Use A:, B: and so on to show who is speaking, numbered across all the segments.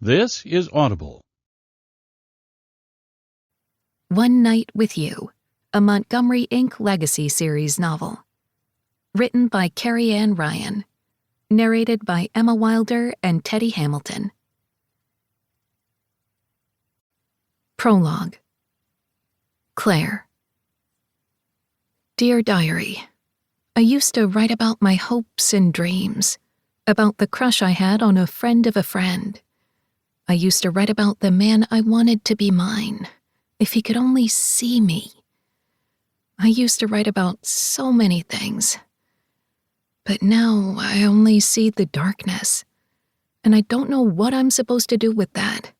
A: This is Audible.
B: One Night with You, a Montgomery Inc. Legacy Series novel. Written by Carrie Ann Ryan. Narrated by Emma Wilder and Teddy Hamilton. Prologue. Claire. Dear Diary, I used to write about my hopes and dreams, about the crush I had on a friend of a friend. I used to write about the man I wanted to be mine, if he could only see me. I used to write about so many things. But now I only see the darkness, and I don't know what I'm supposed to do with that.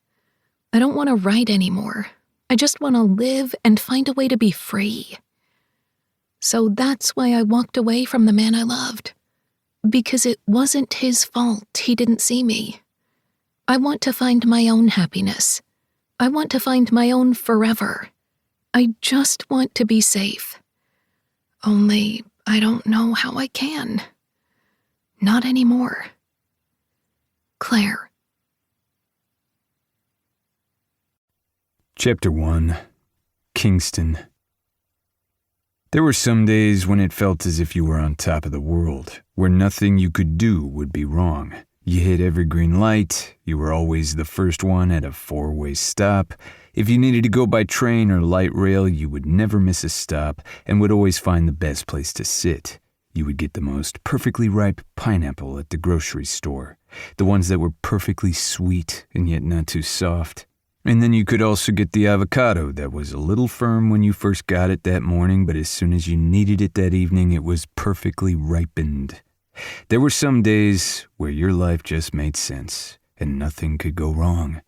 B: I don't want to write anymore. I just want to live and find a way to be free. So that's why I walked away from the man I loved. Because it wasn't his fault he didn't see me. I want to find my own happiness. I want to find my own forever. I just want to be safe. Only I don't know how I can. Not anymore. Claire.
C: Chapter 1. Kingston. There were some days when it felt as if you were on top of the world, where nothing you could do would be wrong. You hit every green light, you were always the first one at a four-way stop. If you needed to go by train or light rail, you would never miss a stop and would always find the best place to sit. You would get the most perfectly ripe pineapple at the grocery store, the ones that were perfectly sweet and yet not too soft. And then you could also get the avocado that was a little firm when you first got it that morning, but as soon as you needed it that evening, it was perfectly ripened. There were some days where your life just made sense and nothing could go wrong.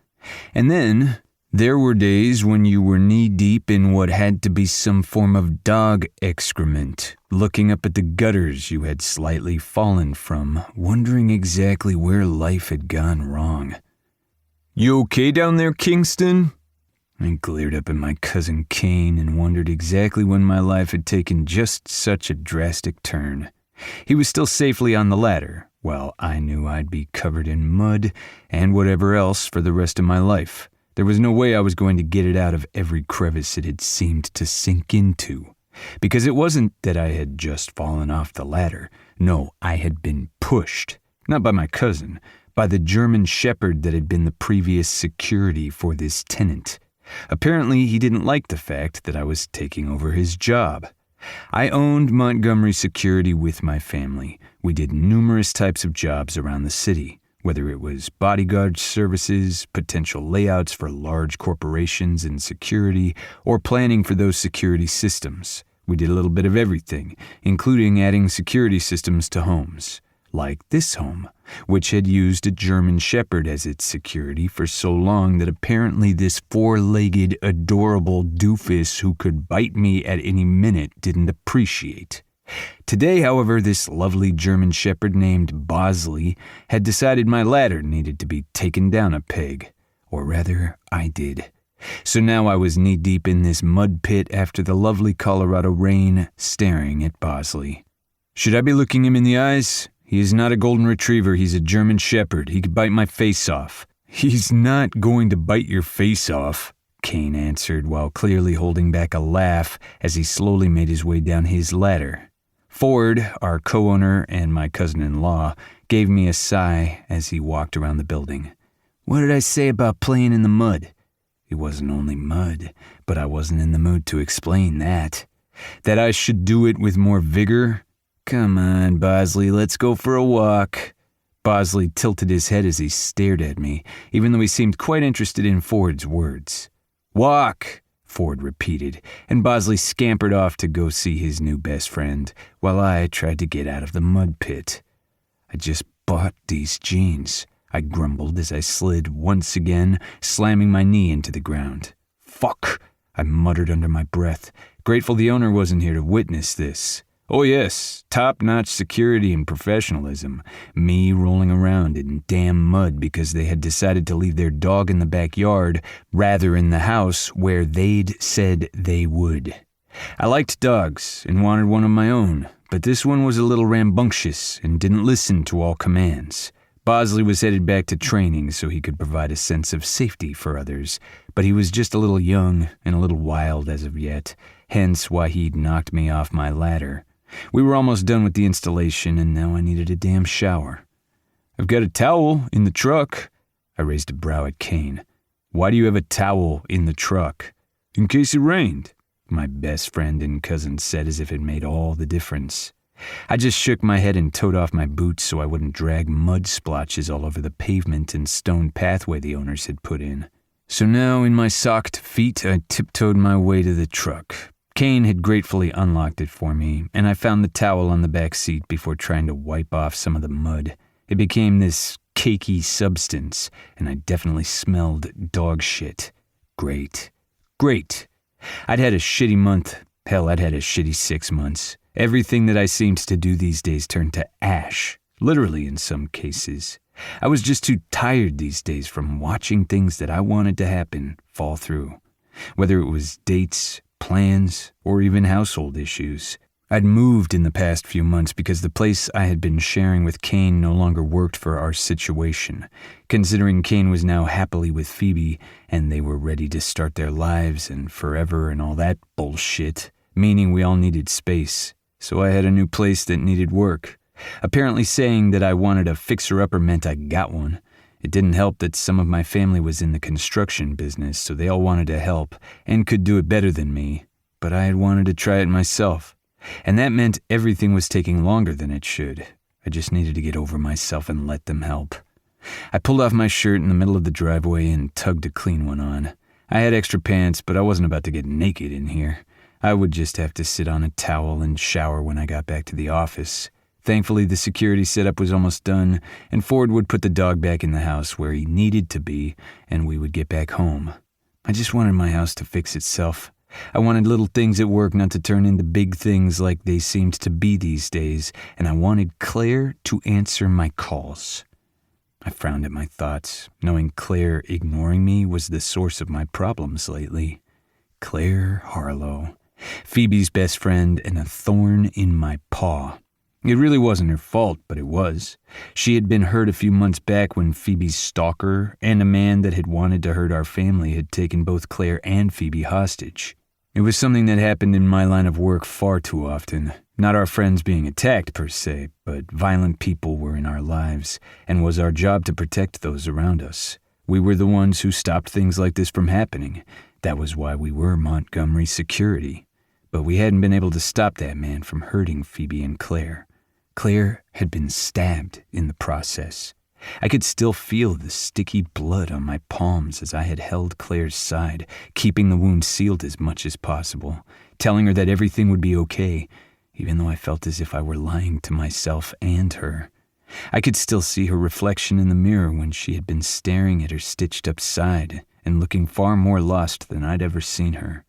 C: And then there were days when you were knee-deep in what had to be some form of dog excrement, looking up at the gutters you had slightly fallen from, wondering exactly where life had gone wrong. "You okay down there, Kingston?" I glared up at my cousin Kane and wondered exactly when my life had taken just such a drastic turn. He was still safely on the ladder, while I knew I'd be covered in mud and whatever else for the rest of my life. There was no way I was going to get it out of every crevice it had seemed to sink into. Because it wasn't that I had just fallen off the ladder. No, I had been pushed. Not by my cousin, by the German shepherd that had been the previous security for this tenant. Apparently, he didn't like the fact that I was taking over his job. I owned Montgomery security with my family. We did numerous types of jobs around the city, whether it was bodyguard services, potential layouts for large corporations and security, or planning for those security systems. We did a little bit of everything, including adding security systems to homes. Like this home, which had used a German shepherd as its security for so long that apparently this four-legged, adorable doofus who could bite me at any minute didn't appreciate. Today, however, this lovely German shepherd named Bosley had decided my ladder needed to be taken down a peg. Or rather, I did. So now I was knee-deep in this mud pit after the lovely Colorado rain, staring at Bosley. Should I be looking him in the eyes? He is not a golden retriever, he's a German shepherd. He could bite my face off. "He's not going to bite your face off," Kane answered while clearly holding back a laugh as he slowly made his way down his ladder. Ford, our co-owner and my cousin-in-law, gave me a sigh as he walked around the building. What did I say about playing in the mud? It wasn't only mud, but I wasn't in the mood to explain that. That I should do it with more vigor? "Come on, Bosley, let's go for a walk." Bosley tilted his head as he stared at me, even though he seemed quite interested in Ford's words. "Walk," Ford repeated, and Bosley scampered off to go see his new best friend, while I tried to get out of the mud pit. "I just bought these jeans," I grumbled as I slid once again, slamming my knee into the ground. "Fuck," I muttered under my breath, grateful the owner wasn't here to witness this. Oh yes, top-notch security and professionalism. Me rolling around in damn mud because they had decided to leave their dog in the backyard rather in the house where they'd said they would. I liked dogs and wanted one of my own, but this one was a little rambunctious and didn't listen to all commands. Bosley was headed back to training so he could provide a sense of safety for others, but he was just a little young and a little wild as of yet, hence why he'd knocked me off my ladder. We were almost done with the installation, and now I needed a damn shower. "I've got a towel in the truck." I raised a brow at Kane. "Why do you have a towel in the truck?" "In case it rained," my best friend and cousin said as if it made all the difference. I just shook my head and toed off my boots so I wouldn't drag mud splotches all over the pavement and stone pathway the owners had put in. So now, in my socked feet, I tiptoed my way to the truck. Kane had gratefully unlocked it for me, and I found the towel on the back seat before trying to wipe off some of the mud. It became this cakey substance, and I definitely smelled dog shit. Great. I'd had a shitty month. Hell, I'd had a shitty 6 months. Everything that I seemed to do these days turned to ash, literally in some cases. I was just too tired these days from watching things that I wanted to happen fall through. Whether it was dates, plans, or even household issues. I'd moved in the past few months because the place I had been sharing with Kane no longer worked for our situation, considering Kane was now happily with Phoebe and they were ready to start their lives and forever and all that bullshit, meaning we all needed space. So I had a new place that needed work. Apparently saying that I wanted a fixer-upper meant I got one. It didn't help that some of my family was in the construction business, so they all wanted to help and could do it better than me. But I had wanted to try it myself. And that meant everything was taking longer than it should. I just needed to get over myself and let them help. I pulled off my shirt in the middle of the driveway and tugged a clean one on. I had extra pants, but I wasn't about to get naked in here. I would just have to sit on a towel and shower when I got back to the office. Thankfully, the security setup was almost done, and Ford would put the dog back in the house where he needed to be, and we would get back home. I just wanted my house to fix itself. I wanted little things at work not to turn into big things like they seemed to be these days, and I wanted Claire to answer my calls. I frowned at my thoughts, knowing Claire ignoring me was the source of my problems lately. Claire Harlow. Phoebe's best friend and a thorn in my paw. It really wasn't her fault, but it was. She had been hurt a few months back when Phoebe's stalker and a man that had wanted to hurt our family had taken both Claire and Phoebe hostage. It was something that happened in my line of work far too often. Not our friends being attacked per se, but violent people were in our lives, and was our job to protect those around us. We were the ones who stopped things like this from happening. That was why we were Montgomery security. But we hadn't been able to stop that man from hurting Phoebe and Claire. Claire had been stabbed in the process. I could still feel the sticky blood on my palms as I had held Claire's side, keeping the wound sealed as much as possible, telling her that everything would be okay, even though I felt as if I were lying to myself and her. I could still see her reflection in the mirror when she had been staring at her stitched-up side and looking far more lost than I'd ever seen her.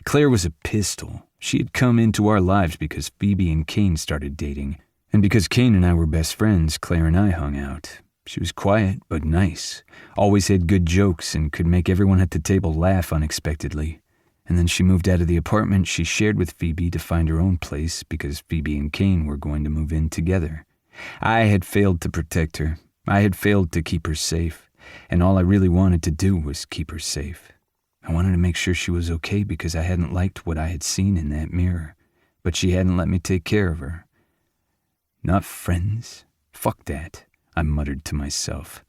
C: Claire was a pistol. She had come into our lives because Phoebe and Kane started dating, and because Kane and I were best friends, Claire and I hung out. She was quiet but nice, always had good jokes, and could make everyone at the table laugh unexpectedly. And then she moved out of the apartment she shared with Phoebe to find her own place because Phoebe and Kane were going to move in together. I had failed to protect her. I had failed to keep her safe, and all I really wanted to do was keep her safe. I wanted to make sure she was okay because I hadn't liked what I had seen in that mirror, but she hadn't let me take care of her. Not friends? Fuck that, I muttered to myself.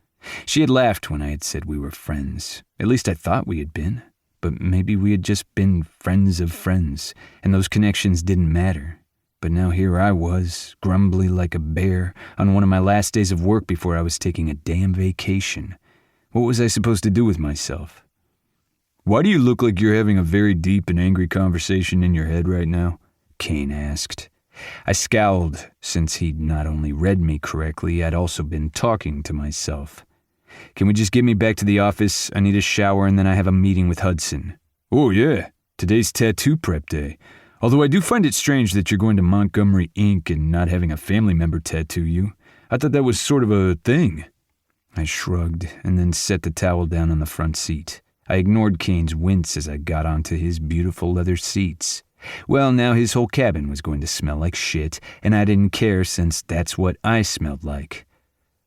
C: She had laughed when I had said we were friends. At least I thought we had been. But maybe we had just been friends of friends, and those connections didn't matter. But now here I was, grumbly like a bear, on one of my last days of work before I was taking a damn vacation. What was I supposed to do with myself? "Why do you look like you're having a very deep and angry conversation in your head right now?" Kane asked. I scowled, since he'd not only read me correctly, I'd also been talking to myself. "Can we just get me back to the office? I need a shower and then I have a meeting with Hudson." "Oh yeah, today's tattoo prep day. Although I do find it strange that you're going to Montgomery, Inc. and not having a family member tattoo you. I thought that was sort of a thing." I shrugged and then set the towel down on the front seat. I ignored Kane's wince as I got onto his beautiful leather seats. Well, now his whole cabin was going to smell like shit, and I didn't care since that's what I smelled like.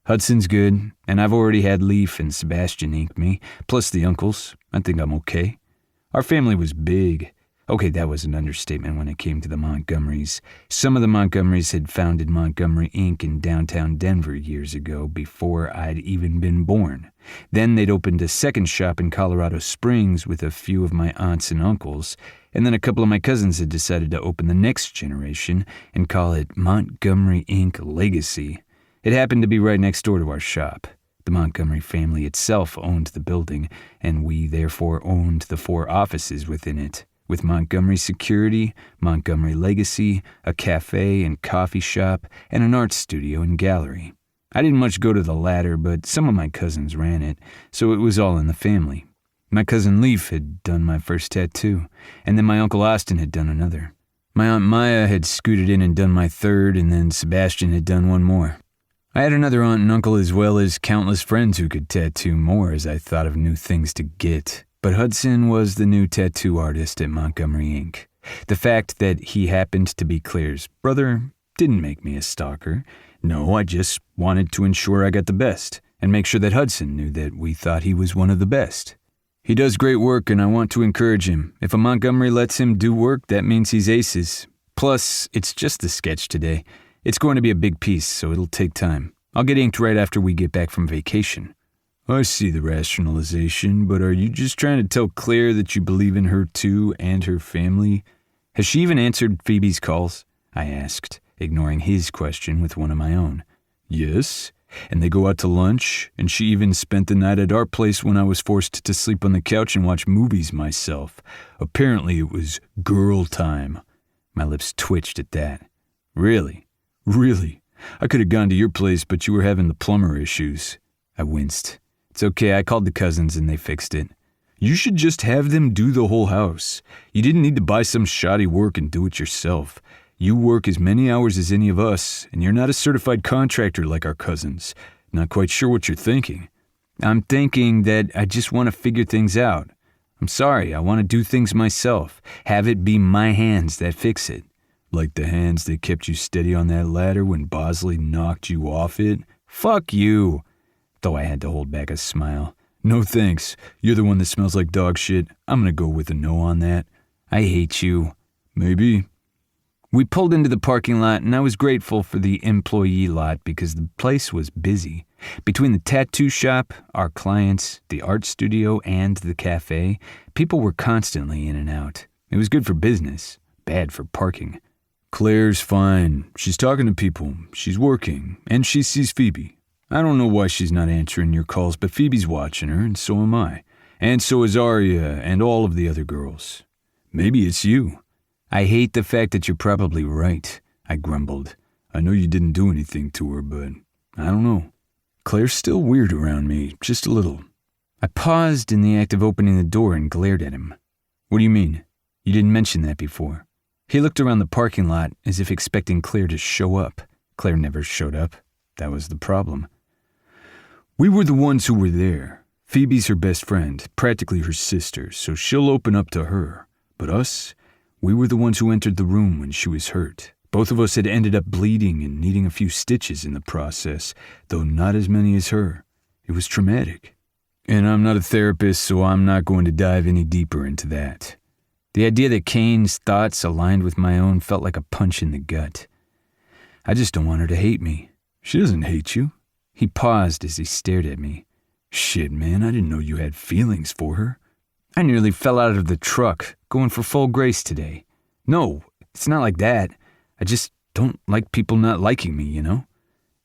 C: Hudson's good, and I've already had Leaf and Sebastian ink me, plus the uncles. I think I'm okay. Our family was big. Okay, that was an understatement when it came to the Montgomerys. Some of the Montgomerys had founded Montgomery Inc. in downtown Denver years ago, before I'd even been born. Then they'd opened a second shop in Colorado Springs with a few of my aunts and uncles, and then a couple of my cousins had decided to open the next generation and call it Montgomery Inc. Legacy. It happened to be right next door to our shop. The Montgomery family itself owned the building, and we therefore owned the 4 offices within it, with Montgomery Security, Montgomery Legacy, a cafe and coffee shop, and an art studio and gallery. I didn't much go to the latter, but some of my cousins ran it, so it was all in the family. My cousin Leaf had done my first tattoo, and then my Uncle Austin had done another. My Aunt Maya had scooted in and done my third, and then Sebastian had done one more. I had another aunt and uncle as well as countless friends who could tattoo more as I thought of new things to get. But Hudson was the new tattoo artist at Montgomery Inc. The fact that he happened to be Claire's brother didn't make me a stalker. No, I just wanted to ensure I got the best and make sure that Hudson knew that we thought he was one of the best. He does great work and I want to encourage him. If a Montgomery lets him do work, that means he's aces. Plus, it's just a sketch today. It's going to be a big piece, so it'll take time. I'll get inked right after we get back from vacation. I see the rationalization, but are you just trying to tell Claire that you believe in her too and her family? Has she even answered Phoebe's calls? I asked, ignoring his question with one of my own. Yes, and they go out to lunch, and she even spent the night at our place when I was forced to sleep on the couch and watch movies myself. Apparently it was girl time. My lips twitched at that. Really? I could have gone to your place, but you were having the plumber issues. I winced. It's okay, I called the cousins and they fixed it. You should just have them do the whole house. You didn't need to buy some shoddy work and do it yourself. You work as many hours as any of us, and you're not a certified contractor like our cousins. Not quite sure what you're thinking. I'm thinking that I just want to figure things out. I'm sorry, I want to do things myself. Have it be my hands that fix it. Like the hands that kept you steady on that ladder when Bosley knocked you off it? Fuck you. Though I had to hold back a smile. No thanks. You're the one that smells like dog shit. I'm gonna go with a no on that. I hate you. Maybe. We pulled into the parking lot and I was grateful for the employee lot because the place was busy. Between the tattoo shop, our clients, the art studio, and the cafe, people were constantly in and out. It was good for business, bad for parking. Claire's fine. She's talking to people. She's working. And she sees Phoebe. I don't know why she's not answering your calls, but Phoebe's watching her, and so am I. And so is Aria and all of the other girls. Maybe it's you. I hate the fact that you're probably right, I grumbled. I know you didn't do anything to her, but I don't know. Claire's still weird around me, just a little. I paused in the act of opening the door and glared at him. What do you mean? You didn't mention that before. He looked around the parking lot as if expecting Claire to show up. Claire never showed up. That was the problem. We were the ones who were there. Phoebe's her best friend, practically her sister, so she'll open up to her. But us, we were the ones who entered the room when she was hurt. Both of us had ended up bleeding and needing a few stitches in the process, though not as many as her. It was traumatic. And I'm not a therapist, so I'm not going to dive any deeper into that. The idea that Kane's thoughts aligned with my own felt like a punch in the gut. I just don't want her to hate me. She doesn't hate you. He paused as he stared at me. Shit, man, I didn't know you had feelings for her. I nearly fell out of the truck, going for full grace today. No, it's not like that. I just don't like people not liking me, you know?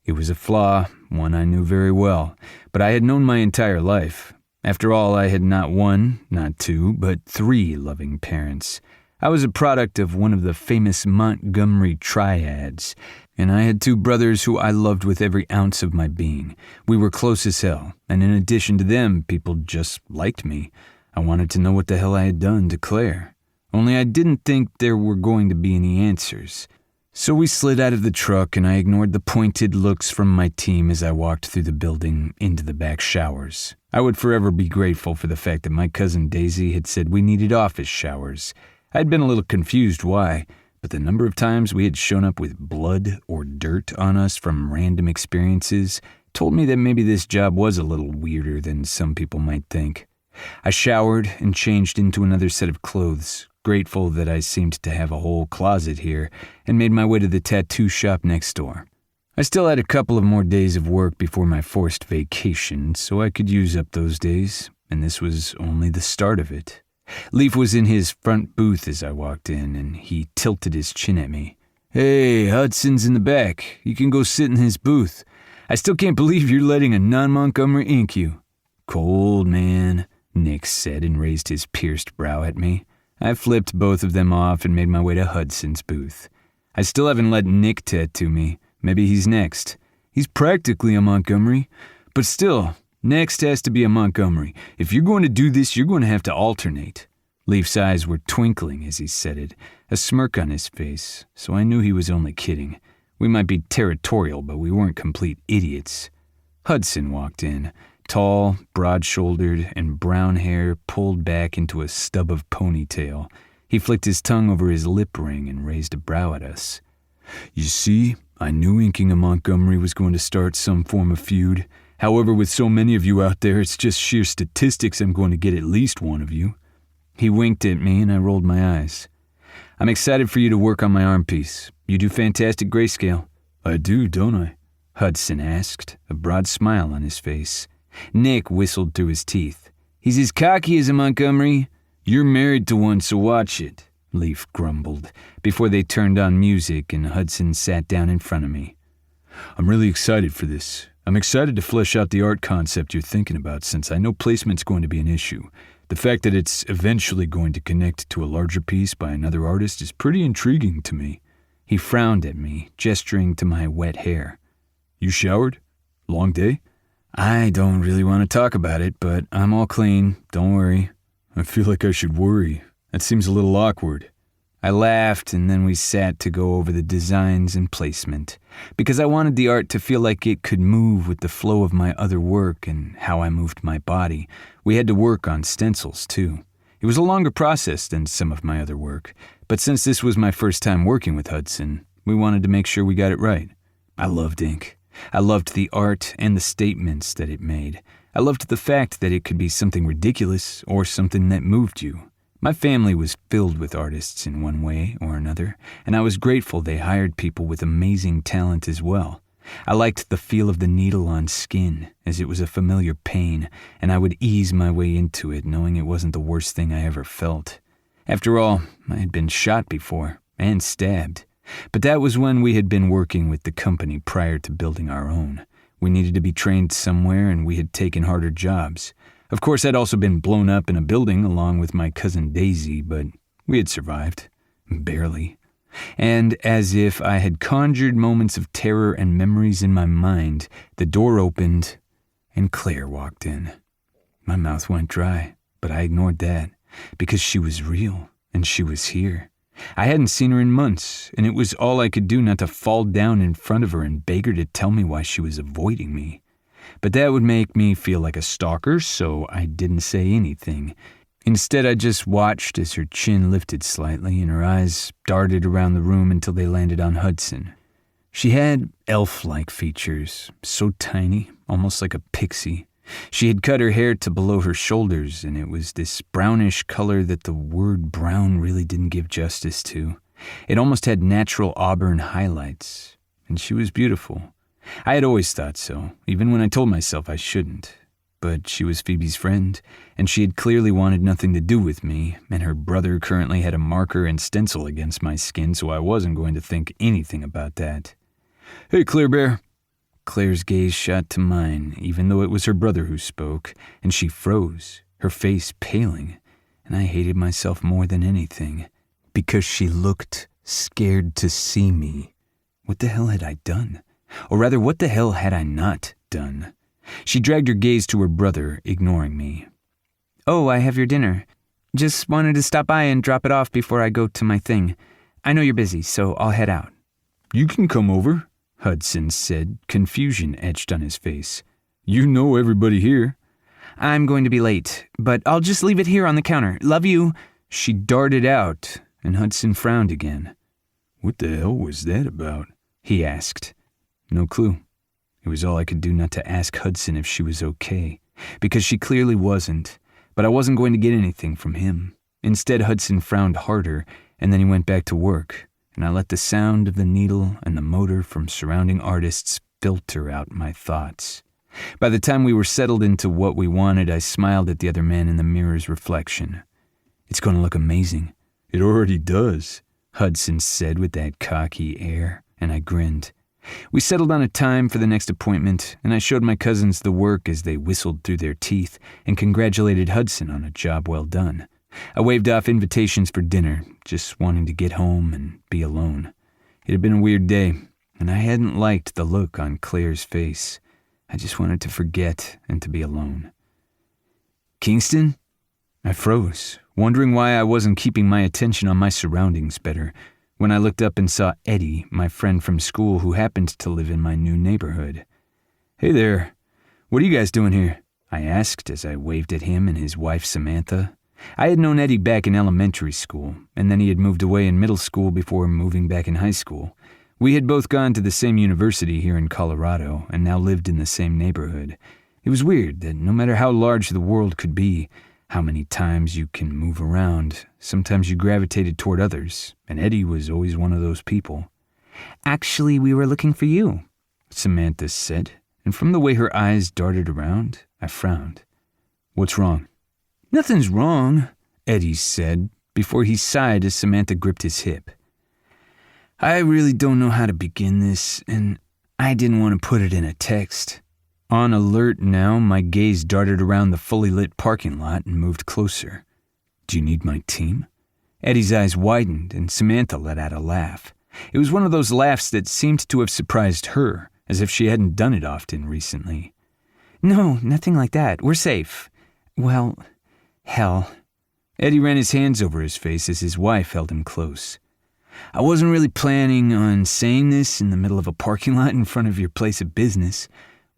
C: It was a flaw, one I knew very well, but I had known my entire life. After all, I had not one, not two, but 3 loving parents. I was a product of one of the famous Montgomery triads, and I had 2 brothers who I loved with every ounce of my being. We were close as hell, and in addition to them, people just liked me. I wanted to know what the hell I had done to Claire. Only I didn't think there were going to be any answers. So we slid out of the truck and I ignored the pointed looks from my team as I walked through the building into the back showers. I would forever be grateful for the fact that my cousin Daisy had said we needed office showers. I'd been a little confused why, but the number of times we had shown up with blood or dirt on us from random experiences told me that maybe this job was a little weirder than some people might think. I showered and changed into another set of clothes, grateful that I seemed to have a whole closet here, and made my way to the tattoo shop next door. I still had a couple of more days of work before my forced vacation, so I could use up those days, and this was only the start of it. Leaf was in his front booth as I walked in, and he tilted his chin at me. "Hey, Hudson's in the back. You can go sit in his booth. I still can't believe you're letting a non-Montgomery ink you." "Cold, man," Nick said and raised his pierced brow at me. I flipped both of them off and made my way to Hudson's booth. I still haven't let Nick tattoo me. Maybe he's next. He's practically a Montgomery, but still, next has to be a Montgomery. If you're going to do this, you're going to have to alternate. Leaf's eyes were twinkling as he said it, a smirk on his face, so I knew he was only kidding. We might be territorial, but we weren't complete idiots. Hudson walked in, tall, broad-shouldered, and brown hair pulled back into a stub of ponytail. He flicked his tongue over his lip ring and raised a brow at us. "You see, I knew inking a Montgomery was going to start some form of feud. However, with so many of you out there, it's just sheer statistics I'm going to get at least one of you." He winked at me and I rolled my eyes. "I'm excited for you to work on my arm piece. You do fantastic grayscale." "I do, don't I?" Hudson asked, a broad smile on his face. Nick whistled through his teeth. "He's as cocky as a Montgomery." "You're married to one, so watch it," Leaf grumbled, before they turned on music and Hudson sat down in front of me. "I'm really excited for this. I'm excited to flesh out the art concept you're thinking about since I know placement's going to be an issue. The fact that it's eventually going to connect to a larger piece by another artist is pretty intriguing to me." He frowned at me, gesturing to my wet hair. "You showered? Long day?" "I don't really want to talk about it, but I'm all clean, don't worry." "I feel like I should worry. That seems a little awkward." I laughed, and then we sat to go over the designs and placement, because I wanted the art to feel like it could move with the flow of my other work and how I moved my body. We had to work on stencils, too. It was a longer process than some of my other work, but since this was my first time working with Hudson, we wanted to make sure we got it right. I loved ink. I loved the art and the statements that it made. I loved the fact that it could be something ridiculous or something that moved you. My family was filled with artists in one way or another, and I was grateful they hired people with amazing talent as well. I liked the feel of the needle on skin, as it was a familiar pain, and I would ease my way into it knowing it wasn't the worst thing I ever felt. After all, I had been shot before, and stabbed. But that was when we had been working with the company prior to building our own. We needed to be trained somewhere, and we had taken harder jobs. Of course, I'd also been blown up in a building along with my cousin Daisy, but we had survived. Barely. And as if I had conjured moments of terror and memories in my mind, the door opened, and Claire walked in. My mouth went dry, but I ignored that, because she was real, and she was here. I hadn't seen her in months, and it was all I could do not to fall down in front of her and beg her to tell me why she was avoiding me. But that would make me feel like a stalker, so I didn't say anything. Instead, I just watched as her chin lifted slightly and her eyes darted around the room until they landed on Hudson. She had elf-like features, so tiny, almost like a pixie. She had cut her hair to below her shoulders, and it was this brownish color that the word brown really didn't give justice to. It almost had natural auburn highlights, and she was beautiful. I had always thought so, even when I told myself I shouldn't. But she was Phoebe's friend, and she had clearly wanted nothing to do with me, and her brother currently had a marker and stencil against my skin, so I wasn't going to think anything about that. "Hey, Claire Bear." Claire's gaze shot to mine, even though it was her brother who spoke, and she froze, her face paling, and I hated myself more than anything, because she looked scared to see me. What the hell had I done? Or rather, what the hell had I not done? She dragged her gaze to her brother, ignoring me. "Oh, I have your dinner. Just wanted to stop by and drop it off before I go to my thing. I know you're busy, so I'll head out." "You can come over," Hudson said, confusion etched on his face. "You know everybody here." "I'm going to be late, but I'll just leave it here on the counter. Love you." She darted out, and Hudson frowned again. "What the hell was that about?" he asked. "No clue." It was all I could do not to ask Hudson if she was okay, because she clearly wasn't, but I wasn't going to get anything from him. Instead, Hudson frowned harder, and then he went back to work, and I let the sound of the needle and the motor from surrounding artists filter out my thoughts. By the time we were settled into what we wanted, I smiled at the other man in the mirror's reflection. "It's going to look amazing." "It already does," Hudson said with that cocky air, and I grinned. We settled on a time for the next appointment, and I showed my cousins the work as they whistled through their teeth and congratulated Hudson on a job well done. I waved off invitations for dinner, just wanting to get home and be alone. It had been a weird day, and I hadn't liked the look on Claire's face. I just wanted to forget and to be alone. "Kingston?" I froze, wondering why I wasn't keeping my attention on my surroundings better, when I looked up and saw Eddie, my friend from school who happened to live in my new neighborhood. "Hey there, what are you guys doing here?" I asked as I waved at him and his wife Samantha. I had known Eddie back in elementary school, and then he had moved away in middle school before moving back in high school. We had both gone to the same university here in Colorado and now lived in the same neighborhood. It was weird that no matter how large the world could be, how many times you can move around, sometimes you gravitated toward others, and Eddie was always one of those people. "Actually, we were looking for you," Samantha said, and from the way her eyes darted around, I frowned. "What's wrong?" "Nothing's wrong," Eddie said, before he sighed as Samantha gripped his hip. "I really don't know how to begin this, and I didn't want to put it in a text." On alert now, my gaze darted around the fully lit parking lot and moved closer. "Do you need my team?" Eddie's eyes widened, and Samantha let out a laugh. It was one of those laughs that seemed to have surprised her, as if she hadn't done it often recently. "No, nothing like that. We're safe. Well, hell." Eddie ran his hands over his face as his wife held him close. "I wasn't really planning on saying this in the middle of a parking lot in front of your place of business.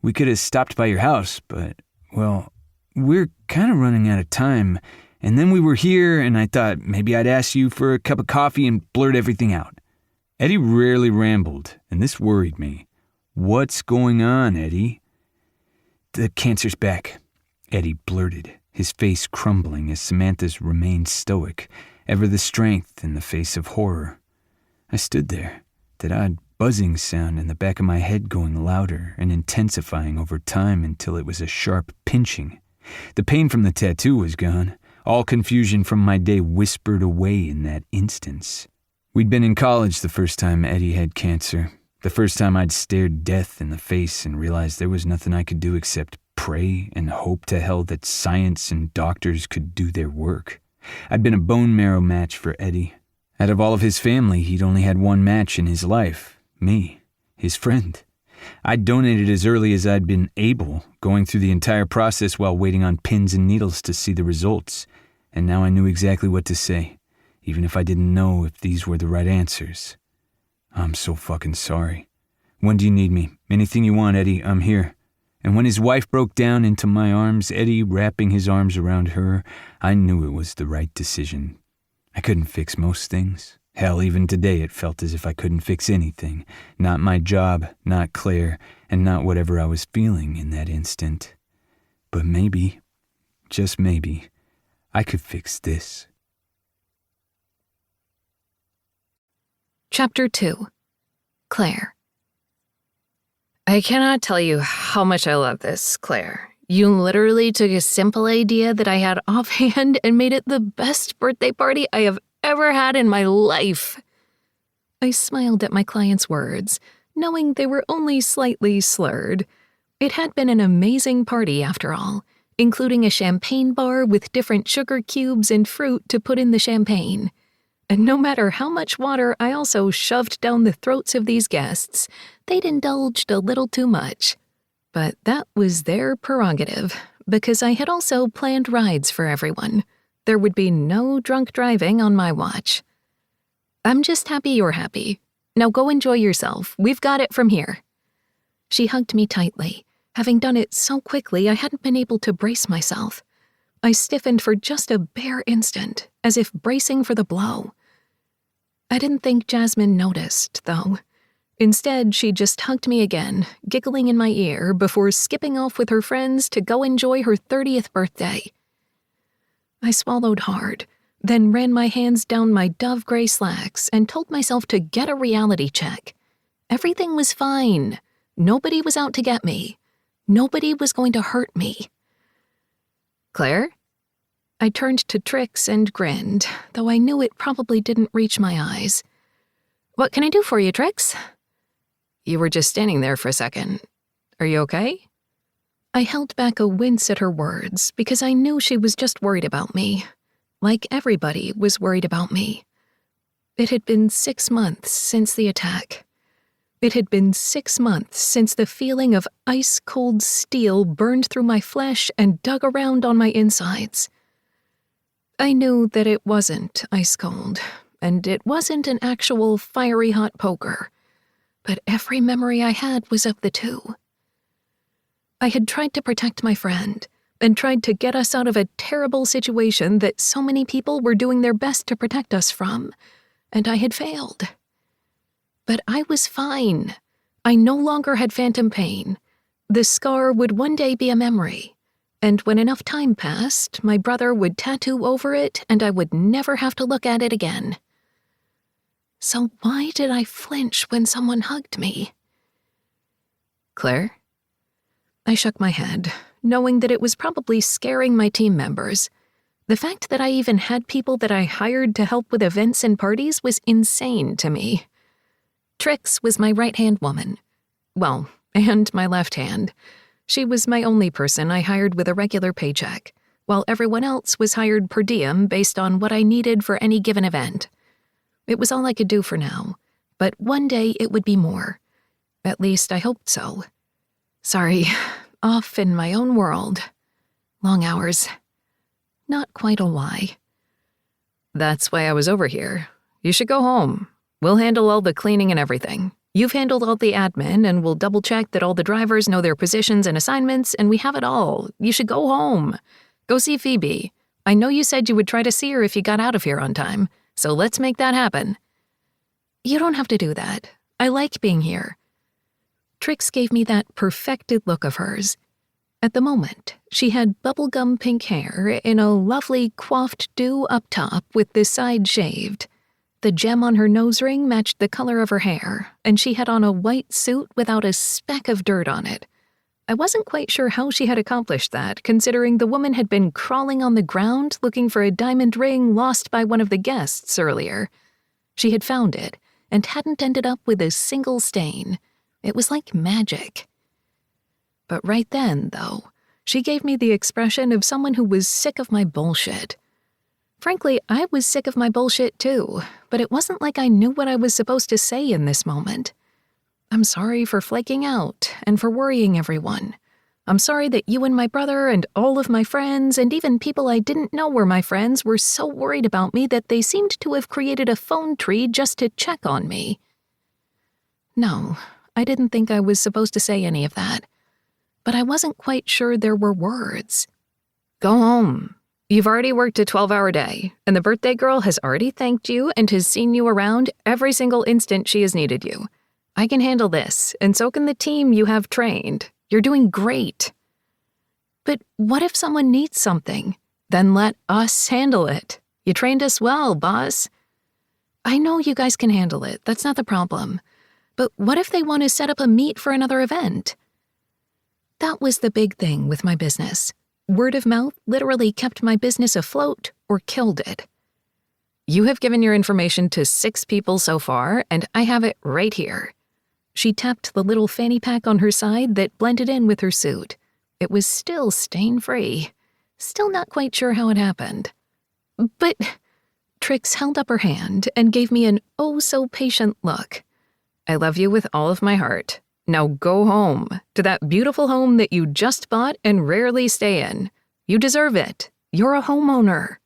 C: We could have stopped by your house, but, well, we're kind of running out of time, and then we were here, and I thought maybe I'd ask you for a cup of coffee and blurt everything out." Eddie rarely rambled, and this worried me. "What's going on, Eddie?" "The cancer's back," Eddie blurted, his face crumbling as Samantha's remained stoic, ever the strength in the face of horror. I stood there, that odd buzzing sound in the back of my head going louder and intensifying over time until it was a sharp pinching. The pain from the tattoo was gone. All confusion from my day whispered away in that instance. We'd been in college the first time Eddie had cancer, the first time I'd stared death in the face and realized there was nothing I could do except pray and hope to hell that science and doctors could do their work. I'd been a bone marrow match for Eddie. Out of all of his family, he'd only had one match in his life. Me, his friend. I'd donated as early as I'd been able, going through the entire process while waiting on pins and needles to see the results, and now I knew exactly what to say, even if I didn't know if these were the right answers. "I'm so fucking sorry. When do you need me? Anything you want, Eddie, I'm here." And when his wife broke down into my arms, Eddie wrapping his arms around her, I knew it was the right decision. I couldn't fix most things. Hell, even today it felt as if I couldn't fix anything. Not my job, not Claire, and not whatever I was feeling in that instant. But maybe, just maybe, I could fix this.
B: Chapter 2. Claire. I cannot tell you how much I love this, Claire. You literally took a simple idea that I had offhand and made it the best birthday party I have ever had in my life. I smiled at my client's words, knowing they were only slightly slurred. It had been an amazing party after all, including a champagne bar with different sugar cubes and fruit to put in the champagne. And no matter how much water I also shoved down the throats of these guests, they'd indulged a little too much. But that was their prerogative, because I had also planned rides for everyone. There would be no drunk driving on my watch. I'm just happy you're happy. Now go enjoy yourself. We've got it from here. She hugged me tightly. Having done it so quickly, I hadn't been able to brace myself. I stiffened for just a bare instant, as if bracing for the blow. I didn't think Jasmine noticed, though. Instead, she just hugged me again, giggling in my ear before skipping off with her friends to go enjoy her 30th birthday. I swallowed hard, then ran my hands down my dove gray slacks and told myself to get a reality check. Everything was fine. Nobody was out to get me. Nobody was going to hurt me. Claire? I turned to Trix and grinned, though I knew it probably didn't reach my eyes. What can I do for you, Trix? You were just standing there for a second. Are you okay? I held back a wince at her words because I knew she was just worried about me, like everybody was worried about me. It had been 6 months since the attack. It had been 6 months since the feeling of ice-cold steel burned through my flesh and dug around on my insides. I knew that it wasn't ice-cold, and it wasn't an actual fiery hot poker, but every memory I had was of the two. I had tried to protect my friend, and tried to get us out of a terrible situation that so many people were doing their best to protect us from, and I had failed. But I was fine. I no longer had phantom pain. The scar would one day be a memory, and when enough time passed, my brother would tattoo over it and I would never have to look at it again. So why did I flinch when someone hugged me? Claire? I shook my head, knowing that it was probably scaring my team members. The fact that I even had people that I hired to help with events and parties was insane to me. Trix was my right-hand woman. Well, and my left hand. She was my only person I hired with a regular paycheck, while everyone else was hired per diem based on what I needed for any given event. It was all I could do for now, but one day it would be more. At least I hoped so. Sorry, off in my own world. Long hours. Not quite a lie. That's why I was over here. You should go home. We'll handle all the cleaning and everything. You've handled all the admin, and we'll double-check that all the drivers know their positions and assignments, and we have it all. You should go home. Go see Phoebe. I know you said you would try to see her if you got out of here on time, so let's make that happen. You don't have to do that. I like being here. Trix gave me that perfected look of hers. At the moment, she had bubblegum pink hair in a lovely coiffed do up top with the side shaved. The gem on her nose ring matched the color of her hair, and she had on a white suit without a speck of dirt on it. I wasn't quite sure how she had accomplished that, considering the woman had been crawling on the ground looking for a diamond ring lost by one of the guests earlier. She had found it, and hadn't ended up with a single stain. It was like magic. But right then, though, she gave me the expression of someone who was sick of my bullshit. Frankly, I was sick of my bullshit too, but it wasn't like I knew what I was supposed to say in this moment. I'm sorry for flaking out and for worrying everyone. I'm sorry that you and my brother and all of my friends and even people I didn't know were my friends were so worried about me that they seemed to have created a phone tree just to check on me. No, I didn't think I was supposed to say any of that. But I wasn't quite sure there were words. Go home. You've already worked a 12-hour day, and the birthday girl has already thanked you and has seen you around every single instant she has needed you. I can handle this, and so can the team you have trained. You're doing great. But what if someone needs something? Then let us handle it. You trained us well, boss. I know you guys can handle it. That's not the problem. But what if they want to set up a meet for another event? That was the big thing with my business. Word of mouth literally kept my business afloat or killed it. You have given your information to 6 people so far, and I have it right here. She tapped the little fanny pack on her side that blended in with her suit. It was still stain-free. Still not quite sure how it happened. But Trix held up her hand and gave me an oh-so-patient look. I love you with all of my heart. Now go home, to that beautiful home that you just bought and rarely stay in. You deserve it. You're a homeowner.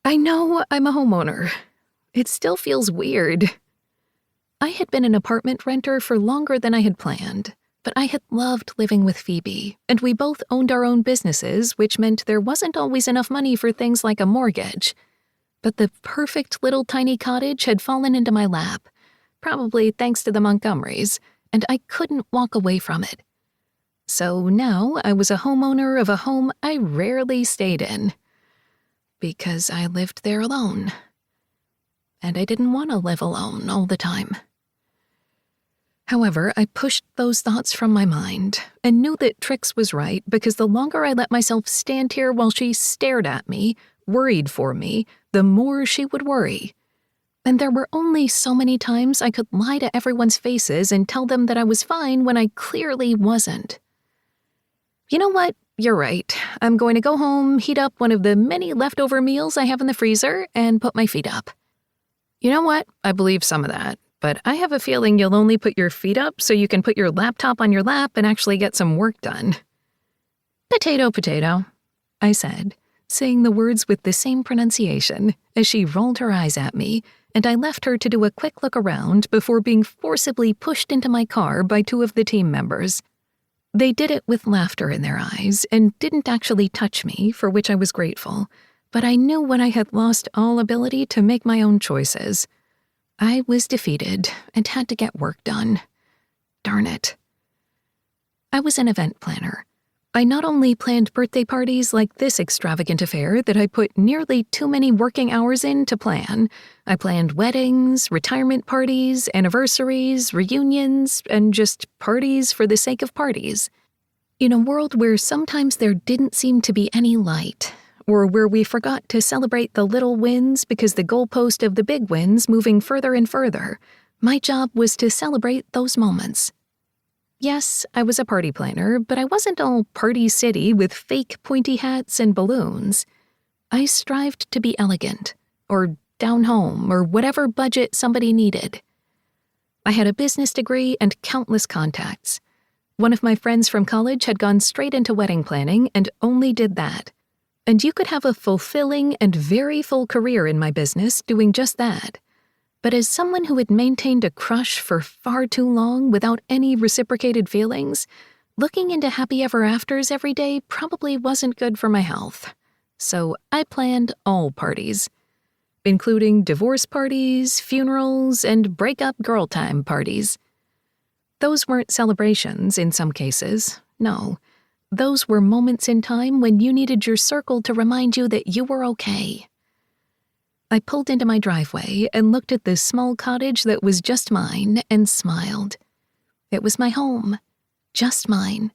B: I know I'm a homeowner. It still feels weird. I had been an apartment renter for longer than I had planned, but I had loved living with Phoebe, and we both owned our own businesses, which meant there wasn't always enough money for things like a mortgage. But the perfect little tiny cottage had fallen into my lap, probably thanks to the Montgomerys, and I couldn't walk away from it. So now I was a homeowner of a home I rarely stayed in, because I lived there alone. And I didn't want to live alone all the time. However, I pushed those thoughts from my mind and knew that Trix was right because the longer I let myself stand here while she stared at me, worried for me, the more she would worry. And there were only so many times I could lie to everyone's faces and tell them that I was fine when I clearly wasn't. You know what? You're right. I'm going to go home, heat up one of the many leftover meals I have in the freezer, and put my feet up. You know what? I believe some of that. But I have a feeling you'll only put your feet up so you can put your laptop on your lap and actually get some work done. Potato, potato, I said, saying the words with the same pronunciation as she rolled her eyes at me, and I left her to do a quick look around before being forcibly pushed into my car by two of the team members. They did it with laughter in their eyes and didn't actually touch me, for which I was grateful, but I knew when I had lost all ability to make my own choices. I was defeated and had to get work done. Darn it. I was an event planner. I not only planned birthday parties like this extravagant affair that I put nearly too many working hours in to plan, I planned weddings, retirement parties, anniversaries, reunions, and just parties for the sake of parties. In a world where sometimes there didn't seem to be any light, or where we forgot to celebrate the little wins because the goalpost of the big wins moving further and further, my job was to celebrate those moments. Yes, I was a party planner, but I wasn't all party city with fake pointy hats and balloons. I strived to be elegant, or down home, or whatever budget somebody needed. I had a business degree and countless contacts. One of my friends from college had gone straight into wedding planning and only did that. And you could have a fulfilling and very full career in my business doing just that. But as someone who had maintained a crush for far too long without any reciprocated feelings, looking into happy ever afters every day probably wasn't good for my health. So I planned all parties, including divorce parties, funerals, and breakup girl time parties. Those weren't celebrations in some cases, no. Those were moments in time when you needed your circle to remind you that you were okay. I pulled into my driveway and looked at this small cottage that was just mine and smiled. It was my home, just mine,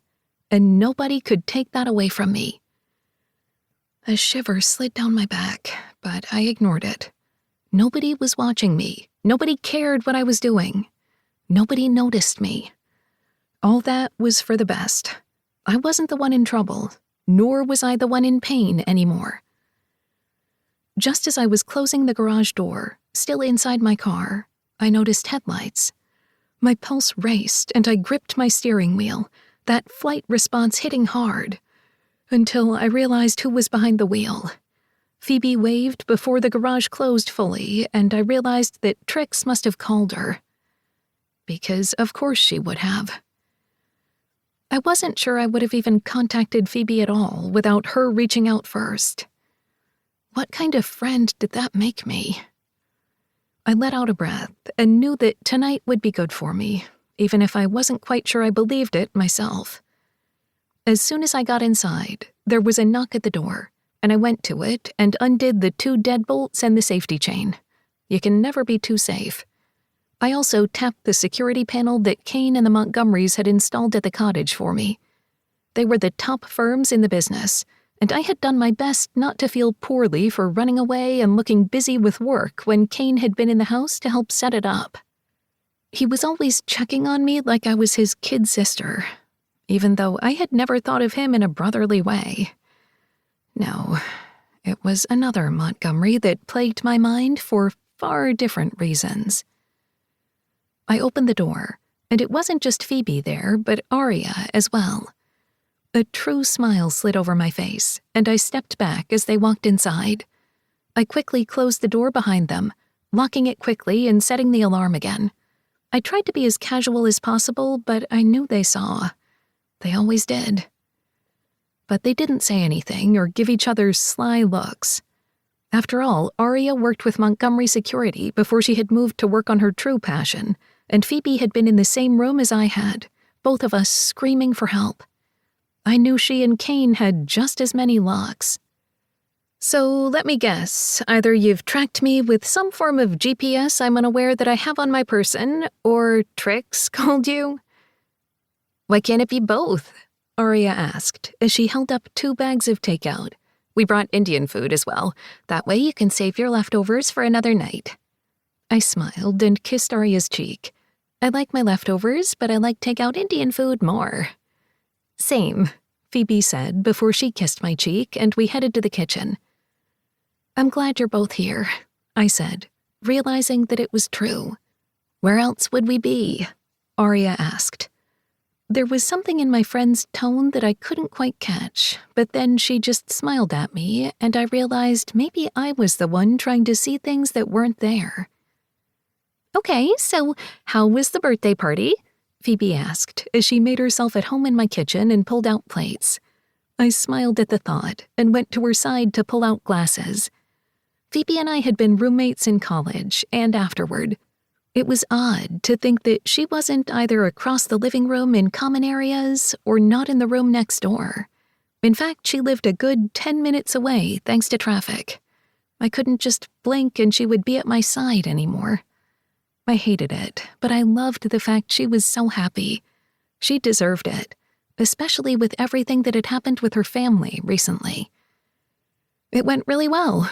B: and nobody could take that away from me. A shiver slid down my back, but I ignored it. Nobody was watching me. Nobody cared what I was doing. Nobody noticed me. All that was for the best. I wasn't the one in trouble, nor was I the one in pain anymore. Just as I was closing the garage door, still inside my car, I noticed headlights. My pulse raced and I gripped my steering wheel, that flight response hitting hard, until I realized who was behind the wheel. Phoebe waved before the garage closed fully, and I realized that Trix must have called her. Because of course she would have. I wasn't sure I would have even contacted Phoebe at all without her reaching out first. What kind of friend did that make me? I let out a breath and knew that tonight would be good for me, even if I wasn't quite sure I believed it myself. As soon as I got inside, there was a knock at the door, and I went to it and undid the 2 deadbolts and the safety chain. You can never be too safe. I also tapped the security panel that Kane and the Montgomerys had installed at the cottage for me. They were the top firms in the business, and I had done my best not to feel poorly for running away and looking busy with work when Kane had been in the house to help set it up. He was always checking on me like I was his kid sister, even though I had never thought of him in a brotherly way. No, it was another Montgomery that plagued my mind for far different reasons. I opened the door, and it wasn't just Phoebe there, but Aria as well. A true smile slid over my face, and I stepped back as they walked inside. I quickly closed the door behind them, locking it quickly and setting the alarm again. I tried to be as casual as possible, but I knew they saw. They always did. But they didn't say anything or give each other sly looks. After all, Aria worked with Montgomery security before she had moved to work on her true passion, and Phoebe had been in the same room as I had, both of us screaming for help. I knew she and Kane had just as many locks. So let me guess, either you've tracked me with some form of GPS I'm unaware that I have on my person, or Trix called you? Why can't it be both? Aria asked as she held up 2 bags of takeout. We brought Indian food as well. That way you can save your leftovers for another night. I smiled and kissed Aria's cheek. I like my leftovers, but I like takeout Indian food more. Same, Phoebe said before she kissed my cheek, and we headed to the kitchen. I'm glad you're both here, I said, realizing that it was true. Where else would we be? Aria asked. There was something in my friend's tone that I couldn't quite catch, but then she just smiled at me, and I realized maybe I was the one trying to see things that weren't there. Okay, so how was the birthday party? Phoebe asked as she made herself at home in my kitchen and pulled out plates. I smiled at the thought and went to her side to pull out glasses. Phoebe and I had been roommates in college and afterward. It was odd to think that she wasn't either across the living room in common areas or not in the room next door. In fact, she lived a good 10 minutes away thanks to traffic. I couldn't just blink and she would be at my side anymore. I hated it, but I loved the fact she was so happy. She deserved it, especially with everything that had happened with her family recently. It went really well.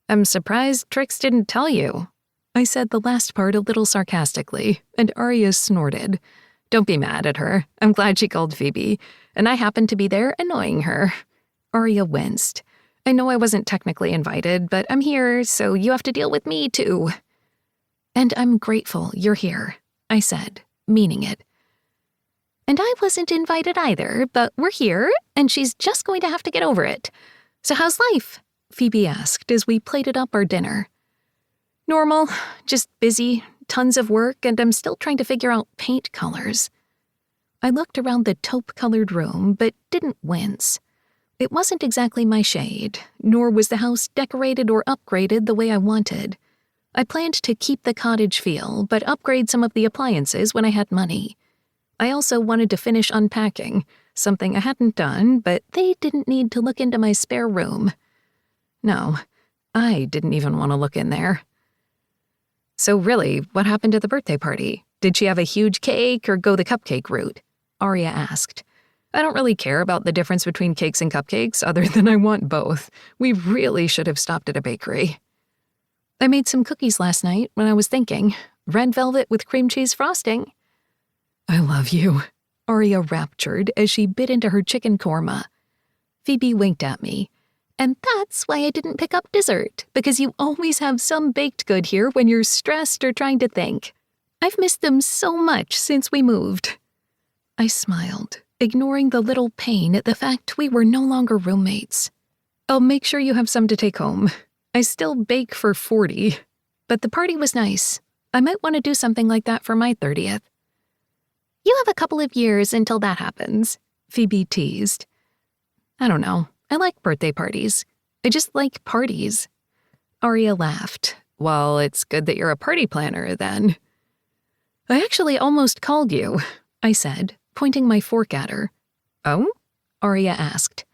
B: I'm surprised Trix didn't tell you. I said the last part a little sarcastically, and Aria snorted. Don't be mad at her. I'm glad she called Phoebe, and I happened to be there annoying her. Aria winced. I know I wasn't technically invited, but I'm here, so you have to deal with me too. And I'm grateful you're here, I said, meaning it. And I wasn't invited either, but we're here, and she's just going to have to get over it. So how's life? Phoebe asked as we plated up our dinner. Normal, just busy, tons of work, and I'm still trying to figure out paint colors. I looked around the taupe-colored room, but didn't wince. It wasn't exactly my shade, nor was the house decorated or upgraded the way I wanted. I planned to keep the cottage feel, but upgrade some of the appliances when I had money. I also wanted to finish unpacking, something I hadn't done, but they didn't need to look into my spare room. No, I didn't even want to look in there. So really, what happened at the birthday party? Did she have a huge cake or go the cupcake route? Aria asked. I don't really care about the difference between cakes and cupcakes other than I want both. We really should have stopped at a bakery. I made some cookies last night when I was thinking. Red velvet with cream cheese frosting. I love you, Aria raptured as she bit into her chicken korma. Phoebe winked at me. And that's why I didn't pick up dessert, because you always have some baked good here when you're stressed or trying to think. I've missed them so much since we moved. I smiled, ignoring the little pain at the fact we were no longer roommates. I'll make sure you have some to take home. I still bake for 40, but the party was nice. I might want to do something like that for my 30th. You have a couple of years until that happens, Phoebe teased. I don't know. I like birthday parties. I just like parties. Aria laughed. Well, it's good that you're a party planner, then. I actually almost called you, I said, pointing my fork at her. Oh? Aria asked.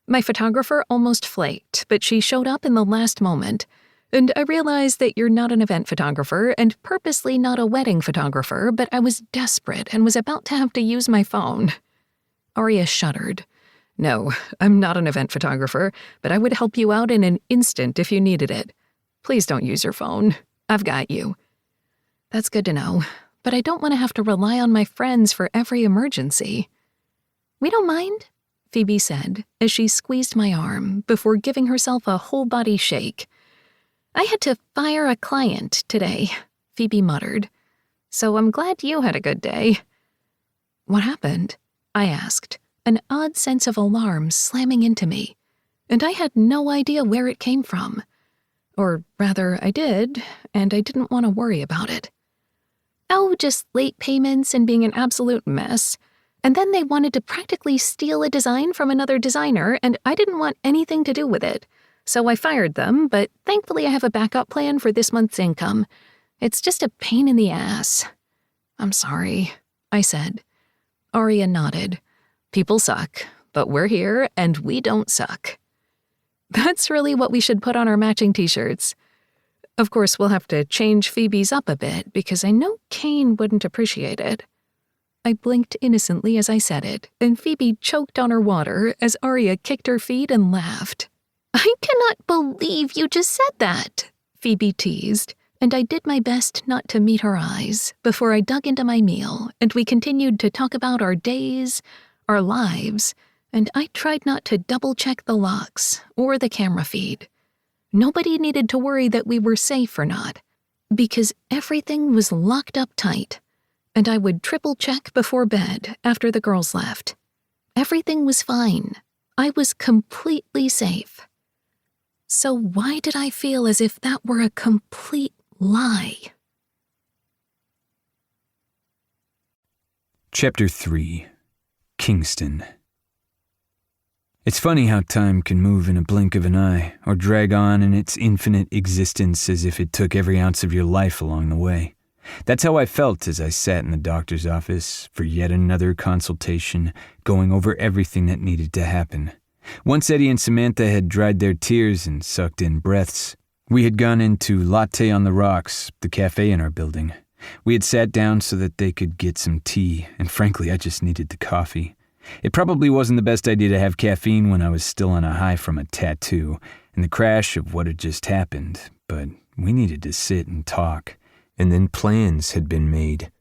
B: My photographer almost flaked, but she showed up in the last moment, and I realized that you're not an event photographer and purposely not a wedding photographer, but I was desperate and was about to have to use my phone. Aria shuddered. No, I'm not an event photographer, but I would help you out in an instant if you needed it. Please don't use your phone. I've got you. That's good to know, but I don't want to have to rely on my friends for every emergency. We don't mind, Phoebe said as she squeezed my arm before giving herself a whole-body shake. I had to fire a client today, Phoebe muttered. So I'm glad you had a good day. What happened? I asked, an odd sense of alarm slamming into me, and I had no idea where it came from. Or rather, I did, and I didn't want to worry about it. Oh, just late payments and being an absolute mess. And then they wanted to practically steal a design from another designer, and I didn't want anything to do with it. So I fired them, but thankfully I have a backup plan for this month's income. It's just a pain in the ass. I'm sorry, I said. Aria nodded. People suck, but we're here and we don't suck. That's really what we should put on our matching t-shirts. Of course, we'll have to change Phoebe's up a bit because I know Kane wouldn't appreciate it. I blinked innocently as I said it, and Phoebe choked on her water as Aria kicked her feet and laughed. I cannot believe you just said that, Phoebe teased, and I did my best not to meet her eyes before I dug into my meal and we continued to talk about our days, our lives, and I tried not to double-check the locks or the camera feed. Nobody needed to worry that we were safe or not, because everything was locked up tight, and I would triple-check before bed after the girls left. Everything was fine. I was completely safe. So why did I feel as if that were a complete lie?
C: Chapter 3. Kingston. It's funny how time can move in a blink of an eye, or drag on in its infinite existence as if it took every ounce of your life along the way. That's how I felt as I sat in the doctor's office for yet another consultation, going over everything that needed to happen. Once Eddie and Samantha had dried their tears and sucked in breaths, we had gone into Latte on the Rocks, the cafe in our building. We had sat down so that they could get some tea, and frankly, I just needed the coffee. It probably wasn't the best idea to have caffeine when I was still on a high from a tattoo and the crash of what had just happened, but we needed to sit and talk. And then plans had been made.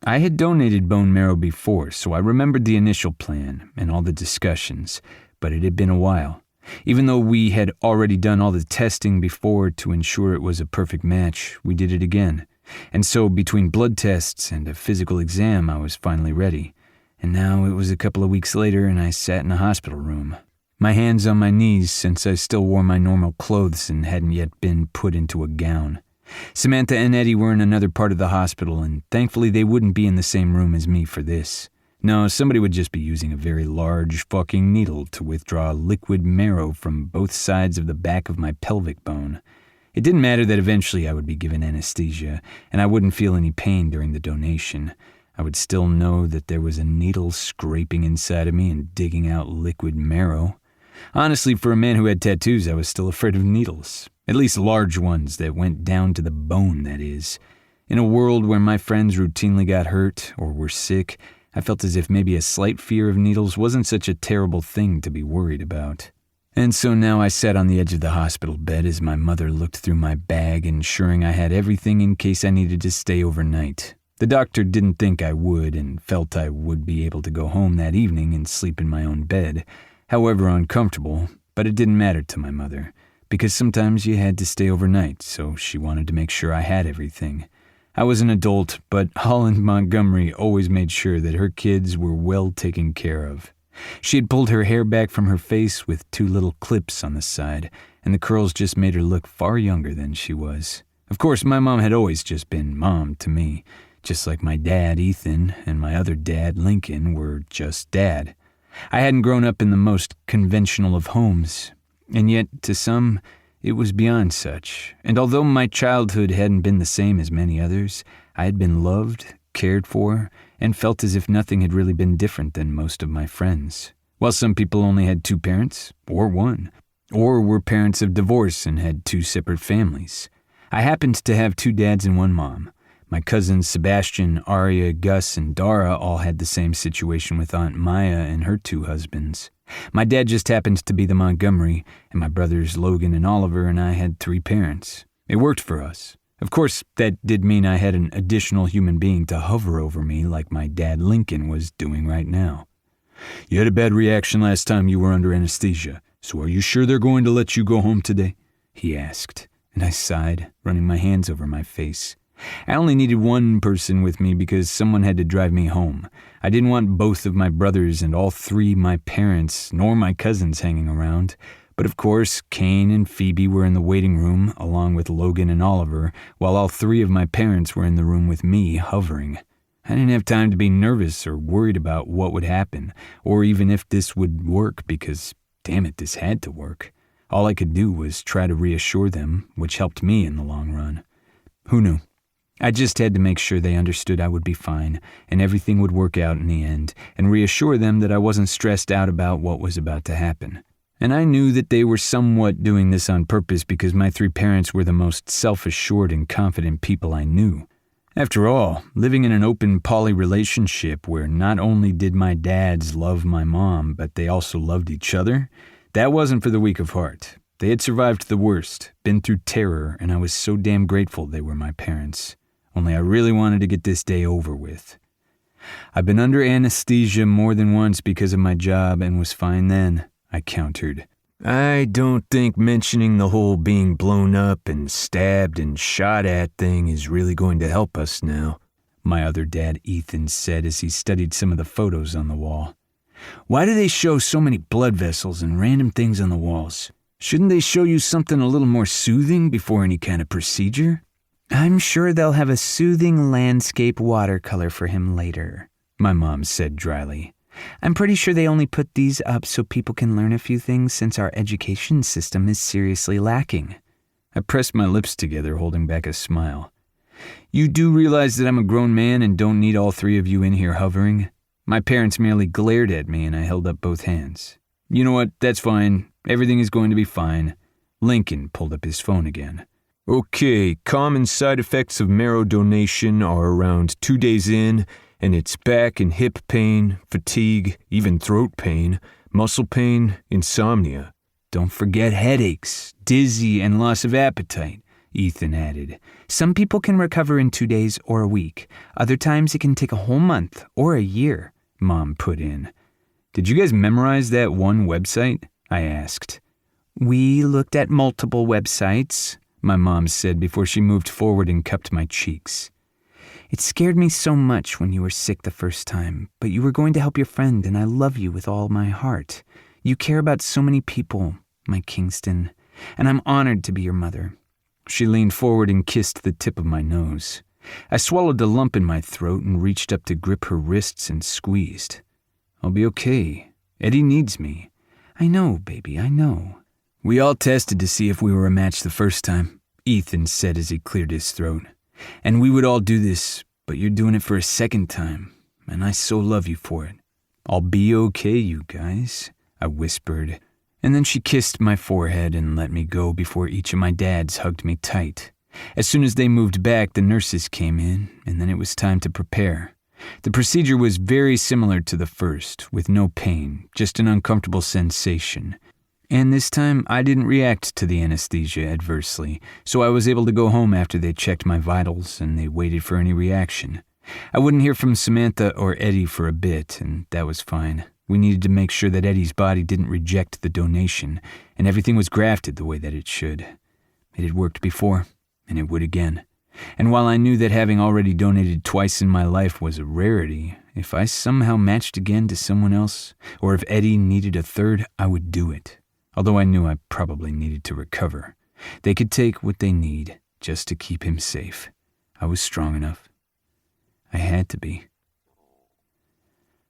C: I had donated bone marrow before, so I remembered the initial plan and all the discussions, but it had been a while. Even though we had already done all the testing before to ensure it was a perfect match, we did it again. And so between blood tests and a physical exam, I was finally ready. And now it was a couple of weeks later and I sat in a hospital room. My hands on my knees since I still wore my normal clothes and hadn't yet been put into a gown. Samantha and Eddie were in another part of the hospital, and thankfully they wouldn't be in the same room as me for this. No, somebody would just be using a very large fucking needle to withdraw liquid marrow from both sides of the back of my pelvic bone. It didn't matter that eventually I would be given anesthesia, and I wouldn't feel any pain during the donation. I would still know that there was a needle scraping inside of me and digging out liquid marrow. Honestly, for a man who had tattoos, I was still afraid of needles. At least large ones that went down to the bone, that is. In a world where my friends routinely got hurt or were sick, I felt as if maybe a slight fear of needles wasn't such a terrible thing to be worried about. And so now I sat on the edge of the hospital bed as my mother looked through my bag, ensuring I had everything in case I needed to stay overnight. The doctor didn't think I would and felt I would be able to go home that evening and sleep in my own bed, however uncomfortable, but it didn't matter to my mother, because sometimes you had to stay overnight, so she wanted to make sure I had everything. I was an adult, but Holland Montgomery always made sure that her kids were well taken care of. She had pulled her hair back from her face with 2 little clips on the side, and the curls just made her look far younger than she was. Of course, my mom had always just been mom to me, just like my dad, Ethan, and my other dad, Lincoln, were just dad. I hadn't grown up in the most conventional of homes, and yet, to some, it was beyond such. And although my childhood hadn't been the same as many others, I had been loved, cared for, and felt as if nothing had really been different than most of my friends. While some people only had 2 parents, or 1, or were parents of divorce and had 2 separate families. I happened to have 2 dads and 1 mom. My cousins Sebastian, Aria, Gus, and Dara all had the same situation with Aunt Maya and her 2 husbands. My dad just happened to be the Montgomery, and my brothers Logan and Oliver and I had 3 parents. It worked for us. Of course, that did mean I had an additional human being to hover over me like my dad Lincoln was doing right now. "You had a bad reaction last time you were under anesthesia, so are you sure they're going to let you go home today?" he asked, and I sighed, running my hands over my face. I only needed 1 person with me because someone had to drive me home. I didn't want both of my brothers and all 3 my parents, nor my cousins hanging around. But of course, Kane and Phoebe were in the waiting room, along with Logan and Oliver, while all 3 of my parents were in the room with me, hovering. I didn't have time to be nervous or worried about what would happen, or even if this would work, because, damn it, this had to work. All I could do was try to reassure them, which helped me in the long run. Who knew? I just had to make sure they understood I would be fine and everything would work out in the end, and reassure them that I wasn't stressed out about what was about to happen. And I knew that they were somewhat doing this on purpose because my 3 parents were the most self-assured and confident people I knew. After all, living in an open poly relationship where not only did my dads love my mom, but they also loved each other, that wasn't for the weak of heart. They had survived the worst, been through terror, and I was so damn grateful they were my parents. Only I really wanted to get this day over with. I've been under anesthesia more than once because of my job and was fine then, I countered. I don't think mentioning the whole being blown up and stabbed and shot at thing is really going to help us now, my other dad Ethan said as he studied some of the photos on the wall. Why do they show so many blood vessels and random things on the walls? Shouldn't they show you something a little more soothing before any kind of procedure? I'm sure they'll have a soothing landscape watercolor for him later, my mom said dryly. I'm pretty sure they only put these up so people can learn a few things since our education system is seriously lacking. I pressed my lips together, holding back a smile. You do realize that I'm a grown man and don't need all 3 of you in here hovering? My parents merely glared at me and I held up both hands. You know what? That's fine. Everything is going to be fine. Lincoln pulled up his phone again. Okay, common side effects of marrow donation are around 2 days in, and it's back and hip pain, fatigue, even throat pain, muscle pain, insomnia. Don't forget headaches, dizzy, and loss of appetite, Ethan added. Some people can recover in 2 days or a week. Other times it can take a whole month or a year, Mom put in. Did you guys memorize that one website? I asked. We looked at multiple websites, my mom said before she moved forward and cupped my cheeks. It scared me so much when you were sick the first time, but you were going to help your friend and I love you with all my heart. You care about so many people, my Kingston, and I'm honored to be your mother. She leaned forward and kissed the tip of my nose. I swallowed the lump in my throat and reached up to grip her wrists and squeezed. I'll be okay. Eddie needs me. I know, baby, I know. We all tested to see if we were a match the first time, Ethan said as he cleared his throat. And we would all do this, but you're doing it for a second time, and I so love you for it. I'll be okay, you guys, I whispered. And then she kissed my forehead and let me go before each of my dads hugged me tight. As soon as they moved back, the nurses came in, and then it was time to prepare. The procedure was very similar to the first, with no pain, just an uncomfortable sensation. And this time, I didn't react to the anesthesia adversely, so I was able to go home after they checked my vitals and they waited for any reaction. I wouldn't hear from Samantha or Eddie for a bit, and that was fine. We needed to make sure that Eddie's body didn't reject the donation, and everything was grafted the way that it should. It had worked before, and it would again. And while I knew that having already donated twice in my life was a rarity, if I somehow matched again to someone else, or if Eddie needed a third, I would do it. Although I knew I probably needed to recover. They could take what they need just to keep him safe. I was strong enough. I had to be.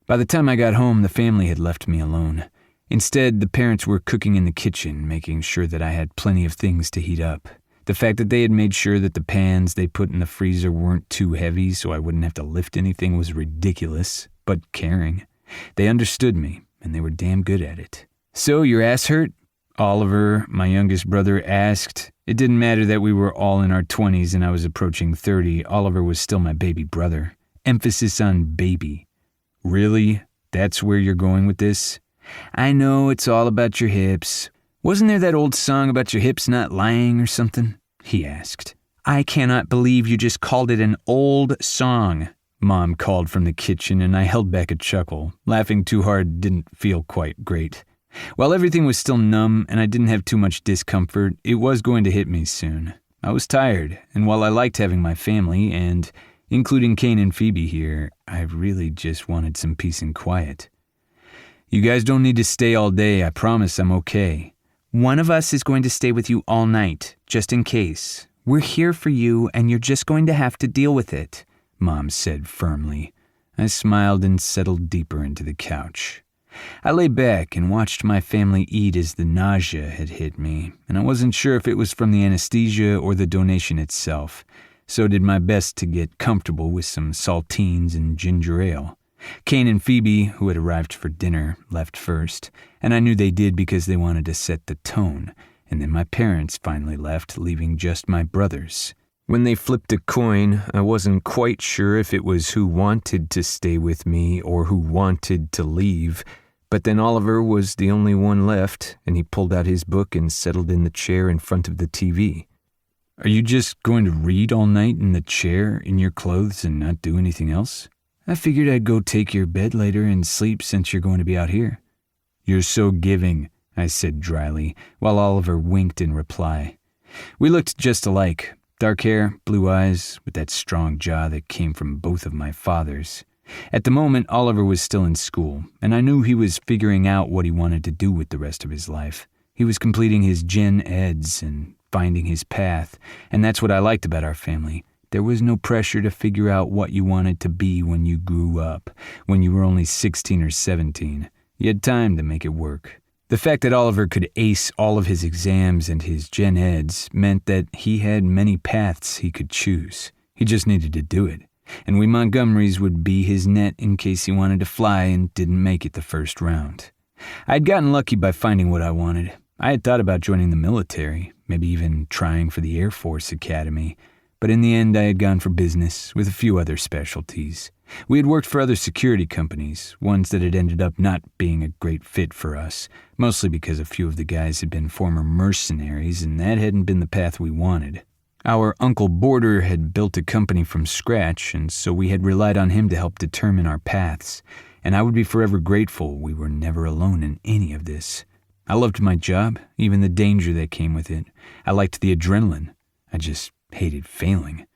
C: By the time I got home, the family had left me alone. Instead, the parents were cooking in the kitchen, making sure that I had plenty of things to heat up. The fact that they had made sure that the pans they put in the freezer weren't too heavy so I wouldn't have to lift anything was ridiculous, but caring. They understood me, and they were damn good at it. So, your ass hurt? Oliver, my youngest brother, asked. It didn't matter that we were all in our 20s and I was approaching 30. Oliver was still my baby brother. Emphasis on baby. Really? That's where you're going with this? I know it's all about your hips. Wasn't there that old song about your hips not lying or something? He asked. I cannot believe you just called it an old song, Mom called from the kitchen, and I held back a chuckle. Laughing too hard didn't feel quite great. While everything was still numb and I didn't have too much discomfort, it was going to hit me soon. I was tired, and while I liked having my family, and including Kane and Phoebe here, I really just wanted some peace and quiet. You guys don't need to stay all day, I promise I'm okay. One of us is going to stay with you all night, just in case. We're here for you, and you're just going to have to deal with it, Mom said firmly. I smiled and settled deeper into the couch. I lay back and watched my family eat as the nausea had hit me, and I wasn't sure if it was from the anesthesia or the donation itself, so did my best to get comfortable with some saltines and ginger ale. Kane and Phoebe, who had arrived for dinner, left first, and I knew they did because they wanted to set the tone, and then my parents finally left, leaving just my brothers. When they flipped a coin, I wasn't quite sure if it was who wanted to stay with me or who wanted to leave, but then Oliver was the only one left, and he pulled out his book and settled in the chair in front of the TV. "Are you just going to read all night in the chair, in your clothes, and not do anything else? I figured I'd go take your bed later and sleep since you're going to be out here." "You're so giving," I said dryly, while Oliver winked in reply. We looked just alike. Dark hair, blue eyes, with that strong jaw that came from both of my fathers. At the moment, Oliver was still in school, and I knew he was figuring out what he wanted to do with the rest of his life. He was completing his gen eds and finding his path, and that's what I liked about our family. There was no pressure to figure out what you wanted to be when you grew up, when you were only 16 or 17. You had time to make it work. The fact that Oliver could ace all of his exams and his gen eds meant that he had many paths he could choose. He just needed to do it. And we Montgomerys would be his net in case he wanted to fly and didn't make it the first round. I'd gotten lucky by finding what I wanted. I had thought about joining the military, maybe even trying for the Air Force Academy, but in the end I had gone for business with a few other specialties. We had worked for other security companies, ones that had ended up not being a great fit for us, mostly because a few of the guys had been former mercenaries and that hadn't been the path we wanted. Our Uncle Border had built a company from scratch, and so we had relied on him to help determine our paths, and I would be forever grateful we were never alone in any of this. I loved my job, even the danger that came with it. I liked the adrenaline. I just hated failing.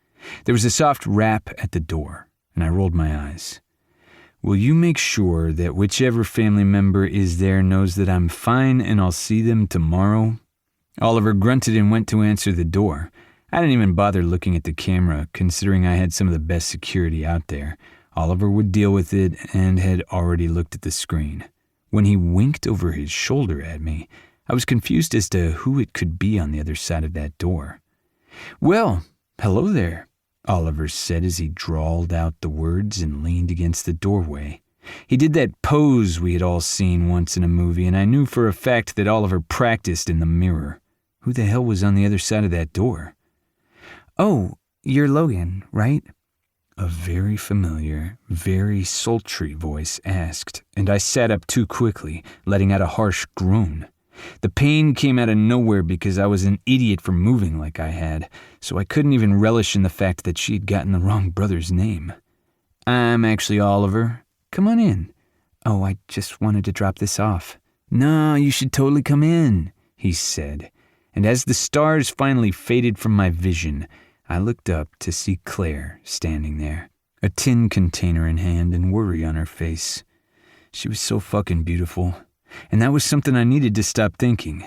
C: There was a soft rap at the door, and I rolled my eyes. "Will you make sure that whichever family member is there knows that I'm fine and I'll see them tomorrow?" Oliver grunted and went to answer the door. I didn't even bother looking at the camera, considering I had some of the best security out there. Oliver would deal with it and had already looked at the screen. When he winked over his shoulder at me, I was confused as to who it could be on the other side of that door. "Well, hello there," Oliver said as he drawled out the words and leaned against the doorway. He did that pose we had all seen once in a movie, and I knew for a fact that Oliver practiced in the mirror. Who the hell was on the other side of that door? "Oh, you're Logan, right?" A very familiar, very sultry voice asked, and I sat up too quickly, letting out a harsh groan. The pain came out of nowhere because I was an idiot for moving like I had, so I couldn't even relish in the fact that she had gotten the wrong brother's name. "I'm actually Oliver. Come on in." "Oh, I just wanted to drop this off." "No, you should totally come in," he said, and as the stars finally faded from my vision, I looked up to see Claire standing there, a tin container in hand and worry on her face. She was so fucking beautiful, and that was something I needed to stop thinking.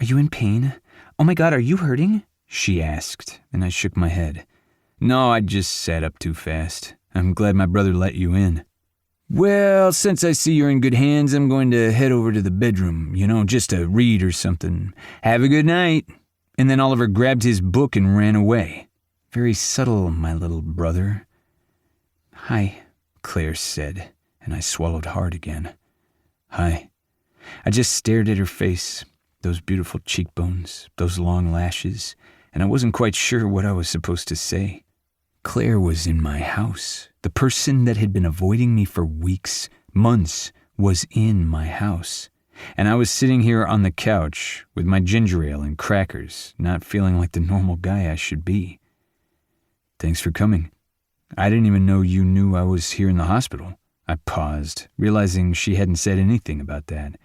C: "Are you in pain? Oh my God, are you hurting?" she asked, and I shook my head. "No, I just sat up too fast. I'm glad my brother let you in." "Well, since I see you're in good hands, I'm going to head over to the bedroom, just to read or something. Have a good night." And then Oliver grabbed his book and ran away. Very subtle, my little brother. "Hi," Claire said, and I swallowed hard again. "Hi." I just stared at her face, those beautiful cheekbones, those long lashes, and I wasn't quite sure what I was supposed to say. Claire was in my house. The person that had been avoiding me for weeks, months, was in my house. And I was sitting here on the couch with my ginger ale and crackers, not feeling like the normal guy I should be. "Thanks for coming. I didn't even know you knew I was here in the hospital." I paused, realizing she hadn't said anything about that.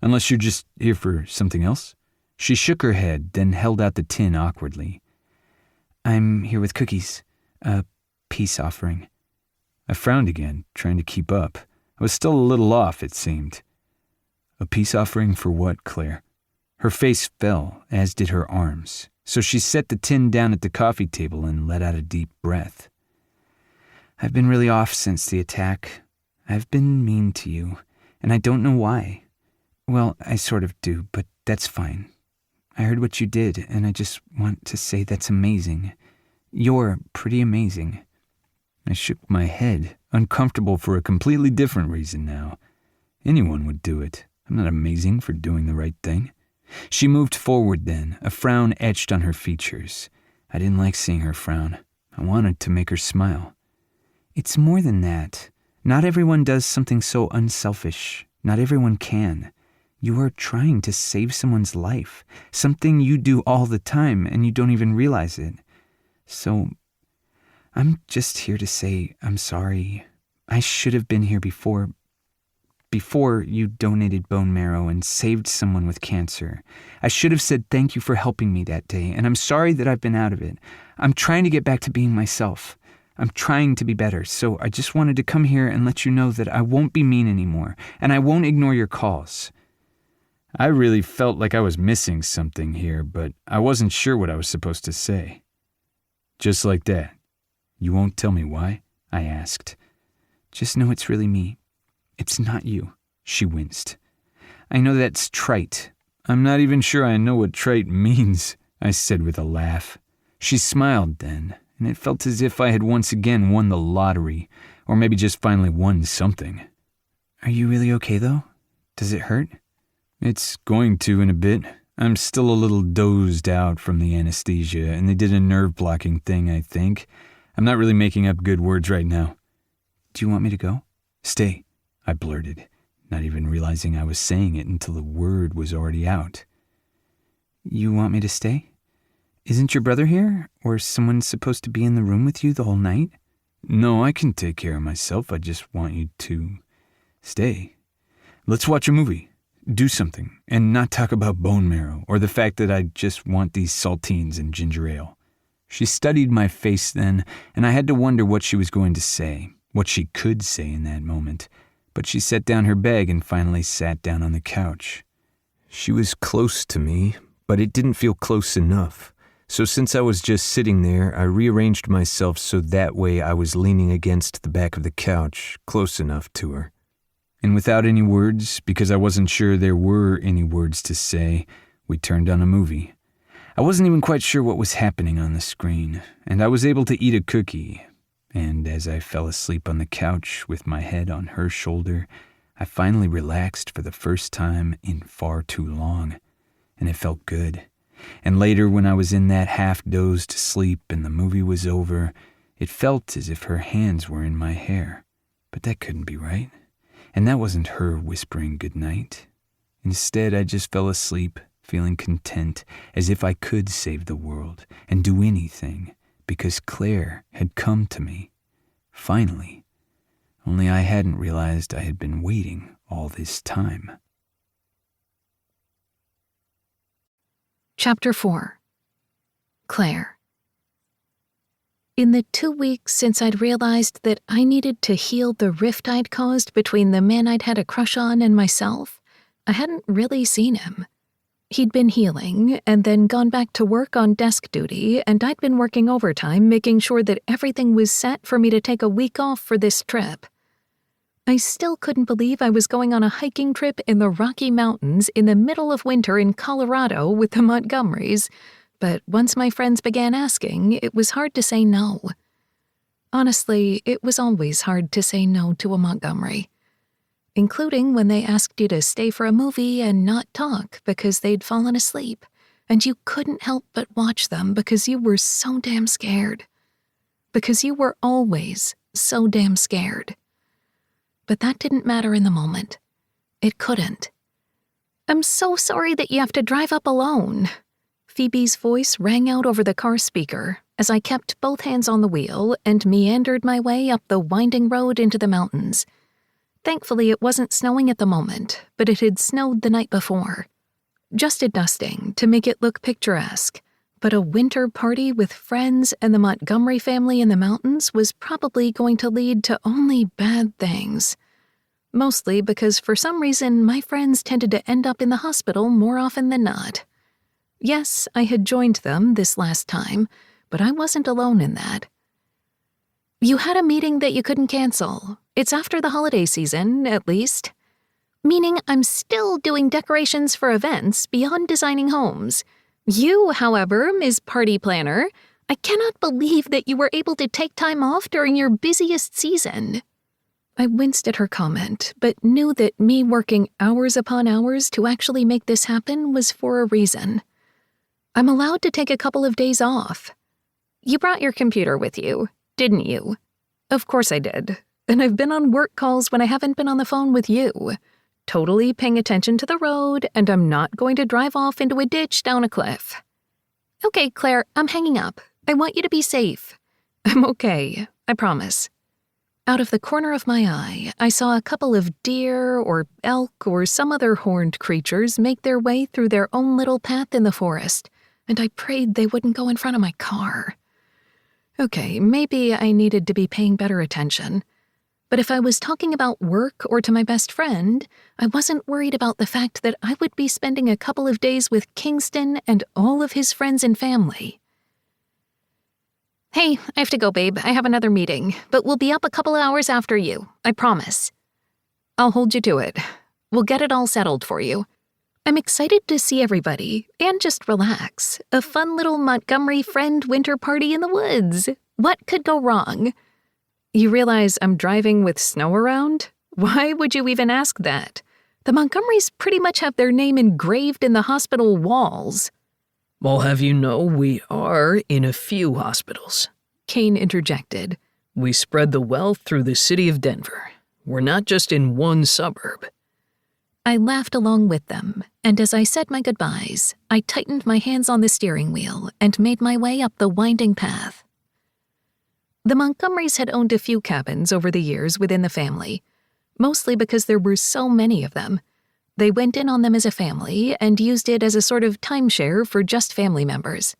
C: "Unless you're just here for something else?" She shook her head, then held out the tin awkwardly. "I'm here with cookies. A peace offering." I frowned again, trying to keep up. I was still a little off, it seemed. "A peace offering for what, Claire?" Her face fell, as did her arms, so she set the tin down at the coffee table and let out a deep breath. "I've been really off since the attack. I've been mean to you,
A: and I don't know why. Well, I sort of do, but that's fine. I heard what you did, and I just want to say that's amazing. You're pretty amazing."
C: I shook my head, uncomfortable for a completely different reason now. Anyone would do it. I'm not amazing for doing the right thing. She moved forward then, a frown etched on her features. I didn't like seeing her frown. I wanted to make her smile.
A: "It's more than that. Not everyone does something so unselfish. Not everyone can. You are trying to save someone's life, something you do all the time and you don't even realize it. So, I'm just here to say I'm sorry. I should have been here before you donated bone marrow and saved someone with cancer. I should have said thank you for helping me that day, and I'm sorry that I've been out of it. I'm trying to get back to being myself. I'm trying to be better, so I just wanted to come here and let you know that I won't be mean anymore, and I won't ignore your calls."
C: I really felt like I was missing something here, but I wasn't sure what I was supposed to say. Just like that. "You won't tell me why?" I asked.
A: "Just know it's really me. It's not you," she winced. "I know that's trite."
C: "I'm not even sure I know what trite means," I said with a laugh. She smiled then, and it felt as if I had once again won the lottery, or maybe just finally won something.
A: "Are you really okay, though? Does it hurt?"
C: "It's going to in a bit. I'm still a little dozed out from the anesthesia, and they did a nerve-blocking thing, I think. I'm not really making up good words right now."
A: "Do you want me to go?"
C: "Stay," I blurted, not even realizing I was saying it until the word was already out.
A: "You want me to stay? Isn't your brother here? Or someone supposed to be in the room with you the whole night?"
C: "No, I can take care of myself. I just want you to stay. Let's watch a movie. Do something, and not talk about bone marrow or the fact that I just want these saltines and ginger ale." She studied my face then, and I had to wonder what she was going to say, what she could say in that moment. But she set down her bag and finally sat down on the couch. She was close to me, but it didn't feel close enough. So since I was just sitting there, I rearranged myself so that way I was leaning against the back of the couch, close enough to her. And without any words, because I wasn't sure there were any words to say, we turned on a movie. I wasn't even quite sure what was happening on the screen, and I was able to eat a cookie. And as I fell asleep on the couch with my head on her shoulder, I finally relaxed for the first time in far too long, and it felt good. And later, when I was in that half-dozed sleep and the movie was over, it felt as if her hands were in my hair. But that couldn't be right. And that wasn't her whispering goodnight. Instead, I just fell asleep, feeling content, as if I could save the world and do anything, because Claire had come to me. Finally. Only I hadn't realized I had been waiting all this time.
B: Chapter 4. Claire. In the 2 weeks since I'd realized that I needed to heal the rift I'd caused between the man I'd had a crush on and myself, I hadn't really seen him. He'd been healing, and then gone back to work on desk duty, and I'd been working overtime making sure that everything was set for me to take a week off for this trip. I still couldn't believe I was going on a hiking trip in the Rocky Mountains in the middle of winter in Colorado with the Montgomerys, but once my friends began asking, it was hard to say no. Honestly, it was always hard to say no to a Montgomery, including when they asked you to stay for a movie and not talk because they'd fallen asleep, and you couldn't help but watch them because you were so damn scared. Because you were always so damn scared. But that didn't matter in the moment. It couldn't. "I'm so sorry that you have to drive up alone." Phoebe's voice rang out over the car speaker as I kept both hands on the wheel and meandered my way up the winding road into the mountains. Thankfully, it wasn't snowing at the moment, but it had snowed the night before. Just a dusting to make it look picturesque, but a winter party with friends and the Montgomery family in the mountains was probably going to lead to only bad things. Mostly because for some reason my friends tended to end up in the hospital more often than not. Yes, I had joined them this last time, but I wasn't alone in that. "You had a meeting that you couldn't cancel. It's after the holiday season, at least." Meaning I'm still doing decorations for events beyond designing homes. You, however, Ms. Party Planner, I cannot believe that you were able to take time off during your busiest season. I winced at her comment, but knew that me working hours upon hours to actually make this happen was for a reason. I'm allowed to take a couple of days off. You brought your computer with you, didn't you? Of course I did. And I've been on work calls when I haven't been on the phone with you. Totally paying attention to the road, and I'm not going to drive off into a ditch down a cliff. Okay, Claire, I'm hanging up. I want you to be safe. I'm okay, I promise. Out of the corner of my eye, I saw a couple of deer or elk or some other horned creatures make their way through their own little path in the forest, and I prayed they wouldn't go in front of my car. Okay, maybe I needed to be paying better attention. But if I was talking about work or to my best friend, I wasn't worried about the fact that I would be spending a couple of days with Kingston and all of his friends and family. Hey, I have to go, babe. I have another meeting, but we'll be up a couple of hours after you. I promise. I'll hold you to it. We'll get it all settled for you. I'm excited to see everybody and just relax. A fun little Montgomery friend winter party in the woods. What could go wrong? You realize I'm driving with snow around? Why would you even ask that? The Montgomerys pretty much have their name engraved in the hospital walls.
D: I'll have you know we are in a few hospitals,
B: Kane interjected.
D: We spread the wealth through the city of Denver. We're not just in one suburb.
B: I laughed along with them, and as I said my goodbyes, I tightened my hands on the steering wheel and made my way up the winding path. The Montgomerys had owned a few cabins over the years within the family, mostly because there were so many of them. They went in on them as a family and used it as a sort of timeshare for just family members.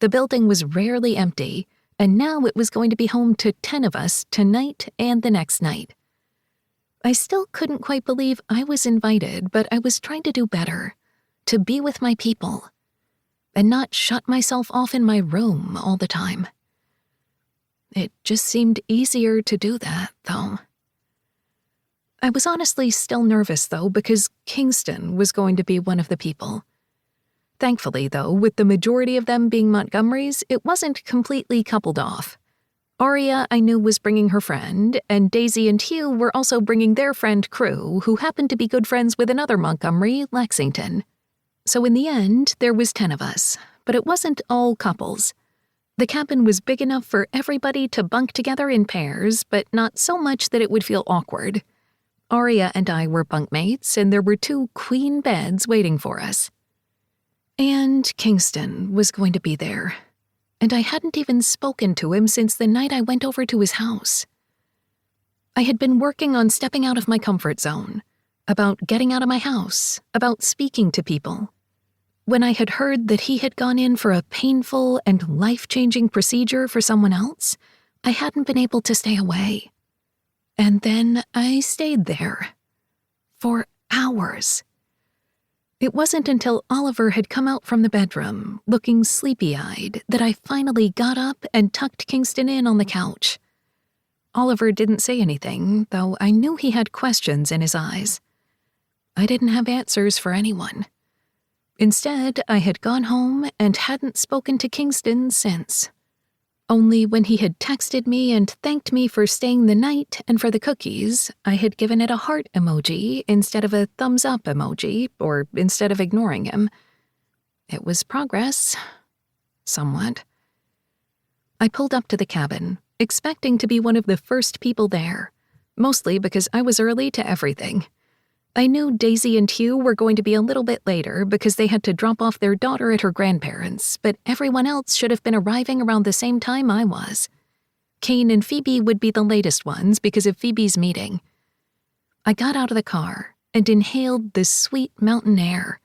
B: The building was rarely empty, and now it was going to be home to 10 of us tonight and the next night. I still couldn't quite believe I was invited, but I was trying to do better, to be with my people, and not shut myself off in my room all the time. It just seemed easier to do that, though. I was honestly still nervous, though, because Kingston was going to be one of the people. Thankfully, though, with the majority of them being Montgomerys, it wasn't completely coupled off. Aria, I knew, was bringing her friend, and Daisy and Hugh were also bringing their friend Crew, who happened to be good friends with another Montgomery, Lexington. So in the end, there was 10 of us, but it wasn't all couples. The cabin was big enough for everybody to bunk together in pairs, but not so much that it would feel awkward. Aria and I were bunkmates, and there were 2 queen beds waiting for us. And Kingston was going to be there, and I hadn't even spoken to him since the night I went over to his house. I had been working on stepping out of my comfort zone, about getting out of my house, about speaking to people. When I had heard that he had gone in for a painful and life-changing procedure for someone else, I hadn't been able to stay away. And then I stayed there. For hours. It wasn't until Oliver had come out from the bedroom, looking sleepy-eyed, that I finally got up and tucked Kingston in on the couch. Oliver didn't say anything, though I knew he had questions in his eyes. I didn't have answers for anyone. Instead, I had gone home and hadn't spoken to Kingston since. Only when he had texted me and thanked me for staying the night and for the cookies, I had given it a heart emoji instead of a thumbs-up emoji, or instead of ignoring him. It was progress. Somewhat. I pulled up to the cabin, expecting to be one of the first people there, mostly because I was early to everything. I knew Daisy and Hugh were going to be a little bit later because they had to drop off their daughter at her grandparents', but everyone else should have been arriving around the same time I was. Kane and Phoebe would be the latest ones because of Phoebe's meeting. I got out of the car and inhaled the sweet mountain air.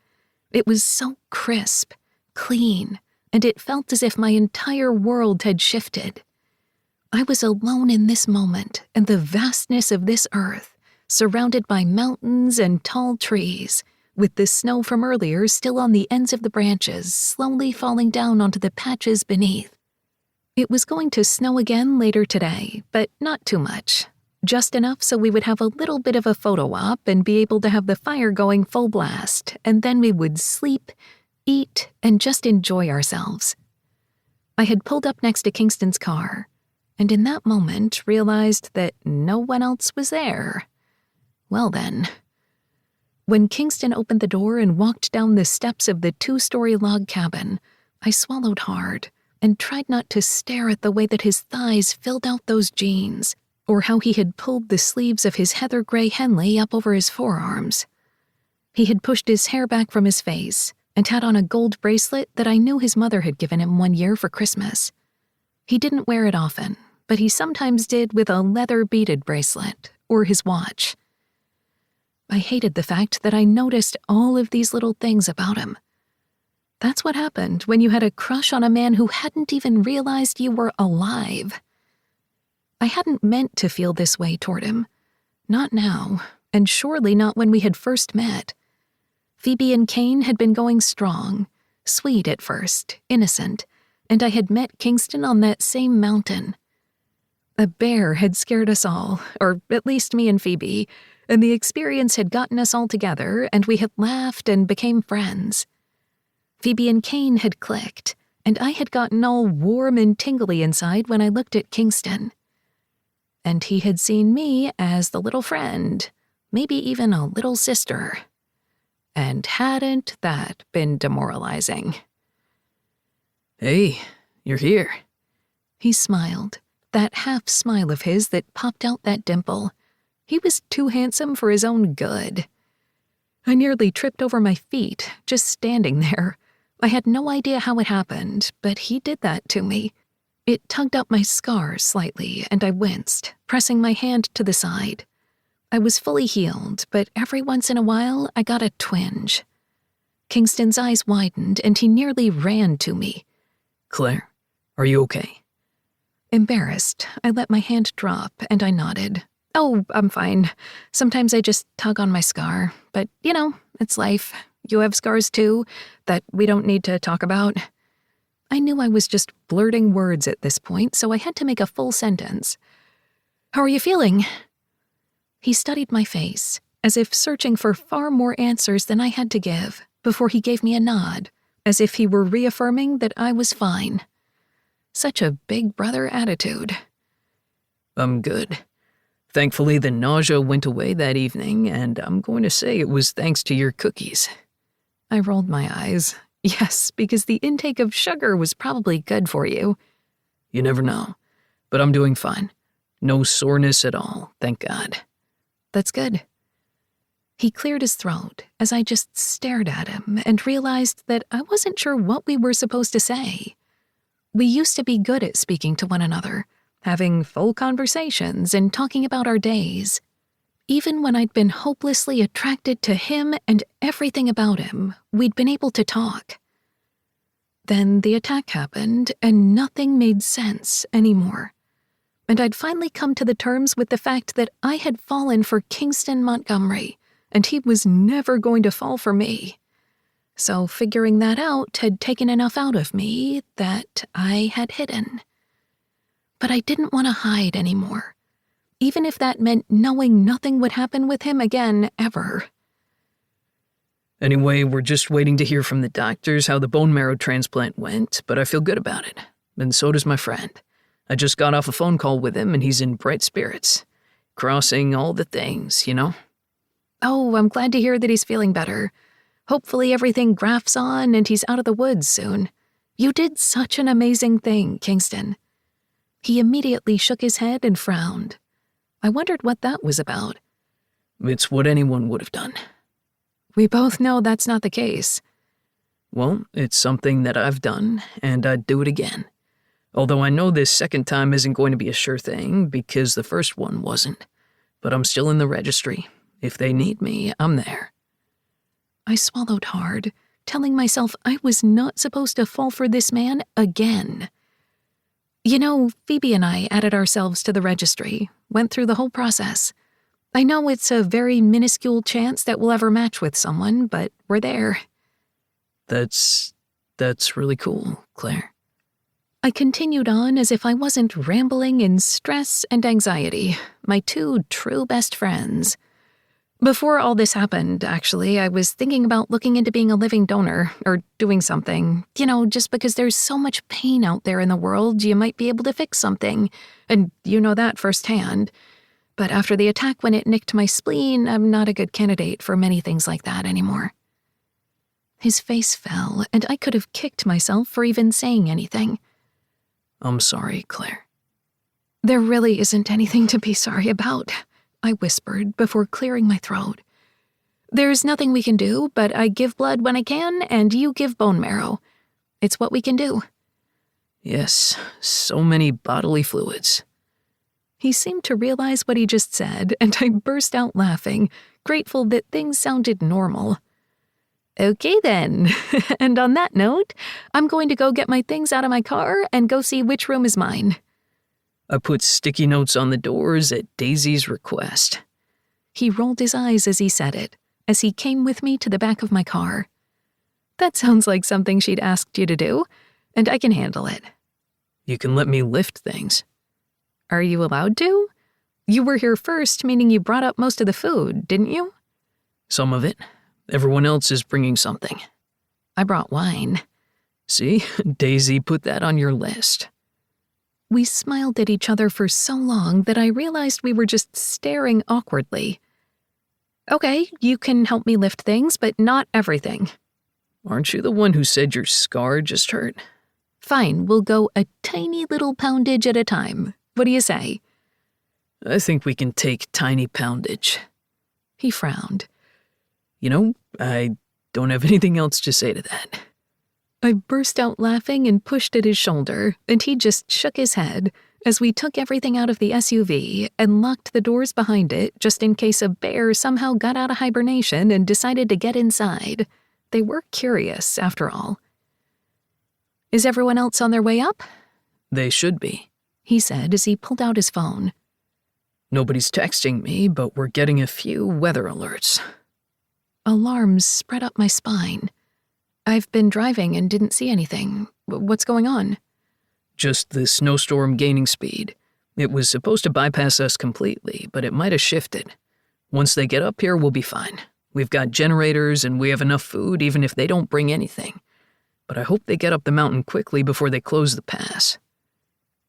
B: It was so crisp, clean, and it felt as if my entire world had shifted. I was alone in this moment and the vastness of this earth, surrounded by mountains and tall trees, with the snow from earlier still on the ends of the branches, slowly falling down onto the patches beneath. It was going to snow again later today, but not too much. Just enough so we would have a little bit of a photo op and be able to have the fire going full blast, and then we would sleep, eat, and just enjoy ourselves. I had pulled up next to Kingston's car, and in that moment realized that no one else was there. Well then. When Kingston opened the door and walked down the steps of the 2-story log cabin, I swallowed hard and tried not to stare at the way that his thighs filled out those jeans, or how he had pulled the sleeves of his heather gray Henley up over his forearms. He had pushed his hair back from his face and had on a gold bracelet that I knew his mother had given him one year for Christmas. He didn't wear it often, but he sometimes did with a leather beaded bracelet or his watch. I hated the fact that I noticed all of these little things about him. That's what happened when you had a crush on a man who hadn't even realized you were alive. I hadn't meant to feel this way toward him. Not now, and surely not when we had first met. Phoebe and Kane had been going strong, sweet at first, innocent, and I had met Kingston on that same mountain. A bear had scared us all, or at least me and Phoebe, and the experience had gotten us all together, and we had laughed and became friends. Phoebe and Kane had clicked, and I had gotten all warm and tingly inside when I looked at Kingston. And he had seen me as the little friend, maybe even a little sister. And hadn't that been demoralizing?
D: Hey, you're here.
B: He smiled, that half smile of his that popped out that dimple. He was too handsome for his own good. I nearly tripped over my feet, just standing there. I had no idea how it happened, but he did that to me. It tugged up my scar slightly, and I winced, pressing my hand to the side. I was fully healed, but every once in a while I got a twinge. Kingston's eyes widened, and he nearly ran to me.
D: Claire, are you okay?
B: Embarrassed, I let my hand drop, and I nodded. Oh, I'm fine. Sometimes I just tug on my scar, but, it's life. You have scars too, that we don't need to talk about. I knew I was just blurting words at this point, so I had to make a full sentence. How are you feeling? He studied my face, as if searching for far more answers than I had to give, before he gave me a nod, as if he were reaffirming that I was fine. Such a big brother attitude.
D: I'm good. Thankfully, the nausea went away that evening, and I'm going to say it was thanks to your cookies.
B: I rolled my eyes. Yes, because the intake of sugar was probably good for you.
D: You never know, but I'm doing fine. No soreness at all, thank God.
B: That's good. He cleared his throat as I just stared at him and realized that I wasn't sure what we were supposed to say. We used to be good at speaking to one another, having full conversations and talking about our days. Even when I'd been hopelessly attracted to him and everything about him, we'd been able to talk. Then the attack happened, and nothing made sense anymore. And I'd finally come to the terms with the fact that I had fallen for Kingston Montgomery, and he was never going to fall for me. So figuring that out had taken enough out of me that I had hidden. But I didn't want to hide anymore, even if that meant knowing nothing would happen with him again, ever.
D: Anyway, we're just waiting to hear from the doctors how the bone marrow transplant went, but I feel good about it. And so does my friend. I just got off a phone call with him, and he's in bright spirits. Crossing all the things,
B: Oh, I'm glad to hear that he's feeling better. Hopefully everything grafts on and he's out of the woods soon. You did such an amazing thing, Kingston. He immediately shook his head and frowned. I wondered what that was about.
D: It's what anyone would have done.
B: We both know that's not the case.
D: Well, it's something that I've done, and I'd do it again. Although I know this second time isn't going to be a sure thing, because the first one wasn't. But I'm still in the registry. If they need me, I'm there.
B: I swallowed hard, telling myself I was not supposed to fall for this man again. Phoebe and I added ourselves to the registry, went through the whole process. I know it's a very minuscule chance that we'll ever match with someone, but we're there.
D: That's really cool, Claire.
B: I continued on as if I wasn't rambling in stress and anxiety, my two true best friends. Before all this happened, actually, I was thinking about looking into being a living donor, or doing something. Just because there's so much pain out there in the world, you might be able to fix something. And you know that firsthand. But after the attack when it nicked my spleen, I'm not a good candidate for many things like that anymore. His face fell, and I could have kicked myself for even saying anything.
D: I'm sorry, Claire.
B: There really isn't anything to be sorry about, I whispered before clearing my throat. There's nothing we can do, but I give blood when I can, and you give bone marrow. It's what we can do.
D: Yes, so many bodily fluids.
B: He seemed to realize what he just said, and I burst out laughing, grateful that things sounded normal. Okay then, and on that note, I'm going to go get my things out of my car and go see which room is mine.
D: I put sticky notes on the doors at Daisy's request.
B: He rolled his eyes as he said it, as he came with me to the back of my car. That sounds like something she'd asked you to do, and I can handle it.
D: You can let me lift things.
B: Are you allowed to? You were here first, meaning you brought up most of the food, didn't you?
D: Some of it. Everyone else is bringing something.
B: I brought wine.
D: See, Daisy put that on your list.
B: We smiled at each other for so long that I realized we were just staring awkwardly. Okay, you can help me lift things, but not everything.
D: Aren't you the one who said your scar just hurt?
B: Fine, we'll go a tiny little poundage at a time. What do you say?
D: I think we can take tiny poundage.
B: He frowned.
D: I don't have anything else to say to that.
B: I burst out laughing and pushed at his shoulder, and he just shook his head as we took everything out of the SUV and locked the doors behind it just in case a bear somehow got out of hibernation and decided to get inside. They were curious, after all. Is everyone else on their way up?
D: They should be,
B: he said as he pulled out his phone.
D: Nobody's texting me, but we're getting a few weather alerts.
B: Alarms spread up my spine. I've been driving and didn't see anything. What's going on?
D: Just the snowstorm gaining speed. It was supposed to bypass us completely, but it might have shifted. Once they get up here, we'll be fine. We've got generators and we have enough food even if they don't bring anything. But I hope they get up the mountain quickly before they close the pass.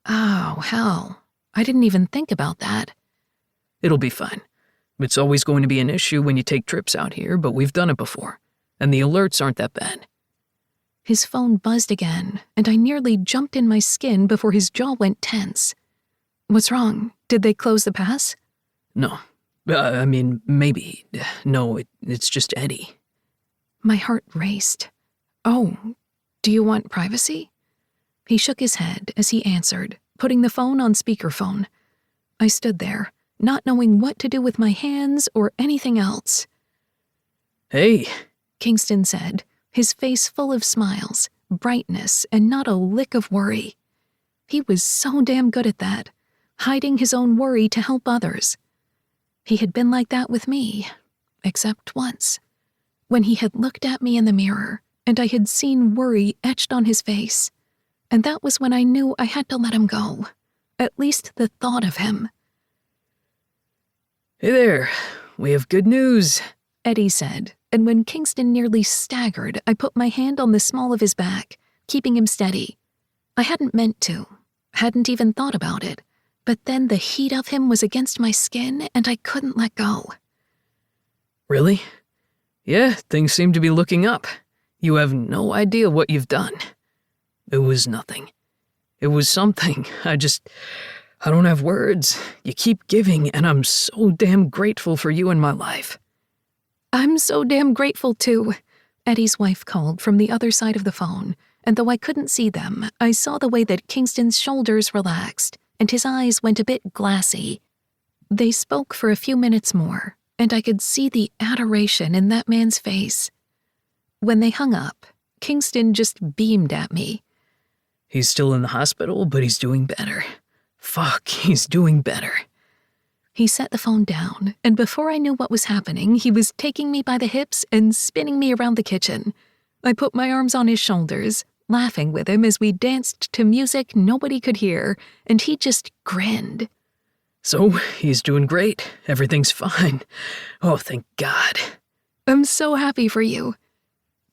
B: Oh, hell. I didn't even think about that.
D: It'll be fine. It's always going to be an issue when you take trips out here, but we've done it before. And the alerts aren't that bad.
B: His phone buzzed again, and I nearly jumped in my skin before his jaw went tense. What's wrong? Did they close the pass?
D: No. Maybe. No, it's just Eddie.
B: My heart raced. Oh, do you want privacy? He shook his head as he answered, putting the phone on speakerphone. I stood there, not knowing what to do with my hands or anything else.
D: Hey,
B: Kingston said, his face full of smiles, brightness, and not a lick of worry. He was so damn good at that, hiding his own worry to help others. He had been like that with me, except once, when he had looked at me in the mirror, and I had seen worry etched on his face. And that was when I knew I had to let him go, at least the thought of him.
D: Hey there, we have good news,
B: Eddie said, and when Kingston nearly staggered, I put my hand on the small of his back, keeping him steady. I hadn't meant to, hadn't even thought about it, but then the heat of him was against my skin and I couldn't let go.
D: Really? Yeah, things seem to be looking up. You have no idea what you've done. It was nothing. It was something. I don't have words. You keep giving, and I'm so damn grateful for you in my life.
B: I'm so damn grateful too, Eddie's wife called from the other side of the phone, and though I couldn't see them, I saw the way that Kingston's shoulders relaxed, and his eyes went a bit glassy. They spoke for a few minutes more, and I could see the adoration in that man's face. When they hung up, Kingston just beamed at me.
D: He's still in the hospital, but he's doing better. Fuck, he's doing better.
B: He set the phone down, and before I knew what was happening, he was taking me by the hips and spinning me around the kitchen. I put my arms on his shoulders, laughing with him as we danced to music nobody could hear, and he just grinned.
D: So, he's doing great. Everything's fine. Oh, thank God.
B: I'm so happy for you.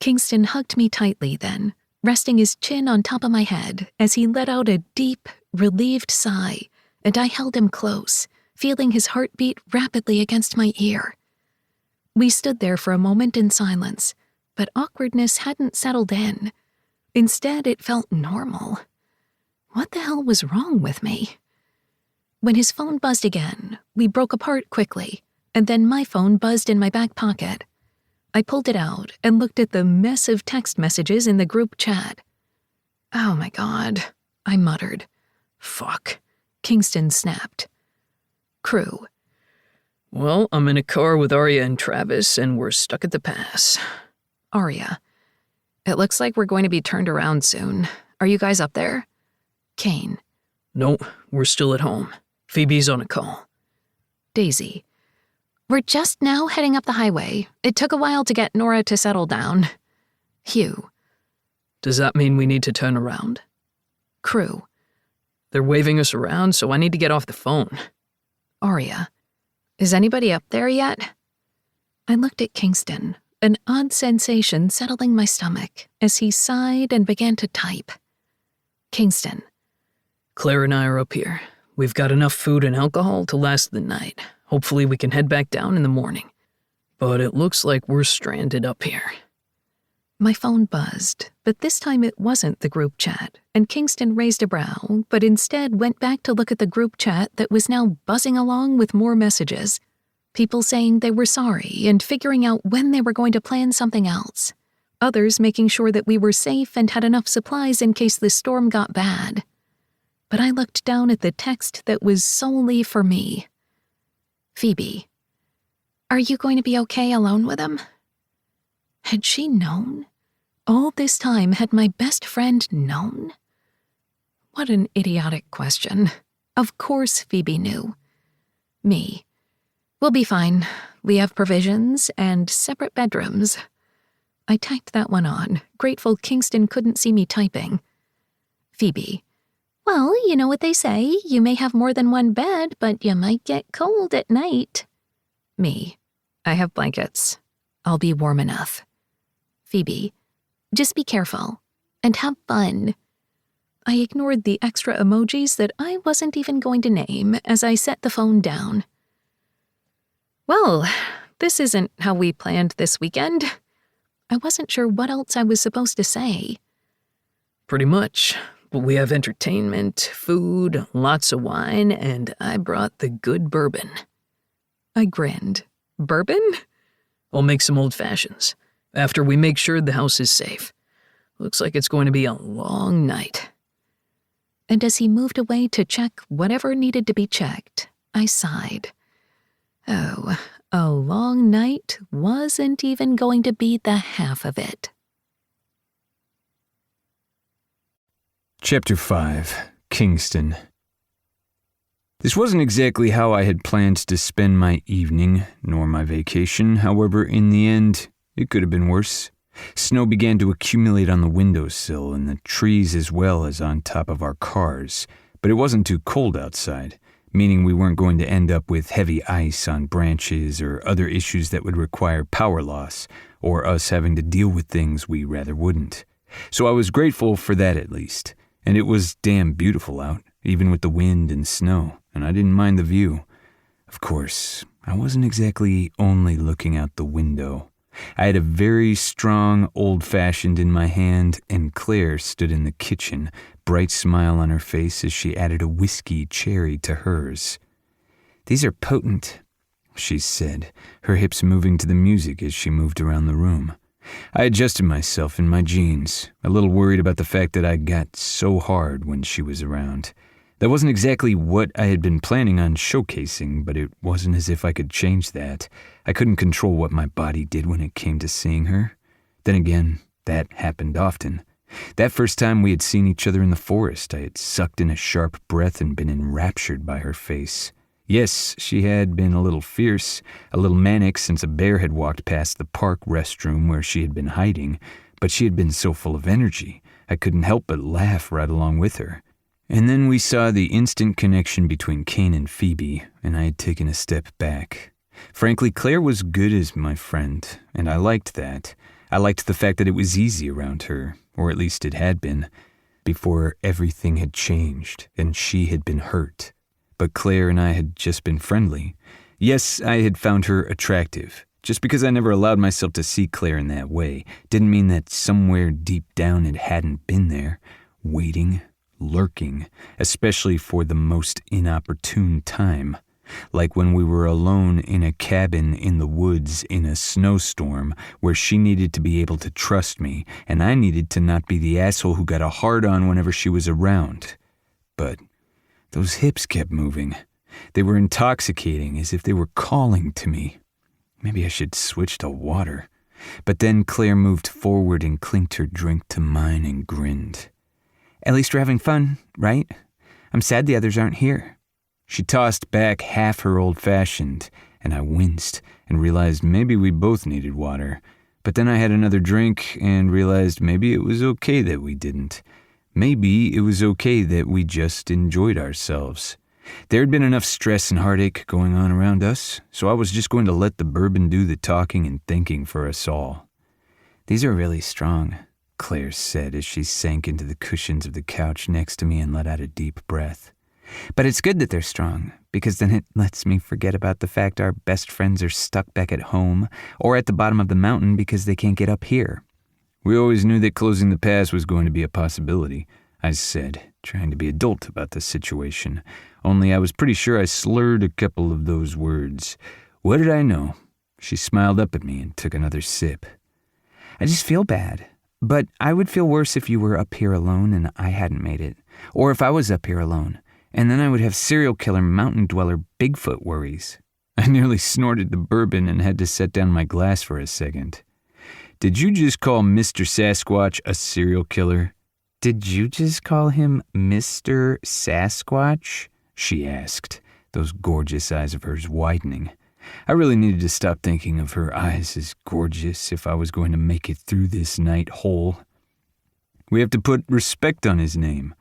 B: Kingston hugged me tightly then, resting his chin on top of my head as he let out a deep, relieved sigh, and I held him close, feeling his heartbeat rapidly against my ear. We stood there for a moment in silence, but awkwardness hadn't settled in. Instead, it felt normal. What the hell was wrong with me? When his phone buzzed again, we broke apart quickly, and then my phone buzzed in my back pocket. I pulled it out and looked at the mess of text messages in the group chat. Oh my God, I muttered. Fuck. Kingston snapped. Crew.
D: Well, I'm in a car with Arya and Travis, and we're stuck at the pass.
B: Arya. It looks like we're going to be turned around soon. Are you guys up there? Kane.
D: No, we're still at home. Phoebe's on a call.
B: Daisy. We're just now heading up the highway. It took a while to get Nora to settle down. Hugh.
D: Does that mean we need to turn around?
B: Crew.
D: They're waving us around, so I need to get off the phone.
B: Arya. Is anybody up there yet? I looked at Kingston, an odd sensation settling my stomach as he sighed and began to type. Kingston.
D: Claire and I are up here. We've got enough food and alcohol to last the night. Hopefully we can head back down in the morning. But it looks like we're stranded up here.
B: My phone buzzed, but this time it wasn't the group chat, and Kingston raised a brow, but instead went back to look at the group chat that was now buzzing along with more messages. People saying they were sorry and figuring out when they were going to plan something else. Others making sure that we were safe and had enough supplies in case the storm got bad. But I looked down at the text that was solely for me. Phoebe. Are you going to be okay alone with him? Had she known? All this time, had my best friend known? What an idiotic question. Of course Phoebe knew. Me. We'll be fine. We have provisions and separate bedrooms. I tacked that one on, grateful Kingston couldn't see me typing. Phoebe. Well, you know what they say. You may have more than one bed, but you might get cold at night. Me. I have blankets. I'll be warm enough. Phoebe. Just be careful. And have fun. I ignored the extra emojis that I wasn't even going to name as I set the phone down. Well, this isn't how we planned this weekend. I wasn't sure what else I was supposed to say.
D: Pretty much. But we have entertainment, food, lots of wine, and I brought the good bourbon.
B: I grinned. Bourbon?
D: I'll make some old fashions, after we make sure the house is safe. Looks like it's going to be a long night.
B: And as he moved away to check whatever needed to be checked, I sighed. Oh, a long night wasn't even going to be the half of it.
C: Chapter 5. Kingston. This wasn't exactly how I had planned to spend my evening, nor my vacation. However, in the end, it could have been worse. Snow began to accumulate on the windowsill and the trees as well as on top of our cars, but it wasn't too cold outside, meaning we weren't going to end up with heavy ice on branches or other issues that would require power loss, or us having to deal with things we rather wouldn't. So I was grateful for that at least. And it was damn beautiful out, even with the wind and snow, and I didn't mind the view. Of course, I wasn't exactly only looking out the window. I had a very strong old-fashioned in my hand, and Claire stood in the kitchen, bright smile on her face as she added a whiskey cherry to hers. "These are potent," she said, her hips moving to the music as she moved around the room. I adjusted myself in my jeans, a little worried about the fact that I got so hard when she was around. That wasn't exactly what I had been planning on showcasing, but it wasn't as if I could change that. I couldn't control what my body did when it came to seeing her. Then again, that happened often. That first time we had seen each other in the forest, I had sucked in a sharp breath and been enraptured by her face. Yes, she had been a little fierce, a little manic since a bear had walked past the park restroom where she had been hiding, but she had been so full of energy, I couldn't help but laugh right along with her. And then we saw the instant connection between Kane and Phoebe, and I had taken a step back. Frankly, Claire was good as my friend, and I liked that. I liked the fact that it was easy around her, or at least it had been, before everything had changed and she had been hurt. But Claire and I had just been friendly. Yes, I had found her attractive. Just because I never allowed myself to see Claire in that way didn't mean that somewhere deep down it hadn't been there, waiting, lurking, especially for the most inopportune time. Like when we were alone in a cabin in the woods in a snowstorm where she needed to be able to trust me and I needed to not be the asshole who got a hard-on whenever she was around. But those hips kept moving. They were intoxicating, as if they were calling to me. Maybe I should switch to water. But then Claire moved forward and clinked her drink to mine and grinned.
A: At least we're having fun, right? I'm sad the others aren't here.
C: She tossed back half her old-fashioned, and I winced and realized maybe we both needed water. But then I had another drink and realized maybe it was okay that we didn't. Maybe it was okay that we just enjoyed ourselves. There had been enough stress and heartache going on around us, so I was just going to let the bourbon do the talking and thinking for us all.
A: These are really strong, Claire said as she sank into the cushions of the couch next to me and let out a deep breath. But it's good that they're strong, because then it lets me forget about the fact our best friends are stuck back at home or at the bottom of the mountain because they can't get up here.
C: We always knew that closing the pass was going to be a possibility, I said, trying to be adult about the situation. Only I was pretty sure I slurred a couple of those words. What did I know? She smiled up at me and took another sip.
A: I just feel bad. But I would feel worse if you were up here alone and I hadn't made it. Or if I was up here alone. And then I would have serial killer, mountain dweller, Bigfoot worries.
C: I nearly snorted the bourbon and had to set down my glass for a second. Did you just call Mr. Sasquatch a serial killer?
A: Did you just call him Mr. Sasquatch? She asked, those gorgeous eyes of hers widening.
C: I really needed to stop thinking of her eyes as gorgeous if I was going to make it through this night whole. We have to put respect on his name.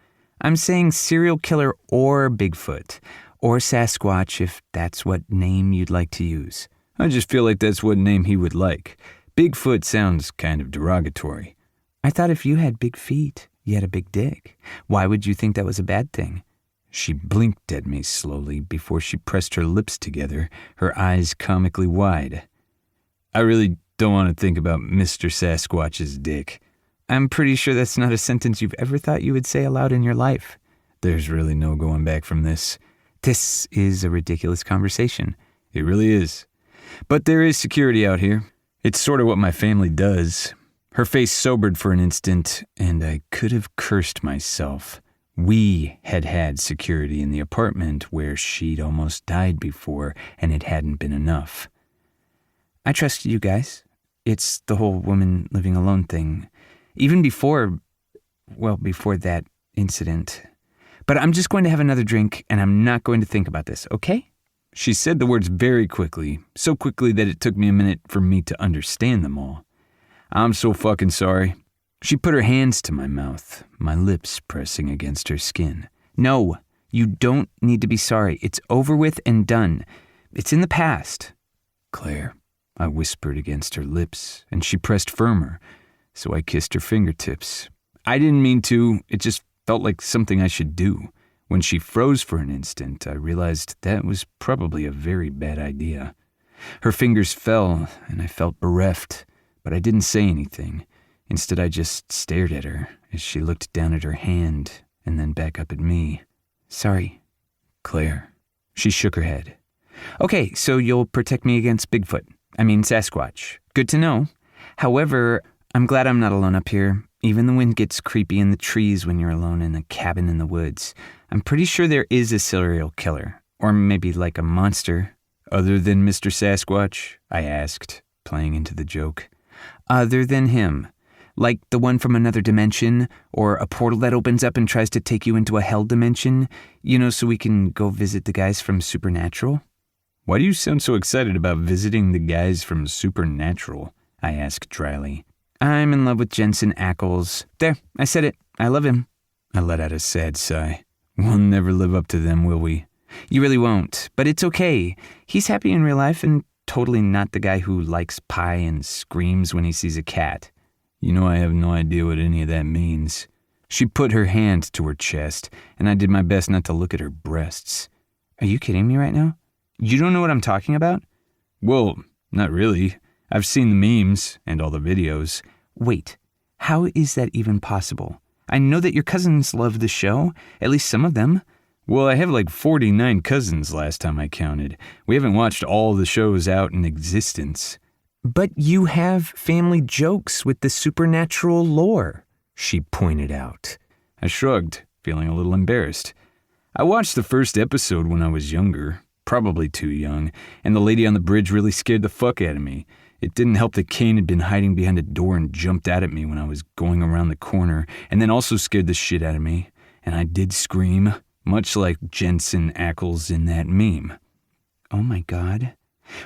A: I'm saying serial killer or Bigfoot, or Sasquatch if that's what name you'd like to use.
C: I just feel like that's what name he would like. Bigfoot sounds kind of derogatory.
A: I thought if you had big feet, you had a big dick. Why would you think that was a bad thing?
C: She blinked at me slowly before she pressed her lips together, her eyes comically wide. I really don't want to think about Mr. Sasquatch's dick.
A: I'm pretty sure that's not a sentence you've ever thought you would say aloud in your life.
C: There's really no going back from this.
A: This is a ridiculous conversation.
C: It really is. But there is security out here. It's sort of what my family does. Her face sobered for an instant, and I could have cursed myself. We had had security in the apartment where she'd almost died before, and it hadn't been enough.
A: I trust you guys. It's the whole woman living alone thing. Even before that incident. But I'm just going to have another drink, and I'm not going to think about this, okay?
C: She said the words very quickly, so quickly that it took me a minute for me to understand them all. I'm so fucking sorry. She put her hands to my mouth, my lips pressing against her skin.
A: No, you don't need to be sorry. It's over with and done. It's in the past.
C: Claire, I whispered against her lips, and she pressed firmer, so I kissed her fingertips. I didn't mean to, it just felt like something I should do. When she froze for an instant, I realized that was probably a very bad idea. Her fingers fell, and I felt bereft, but I didn't say anything. Instead, I just stared at her as she looked down at her hand and then back up at me.
A: Sorry.
C: Claire. She shook her head.
A: Okay, so you'll protect me against Bigfoot. I mean Sasquatch. Good to know. However, I'm glad I'm not alone up here. Even the wind gets creepy in the trees when you're alone in a cabin in the woods. I'm pretty sure there is a serial killer. Or maybe like a monster.
C: Other than Mr. Sasquatch? I asked, playing into the joke.
A: Other than him. Like the one from another dimension, or a portal that opens up and tries to take you into a hell dimension, so we can go visit the guys from Supernatural?
C: Why do you sound so excited about visiting the guys from Supernatural? I asked dryly.
A: I'm in love with Jensen Ackles. There, I said it. I love him.
C: I let out a sad sigh. We'll never live up to them, will we?
A: You really won't, but it's okay. He's happy in real life and totally not the guy who likes pie and screams when he sees a cat.
C: You know I have no idea what any of that means. She put her hand to her chest, and I did my best not to look at her breasts.
A: Are you kidding me right now? You don't know what I'm talking about?
C: Well, not really. I've seen the memes and all the videos.
A: Wait, how is that even possible? I know that your cousins love the show, at least some of them.
C: Well, I have like 49 cousins last time I counted. We haven't watched all the shows out in existence.
A: But you have family jokes with the supernatural lore, she pointed out.
C: I shrugged, feeling a little embarrassed. I watched the first episode when I was younger, probably too young, and the lady on the bridge really scared the fuck out of me. It didn't help that Kane had been hiding behind a door and jumped out at me when I was going around the corner, and then also scared the shit out of me. And I did scream, much like Jensen Ackles in that meme.
A: Oh my God.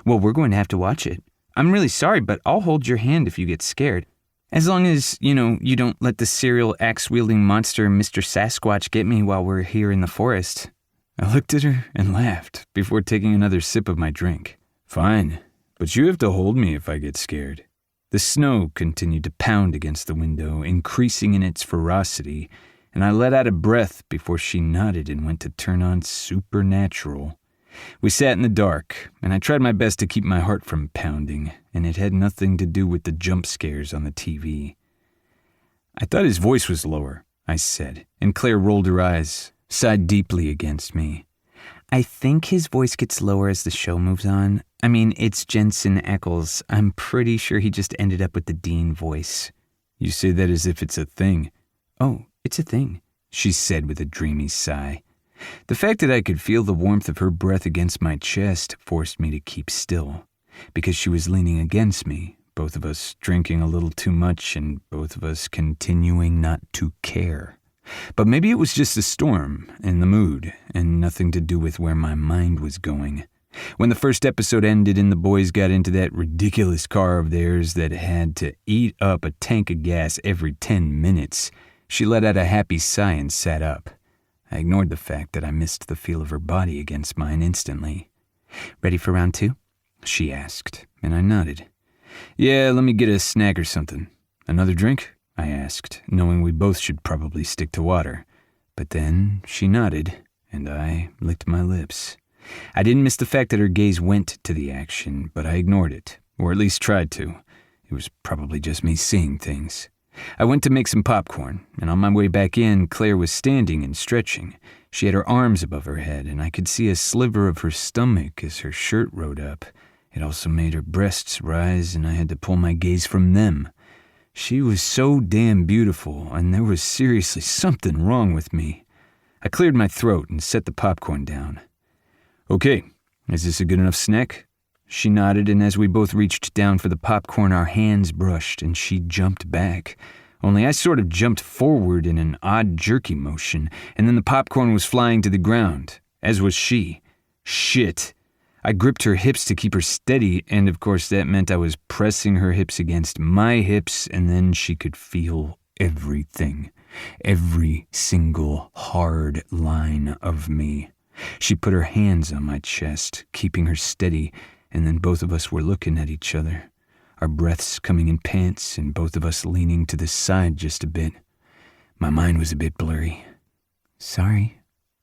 A: Well, we're going to have to watch it. I'm really sorry, but I'll hold your hand if you get scared. As long as, you don't let the serial axe-wielding monster Mr. Sasquatch get me while we're here in the forest.
C: I looked at her and laughed before taking another sip of my drink. Fine, but you have to hold me if I get scared. The snow continued to pound against the window, increasing in its ferocity, and I let out a breath before she nodded and went to turn on Supernatural. We sat in the dark, and I tried my best to keep my heart from pounding, and it had nothing to do with the jump scares on the TV. I thought his voice was lower, I said, and Claire rolled her eyes, sighed deeply against me.
A: I think his voice gets lower as the show moves on. I mean, it's Jensen Ackles. I'm pretty sure he just ended up with the Dean voice.
C: You say that as if it's a thing.
A: Oh, it's a thing,
C: she said with a dreamy sigh. The fact that I could feel the warmth of her breath against my chest forced me to keep still, because she was leaning against me, both of us drinking a little too much and both of us continuing not to care. But maybe it was just the storm and the mood and nothing to do with where my mind was going. When the first episode ended and the boys got into that ridiculous car of theirs that had to eat up a tank of gas every 10 minutes, she let out a happy sigh and sat up. I ignored the fact that I missed the feel of her body against mine instantly.
A: Ready for round 2?
C: She asked, and I nodded. Yeah, let me get a snack or something. Another drink? I asked, knowing we both should probably stick to water. But then she nodded, and I licked my lips. I didn't miss the fact that her gaze went to the action, but I ignored it, or at least tried to. It was probably just me seeing things. I went to make some popcorn, and on my way back in, Claire was standing and stretching. She had her arms above her head, and I could see a sliver of her stomach as her shirt rode up. It also made her breasts rise, and I had to pull my gaze from them. She was so damn beautiful, and there was seriously something wrong with me. I cleared my throat and set the popcorn down. Okay, is this a good enough snack? She nodded, and as we both reached down for the popcorn, our hands brushed, and she jumped back. Only I sort of jumped forward in an odd jerky motion, and then the popcorn was flying to the ground, as was she. Shit. I gripped her hips to keep her steady, and of course that meant I was pressing her hips against my hips, and then she could feel everything. Every single hard line of me. She put her hands on my chest, keeping her steady, and then both of us were looking at each other, our breaths coming in pants and both of us leaning to the side just a bit. My mind was a bit blurry.
A: Sorry.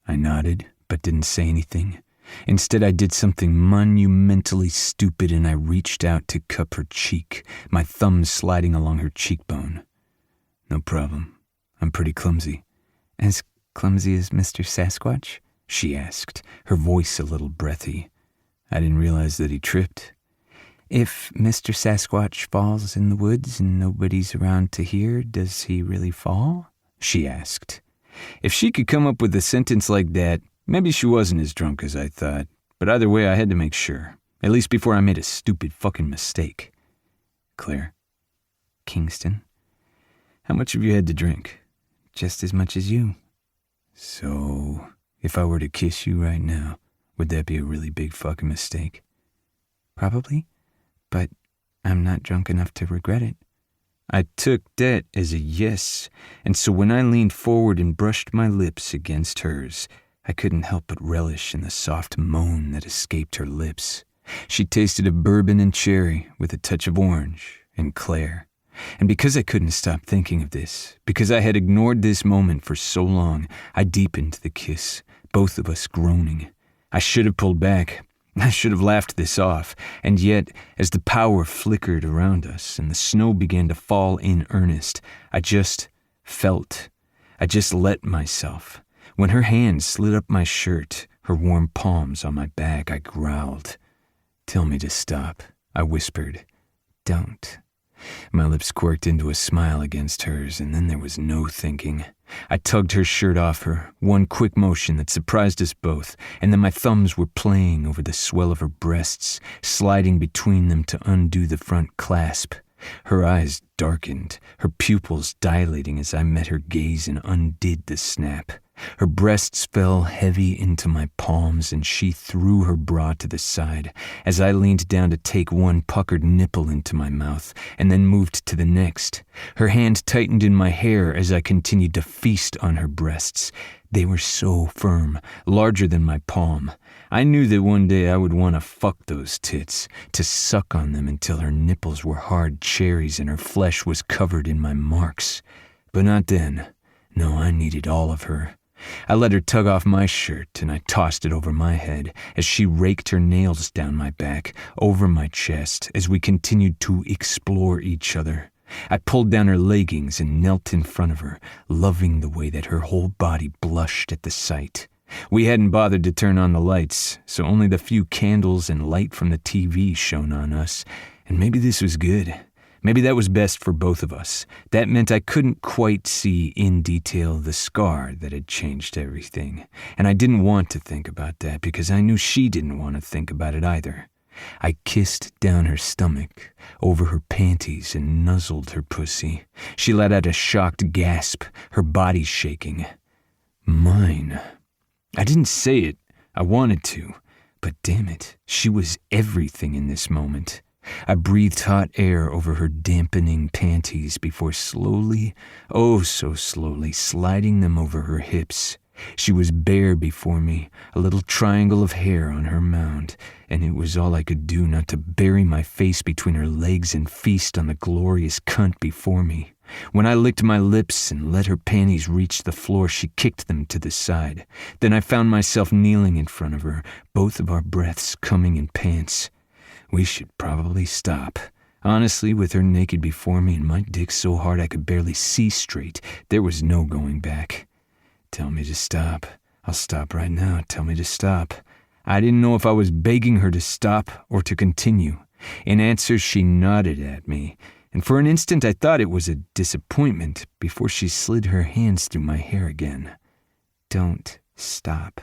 C: I nodded, but didn't say anything. Instead, I did something monumentally stupid, and I reached out to cup her cheek, my thumb sliding along her cheekbone. No problem. I'm pretty clumsy.
A: As clumsy as Mr. Sasquatch?
C: She asked, her voice a little breathy. I didn't realize that he tripped.
A: If Mr. Sasquatch falls in the woods and nobody's around to hear, does he really fall?
C: She asked. If she could come up with a sentence like that, maybe she wasn't as drunk as I thought, but either way I had to make sure, at least before I made a stupid fucking mistake. Claire.
A: Kingston.
C: How much have you had to drink?
A: Just as much as you.
C: So, if I were to kiss you right now, would that be a really big fucking mistake?
A: Probably, but I'm not drunk enough to regret it.
C: I took that as a yes, and so when I leaned forward and brushed my lips against hers, I couldn't help but relish in the soft moan that escaped her lips. She tasted of bourbon and cherry with a touch of orange and Claire. And because I couldn't stop thinking of this, because I had ignored this moment for so long, I deepened the kiss, both of us groaning. I should have pulled back. I should have laughed this off. And yet, as the power flickered around us and the snow began to fall in earnest, I just felt. I just let myself. When her hand slid up my shirt, her warm palms on my back, I growled. "Tell me to stop," I whispered. "Don't." My lips quirked into a smile against hers, and then there was no thinking. I tugged her shirt off her, one quick motion that surprised us both, and then my thumbs were playing over the swell of her breasts, sliding between them to undo the front clasp. Her eyes darkened, her pupils dilating as I met her gaze and undid the snap. Her breasts fell heavy into my palms, and she threw her bra to the side as I leaned down to take one puckered nipple into my mouth and then moved to the next. Her hand tightened in my hair as I continued to feast on her breasts. They were so firm, larger than my palm. I knew that one day I would want to fuck those tits, to suck on them until her nipples were hard cherries and her flesh was covered in my marks. But not then. No, I needed all of her. I let her tug off my shirt, and I tossed it over my head as she raked her nails down my back, over my chest, as we continued to explore each other. I pulled down her leggings and knelt in front of her, loving the way that her whole body blushed at the sight. We hadn't bothered to turn on the lights, so only the few candles and light from the TV shone on us, and maybe this was good. Maybe that was best for both of us. That meant I couldn't quite see in detail the scar that had changed everything. And I didn't want to think about that because I knew she didn't want to think about it either. I kissed down her stomach, over her panties, and nuzzled her pussy. She let out a shocked gasp, her body shaking. Mine. I didn't say it. I wanted to. But damn it, she was everything in this moment. I breathed hot air over her dampening panties before slowly, oh so slowly, sliding them over her hips. She was bare before me, a little triangle of hair on her mound, and it was all I could do not to bury my face between her legs and feast on the glorious cunt before me. When I licked my lips and let her panties reach the floor, she kicked them to the side. Then I found myself kneeling in front of her, both of our breaths coming in pants. We should probably stop. Honestly, with her naked before me and my dick so hard I could barely see straight, there was no going back. Tell me to stop. I'll stop right now. Tell me to stop. I didn't know if I was begging her to stop or to continue. In answer, she nodded at me, and for an instant I thought it was a disappointment before she slid her hands through my hair again. Don't stop.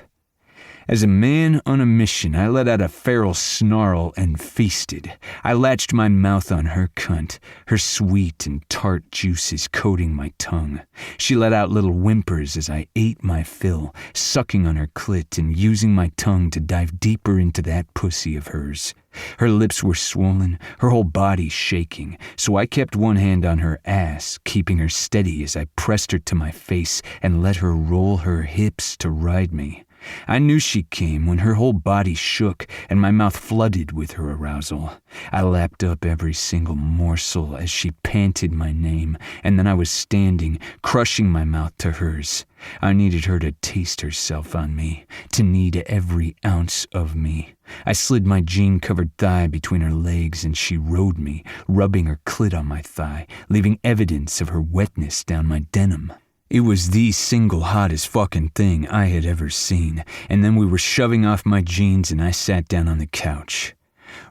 C: As a man on a mission, I let out a feral snarl and feasted. I latched my mouth on her cunt, her sweet and tart juices coating my tongue. She let out little whimpers as I ate my fill, sucking on her clit and using my tongue to dive deeper into that pussy of hers. Her lips were swollen, her whole body shaking, so I kept one hand on her ass, keeping her steady as I pressed her to my face and let her roll her hips to ride me. I knew she came when her whole body shook and my mouth flooded with her arousal. I lapped up every single morsel as she panted my name, and then I was standing, crushing my mouth to hers. I needed her to taste herself on me, to need every ounce of me. I slid my jean-covered thigh between her legs and she rode me, rubbing her clit on my thigh, leaving evidence of her wetness down my denim. It was the single hottest fucking thing I had ever seen, and then we were shoving off my jeans and I sat down on the couch.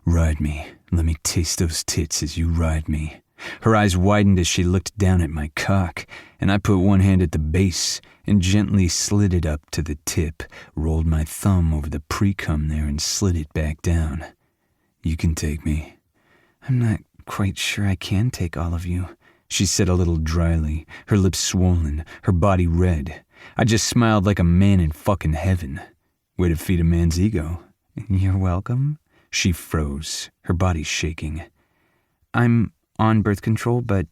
C: Ride me. Let me taste those tits as you ride me. Her eyes widened as she looked down at my cock, and I put one hand at the base and gently slid it up to the tip, rolled my thumb over the pre-cum there and slid it back down. You can take me. I'm not quite sure I can take all of you, she said a little dryly, her lips swollen, her body red. I just smiled like a man in fucking heaven. Way to feed a man's ego. You're welcome. She froze, her body shaking. I'm on birth control, but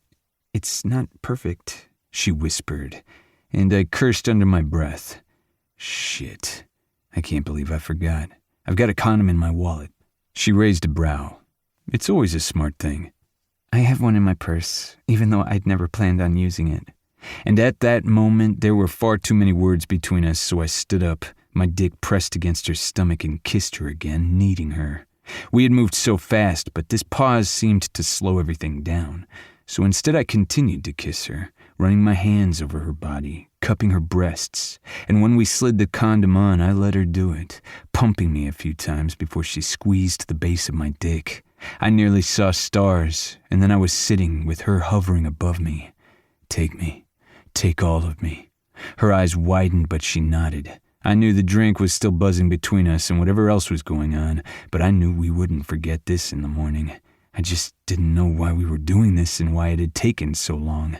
C: It's not perfect, she whispered, and I cursed under my breath. Shit. I can't believe I forgot. I've got a condom in my wallet. She raised a brow. It's always a smart thing.
A: I have one in my purse, even though I'd never planned on using it.
C: And at that moment, there were far too many words between us, so I stood up, my dick pressed against her stomach, and kissed her again, needing her. We had moved so fast, but this pause seemed to slow everything down. So instead I continued to kiss her, running my hands over her body, cupping her breasts, and when we slid the condom on, I let her do it, pumping me a few times before she squeezed the base of my dick. I nearly saw stars, and then I was sitting with her hovering above me. Take me. Take all of me. Her eyes widened, but she nodded. I knew the drink was still buzzing between us and whatever else was going on, but I knew we wouldn't forget this in the morning. I just didn't know why we were doing this and why it had taken so long.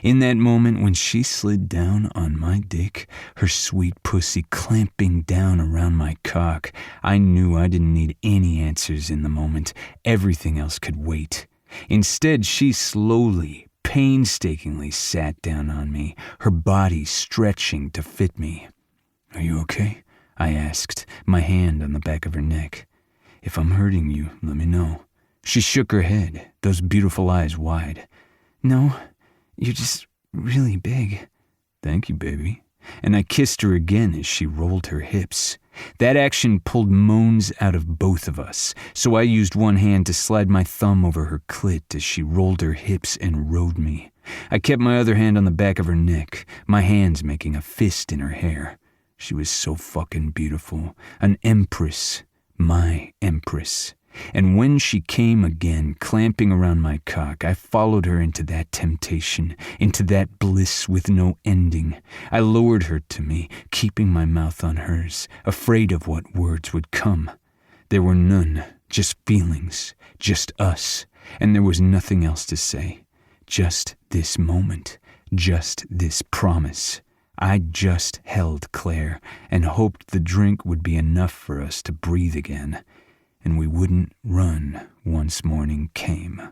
C: In that moment when she slid down on my dick, her sweet pussy clamping down around my cock, I knew I didn't need any answers in the moment. Everything else could wait. Instead, she slowly, painstakingly sat down on me, her body stretching to fit me. Are you okay? I asked, my hand on the back of her neck. If I'm hurting you, let me know. She shook her head, those beautiful eyes wide.
A: No, you're just really big.
C: Thank you, baby. And I kissed her again as she rolled her hips. That action pulled moans out of both of us, so I used one hand to slide my thumb over her clit as she rolled her hips and rode me. I kept my other hand on the back of her neck, my hands making a fist in her hair. She was so fucking beautiful. An empress. My empress. And when she came again, clamping around my cock, I followed her into that temptation, into that bliss with no ending. I lowered her to me, keeping my mouth on hers, afraid of what words would come. There were none, just feelings, just us, and there was nothing else to say. Just this moment, just this promise. I just held Claire and hoped the drink would be enough for us to breathe again, and we wouldn't run once morning came.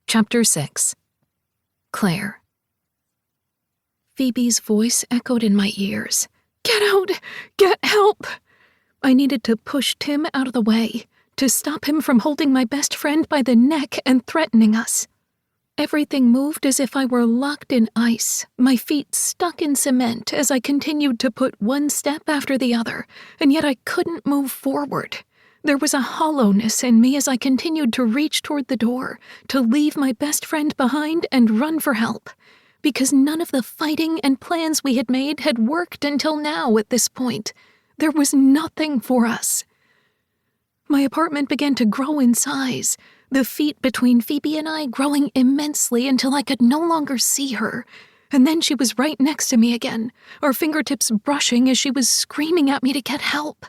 B: Chapter 6. Claire. Phoebe's voice echoed in my ears. Get out! Get help! I needed to push Tim out of the way, to stop him from holding my best friend by the neck and threatening us. Everything moved as if I were locked in ice, my feet stuck in cement as I continued to put one step after the other, and yet I couldn't move forward. There was a hollowness in me as I continued to reach toward the door, to leave my best friend behind and run for help, because none of the fighting and plans we had made had worked until now at this point. There was nothing for us. My apartment began to grow in size, the feet between Phoebe and I growing immensely until I could no longer see her. And then she was right next to me again, our fingertips brushing as she was screaming at me to get help.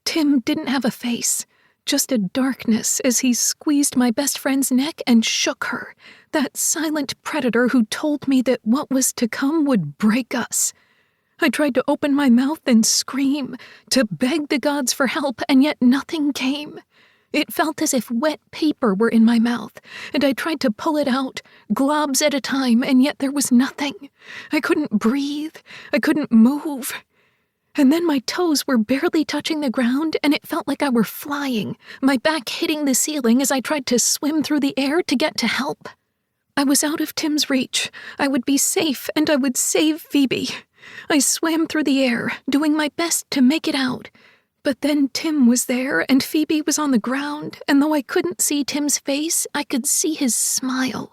B: Tim didn't have a face, just a darkness as he squeezed my best friend's neck and shook her, that silent predator who told me that what was to come would break us. I tried to open my mouth and scream, to beg the gods for help, and yet nothing came. It felt as if wet paper were in my mouth, and I tried to pull it out, globs at a time, and yet there was nothing. I couldn't breathe. I couldn't move. And then my toes were barely touching the ground, and it felt like I were flying, my back hitting the ceiling as I tried to swim through the air to get to help. I was out of Tim's reach. I would be safe, and I would save Phoebe. I swam through the air, doing my best to make it out. But then Tim was there, and Phoebe was on the ground, and though I couldn't see Tim's face, I could see his smile.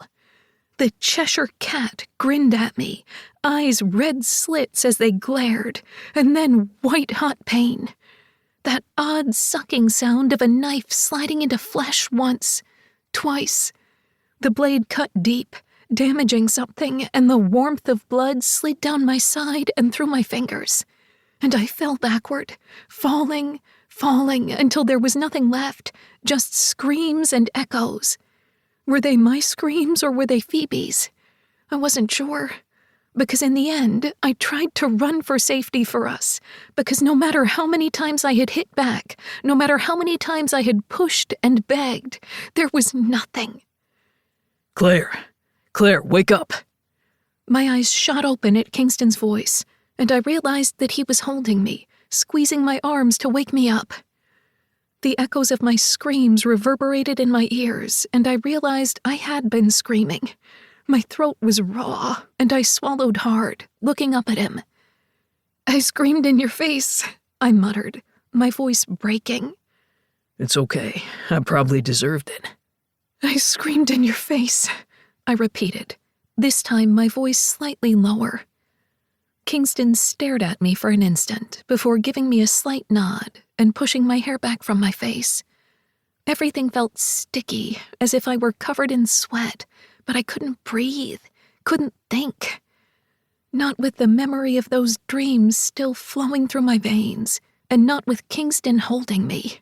B: The Cheshire Cat grinned at me, eyes red slits as they glared, and then white-hot pain. That odd sucking sound of a knife sliding into flesh once, twice. The blade cut deep, damaging something, and the warmth of blood slid down my side and through my fingers. And I fell backward, falling, until there was nothing left, just screams and echoes. Were they my screams or were they Phoebe's? I wasn't sure. Because in the end, I tried to run for safety for us. Because no matter how many times I had hit back, no matter how many times I had pushed and begged, there was nothing.
D: Claire, wake up.
B: My eyes shot open at Kingston's voice, and I realized that he was holding me, squeezing my arms to wake me up. The echoes of my screams reverberated in my ears, and I realized I had been screaming. My throat was raw, and I swallowed hard, looking up at him. "I screamed in your face," I muttered, my voice breaking.
D: It's okay. I probably deserved it.
B: "I screamed in your face," I repeated, this time my voice slightly lower. Kingston stared at me for an instant before giving me a slight nod and pushing my hair back from my face. Everything felt sticky, as if I were covered in sweat, but I couldn't breathe, couldn't think. Not with the memory of those dreams still flowing through my veins, and not with Kingston holding me.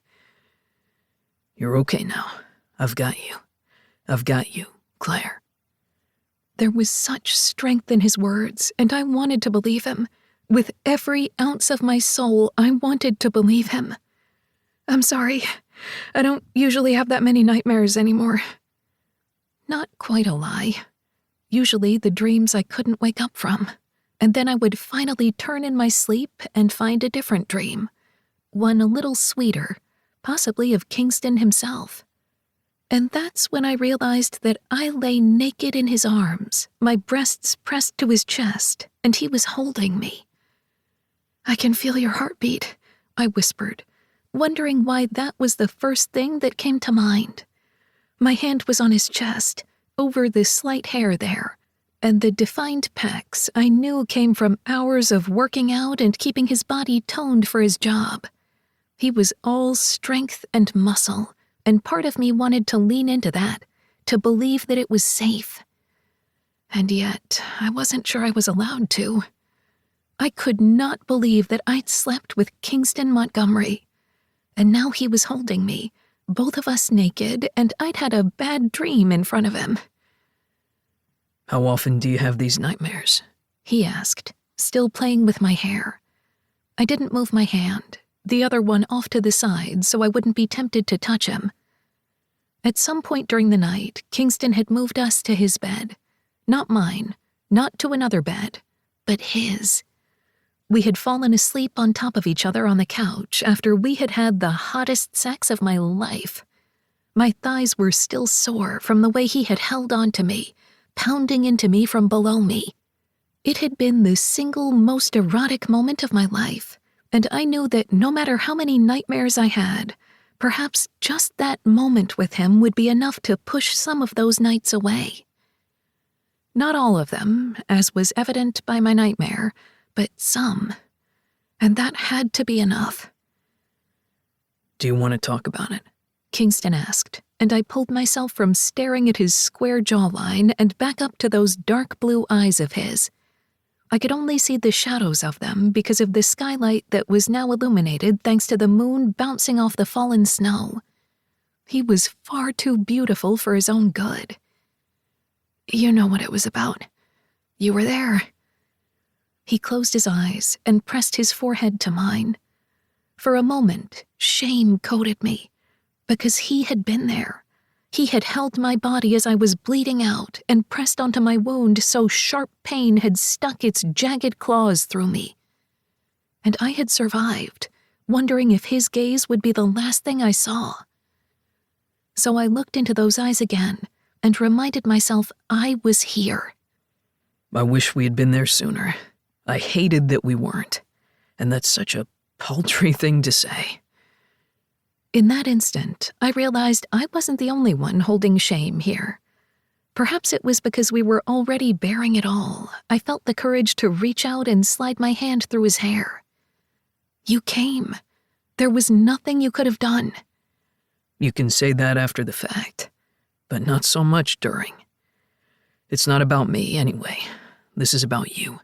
D: You're okay now. I've got you, Claire.
B: There was such strength in his words, and I wanted to believe him. With every ounce of my soul, I wanted to believe him. "I'm sorry. I don't usually have that many nightmares anymore." Not quite a lie. Usually the dreams I couldn't wake up from, and then I would finally turn in my sleep and find a different dream. One a little sweeter, possibly of Kingston himself. And that's when I realized that I lay naked in his arms, my breasts pressed to his chest, and he was holding me. "I can feel your heartbeat," I whispered, wondering why that was the first thing that came to mind. My hand was on his chest, over the slight hair there, and the defined pecs I knew came from hours of working out and keeping his body toned for his job. He was all strength and muscle, and part of me wanted to lean into that, to believe that it was safe. And yet, I wasn't sure I was allowed to. I could not believe that I'd slept with Kingston Montgomery. And now he was holding me, both of us naked, and I'd had a bad dream in front of him.
D: How often do you have these nightmares?
B: He asked, still playing with my hair. I didn't move my hand, the other one off to the side so I wouldn't be tempted to touch him. At some point during the night, Kingston had moved us to his bed. Not mine, not to another bed, but his. We had fallen asleep on top of each other on the couch after we had had the hottest sex of my life. My thighs were still sore from the way he had held on to me, pounding into me from below me. It had been the single most erotic moment of my life, and I knew that no matter how many nightmares I had, perhaps just that moment with him would be enough to push some of those nights away. Not all of them, as was evident by my nightmare, but some. And that had to be enough.
D: Do you want to talk about it?
B: Kingston asked, and I pulled myself from staring at his square jawline and back up to those dark blue eyes of his. I could only see the shadows of them because of the skylight that was now illuminated thanks to the moon bouncing off the fallen snow. He was far too beautiful for his own good. "You know what it was about. You were there." He closed his eyes and pressed his forehead to mine. For a moment, shame coated me, because he had been there. He had held my body as I was bleeding out and pressed onto my wound so sharp pain had stuck its jagged claws through me. And I had survived, wondering if his gaze would be the last thing I saw. So I looked into those eyes again and reminded myself I was here.
D: I wish we had been there sooner. I hated that we weren't. And that's such a paltry thing to say.
B: In that instant, I realized I wasn't the only one holding shame here. Perhaps it was because we were already bearing it all. I felt the courage to reach out and slide my hand through his hair. "You came. There was nothing you could have done."
D: You can say that after the fact, but not so much during. It's not about me, anyway. This is about you.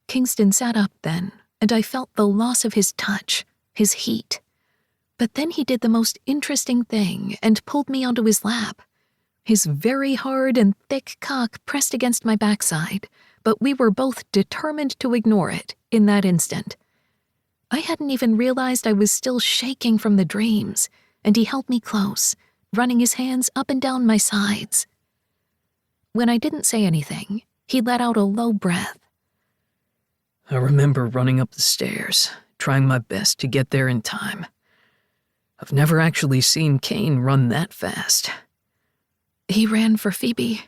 B: Kingston sat up then, and I felt the loss of his touch, his heat. But then he did the most interesting thing and pulled me onto his lap. his very hard and thick cock pressed against my backside, but we were both determined to ignore it in that instant. I hadn't even realized I was still shaking from the dreams, and he held me close, running his hands up and down my sides. When I didn't say anything, he let out a low breath.
D: I remember running up the stairs, trying my best to get there in time. I've never actually seen Kane run that fast.
B: He ran for Phoebe.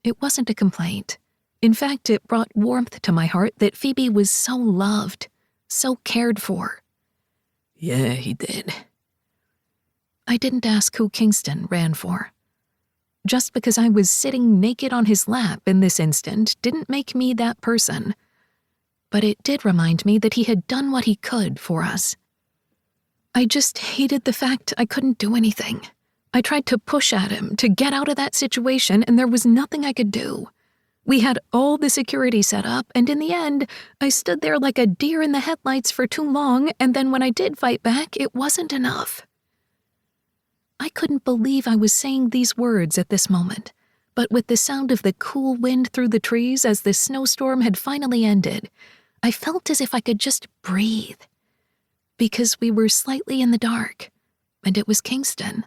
B: It wasn't a complaint. In fact, it brought warmth to my heart that Phoebe was so loved, so cared for.
D: Yeah, he did.
B: I didn't ask who Kingston ran for. Just because I was sitting naked on his lap in this instant didn't make me that person. But it did remind me that he had done what he could for us. I just hated the fact I couldn't do anything. I tried to push at him to get out of that situation, and there was nothing I could do. We had all the security set up, and in the end, I stood there like a deer in the headlights for too long, and then when I did fight back, it wasn't enough. I couldn't believe I was saying these words at this moment, but with the sound of the cool wind through the trees as the snowstorm had finally ended, I felt as if I could just breathe. Because we were slightly in the dark, and it was Kingston.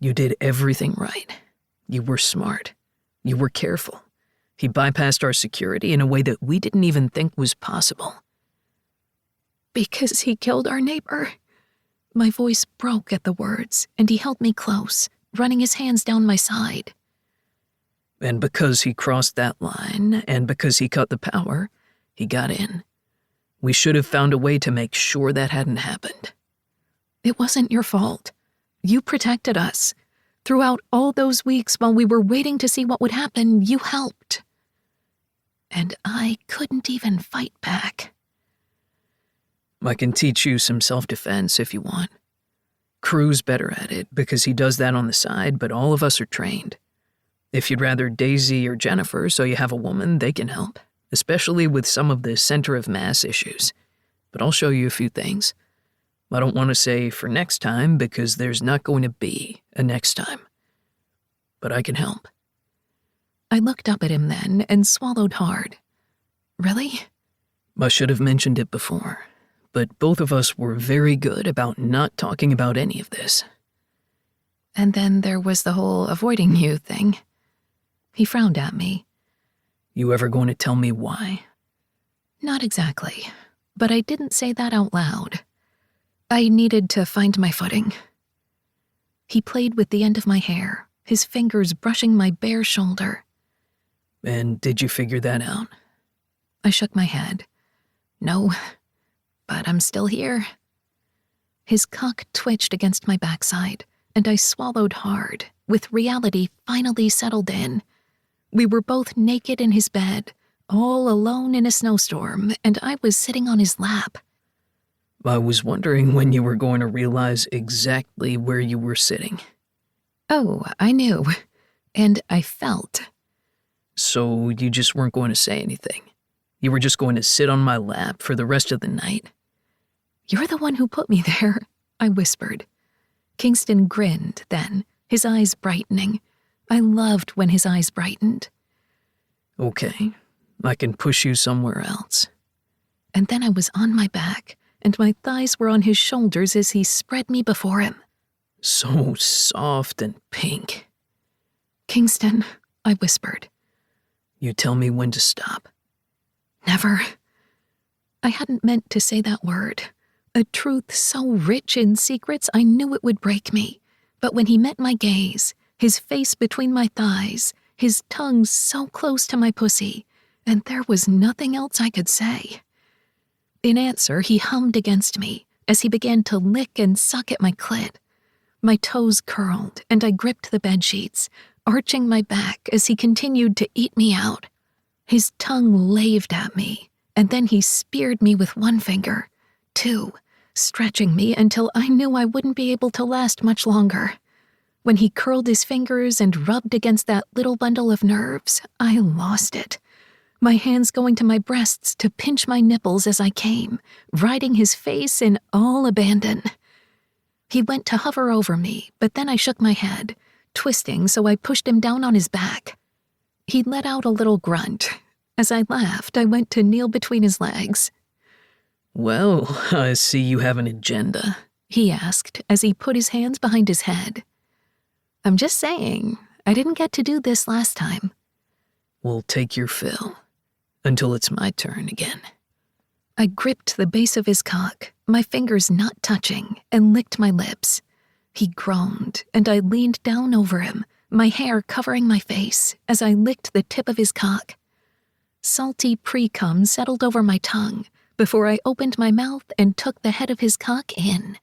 D: You did everything right. You were smart. You were careful. He bypassed our security in a way that we didn't even think was possible.
B: Because he killed our neighbor. My voice broke at the words, and he held me close, running his hands down my side.
D: And because he crossed that line, and because he cut the power, he got in. We should have found a way to make sure that hadn't happened.
B: It wasn't your fault. You protected us. Throughout all those weeks while we were waiting to see what would happen, you helped. And I couldn't even fight back.
D: I can teach you some self-defense if you want. Crew's better at it because he does that on the side, but all of us are trained. If you'd rather Daisy or Jennifer so you have a woman, they can help, especially with some of the center of mass issues. But I'll show you a few things. I don't want to say for next time because there's not going to be a next time. But I can help.
B: I looked up at him then and swallowed hard. Really?
D: I should have mentioned it before, but both of us were very good about not talking about any of this.
B: And then there was the whole avoiding you thing. He frowned at me.
D: You ever going to tell me why?
B: Not exactly, but I didn't say that out loud. I needed to find my footing. He played with the end of my hair, his fingers brushing my bare shoulder.
D: And did you figure that out?
B: I shook my head. No, but I'm still here. His cock twitched against my backside, and I swallowed hard, with reality finally settled in. We were both naked in his bed, all alone in a snowstorm, and I was sitting on his lap.
D: I was wondering when you were going to realize exactly where you were sitting.
B: Oh, I knew. And I felt.
D: So you just weren't going to say anything? You were just going to sit on my lap for the rest of the night?
B: You're the one who put me there, I whispered. Kingston grinned then, his eyes brightening. I loved when his eyes brightened.
D: Okay, I can push you somewhere else.
B: And then I was on my back, and my thighs were on his shoulders as he spread me before him.
D: So soft and pink.
B: Kingston, I whispered.
D: You tell me when to stop.
B: Never. I hadn't meant to say that word. A truth so rich in secrets I knew it would break me. But when he met my gaze, his face between my thighs, his tongue so close to my pussy, and there was nothing else I could say. In answer, he hummed against me as he began to lick and suck at my clit. My toes curled, and I gripped the bedsheets, arching my back as he continued to eat me out. His tongue laved at me, and then he speared me with one finger, two, stretching me until I knew I wouldn't be able to last much longer. When he curled his fingers and rubbed against that little bundle of nerves, I lost it. My hands going to my breasts to pinch my nipples as I came, riding his face in all abandon. He went to hover over me, but then I shook my head, twisting, so I pushed him down on his back. He let out a little grunt. As I laughed, I went to kneel between his legs.
D: Well, I see you have an agenda,
B: he asked as he put his hands behind his head. I'm just saying, I didn't get to do this last time.
D: We'll take your fill until it's my turn again.
B: I gripped the base of his cock, my fingers not touching, and licked my lips. He groaned, and I leaned down over him, my hair covering my face, as I licked the tip of his cock. Salty pre-cum settled over my tongue before I opened my mouth and took the head of his cock in.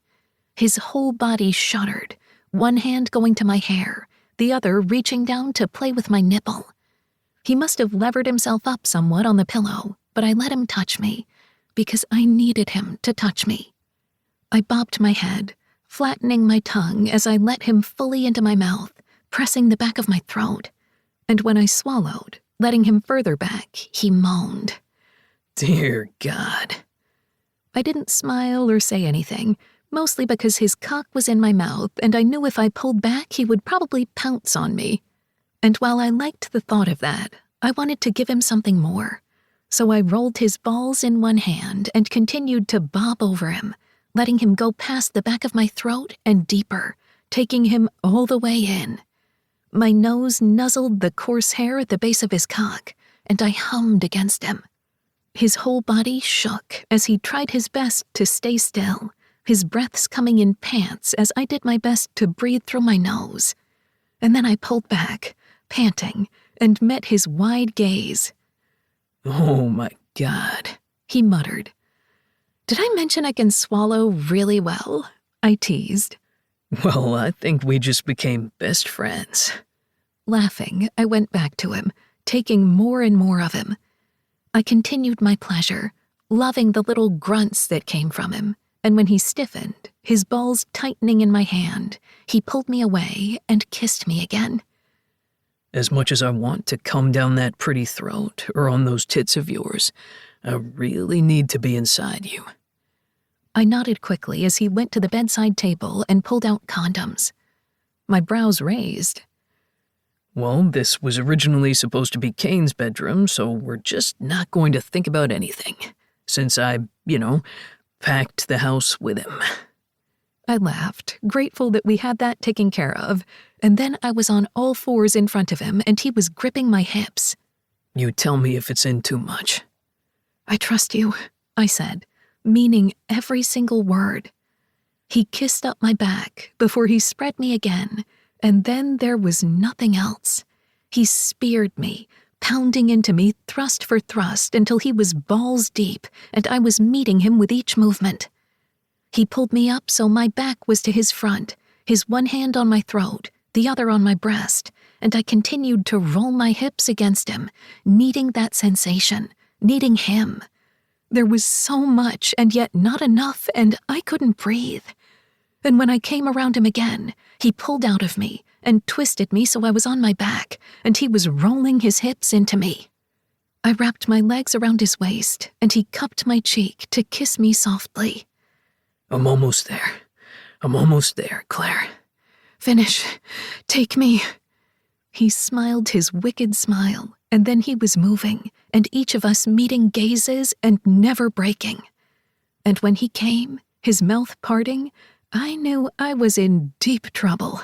B: His whole body shuddered, one hand going to my hair, the other reaching down to play with my nipple. He must have levered himself up somewhat on the pillow, but I let him touch me, because I needed him to touch me. I bobbed my head, flattening my tongue as I let him fully into my mouth, pressing the back of my throat. And when I swallowed, letting him further back, he moaned.
D: Dear God.
B: I didn't smile or say anything, mostly because his cock was in my mouth and I knew if I pulled back he would probably pounce on me. And while I liked the thought of that, I wanted to give him something more. So I rolled his balls in one hand and continued to bob over him, letting him go past the back of my throat and deeper, taking him all the way in. My nose nuzzled the coarse hair at the base of his cock, and I hummed against him. His whole body shook as he tried his best to stay still, his breaths coming in pants as I did my best to breathe through my nose. And then I pulled back, panting, and met his wide gaze.
D: Oh my God,
B: he muttered. Did I mention I can swallow really well? I teased.
D: Well, I think we just became best friends.
B: Laughing, I went back to him, taking more and more of him. I continued my pleasure, loving the little grunts that came from him, and when he stiffened, his balls tightening in my hand, he pulled me away and kissed me again.
D: As much as I want to come down that pretty throat or on those tits of yours, I really need to be inside you.
B: I nodded quickly as he went to the bedside table and pulled out condoms. My brows raised.
D: Well, this was originally supposed to be Kane's bedroom, so we're just not going to think about anything, since I, packed the house with him.
B: I laughed, grateful that we had that taken care of, and then I was on all fours in front of him and he was gripping my hips.
D: You tell me if it's in too much.
B: I trust you, I said, meaning every single word. He kissed up my back before he spread me again, and then there was nothing else. He speared me, pounding into me thrust for thrust until he was balls deep and I was meeting him with each movement. He pulled me up so my back was to his front, his one hand on my throat, the other on my breast, and I continued to roll my hips against him, needing that sensation, needing him. There was so much and yet not enough, and I couldn't breathe. And when I came around him again, he pulled out of me and twisted me so I was on my back, and he was rolling his hips into me. I wrapped my legs around his waist, and he cupped my cheek to kiss me softly.
D: I'm almost there, Claire.
B: Finish. Take me. He smiled his wicked smile, and then he was moving, and each of us meeting gazes and never breaking. And when he came, his mouth parting, I knew I was in deep trouble.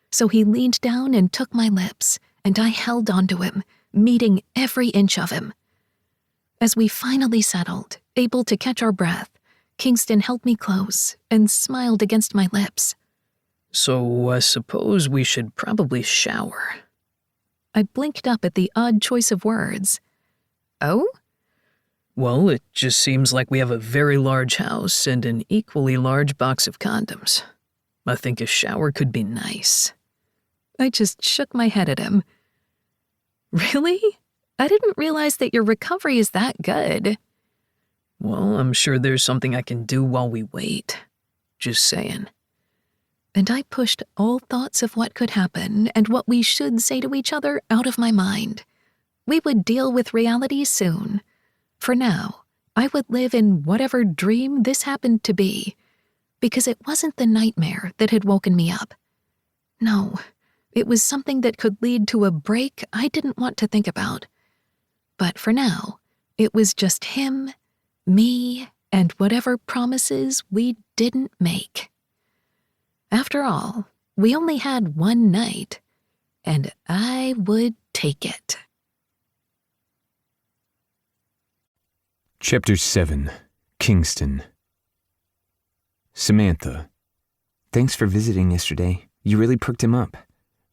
B: So he leaned down and took my lips, and I held onto him, meeting every inch of him. As we finally settled, able to catch our breath, Kingston held me close and smiled against my lips.
D: So I suppose we should probably shower.
B: I blinked up at the odd choice of words. Oh?
D: Well, it just seems like we have a very large house and an equally large box of condoms. I think a shower could be nice.
B: I just shook my head at him. Really? I didn't realize that your recovery is that good.
D: Well, I'm sure there's something I can do while we wait. Just saying.
B: And I pushed all thoughts of what could happen and what we should say to each other out of my mind. We would deal with reality soon. For now, I would live in whatever dream this happened to be, because it wasn't the nightmare that had woken me up. No, It was something that could lead to a break I didn't want to think about. But for now, it was just him, me, and whatever promises we didn't make. After all, we only had one night, and I would take it.
C: Chapter 7. Kingston. Samantha.
A: Thanks for visiting yesterday. You really perked him up.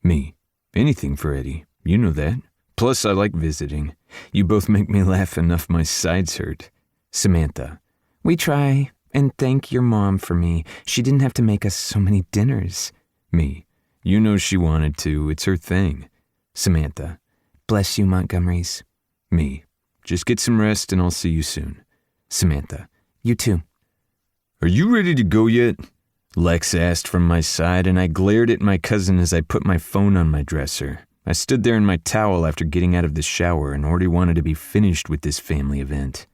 C: Me. Anything for Eddie. You know that. Plus, I like visiting. You both make me laugh enough my sides hurt.
A: Samantha. We try, and thank your mom for me. She didn't have to make us so many dinners.
C: Me. You know she wanted to. It's her thing.
A: Samantha. Bless you, Montgomerys.
C: Me. Just get some rest and I'll see you soon.
A: Samantha. You too.
C: Are you ready to go yet? Lex asked from my side, and I glared at my cousin as I put my phone on my dresser. I stood there in my towel after getting out of the shower and already wanted to be finished with this family event.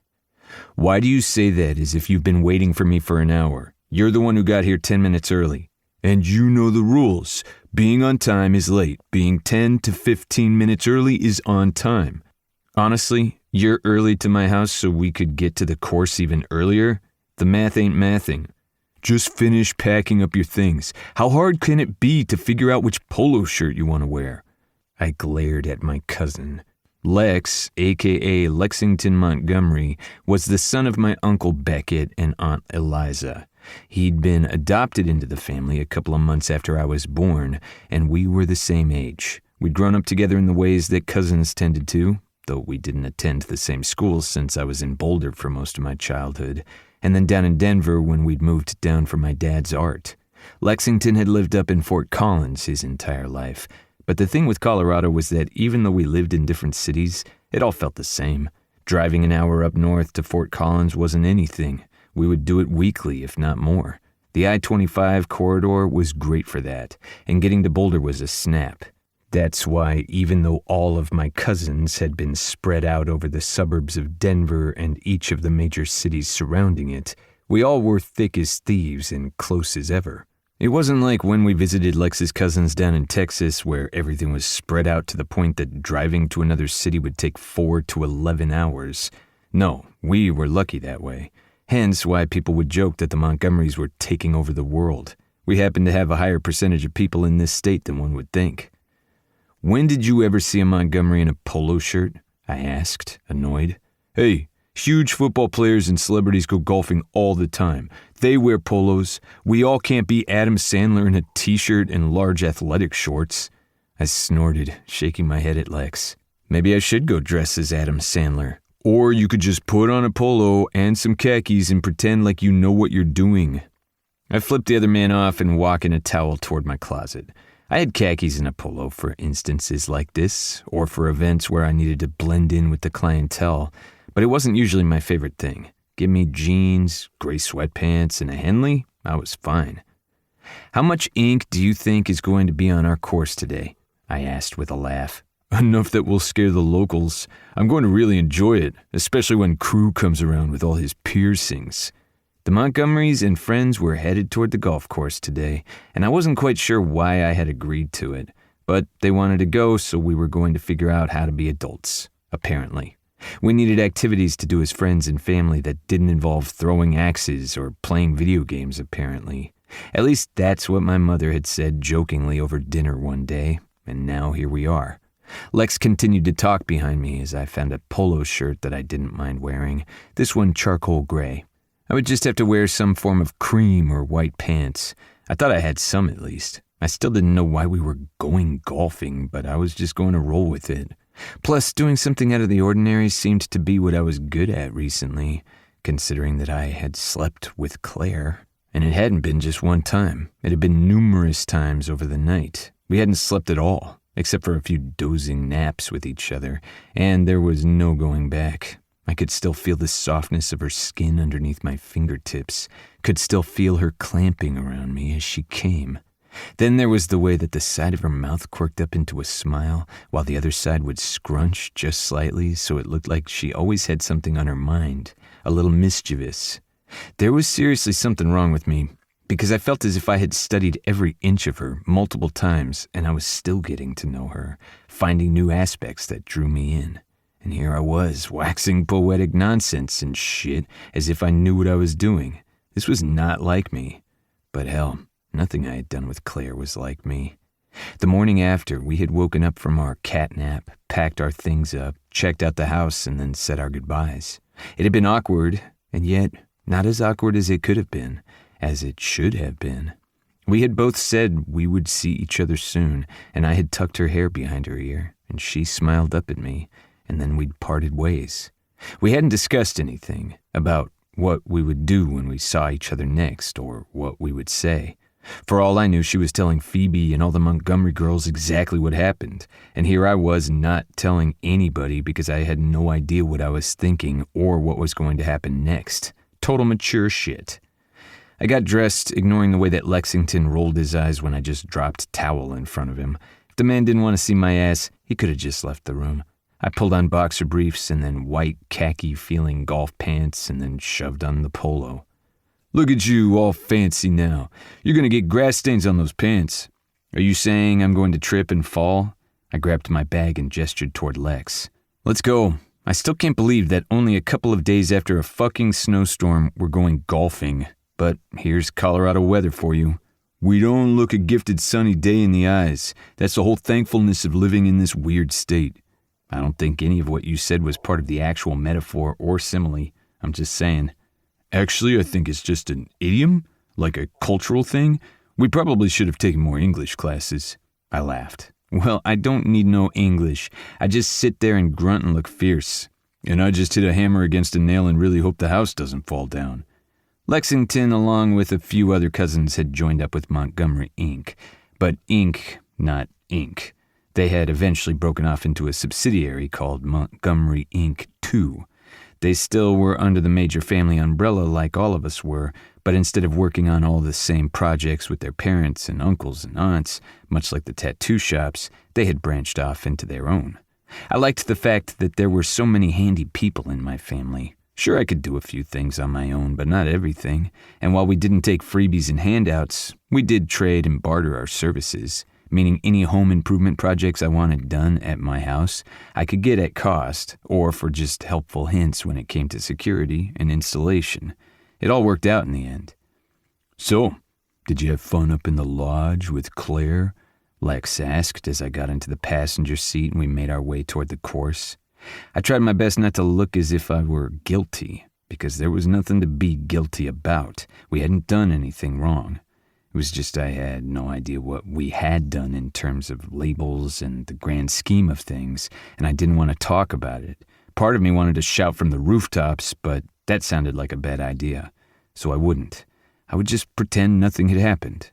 C: Why do you say that as if you've been waiting for me for an hour? You're the one who got here 10 minutes early. And you know the rules. Being on time is late. Being 10 to 15 minutes early is on time. Honestly, you're early to my house so we could get to the course even earlier? The math ain't mathing. Just finish packing up your things. How hard can it be to figure out which polo shirt you want to wear? I glared at my cousin. Lex, a.k.a. Lexington Montgomery, was the son of my Uncle Beckett and Aunt Eliza. He'd been adopted into the family a couple of months after I was born, and we were the same age. We'd grown up together in the ways that cousins tended to, though we didn't attend the same school since I was in Boulder for most of my childhood, and then down in Denver when we'd moved down for my dad's art. Lexington had lived up in Fort Collins his entire life, but the thing with Colorado was that even though we lived in different cities, it all felt the same. Driving an hour up north to Fort Collins wasn't anything. We would do it weekly, if not more. The I-25 corridor was great for that, and getting to Boulder was a snap. That's why, even though all of my cousins had been spread out over the suburbs of Denver and each of the major cities surrounding it, we all were thick as thieves and close as ever. It wasn't like when we visited Lex's cousins down in Texas, where everything was spread out to the point that driving to another city would take 4 to 11 hours. No, we were lucky that way. Hence why people would joke that the Montgomerys were taking over the world. We happened to have a higher percentage of people in this state than one would think. When did you ever see a Montgomery in a polo shirt? I asked, annoyed. Hey, huge football players and celebrities go golfing all the time. They wear polos. We all can't be Adam Sandler in a t-shirt and large athletic shorts. I snorted, shaking my head at Lex. Maybe I should go dress as Adam Sandler. Or you could just put on a polo and some khakis and pretend like you know what you're doing. I flipped the other man off and walked in a towel toward my closet. I had khakis and a polo for instances like this, or for events where I needed to blend in with the clientele, but it wasn't usually my favorite thing. Give me jeans, gray sweatpants, and a Henley, I was fine. How much ink do you think is going to be on our course today? I asked with a laugh. Enough that will scare the locals. I'm going to really enjoy it, especially when Crew comes around with all his piercings. The Montgomerys and friends were headed toward the golf course today, and I wasn't quite sure why I had agreed to it, but they wanted to go, so we were going to figure out how to be adults, apparently. We needed activities to do as friends and family that didn't involve throwing axes or playing video games, apparently. At least that's what my mother had said jokingly over dinner one day, and now here we are. Lex continued to talk behind me as I found a polo shirt that I didn't mind wearing, this one charcoal gray. I would just have to wear some form of cream or white pants. I thought I had some at least. I still didn't know why we were going golfing, but I was just going to roll with it. Plus, doing something out of the ordinary seemed to be what I was good at recently, considering that I had slept with Claire. And it hadn't been just one time. It had been numerous times over the night. We hadn't slept at all, except for a few dozing naps with each other, and there was no going back. I could still feel the softness of her skin underneath my fingertips, could still feel her clamping around me as she came. Then there was the way that the side of her mouth quirked up into a smile, while the other side would scrunch just slightly so it looked like she always had something on her mind, a little mischievous. There was seriously something wrong with me, because I felt as if I had studied every inch of her multiple times and I was still getting to know her, finding new aspects that drew me in. And here I was, waxing poetic nonsense and shit as if I knew what I was doing. This was not like me. But hell, nothing I had done with Claire was like me. The morning after, we had woken up from our cat nap, packed our things up, checked out the house, and then said our goodbyes. It had been awkward, and yet not as awkward as it could have been, as it should have been. We had both said we would see each other soon, and I had tucked her hair behind her ear, and she smiled up at me, and then we'd parted ways. We hadn't discussed anything about what we would do when we saw each other next, or what we would say. For all I knew, she was telling Phoebe and all the Montgomery girls exactly what happened, and here I was not telling anybody because I had no idea what I was thinking or what was going to happen next. Total mature shit. I got dressed, ignoring the way that Lexington rolled his eyes when I just dropped towel in front of him. If the man didn't want to see my ass, he could have just left the room. I pulled on boxer briefs and then white khaki-feeling golf pants and then shoved on the polo. Look at you, all fancy now. You're going to get grass stains on those pants. Are you saying I'm going to trip and fall? I grabbed my bag and gestured toward Lex. Let's go. I still can't believe that only a couple of days after a fucking snowstorm, we're going golfing. But here's Colorado weather for you. We don't look a gifted sunny day in the eyes. That's the whole thankfulness of living in this weird state. I don't think any of what you said was part of the actual metaphor or simile. I'm just saying. Actually, I think it's just an idiom, like a cultural thing. We probably should have taken more English classes. I laughed. Well, I don't need no English. I just sit there and grunt and look fierce. And I just hit a hammer against a nail and really hope the house doesn't fall down. Lexington, along with a few other cousins, had joined up with Montgomery, Inc. But Inc., not Inc. They had eventually broken off into a subsidiary called Montgomery, Inc. 2. They still were under the major family umbrella like all of us were, but instead of working on all the same projects with their parents and uncles and aunts, much like the tattoo shops, they had branched off into their own. I liked the fact that there were so many handy people in my family. Sure, I could do a few things on my own, but not everything, and while we didn't take freebies and handouts, we did trade and barter our services, meaning any home improvement projects I wanted done at my house, I could get at cost, or for just helpful hints when it came to security and installation. It all worked out in the end. So, did you have fun up in the lodge with Claire? Lex asked as I got into the passenger seat and we made our way toward the course. I tried my best not to look as if I were guilty, because there was nothing to be guilty about. We hadn't done anything wrong. It was just I had no idea what we had done in terms of labels and the grand scheme of things, and I didn't want to talk about it. Part of me wanted to shout from the rooftops, but that sounded like a bad idea, so I wouldn't. I would just pretend nothing had happened.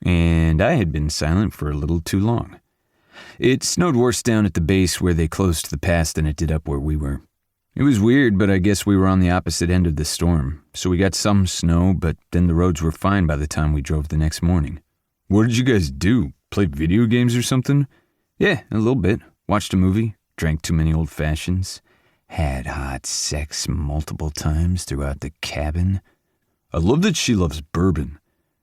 C: And I had been silent for a little too long. It snowed worse down at the base where they closed the pass than it did up where we were. It was weird, but I guess we were on the opposite end of the storm, so we got some snow, but then the roads were fine by the time we drove the next morning. What did you guys do? Play video games or something? Yeah, a little bit. Watched a movie, drank too many old fashions, had hot sex multiple times throughout the cabin. I love that she loves bourbon.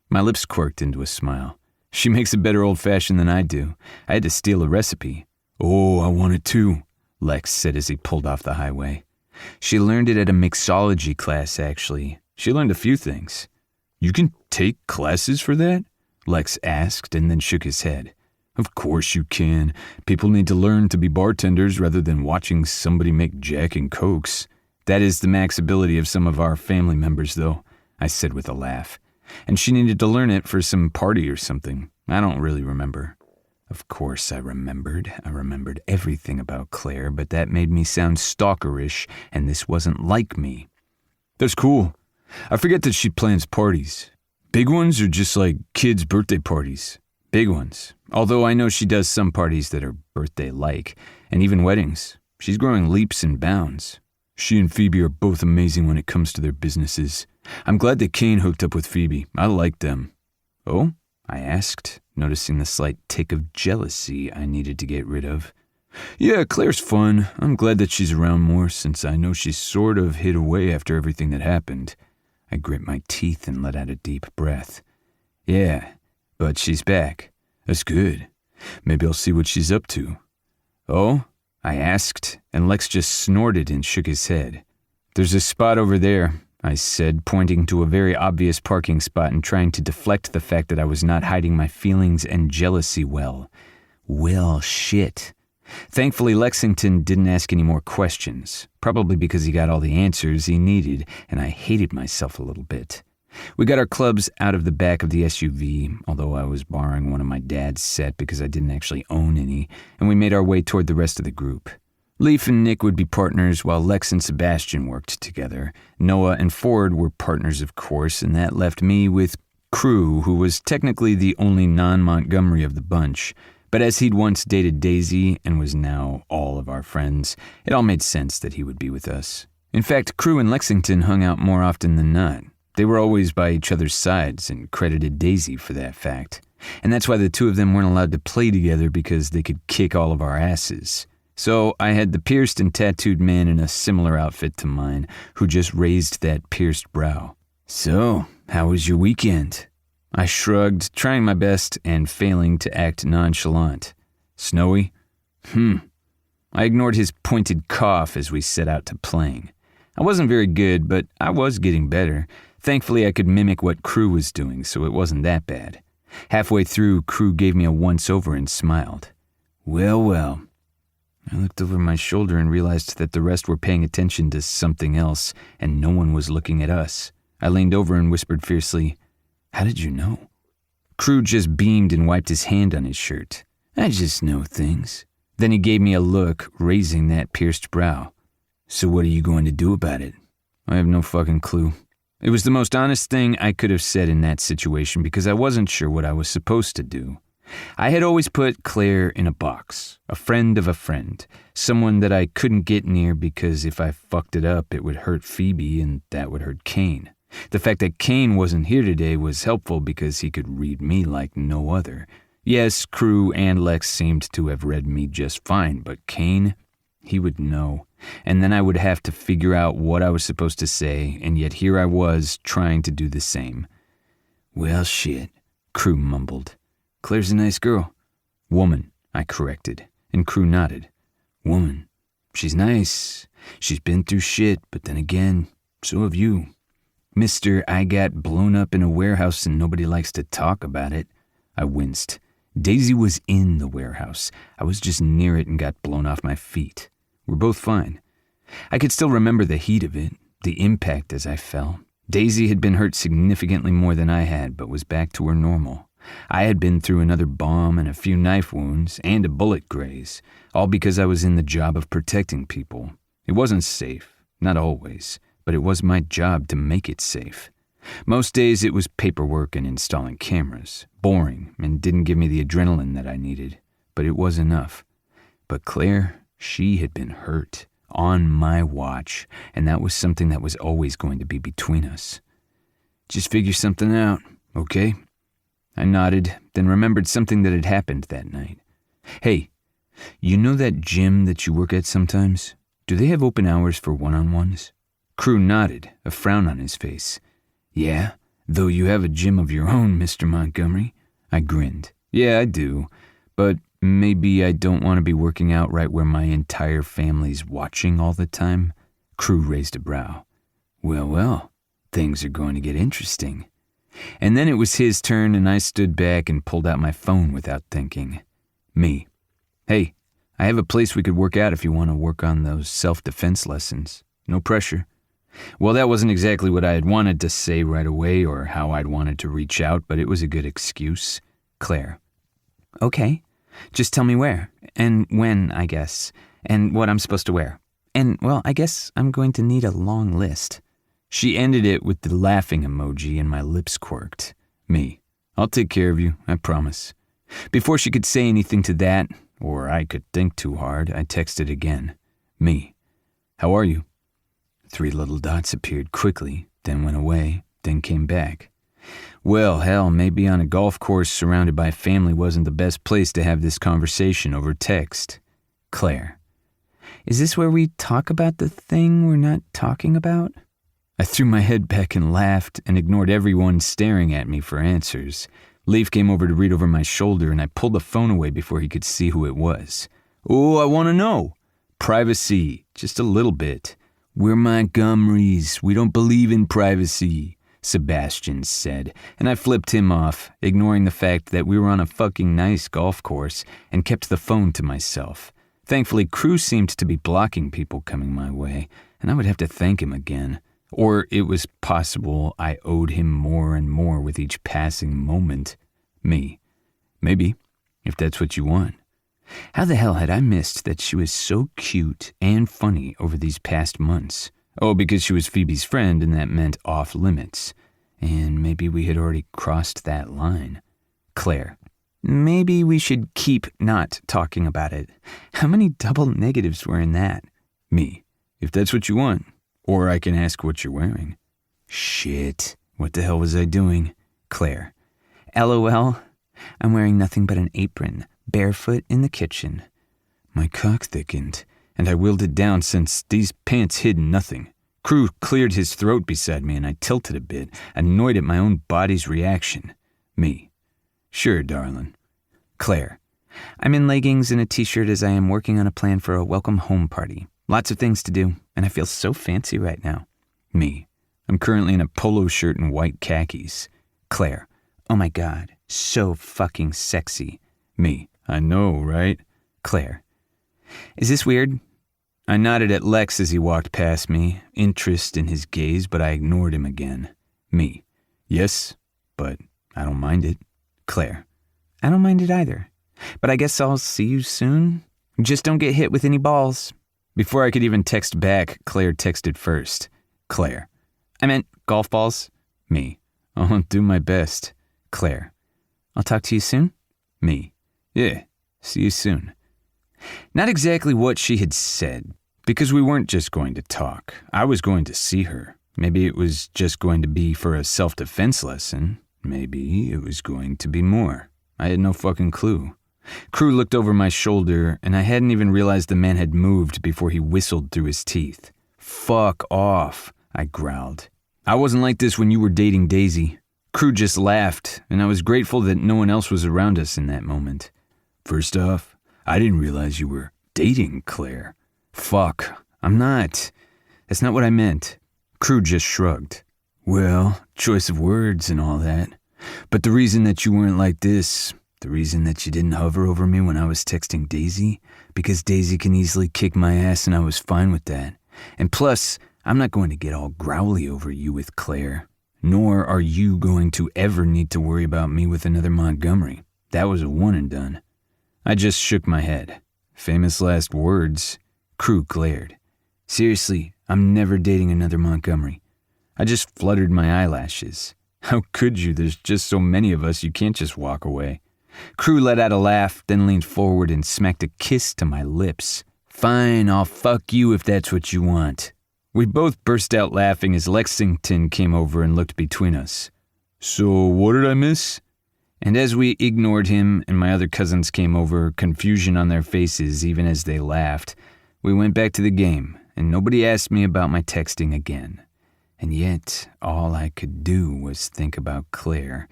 C: My lips quirked into a smile. She makes a better old fashioned than I do. I had to steal a recipe. Oh, I want it too, Lex said as he pulled off the highway. She learned it at a mixology class, actually. She learned a few things. You can take classes for that? Lex asked and then shook his head. Of course you can. People need to learn to be bartenders rather than watching somebody make Jack and Cokes. That is the max ability of some of our family members, though, I said with a laugh. And she needed to learn it for some party or something. I don't really remember. Of course I remembered. I remembered everything about Claire, but that made me sound stalkerish, and this wasn't like me. That's cool. I forget that she plans parties. Big ones or just like kids' birthday parties? Big ones. Although I know she does some parties that are birthday-like, and even weddings. She's growing leaps and bounds. She and Phoebe are both amazing when it comes to their businesses. I'm glad that Kane hooked up with Phoebe. I like them. Oh? I asked, noticing the slight tick of jealousy I needed to get rid of. Yeah, Claire's fun. I'm glad that she's around more since I know she's sort of hid away after everything that happened. I grit my teeth and let out a deep breath. Yeah, but she's back. That's good. Maybe I'll see what she's up to. Oh? I asked, and Lex just snorted and shook his head. There's a spot over there, I said, pointing to a very obvious parking spot and trying to deflect the fact that I was not hiding my feelings and jealousy well. Well, shit. Thankfully, Lexington didn't ask any more questions, probably because he got all the answers he needed, and I hated myself a little bit. We got our clubs out of the back of the SUV, although I was borrowing one of my dad's set because I didn't actually own any, and we made our way toward the rest of the group. Leaf and Nick would be partners while Lex and Sebastian worked together. Noah and Ford were partners, of course, and that left me with Crew, who was technically the only non-Montgomery of the bunch. But as he'd once dated Daisy and was now all of our friends, it all made sense that he would be with us. In fact, Crew and Lexington hung out more often than not. They were always by each other's sides and credited Daisy for that fact. And that's why the two of them weren't allowed to play together, because they could kick all of our asses. So I had the pierced and tattooed man in a similar outfit to mine, who just raised that pierced brow. So, how was your weekend? I shrugged, trying my best and failing to act nonchalant. Snowy? I ignored his pointed cough as we set out to playing. I wasn't very good, but I was getting better. Thankfully, I could mimic what Crew was doing, so it wasn't that bad. Halfway through, Crew gave me a once-over and smiled. Well. I looked over my shoulder and realized that the rest were paying attention to something else, and no one was looking at us. I leaned over and whispered fiercely, "How did you know?" Crew just beamed and wiped his hand on his shirt. "I just know things." Then he gave me a look, raising that pierced brow. "So what are you going to do about it?" I have no fucking clue. It was the most honest thing I could have said in that situation because I wasn't sure what I was supposed to do. I had always put Claire in a box, a friend of a friend, someone that I couldn't get near because if I fucked it up, it would hurt Phoebe and that would hurt Kane. The fact that Kane wasn't here today was helpful because he could read me like no other. Yes, Crew and Lex seemed to have read me just fine, but Kane, he would know. And then I would have to figure out what I was supposed to say, and yet here I was, trying to do the same. "Well, shit," Crew mumbled. "Claire's a nice girl." "Woman," I corrected, and Crew nodded. "Woman. She's nice. She's been through shit, but then again, so have you. Mister, I got blown up in a warehouse and nobody likes to talk about it." I winced. Daisy was in the warehouse. I was just near it and got blown off my feet. We're both fine. I could still remember the heat of it, the impact as I fell. Daisy had been hurt significantly more than I had, but was back to her normal. I had been through another bomb and a few knife wounds and a bullet graze, all because I was in the job of protecting people. It wasn't safe, not always, but it was my job to make it safe. Most days it was paperwork and installing cameras, boring, and didn't give me the adrenaline that I needed, but it was enough. But Claire, she had been hurt, on my watch, and that was something that was always going to be between us. "Just figure something out, okay?" I nodded, then remembered something that had happened that night. "Hey, you know that gym that you work at sometimes? Do they have open hours for one-on-ones?" Crew nodded, a frown on his face. "Yeah, though you have a gym of your own, Mr. Montgomery." I grinned. "Yeah, I do, but maybe I don't want to be working out right where my entire family's watching all the time." Crew raised a brow. Well, things are going to get interesting." And then it was his turn and I stood back and pulled out my phone without thinking. Me. "Hey, I have a place we could work out if you want to work on those self-defense lessons. No pressure." Well, that wasn't exactly what I had wanted to say right away or how I'd wanted to reach out, but it was a good excuse. Claire. "Okay. Just tell me where, and when, I guess, and what I'm supposed to wear. And, well, I guess I'm going to need a long list." She ended it with the laughing emoji and my lips quirked. Me. "I'll take care of you, I promise." Before she could say anything to that, or I could think too hard, I texted again. Me. "How are you?" 3 little dots appeared quickly, then went away, then came back. Well, hell, maybe on a golf course surrounded by family wasn't the best place to have this conversation over text. Claire. "Is this where we talk about the thing we're not talking about?" I threw my head back and laughed and ignored everyone staring at me for answers. Leif came over to read over my shoulder and I pulled the phone away before he could see who it was. "Oh, I want to know." "Privacy, just a little bit." "We're Montgomerys. We don't believe in privacy," Sebastian said, and I flipped him off, ignoring the fact that we were on a fucking nice golf course, and kept the phone to myself. Thankfully, Crew seemed to be blocking people coming my way, and I would have to thank him again. Or it was possible I owed him more and more with each passing moment. Me. Maybe, if that's what you want. How the hell had I missed that she was so cute and funny over these past months? Oh, because she was Phoebe's friend and that meant off limits. And maybe we had already crossed that line. Claire. Maybe we should keep not talking about it. How many double negatives were in that? Me. If that's what you want. Or I can ask what you're wearing. Shit. What the hell was I doing? Claire. LOL. I'm wearing nothing but an apron, barefoot in the kitchen. My cock thickened, and I willed it down since these pants hid nothing. Crew cleared his throat beside me and I tilted a bit, annoyed at my own body's reaction. Me. Sure, darling. Claire. I'm in leggings and a t-shirt as I am working on a plan for a welcome home party. Lots of things to do, and I feel so fancy right now. Me. I'm currently in a polo shirt and white khakis. Claire. Oh my God, so fucking sexy. Me. I know, right? Claire. Is this weird? I nodded at Lex as he walked past me, interest in his gaze, but I ignored him again. Me. Yes, but I don't mind it. Claire. I don't mind it either. But I guess I'll see you soon. Just don't get hit with any balls. Before I could even text back, Claire texted first. Claire. I meant golf balls. Me. I'll do my best. Claire. I'll talk to you soon. Me. Yeah, see you soon. Not exactly what she had said, because we weren't just going to talk. I was going to see her. Maybe it was just going to be for a self-defense lesson. Maybe it was going to be more. I had no fucking clue. Crew looked over my shoulder, and I hadn't even realized the man had moved before he whistled through his teeth. Fuck off, I growled. I wasn't like this when you were dating Daisy. Crew just laughed, and I was grateful that no one else was around us in that moment. First off, I didn't realize you were dating Claire. Fuck, I'm not. That's not what I meant. Crew just shrugged. Well, choice of words and all that. But the reason that you weren't like this, the reason that you didn't hover over me when I was texting Daisy, because Daisy can easily kick my ass and I was fine with that. And plus, I'm not going to get all growly over you with Claire. Nor are you going to ever need to worry about me with another Montgomery. That was a one and done. I just shook my head. Famous last words. Crew glared. Seriously, I'm never dating another Montgomery. I just fluttered my eyelashes. How could you? There's just so many of us, you can't just walk away. Crew let out a laugh, then leaned forward and smacked a kiss to my lips. Fine, I'll fuck you if that's what you want. We both burst out laughing as Lexington came over and looked between us. So what did I miss? And as we ignored him and my other cousins came over, confusion on their faces even as they laughed, we went back to the game, and nobody asked me about my texting again. And yet, all I could do was think about Claire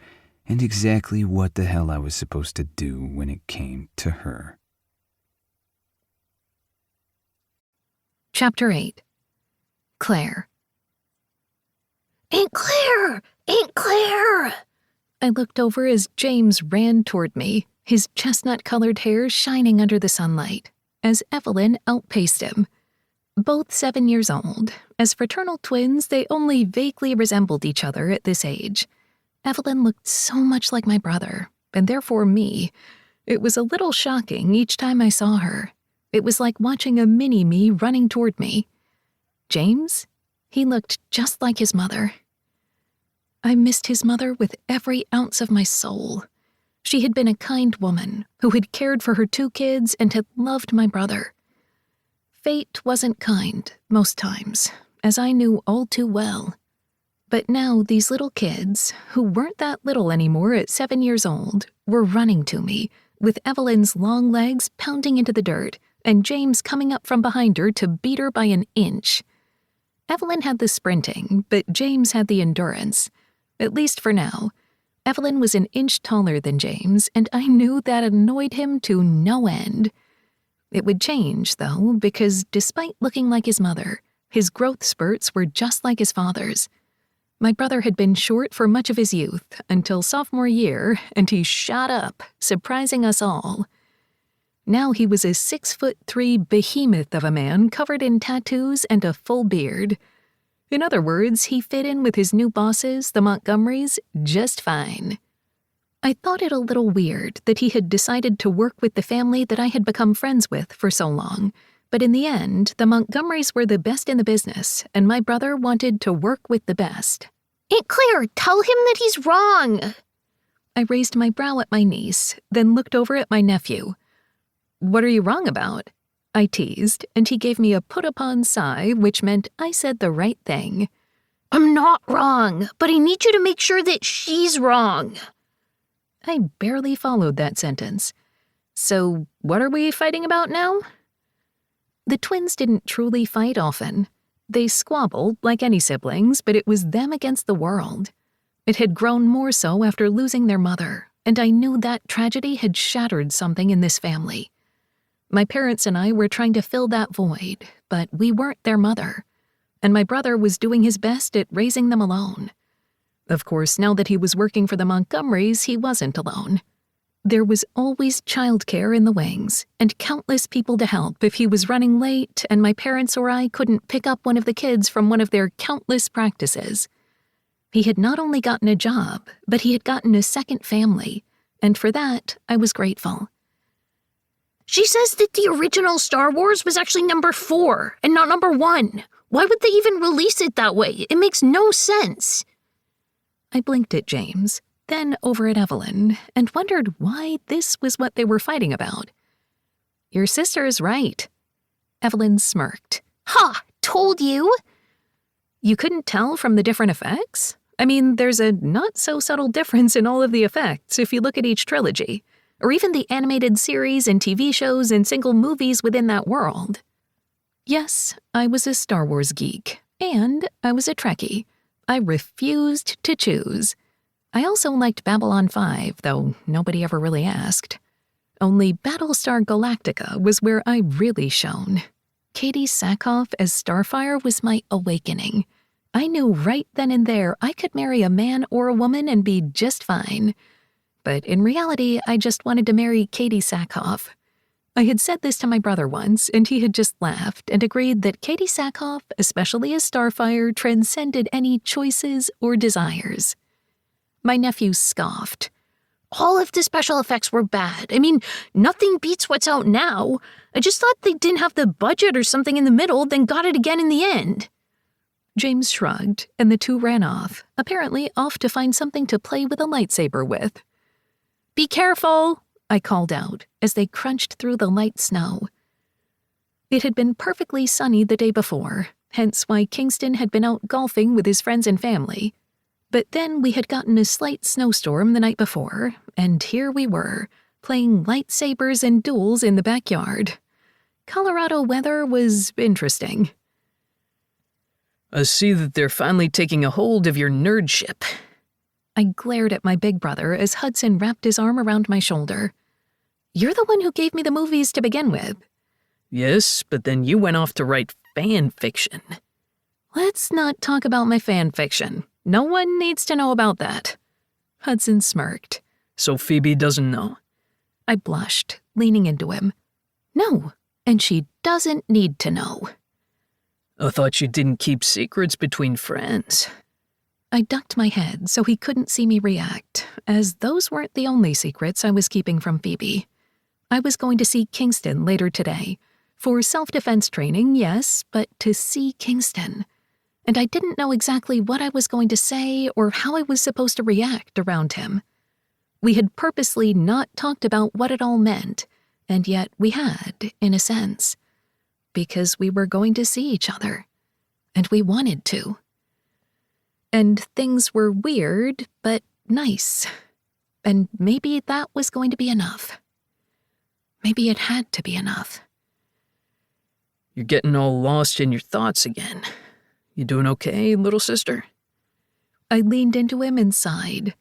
C: and exactly what the hell I was supposed to do when it came to her.
B: Chapter 8. Claire. Aunt Claire! Aunt Claire! I looked over as James ran toward me, his chestnut-colored hair shining under the sunlight, as Evelyn outpaced him. Both 7 years old. As fraternal twins, they only vaguely resembled each other at this age. Evelyn looked so much like my brother, and therefore me. It was a little shocking each time I saw her. It was like watching a mini-me running toward me. James? He looked just like his mother. I missed his mother with every ounce of my soul. She had been a kind woman who had cared for her 2 kids and had loved my brother. Fate wasn't kind most times, as I knew all too well. But now these little kids, who weren't that little anymore at 7 years old, were running to me, with Evelyn's long legs pounding into the dirt and James coming up from behind her to beat her by an inch. Evelyn had the sprinting, but James had the endurance. At least for now. Evelyn was an inch taller than James, and I knew that annoyed him to no end. It would change, though, because despite looking like his mother, his growth spurts were just like his father's. My brother had been short for much of his youth, until sophomore year, and he shot up, surprising us all. Now he was a 6'3" behemoth of a man covered in tattoos and a full beard. In other words, he fit in with his new bosses, the Montgomerys, just fine. I thought it a little weird that he had decided to work with the family that I had become friends with for so long, but in the end, the Montgomerys were the best in the business, and my brother wanted to work with the best.
E: Aunt Claire, tell him that he's wrong.
B: I raised my brow at my niece, then looked over at my nephew. What are you wrong about? I teased, and he gave me a put-upon sigh, which meant I said the right thing.
E: I'm not wrong, but I need you to make sure that she's wrong.
B: I barely followed that sentence. So, what are we fighting about now? The twins didn't truly fight often. They squabbled, like any siblings, but it was them against the world. It had grown more so after losing their mother, and I knew that tragedy had shattered something in this family. My parents and I were trying to fill that void, but we weren't their mother, and my brother was doing his best at raising them alone. Of course, now that he was working for the Montgomerys, he wasn't alone. There was always childcare in the wings, and countless people to help if he was running late and my parents or I couldn't pick up one of the kids from one of their countless practices. He had not only gotten a job, but he had gotten a second family, and for that, I was grateful.
E: She says that the original Star Wars was actually number 4 and not number 1. Why would they even release it that way? It makes no sense.
B: I blinked at James, then over at Evelyn, and wondered why this was what they were fighting about. Your sister is right. Evelyn smirked.
E: Ha! Told you!
B: You couldn't tell from the different effects? I mean, there's a not-so-subtle difference in all of the effects if you look at each trilogy, or even the animated series and TV shows and single movies within that world. Yes, I was a Star Wars geek, and I was a Trekkie. I refused to choose. I also liked Babylon 5, though nobody ever really asked. Only Battlestar Galactica was where I really shone. Katie Sackhoff as Starfire was my awakening. I knew right then and there I could marry a man or a woman and be just fine. But in reality, I just wanted to marry Katie Sackhoff. I had said this to my brother once, and he had just laughed and agreed that Katie Sackhoff, especially as Starfire, transcended any choices or desires. My nephew scoffed.
E: All of the special effects were bad. I mean, nothing beats what's out now. I just thought they didn't have the budget or something in the middle, then got it again in the end.
B: James shrugged, and the two ran off, apparently off to find something to play with a lightsaber with. Be careful, I called out as they crunched through the light snow. It had been perfectly sunny the day before, hence why Kingston had been out golfing with his friends and family. But then we had gotten a slight snowstorm the night before, and here we were, playing lightsabers and duels in the backyard. Colorado weather was interesting.
D: I see that they're finally taking a hold of your nerdship.
B: I glared at my big brother as Hudson wrapped his arm around my shoulder. You're the one who gave me the movies to begin with.
D: Yes, but then you went off to write fan fiction.
B: Let's not talk about my fan fiction. No one needs to know about that. Hudson smirked.
D: So Phoebe doesn't know?
B: I blushed, leaning into him. No, and she doesn't need to know.
D: I thought you didn't keep secrets between friends.
B: I ducked my head so he couldn't see me react, as those weren't the only secrets I was keeping from Phoebe. I was going to see Kingston later today. For self-defense training, yes, but to see Kingston. And I didn't know exactly what I was going to say or how I was supposed to react around him. We had purposely not talked about what it all meant, and yet we had, in a sense. Because we were going to see each other. And we wanted to. And things were weird, but nice. And maybe that was going to be enough. Maybe it had to be enough.
D: You're getting all lost in your thoughts again. You doing okay, little sister?
B: I leaned into him and sighed.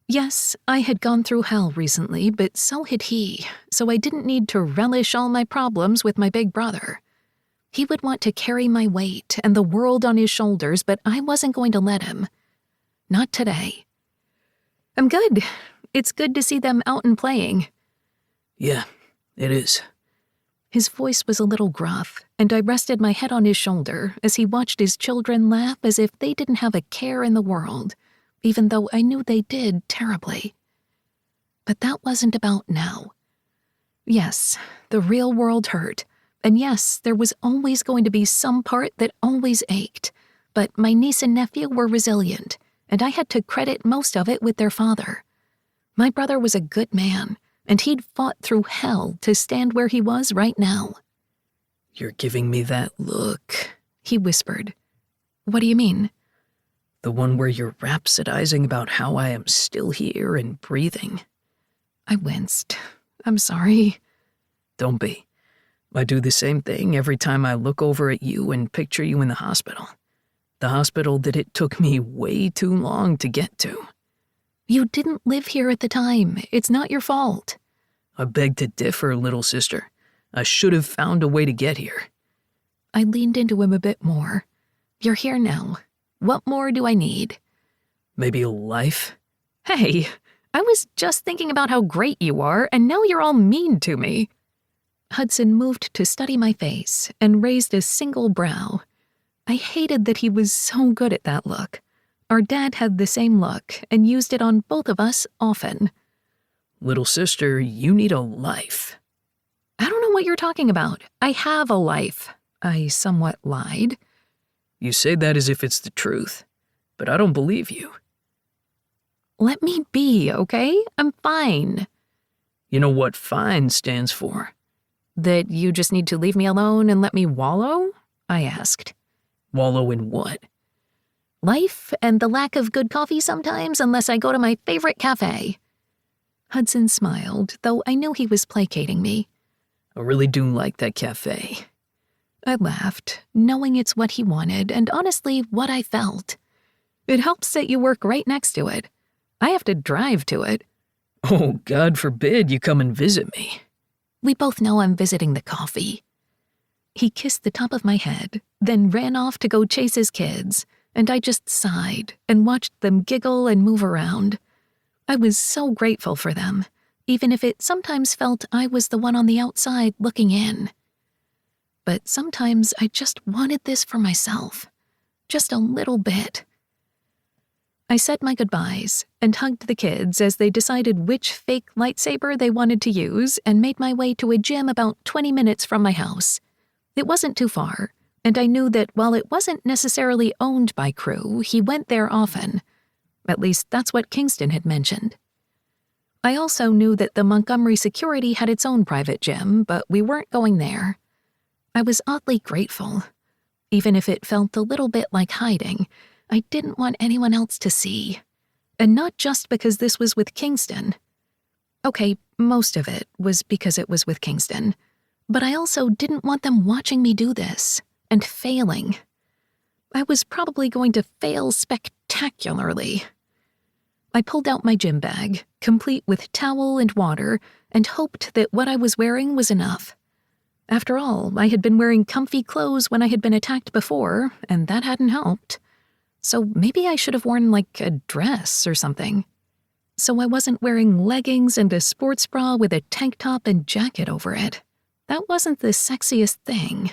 B: Yes, I had gone through hell recently, but so had he, so I didn't need to relish all my problems with my big brother. He would want to carry my weight and the world on his shoulders, but I wasn't going to let him. Not today. I'm good. It's good to see them out and playing.
D: Yeah, it is.
B: His voice was a little gruff, and I rested my head on his shoulder as he watched his children laugh as if they didn't have a care in the world, even though I knew they did terribly. But that wasn't about now. Yes, the real world hurt, and yes, there was always going to be some part that always ached, but my niece and nephew were resilient, and I had to credit most of it with their father. My brother was a good man, and he'd fought through hell to stand where he was right now.
D: You're giving me that look,
B: he whispered. What do you mean?
D: The one where you're rhapsodizing about how I am still here and breathing.
B: I winced. I'm sorry.
D: Don't be. I do the same thing every time I look over at you and picture you in the hospital. The hospital that it took me way too long to get to.
B: You didn't live here at the time. It's not your fault.
D: I beg to differ, little sister. I should have found a way to get here.
B: I leaned into him a bit more. You're here now. What more do I need?
D: Maybe a life?
B: Hey, I was just thinking about how great you are, and now you're all mean to me. Hudson moved to study my face and raised a single brow. I hated that he was so good at that look. Our dad had the same look and used it on both of us often.
D: Little sister, you need a life.
B: I don't know what you're talking about. I have a life. I somewhat lied.
D: You say that as if it's the truth, but I don't believe you.
B: Let me be, okay? I'm fine.
D: You know what fine stands for?
B: That you just need to leave me alone and let me wallow? I asked.
D: Wallow in what?
B: Life and the lack of good coffee sometimes unless I go to my favorite cafe. Hudson smiled, though I knew he was placating me.
D: I really do like that cafe.
B: I laughed, knowing it's what he wanted and honestly what I felt. It helps that you work right next to it. I have to drive to it.
D: Oh, God forbid you come and visit me.
B: We both know I'm visiting the coffee. He kissed the top of my head, then ran off to go chase his kids, and I just sighed and watched them giggle and move around. I was so grateful for them, even if it sometimes felt I was the one on the outside looking in. But sometimes I just wanted this for myself, just a little bit. I said my goodbyes and hugged the kids as they decided which fake lightsaber they wanted to use and made my way to a gym about 20 minutes from my house. It wasn't too far, and I knew that while it wasn't necessarily owned by Crew, he went there often. At least that's what Kingston had mentioned. I also knew that the Montgomery security had its own private gym, but we weren't going there. I was oddly grateful. Even if it felt a little bit like hiding, I didn't want anyone else to see. And not just because this was with Kingston. Okay, most of it was because it was with Kingston. But I also didn't want them watching me do this, and failing. I was probably going to fail spectacularly. I pulled out my gym bag, complete with towel and water, and hoped that what I was wearing was enough. After all, I had been wearing comfy clothes when I had been attacked before, and that hadn't helped. So maybe I should have worn, like, a dress or something. So I wasn't wearing leggings and a sports bra with a tank top and jacket over it. That wasn't the sexiest thing.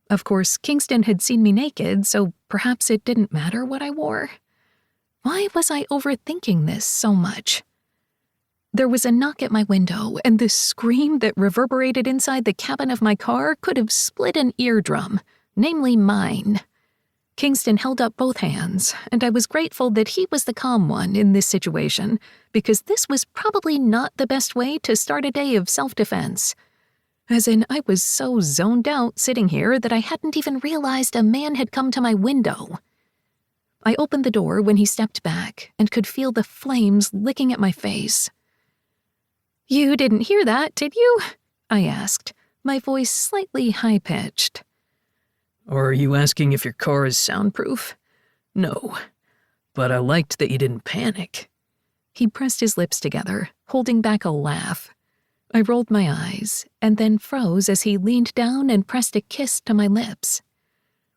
B: Of course, Kingston had seen me naked, so perhaps it didn't matter what I wore. Why was I overthinking this so much? There was a knock at my window, and the scream that reverberated inside the cabin of my car could have split an eardrum, namely mine. Kingston held up both hands, and I was grateful that he was the calm one in this situation, because this was probably not the best way to start a day of self-defense. As in, I was so zoned out sitting here that I hadn't even realized a man had come to my window. I opened the door when he stepped back and could feel the flames licking at my face. "You didn't hear that, did you?" I asked, my voice slightly high-pitched.
D: Or are you asking if your car is soundproof? No. But I liked that you didn't panic.
B: He pressed his lips together, holding back a laugh. I rolled my eyes, and then froze as he leaned down and pressed a kiss to my lips.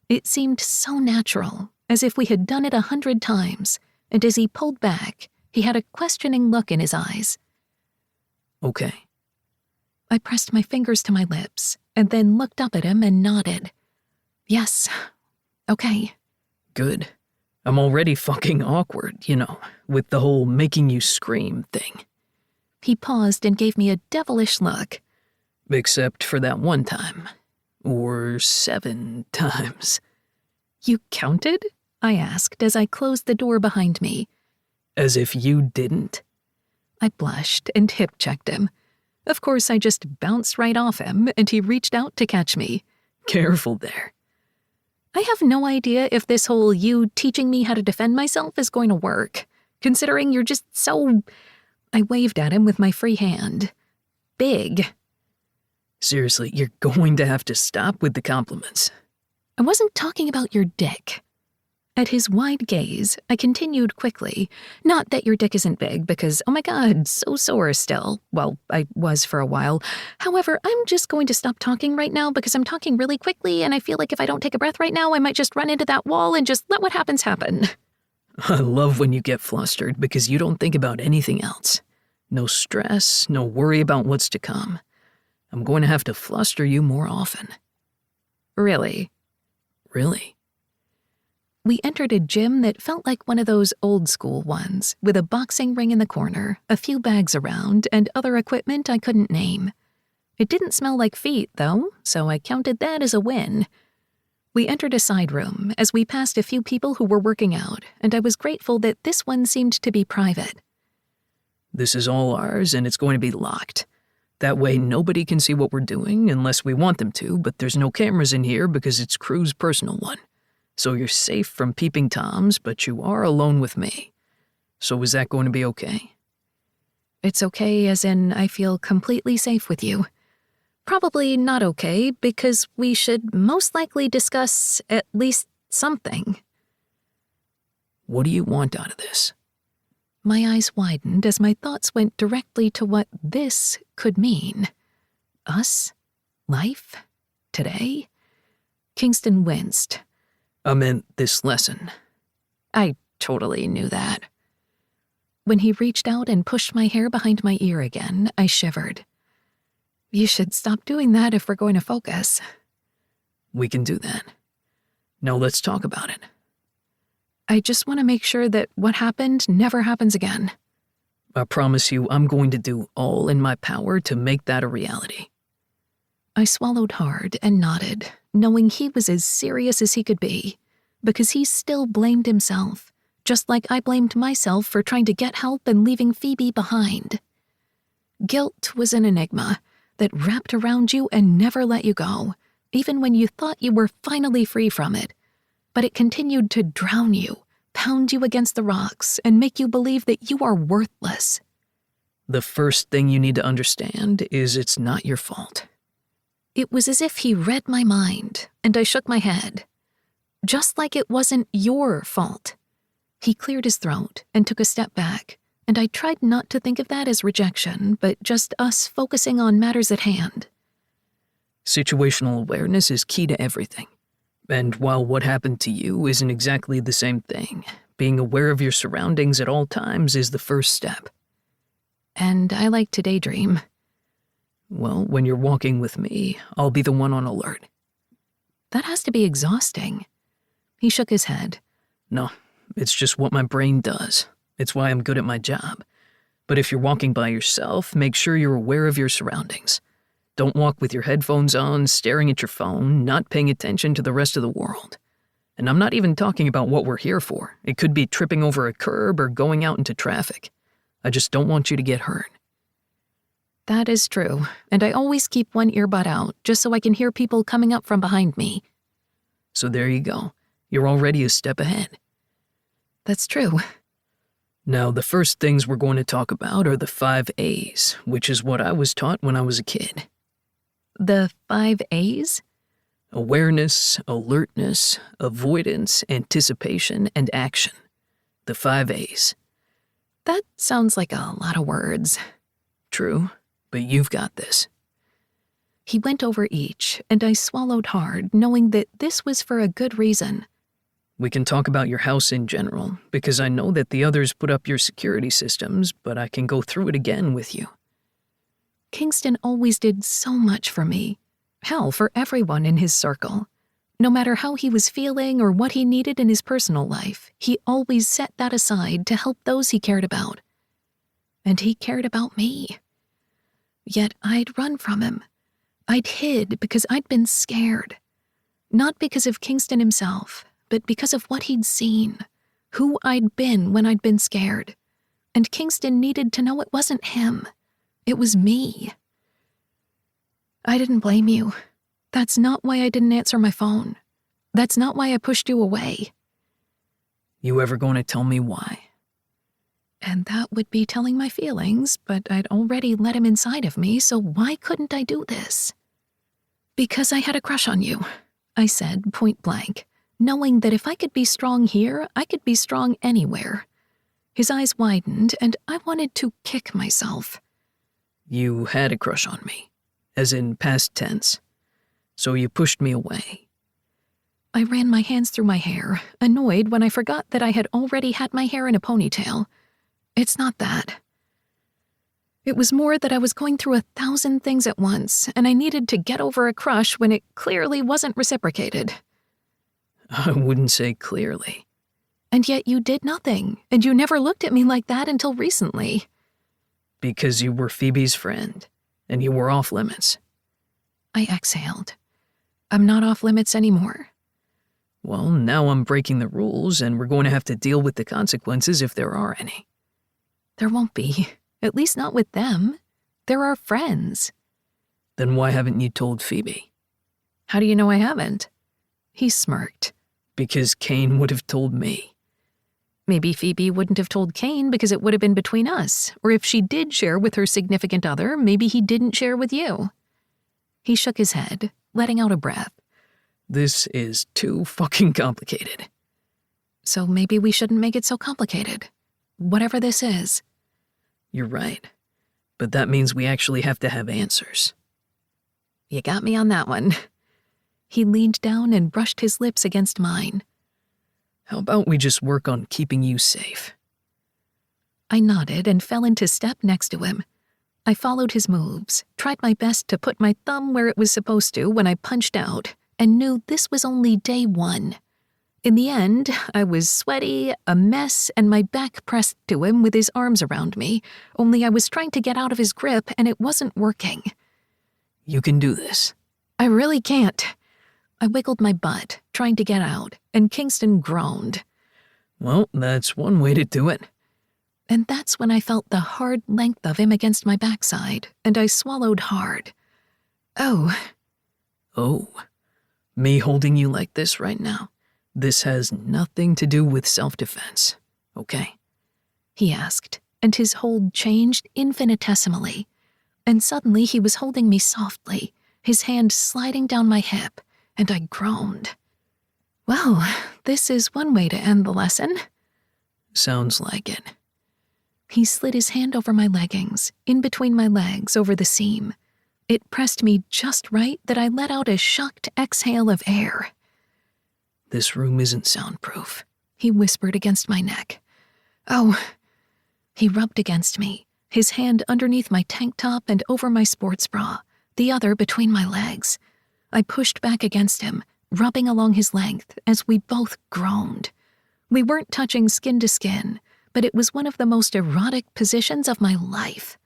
B: It seemed so natural, as if we had done it 100 times, and as he pulled back, he had a questioning look in his eyes.
D: Okay.
B: I pressed my fingers to my lips, and then looked up at him and nodded. Yes. Okay.
D: Good. I'm already fucking awkward, with the whole making you scream thing.
B: He paused and gave me a devilish look.
D: Except for that one time. Or 7 times.
B: You counted? I asked as I closed the door behind me.
D: As if you didn't.
B: I blushed and hip-checked him. Of course, I just bounced right off him, and he reached out to catch me.
D: Careful there.
B: I have no idea if this whole you teaching me how to defend myself is going to work, considering you're just so... I waved at him with my free hand. Big.
D: Seriously, you're going to have to stop with the compliments.
B: I wasn't talking about your dick. At his wide gaze, I continued quickly. Not that your dick isn't big, because, oh my god, so sore still. Well, I was for a while. However, I'm just going to stop talking right now because I'm talking really quickly, and I feel like if I don't take a breath right now, I might just run into that wall and just let what happens happen.
D: I love when you get flustered because you don't think about anything else. No stress, no worry about what's to come. I'm going to have to fluster you more often.
B: Really?
D: Really?
B: We entered a gym that felt like one of those old-school ones, with a boxing ring in the corner, a few bags around, and other equipment I couldn't name. It didn't smell like feet, though, so I counted that as a win. We entered a side room as we passed a few people who were working out, and I was grateful that this one seemed to be private.
D: This is all ours, and it's going to be locked. That way nobody can see what we're doing unless we want them to, but there's no cameras in here because it's Crew's personal one. So you're safe from peeping Toms, but you are alone with me. So is that going to be okay?
B: It's okay as in I feel completely safe with you. Probably not okay because we should most likely discuss at least something.
D: What do you want out of this?
B: My eyes widened as my thoughts went directly to what this could mean. Us? Life? Today? Kingston winced.
D: I meant this lesson.
B: I totally knew that. When he reached out and pushed my hair behind my ear again, I shivered. You should stop doing that if we're going to focus.
D: We can do that. Now let's talk about it.
B: I just want to make sure that what happened never happens again.
D: I promise you I'm going to do all in my power to make that a reality.
B: I swallowed hard and nodded, knowing he was as serious as he could be, because he still blamed himself, just like I blamed myself for trying to get help and leaving Phoebe behind. Guilt was an enigma that wrapped around you and never let you go, even when you thought you were finally free from it. But it continued to drown you, pound you against the rocks, and make you believe that you are worthless.
D: The first thing you need to understand is it's not your fault.
B: It was as if he read my mind, and I shook my head. Just like it wasn't your fault. He cleared his throat and took a step back, and I tried not to think of that as rejection, but just us focusing on matters at hand.
D: Situational awareness is key to everything. And while what happened to you isn't exactly the same thing, being aware of your surroundings at all times is the first step.
B: And I like to daydream.
D: Well, when you're walking with me, I'll be the one on alert.
B: That has to be exhausting. He shook his head.
D: No, it's just what my brain does. It's why I'm good at my job. But if you're walking by yourself, make sure you're aware of your surroundings. Don't walk with your headphones on, staring at your phone, not paying attention to the rest of the world. And I'm not even talking about what we're here for. It could be tripping over a curb or going out into traffic. I just don't want you to get hurt.
B: That is true, and I always keep one earbud out just so I can hear people coming up from behind me.
D: So there you go. You're already a step ahead.
B: That's true.
D: Now, the first things we're going to talk about are the 5 A's, which is what I was taught when I was a kid.
B: The 5 A's?
D: Awareness, alertness, avoidance, anticipation, and action. The 5 A's.
B: That sounds like a lot of words.
D: True, but you've got this.
B: He went over each, and I swallowed hard, knowing that this was for a good reason.
D: We can talk about your house in general, because I know that the others put up your security systems, but I can go through it again with you.
B: Kingston always did so much for me. Hell, for everyone in his circle. No matter how he was feeling or what he needed in his personal life, he always set that aside to help those he cared about. And he cared about me. Yet I'd run from him. I'd hid because I'd been scared. Not because of Kingston himself, but because of what he'd seen, who I'd been when I'd been scared. And Kingston needed to know it wasn't him. It was me. I didn't blame you. That's not why I didn't answer my phone. That's not why I pushed you away.
D: You ever going to tell me why?
B: And that would be telling my feelings, but I'd already let him inside of me, so why couldn't I do this? Because I had a crush on you, I said point blank, knowing that if I could be strong here, I could be strong anywhere. His eyes widened, and I wanted to kick myself.
D: You had a crush on me, as in past tense. So you pushed me away.
B: I ran my hands through my hair, annoyed when I forgot that I had already had my hair in a ponytail. It's not that. It was more that I was going through 1,000 things at once, and I needed to get over a crush when it clearly wasn't reciprocated.
D: I wouldn't say clearly.
B: And yet you did nothing, and you never looked at me like that until recently.
D: Because you were Phoebe's friend, and you were off limits.
B: I exhaled. I'm not off limits anymore.
D: Well, now I'm breaking the rules, and we're going to have to deal with the consequences if there are any.
B: There won't be. At least not with them. They're our friends.
D: Then why haven't you told Phoebe?
B: How do you know I haven't? He smirked.
D: Because Kane would have told me.
B: Maybe Phoebe wouldn't have told Kane because it would have been between us. Or if she did share with her significant other, maybe he didn't share with you. He shook his head, letting out a breath.
D: This is too fucking complicated.
B: So maybe we shouldn't make it so complicated. Whatever this is.
D: You're right. But that means we actually have to have answers.
B: You got me on that one. He leaned down and brushed his lips against mine.
D: How about we just work on keeping you safe?
B: I nodded and fell into step next to him. I followed his moves, tried my best to put my thumb where it was supposed to when I punched out, and knew this was only day 1. In the end, I was sweaty, a mess, and my back pressed to him with his arms around me, only I was trying to get out of his grip and it wasn't working.
D: You can do this.
B: I really can't. I wiggled my butt, trying to get out, and Kingston groaned.
D: Well, that's one way to do it.
B: And that's when I felt the hard length of him against my backside, and I swallowed hard. Oh.
D: Oh. Me holding you like this right now? This has nothing to do with self-defense, okay?
B: He asked, and his hold changed infinitesimally. And suddenly he was holding me softly, his hand sliding down my hip, and I groaned. Well, this is one way to end the lesson.
D: Sounds like it.
B: He slid his hand over my leggings, in between my legs over the seam. It pressed me just right that I let out a shocked exhale of air.
D: This room isn't soundproof,
B: he whispered against my neck. Oh. He rubbed against me, his hand underneath my tank top and over my sports bra, the other between my legs. I pushed back against him, rubbing along his length as we both groaned. We weren't touching skin to skin, but it was one of the most erotic positions of my life.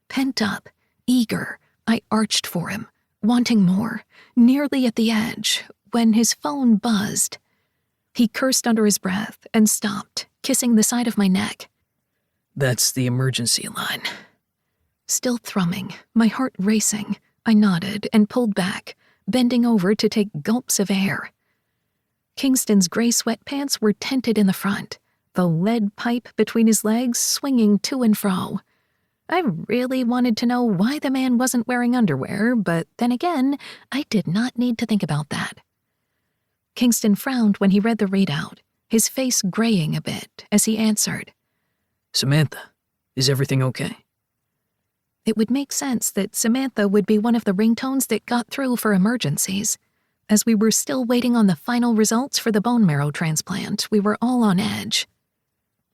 B: Pent up, eager, I arched for him, wanting more, nearly at the edge, when his phone buzzed. He cursed under his breath and stopped, kissing the side of my neck.
D: That's the emergency line.
B: Still thrumming, my heart racing, I nodded and pulled back, bending over to take gulps of air. Kingston's gray sweatpants were tented in the front, the lead pipe between his legs swinging to and fro. I really wanted to know why the man wasn't wearing underwear, but then again, I did not need to think about that. Kingston frowned when he read the readout, his face graying a bit as he answered.
D: Samantha, is everything okay?
B: It would make sense that Samantha would be one of the ringtones that got through for emergencies. As we were still waiting on the final results for the bone marrow transplant, we were all on edge.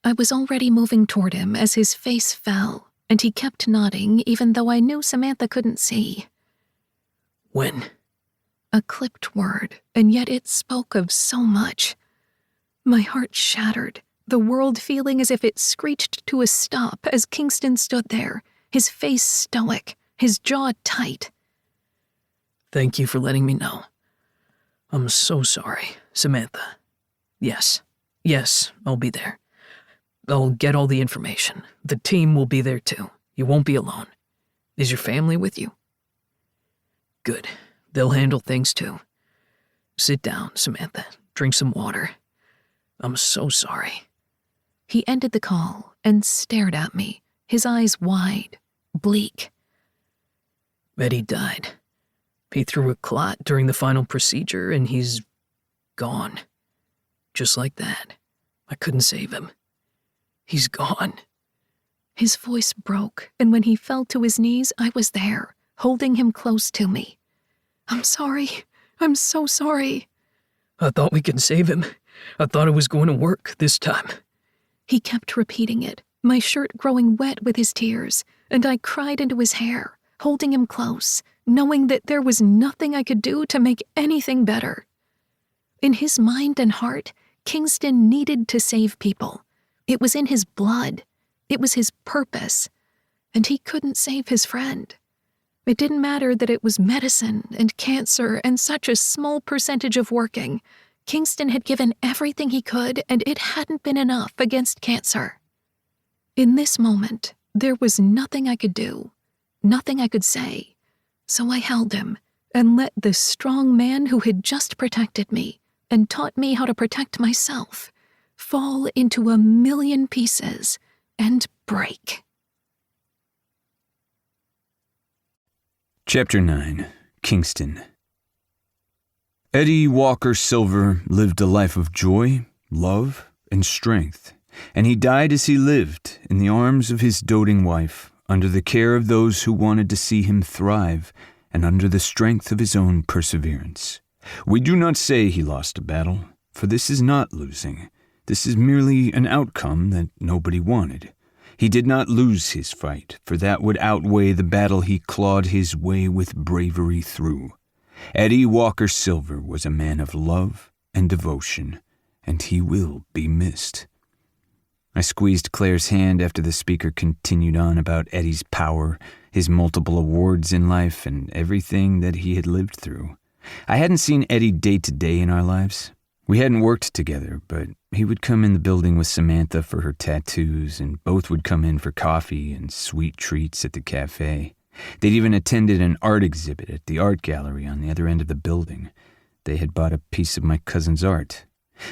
B: I was already moving toward him as his face fell, and he kept nodding even though I knew Samantha couldn't see.
D: When?
B: A clipped word, and yet it spoke of so much. My heart shattered, the world feeling as if it screeched to a stop as Kingston stood there, his face stoic, his jaw tight.
D: Thank you for letting me know. I'm so sorry, Samantha. Yes, I'll be there. I'll get all the information. The team will be there too. You won't be alone. Is your family with you? Good. They'll handle things too. Sit down, Samantha. Drink some water. I'm so sorry.
B: He ended the call and stared at me, his eyes wide, bleak.
D: Eddie died. He threw a clot during the final procedure and he's gone. Just like that. I couldn't save him. He's gone.
B: His voice broke, and when he fell to his knees, I was there, holding him close to me. I'm sorry. I'm so sorry.
D: I thought we could save him. I thought it was going to work this time.
B: He kept repeating it, my shirt growing wet with his tears, and I cried into his hair, holding him close, knowing that there was nothing I could do to make anything better. In his mind and heart, Kingston needed to save people. It was in his blood. It was his purpose. And he couldn't save his friend. It didn't matter that it was medicine and cancer and such a small percentage of working. Kingston had given everything he could, and it hadn't been enough against cancer. In this moment, there was nothing I could do, nothing I could say. So I held him and let the strong man who had just protected me and taught me how to protect myself fall into a million pieces and break.
C: Chapter 9. Kingston. Eddie Walker Silver lived a life of joy, love, and strength, and he died as he lived, in the arms of his doting wife, under the care of those who wanted to see him thrive, and under the strength of his own perseverance. We do not say he lost a battle, for this is not losing. This is merely an outcome that nobody wanted. He did not lose his fight, for that would outweigh the battle he clawed his way with bravery through. Eddie Walker Silver was a man of love and devotion, and he will be missed. I squeezed Claire's hand after the speaker continued on about Eddie's power, his multiple awards in life, and everything that he had lived through. I hadn't seen Eddie day to day in our lives. We hadn't worked together, but he would come in the building with Samantha for her tattoos, and both would come in for coffee and sweet treats at the cafe. They'd even attended an art exhibit at the art gallery on the other end of the building. They had bought a piece of my cousin's art.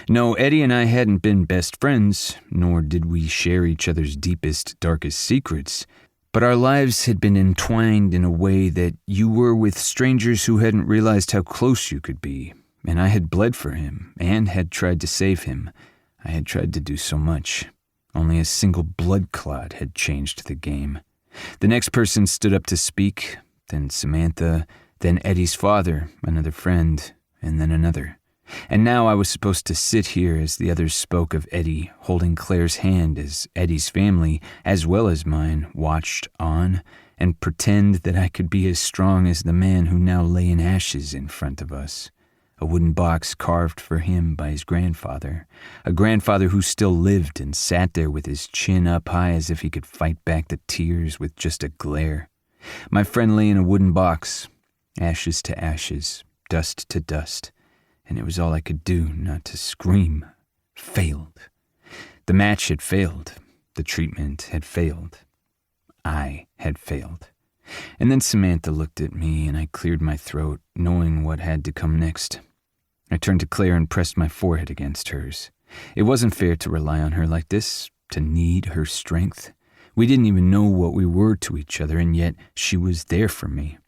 C: No, Eddie and I hadn't been best friends, nor did we share each other's deepest, darkest secrets, but our lives had been entwined in a way that you were with strangers who hadn't realized how close you could be. And I had bled for him, and had tried to save him. I had tried to do so much. Only a single blood clot had changed the game. The next person stood up to speak, then Samantha, then Eddie's father, another friend, and then another. And now I was supposed to sit here as the others spoke of Eddie, holding Claire's hand as Eddie's family, as well as mine, watched on, and pretend that I could be as strong as the man who now lay in ashes in front of us. A wooden box carved for him by his grandfather, a grandfather who still lived and sat there with his chin up high as if he could fight back the tears with just a glare. My friend lay in a wooden box, ashes to ashes, dust to dust, and it was all I could do not to scream. Failed. The match had failed. The treatment had failed. I had failed. And then Samantha looked at me, and I cleared my throat, knowing what had to come next. I turned to Claire and pressed my forehead against hers. It wasn't fair to rely on her like this, to need her strength. We didn't even know what we were to each other, and yet she was there for me.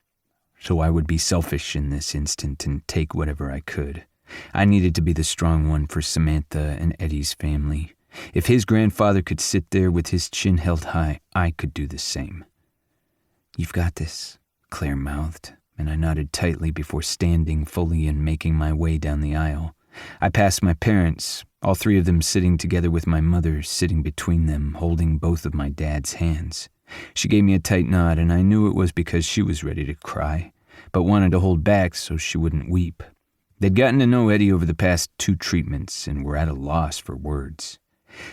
C: So I would be selfish in this instant and take whatever I could. I needed to be the strong one for Samantha and Eddie's family. If his grandfather could sit there with his chin held high, I could do the same. "You've got this," Claire mouthed, and I nodded tightly before standing fully and making my way down the aisle. I passed my parents, all three of them sitting together with my mother sitting between them, holding both of my dad's hands. She gave me a tight nod, and I knew it was because she was ready to cry, but wanted to hold back so she wouldn't weep. They'd gotten to know Eddie over the past 2 treatments and were at a loss for words.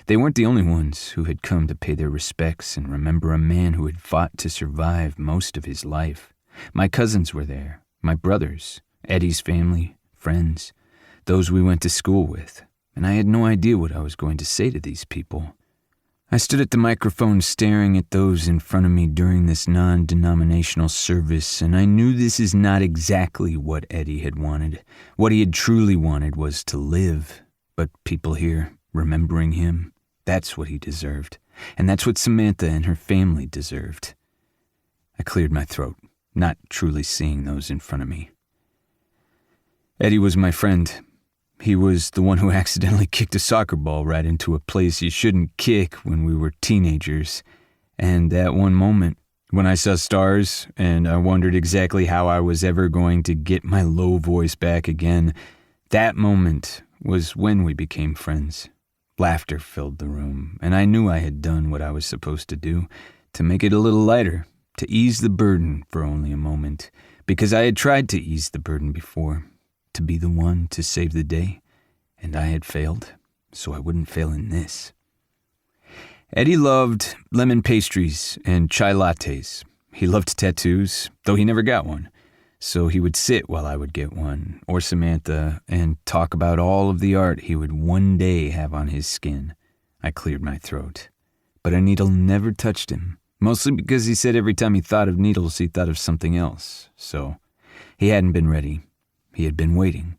C: They weren't the only ones who had come to pay their respects and remember a man who had fought to survive most of his life. My cousins were there, my brothers, Eddie's family, friends, those we went to school with, and I had no idea what I was going to say to these people. I stood at the microphone staring at those in front of me during this non-denominational service, and I knew this is not exactly what Eddie had wanted. What he had truly wanted was to live, but people here, remembering him, that's what he deserved, and that's what Samantha and her family deserved. I cleared my throat, not truly seeing those in front of me. Eddie was my friend. He was the one who accidentally kicked a soccer ball right into a place you shouldn't kick when we were teenagers. And that one moment, when I saw stars and I wondered exactly how I was ever going to get my low voice back again, that moment was when we became friends. Laughter filled the room, and I knew I had done what I was supposed to do, to make it a little lighter, to ease the burden for only a moment, because I had tried to ease the burden before. To be the one to save the day, and I had failed, so I wouldn't fail in this. Eddie loved lemon pastries and chai lattes. He loved tattoos, though he never got one, so he would sit while I would get one, or Samantha, and talk about all of the art he would one day have on his skin. I cleared my throat, but a needle never touched him, mostly because he said every time he thought of needles, he thought of something else, so he hadn't been ready. He had been waiting.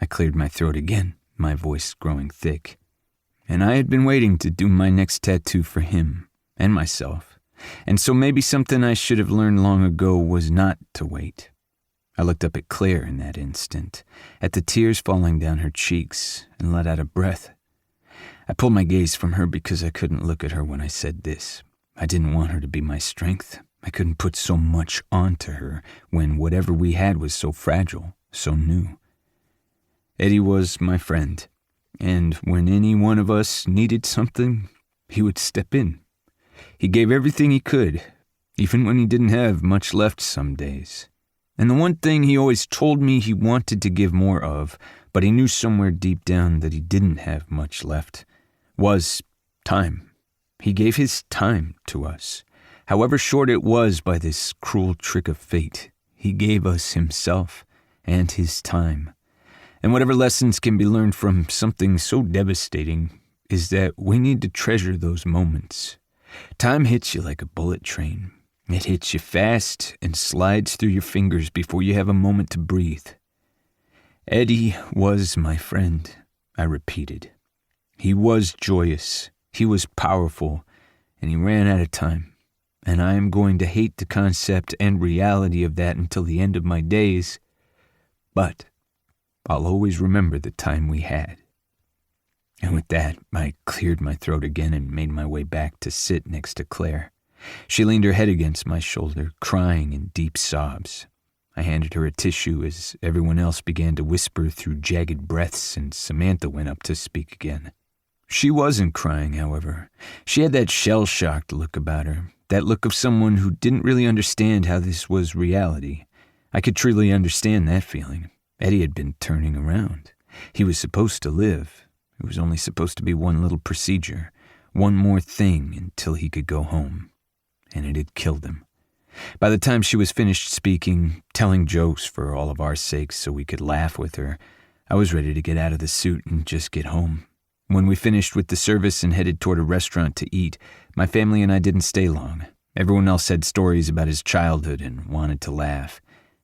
C: I cleared my throat again, my voice growing thick. And I had been waiting to do my next tattoo for him and myself. And so maybe something I should have learned long ago was not to wait. I looked up at Claire in that instant, at the tears falling down her cheeks, and let out a breath. I pulled my gaze from her because I couldn't look at her when I said this. I didn't want her to be my strength. I couldn't put so much onto her when whatever we had was so fragile. So new. Eddie was my friend, and when any one of us needed something, he would step in. He gave everything he could, even when he didn't have much left some days. And the one thing he always told me he wanted to give more of, but he knew somewhere deep down that he didn't have much left, was time. He gave his time to us, however short it was by this cruel trick of fate. He gave us himself and his time. And whatever lessons can be learned from something so devastating is that we need to treasure those moments. Time hits you like a bullet train. It hits you fast and slides through your fingers before you have a moment to breathe. Eddie was my friend, I repeated. He was joyous, he was powerful, and he ran out of time. And I am going to hate the concept and reality of that until the end of my days. But I'll always remember the time we had. And with that, I cleared my throat again and made my way back to sit next to Claire. She leaned her head against my shoulder, crying in deep sobs. I handed her a tissue as everyone else began to whisper through jagged breaths, and Samantha went up to speak again. She wasn't crying, however. She had that shell-shocked look about her, that look of someone who didn't really understand how this was reality. I could truly understand that feeling. Eddie had been turning around. He was supposed to live. It was only supposed to be one little procedure, one more thing until he could go home. And it had killed him. By the time she was finished speaking, telling jokes for all of our sakes so we could laugh with her, I was ready to get out of the suit and just get home. When we finished with the service and headed toward a restaurant to eat, my family and I didn't stay long. Everyone else had stories about his childhood and wanted to laugh,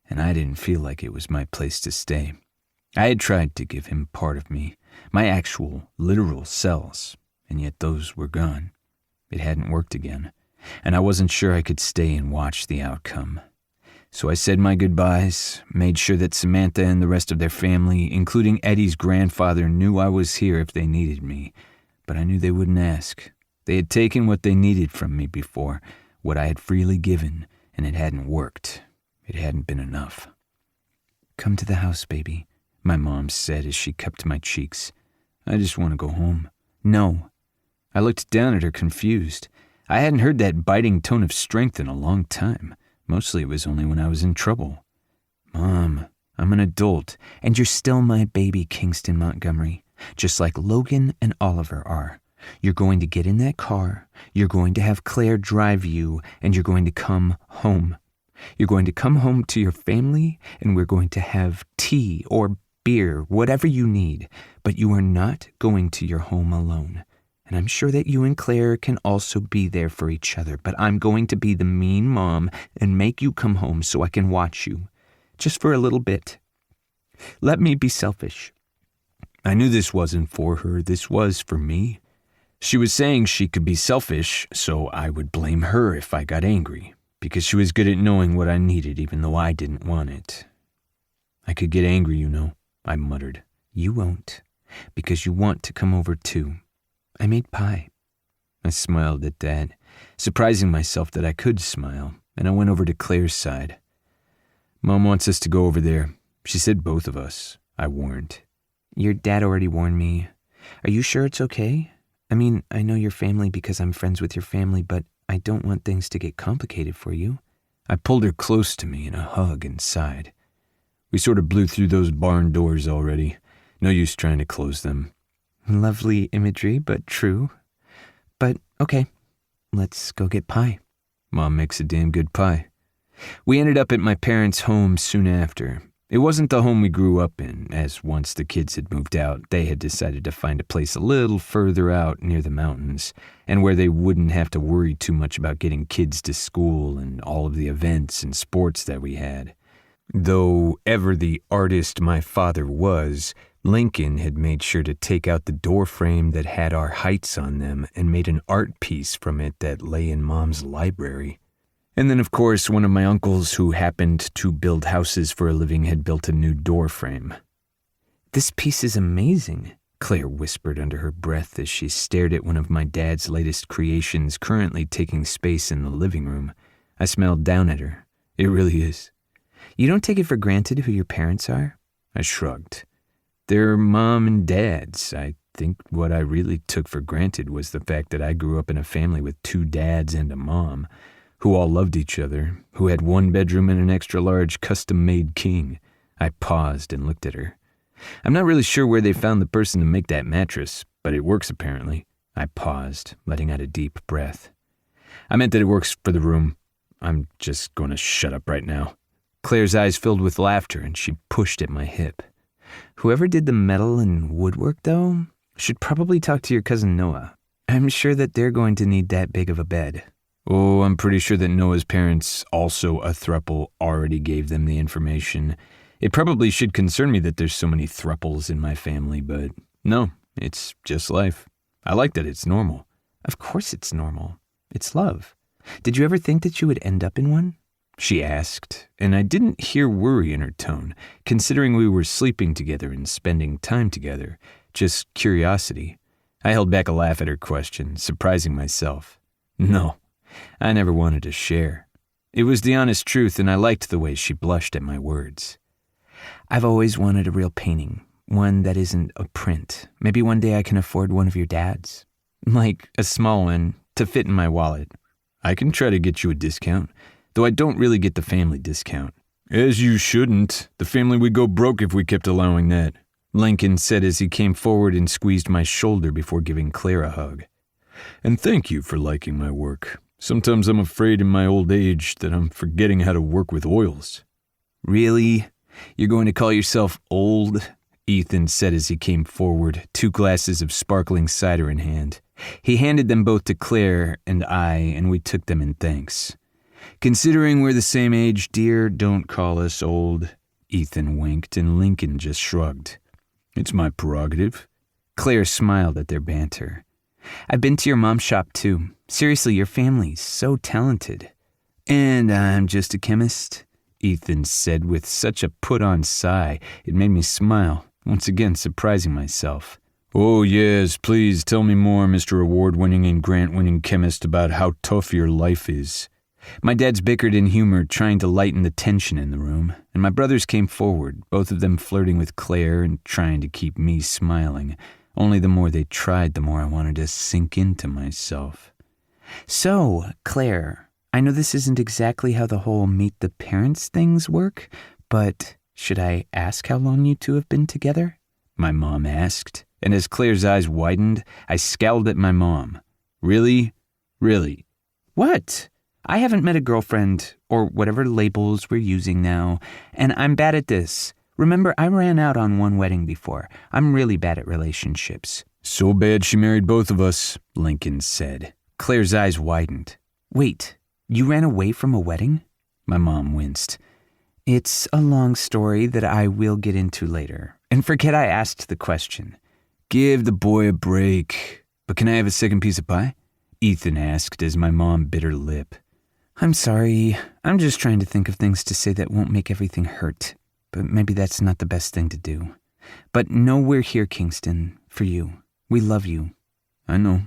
C: and I didn't feel like it was my place to stay. I had tried to give him part of me, my actual, literal cells, and yet those were gone. It hadn't worked again. and I wasn't sure I could stay and watch the outcome. So I said my goodbyes, made sure that Samantha and the rest of their family, including Eddie's grandfather, knew I was here if they needed me, but I knew they wouldn't ask. They had taken what they needed from me before, what I had freely given, and it hadn't worked. It hadn't been enough. "Come to the house, baby," my mom said as she cupped my cheeks. "I just want to go home." "No." I looked down at her, confused. I hadn't heard that biting tone of strength in a long time. Mostly it was only when I was in trouble. "Mom, I'm an adult, and you're still my baby, Kingston Montgomery, just like Logan and Oliver are. You're going to get in that car, you're going to have Claire drive you, and you're going to come home. You're going to come home to your family, and we're going to have tea or beer, whatever you need, but you are not going to your home alone. And I'm sure that you and Claire can also be there for each other, but I'm going to be the mean mom and make you come home so I can watch you, just for a little bit. Let me be selfish." I knew this wasn't for her, this was for me. She was saying she could be selfish, so I would blame her if I got angry, because she was good at knowing what I needed even though I didn't want it. "I could get angry, you know," I muttered. "You won't, because you want to come over too. I made pie." I smiled at that, surprising myself that I could smile, and I went over to Claire's side. "Mom wants us to go over there. She said both of us," I warned. "Your dad already warned me. Are you sure it's okay? I mean, I know your family because I'm friends with your family, but I don't want things to get complicated for you." I pulled her close to me in a hug and sighed. "We sort of blew through those barn doors already. No use trying to close them." Lovely imagery, but true. "But okay, let's go get pie." Mom makes a damn good pie. We ended up at my parents' home soon after. It wasn't the home we grew up in, as once the kids had moved out, they had decided to find a place a little further out near the mountains, and where they wouldn't have to worry too much about getting kids to school and all of the events and sports that we had. Though ever the artist my father was, Lincoln had made sure to take out the door frame that had our heights on them and made an art piece from it that lay in Mom's library. And then, of course, one of my uncles who happened to build houses for a living had built a new door frame. "This piece is amazing," Claire whispered under her breath as she stared at one of my dad's latest creations currently taking space in the living room. I smiled down at her. "It really is." "You don't take it for granted who your parents are?" I shrugged. "They're mom and dads. I think what I really took for granted was the fact that I grew up in a family with 2 dads and a mom, who all loved each other, who had 1 bedroom and an extra-large custom-made king." I paused and looked at her. "I'm not really sure where they found the person to make that mattress, but it works apparently." I paused, letting out a deep breath. "I meant that it works for the room. I'm just going to shut up right now." Claire's eyes filled with laughter and she pushed at my hip. "Whoever did the metal and woodwork, though, should probably talk to your cousin Noah. I'm sure that they're going to need that big of a bed." "Oh, I'm pretty sure that Noah's parents, also a throuple, already gave them the information. It probably should concern me that there's so many thruples in my family, but no, it's just life. I like that it's normal." "Of course it's normal. It's love. Did you ever think that you would end up in one?" she asked, and I didn't hear worry in her tone, considering we were sleeping together and spending time together, just curiosity. I held back a laugh at her question, surprising myself. No, I never wanted to share. It was the honest truth, and I liked the way she blushed at my words. "I've always wanted a real painting, one that isn't a print. Maybe one day I can afford one of your dad's. Like a small one to fit in my wallet." "I can try to get you a discount, though I don't really get the family discount." "As you shouldn't. The family would go broke if we kept allowing that," Lincoln said as he came forward and squeezed my shoulder before giving Claire a hug. "And thank you for liking my work. Sometimes I'm afraid in my old age that I'm forgetting how to work with oils." "Really? You're going to call yourself old?" Ethan said as he came forward, 2 glasses of sparkling cider in hand. He handed them both to Claire and we took them in thanks. "Considering we're the same age, dear, don't call us old." Ethan winked and Lincoln just shrugged. "It's my prerogative." Claire smiled at their banter.
A: I've been to your mom's shop too. Seriously, your family's so talented. And I'm just a chemist, Ethan said with such a put-on sigh it made me smile, once again surprising myself. Oh yes, please tell me more, Mr. Award-winning and grant-winning chemist, about how tough your life is. My dad's bickered in humor, trying to lighten the tension in the room, and my brothers came forward, both of them flirting with Claire and trying to keep me smiling. Only the more they tried, the more I wanted to sink into myself. So, Claire, I know this isn't exactly how the whole meet the parents things work, but should I ask how long you two have been together? My mom asked, and as Claire's eyes widened, I scowled at my mom. Really? Really? What? I haven't met a girlfriend, or whatever labels we're using now, and I'm bad at this. Remember, I ran out on one wedding before. I'm really bad at relationships.
C: So bad she married both of us, Lincoln said.
A: Claire's eyes widened. Wait, you ran away from a wedding? My mom winced. It's a long story that I will get into later. And forget I asked the question.
C: Give the boy a break. But can I have a second piece of pie?
A: Ethan asked as my mom bit her lip. I'm sorry. I'm just trying to think of things to say that won't make everything hurt. But maybe that's not the best thing to do. But know we're here, Kingston, for you. We love you.
C: I know.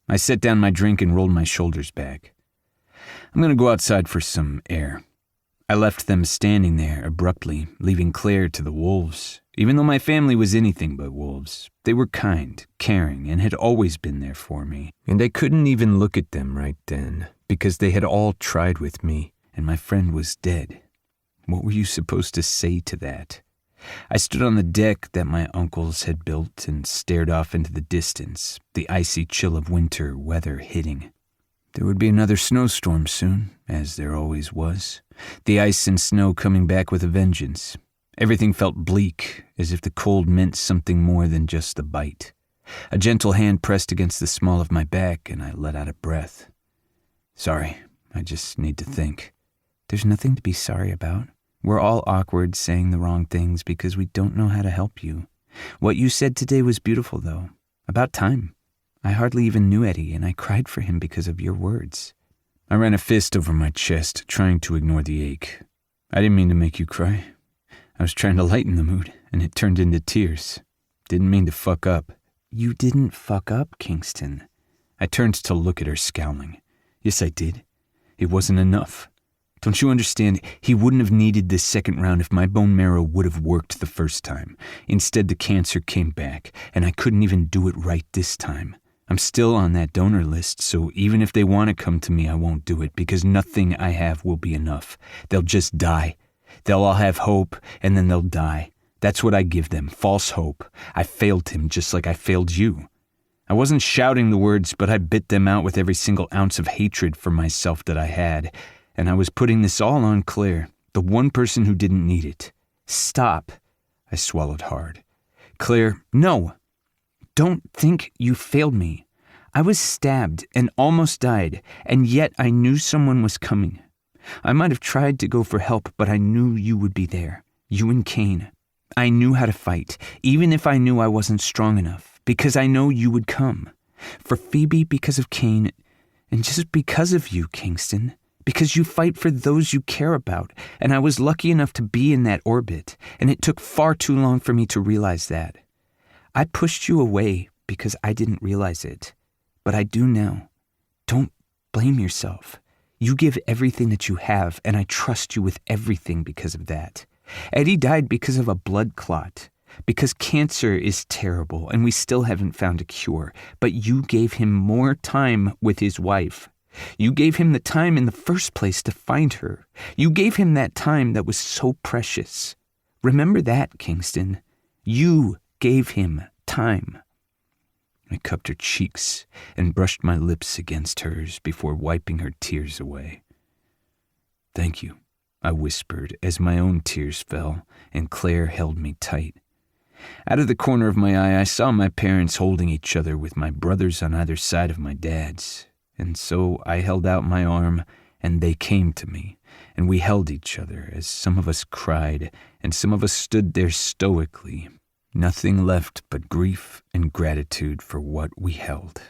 C: I set down my drink and rolled my shoulders back. I'm going to go outside for some air.
A: I left them standing there abruptly, leaving Claire to the wolves. Even though my family was anything but wolves, they were kind, caring, and had always been there for me.
C: And I couldn't even look at them right then, because they had all tried with me,
A: and my friend was dead. What were you supposed to say to that? I stood on the deck that my uncles had built and stared off into the distance, the icy chill of winter weather hitting. There would be another snowstorm soon, as there always was. The ice and snow coming back with a vengeance. Everything felt bleak, as if the cold meant something more than just a bite. A gentle hand pressed against the small of my back, and I let out a breath. Sorry, I just need to think. There's nothing to be sorry about. We're all awkward saying the wrong things because we don't know how to help you. What you said today was beautiful, though. About time. I hardly even knew Eddie, and I cried for him because of your words.
C: I ran a fist over my chest, trying to ignore the ache. I didn't mean to make you cry. I was trying to lighten the mood, and it turned into tears. Didn't mean to fuck up.
A: You didn't fuck up, Kingston.
C: I turned to look at her, scowling. Yes, I did. It wasn't enough. Don't you understand? He wouldn't have needed this second round if my bone marrow would have worked the first time. Instead, the cancer came back, and I couldn't even do it right this time. I'm still on that donor list, so even if they want to come to me, I won't do it, because nothing I have will be enough. They'll just die. They'll all have hope, and then they'll die. That's what I give them, false hope. I failed him just like I failed you. I wasn't shouting the words, but I bit them out with every single ounce of hatred for myself that I had. And I was putting this all on Claire, the one person who didn't need it. Stop. I swallowed hard. Claire, no. Don't think you failed me. I was stabbed and almost died, and yet I knew someone was coming. I might have tried to go for help, but I knew you would be there. You and Kane. I knew how to fight, even if I knew I wasn't strong enough, because I know you would come. For Phoebe because of Kane, and just because of you, Kingston. Because you fight for those you care about, and I was lucky enough to be in that orbit, and it took far too long for me to realize that. I pushed you away because I didn't realize it, but I do now. Don't blame yourself. You give everything that you have, and I trust you with everything because of that. Eddie died because of a blood clot, because cancer is terrible, and we still haven't found a cure, but you gave him more time with his wife. You gave him the time in the first place to find her. You gave him that time that was so precious. Remember that, Kingston. You gave him time. I cupped her cheeks and brushed my lips against hers before wiping her tears away. Thank you, I whispered as my own tears fell and Claire held me tight. Out of the corner of my eye, I saw my parents holding each other with my brothers on either side of my dad's. And so I held out my arm, and they came to me, and we held each other as some of us cried, and some of us stood there stoically, nothing left but grief and gratitude for what we held.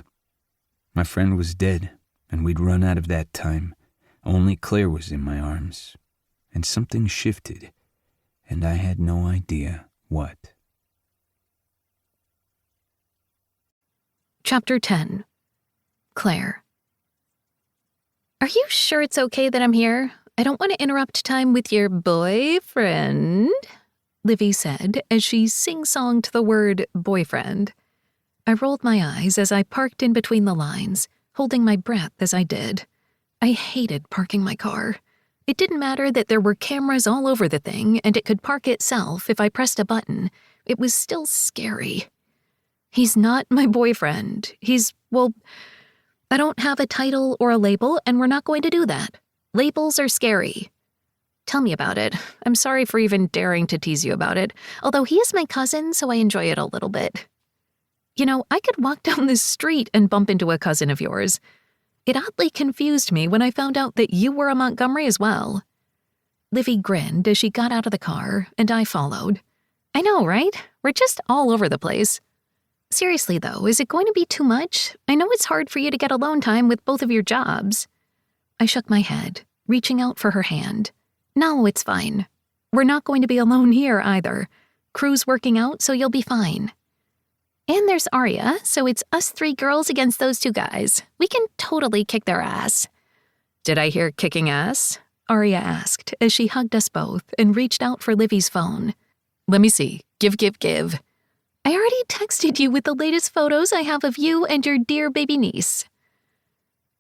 A: My friend was dead, and we'd run out of that time. Only Claire was in my arms. And something shifted, and I had no idea what.
B: Chapter 10. Claire.
E: Are you sure it's okay that I'm here? I don't want to interrupt time with your boyfriend,
B: Livy said as she sing-songed the word boyfriend. I rolled my eyes as I parked in between the lines, holding my breath as I did. I hated parking my car. It didn't matter that there were cameras all over the thing and it could park itself if I pressed a button. It was still scary. He's not my boyfriend. I don't have a title or a label, and we're not going to do that. Labels are scary. Tell me about it. I'm sorry for even daring to tease you about it, although he is my cousin, so I enjoy it a little bit. You know, I could walk down this street and bump into a cousin of yours. It oddly confused me when I found out that you were a Montgomery as well. Livy grinned as she got out of the car, and I followed. I know, right? We're just all over the place. Seriously, though, is it going to be too much? I know it's hard for you to get alone time with both of your jobs. I shook my head, reaching out for her hand. No, it's fine. We're not going to be alone here either. Crew's working out, so you'll be fine. And there's Arya, so it's us 3 girls against those 2 guys. We can totally kick their ass. Did I hear kicking ass? Arya asked as she hugged us both and reached out for Livy's phone. Let me see. Give.
E: I already texted you with the latest photos I have of you and your dear baby niece.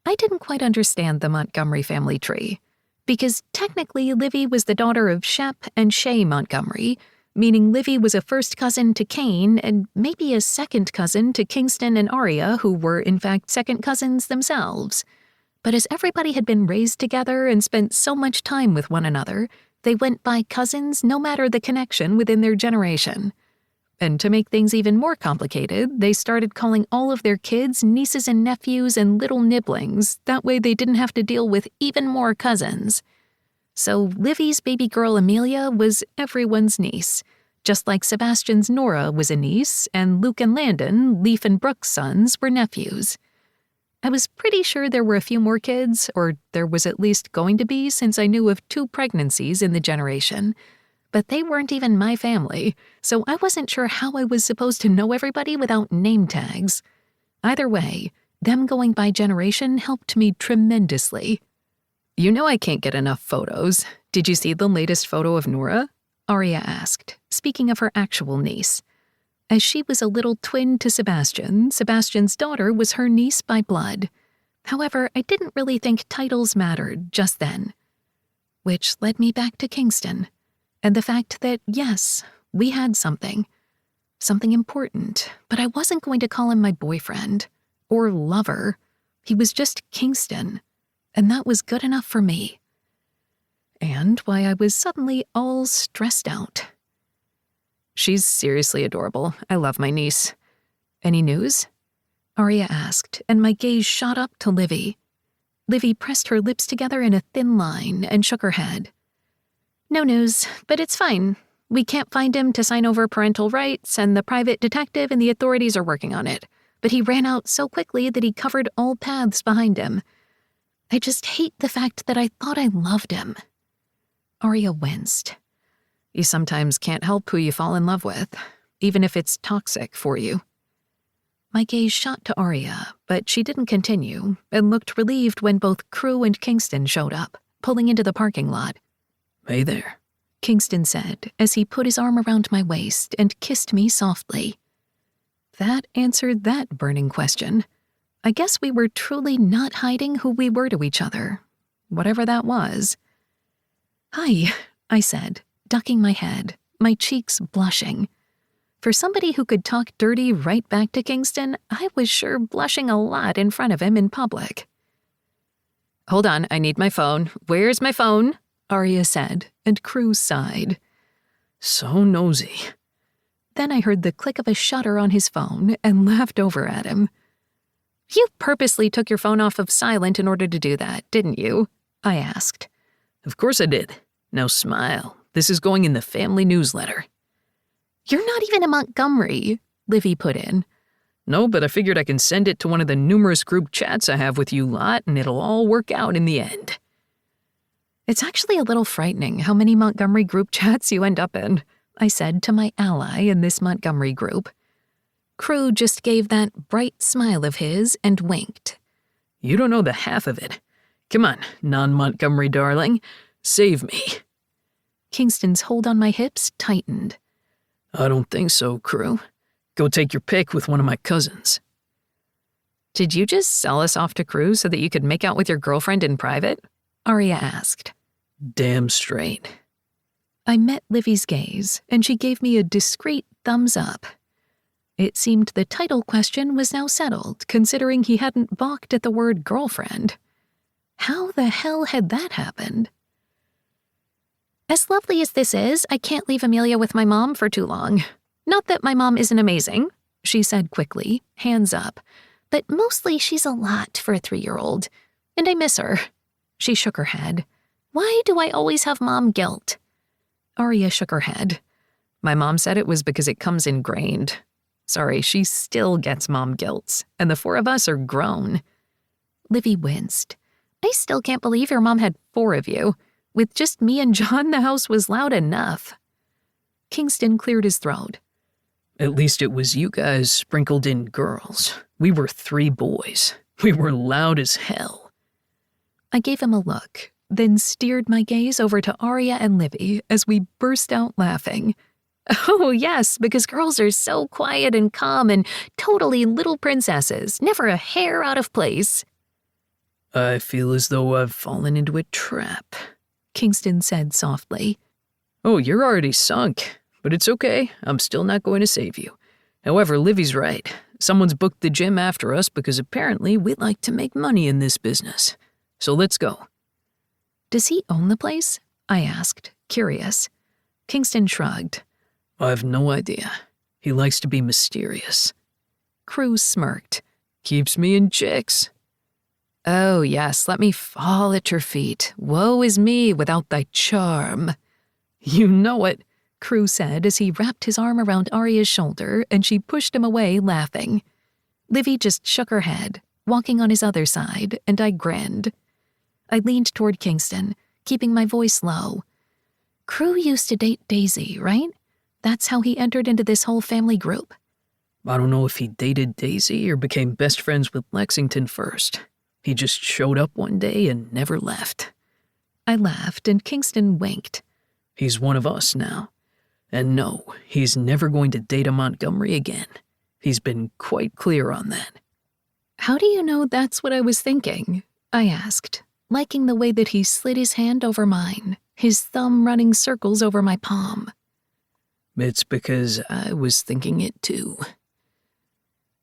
B: I didn't quite understand the Montgomery family tree, because technically Livy was the daughter of Shep and Shay Montgomery, meaning Livy was a first cousin to Kane and maybe a second cousin to Kingston and Arya, who were in fact second cousins themselves. But as everybody had been raised together and spent so much time with one another, they went by cousins no matter the connection within their generation. And to make things even more complicated, they started calling all of their kids nieces and nephews and little nibblings. That way they didn't have to deal with even more cousins. So Livy's baby girl Amelia was everyone's niece, just like Sebastian's Nora was a niece, and Luke and Landon, Leaf and Brooke's sons, were nephews. I was pretty sure there were a few more kids, or there was at least going to be since I knew of 2 pregnancies in the generation. But they weren't even my family, so I wasn't sure how I was supposed to know everybody without name tags. Either way, them going by generation helped me tremendously. You know I can't get enough photos. Did you see the latest photo of Nora? Arya asked, speaking of her actual niece. As she was a little twin to Sebastian, Sebastian's daughter was her niece by blood. However, I didn't really think titles mattered just then. Which led me back to Kingston, and the fact that, yes, we had something important, but I wasn't going to call him my boyfriend or lover. He was just Kingston, and that was good enough for me. And why I was suddenly all stressed out. She's seriously adorable. I love my niece. Any news? Arya asked, and my gaze shot up to Livy. Livy pressed her lips together in a thin line and shook her head.
E: No news, but it's fine. We can't find him to sign over parental rights, and the private detective and the authorities are working on it. But he ran out so quickly that he covered all paths behind him. I just hate the fact that I thought I loved him. Arya winced. You sometimes can't help who you fall in love with, even if it's toxic for you. My gaze shot to Arya, but she didn't continue and looked relieved when both Crew and Kingston showed up, pulling into the parking lot.
D: Hey there,
B: Kingston said as he put his arm around my waist and kissed me softly. That answered that burning question. I guess we were truly not hiding who we were to each other, whatever that was. Hi, I said, ducking my head, my cheeks blushing. For somebody who could talk dirty right back to Kingston, I was sure blushing a lot in front of him in public. Hold on, I need my phone. Where's my phone? Arya said, and Crew sighed.
D: So nosy.
B: Then I heard the click of a shutter on his phone and laughed over at him. You purposely took your phone off of silent in order to do that, didn't you? I asked.
D: Of course I did. Now smile. This is going in the family newsletter.
E: You're not even a Montgomery, Livy put in.
D: No, but I figured I can send it to one of the numerous group chats I have with you lot, and it'll all work out in the end.
E: It's actually a little frightening how many Montgomery group chats you end up in, I said to my ally in this Montgomery group. Crew just gave that bright smile of his and winked.
D: You don't know the half of it. Come on, non-Montgomery darling, save me.
E: Kingston's hold on my hips tightened.
D: I don't think so, Crew. Go take your pick with one of my cousins.
E: Did you just sell us off to Crew so that you could make out with your girlfriend in private? Arya asked.
D: Damn straight.
E: I met Livy's gaze, and she gave me a discreet thumbs up. It seemed the title question was now settled, considering he hadn't balked at the word girlfriend. How the hell had that happened? As lovely as this is, I can't leave Amelia with my mom for too long. Not that my mom isn't amazing, she said quickly, hands up, but mostly she's a lot for a 3-year-old, and I miss her. She shook her head. Why do I always have mom guilt? Arya shook her head. My mom said it was because it comes ingrained. Sorry, she still gets mom guilt, and the 4 of us are grown. Livy winced. I still can't believe your mom had 4 of you. With just me and John, the house was loud enough. Kingston cleared his throat.
D: At least it was you guys sprinkled in girls. We were 3 boys. We were loud as hell.
E: I gave him a look, then steered my gaze over to Arya and Livy as we burst out laughing. Oh, yes, because girls are so quiet and calm and totally little princesses, never a hair out of place.
D: I feel as though I've fallen into a trap,
E: Kingston said softly.
D: Oh, you're already sunk, but it's okay. I'm still not going to save you. However, Livy's right. Someone's booked the gym after us because apparently we like to make money in this business. So let's go.
E: Does he own the place? I asked, curious. Kingston shrugged.
D: I have no idea. He likes to be mysterious.
E: Crew smirked.
D: Keeps me in chicks.
E: Oh, yes, let me fall at your feet. Woe is me without thy charm.
D: You know it,
E: Crew said as he wrapped his arm around Arya's shoulder and she pushed him away, laughing. Livy just shook her head, walking on his other side, and I grinned. I leaned toward Kingston, keeping my voice low. Crew used to date Daisy, right? That's how he entered into this whole family group?
D: I don't know if he dated Daisy or became best friends with Lexington first. He just showed up one day and never left.
E: I laughed and Kingston winked.
D: He's one of us now. And no, he's never going to date a Montgomery again. He's been quite clear on that.
E: How do you know that's what I was thinking? I asked, liking the way that he slid his hand over mine, his thumb running circles over my palm.
D: It's because I was thinking it too.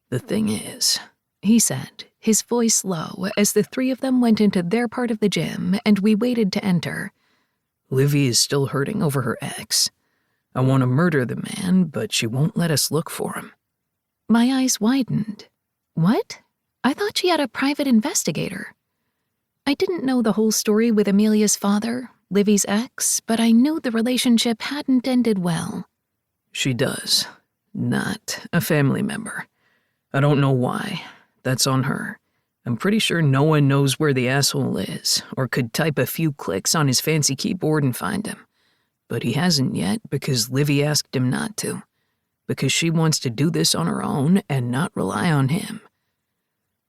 D: The thing is,
E: he said, his voice low as the 3 of them went into their part of the gym and we waited to enter.
D: Livy is still hurting over her ex. I want to murder the man, but she won't let us look for him.
E: My eyes widened. What? I thought she had a private investigator. I didn't know the whole story with Amelia's father, Livy's ex, but I knew the relationship hadn't ended well.
D: She does. Not a family member. I don't know why. That's on her. I'm pretty sure no one knows where the asshole is, or could type a few clicks on his fancy keyboard and find him. But he hasn't yet because Livy asked him not to. Because she wants to do this on her own and not rely on him.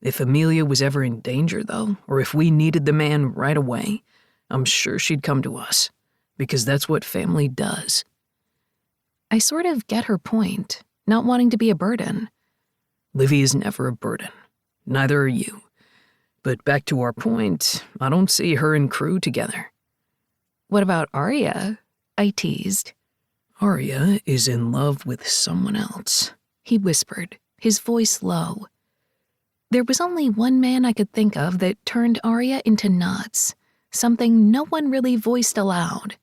D: If Amelia was ever in danger, though, or if we needed the man right away, I'm sure she'd come to us. Because that's what family does.
E: I sort of get her point, not wanting to be a burden.
D: Livy is never a burden. Neither are you. But back to our point, I don't see her and Crew together.
E: What about Arya? I teased.
D: Arya is in love with someone else,
E: he whispered, his voice low. There was only one man I could think of that turned Arya into knots, something no one really voiced aloud.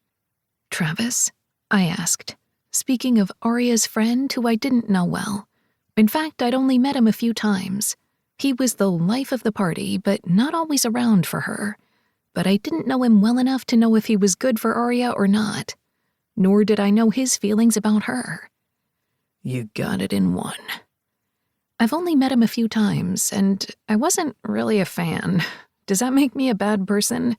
E: Travis? I asked, speaking of Arya's friend who I didn't know well. In fact, I'd only met him a few times. He was the life of the party, but not always around for her. But I didn't know him well enough to know if he was good for Arya or not. Nor did I know his feelings about her.
D: You got it in one.
B: I've only met him a few times, and I wasn't really a fan. Does that make me a bad person?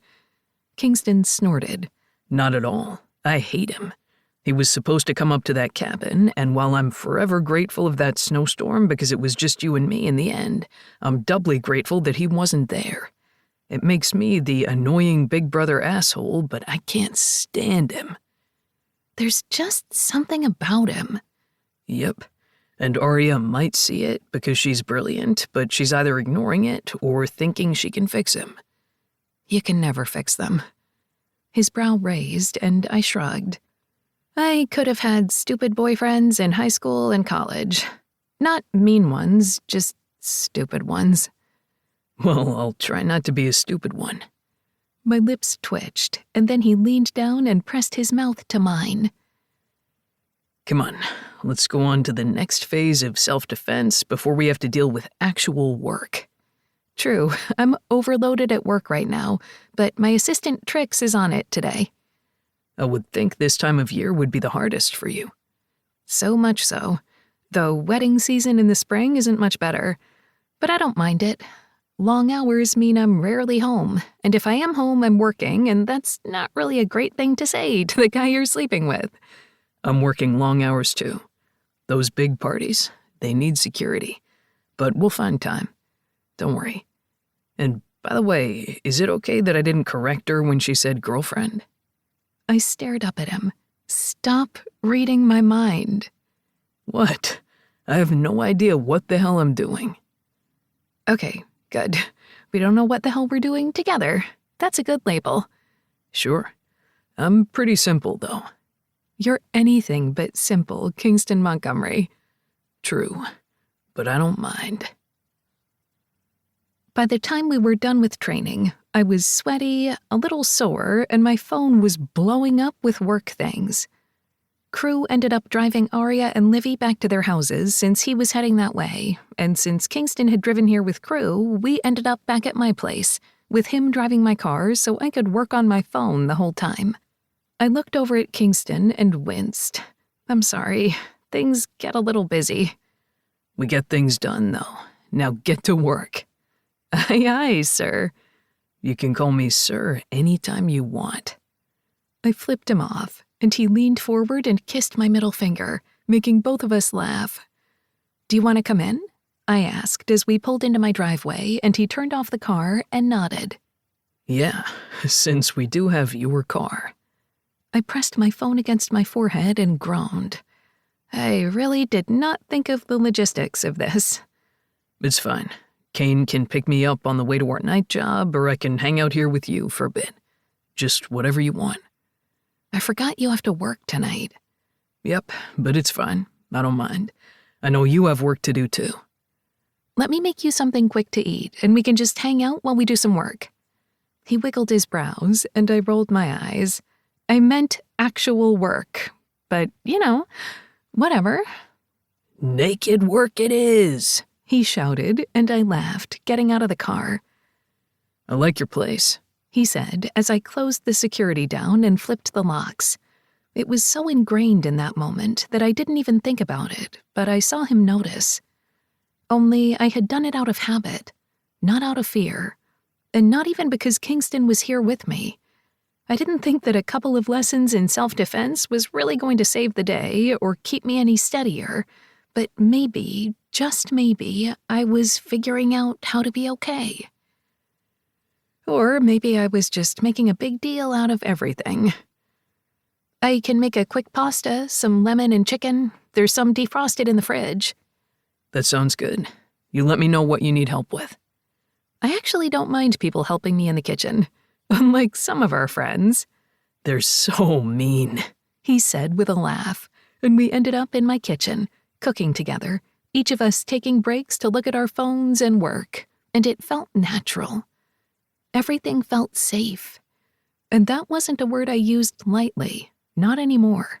B: Kingston snorted.
D: Not at all. I hate him. He was supposed to come up to that cabin, and while I'm forever grateful of that snowstorm because it was just you and me in the end, I'm doubly grateful that he wasn't there. It makes me the annoying big brother asshole, but I can't stand him.
B: There's just something about him.
D: Yep. And Arya might see it because she's brilliant, but she's either ignoring it or thinking she can fix him.
B: You can never fix them. His brow raised, and I shrugged. I could have had stupid boyfriends in high school and college. Not mean ones, just stupid ones.
D: Well, I'll try not to be a stupid one.
B: My lips twitched, and then he leaned down and pressed his mouth to mine.
D: Come on, let's go on to the next phase of self-defense before we have to deal with actual work.
B: True, I'm overloaded at work right now, but my assistant Trix is on it today.
D: I would think this time of year would be the hardest for you.
B: So much so. Though wedding season in the spring isn't much better. But I don't mind it. Long hours mean I'm rarely home, and if I am home, I'm working, and that's not really a great thing to say to the guy you're sleeping with.
D: I'm working long hours too. Those big parties, they need security. But we'll find time. Don't worry. And by the way, is it okay that I didn't correct her when she said girlfriend?
B: I stared up at him. Stop reading my mind.
D: What? I have no idea what the hell I'm doing.
B: Okay, good. We don't know what the hell we're doing together. That's a good label.
D: Sure. I'm pretty simple, though.
B: You're anything but simple, Kingston Montgomery.
D: True, but I don't mind.
B: By the time we were done with training, I was sweaty, a little sore, and my phone was blowing up with work things. Crew ended up driving Arya and Livy back to their houses since he was heading that way, and since Kingston had driven here with Crew, we ended up back at my place, with him driving my car so I could work on my phone the whole time. I looked over at Kingston and winced. I'm sorry, things get a little busy.
D: We get things done, though. Now get to work.
B: Aye, aye, sir.
D: You can call me sir anytime you want.
B: I flipped him off, and he leaned forward and kissed my middle finger, making both of us laugh. Do you want to come in? I asked as we pulled into my driveway, and he turned off the car and nodded.
D: Yeah, since we do have your car.
B: I pressed my phone against my forehead and groaned. I really did not think of the logistics of this.
D: It's fine. Kane can pick me up on the way to our night job, or I can hang out here with you for a bit. Just whatever you want.
B: I forgot you have to work tonight.
D: Yep, but it's fine. I don't mind. I know you have work to do too.
B: Let me make you something quick to eat, and we can just hang out while we do some work. He wiggled his brows, and I rolled my eyes. I meant actual work, but, whatever.
D: Naked work it is,
B: he shouted, and I laughed, getting out of the car.
D: I like your place,
B: he said as I closed the security down and flipped the locks. It was so ingrained in that moment that I didn't even think about it, but I saw him notice. Only I had done it out of habit, not out of fear, and not even because Kingston was here with me. I didn't think that a couple of lessons in self-defense was really going to save the day or keep me any steadier, but maybe, just maybe, I was figuring out how to be okay. Or maybe I was just making a big deal out of everything. I can make a quick pasta, some lemon and chicken. There's some defrosted in the fridge.
D: That sounds good. You let me know what you need help with.
B: I actually don't mind people helping me in the kitchen, unlike some of our friends.
D: They're so mean,
B: he said with a laugh, and we ended up in my kitchen, cooking together, each of us taking breaks to look at our phones and work, and it felt natural. Everything felt safe. And that wasn't a word I used lightly, not anymore.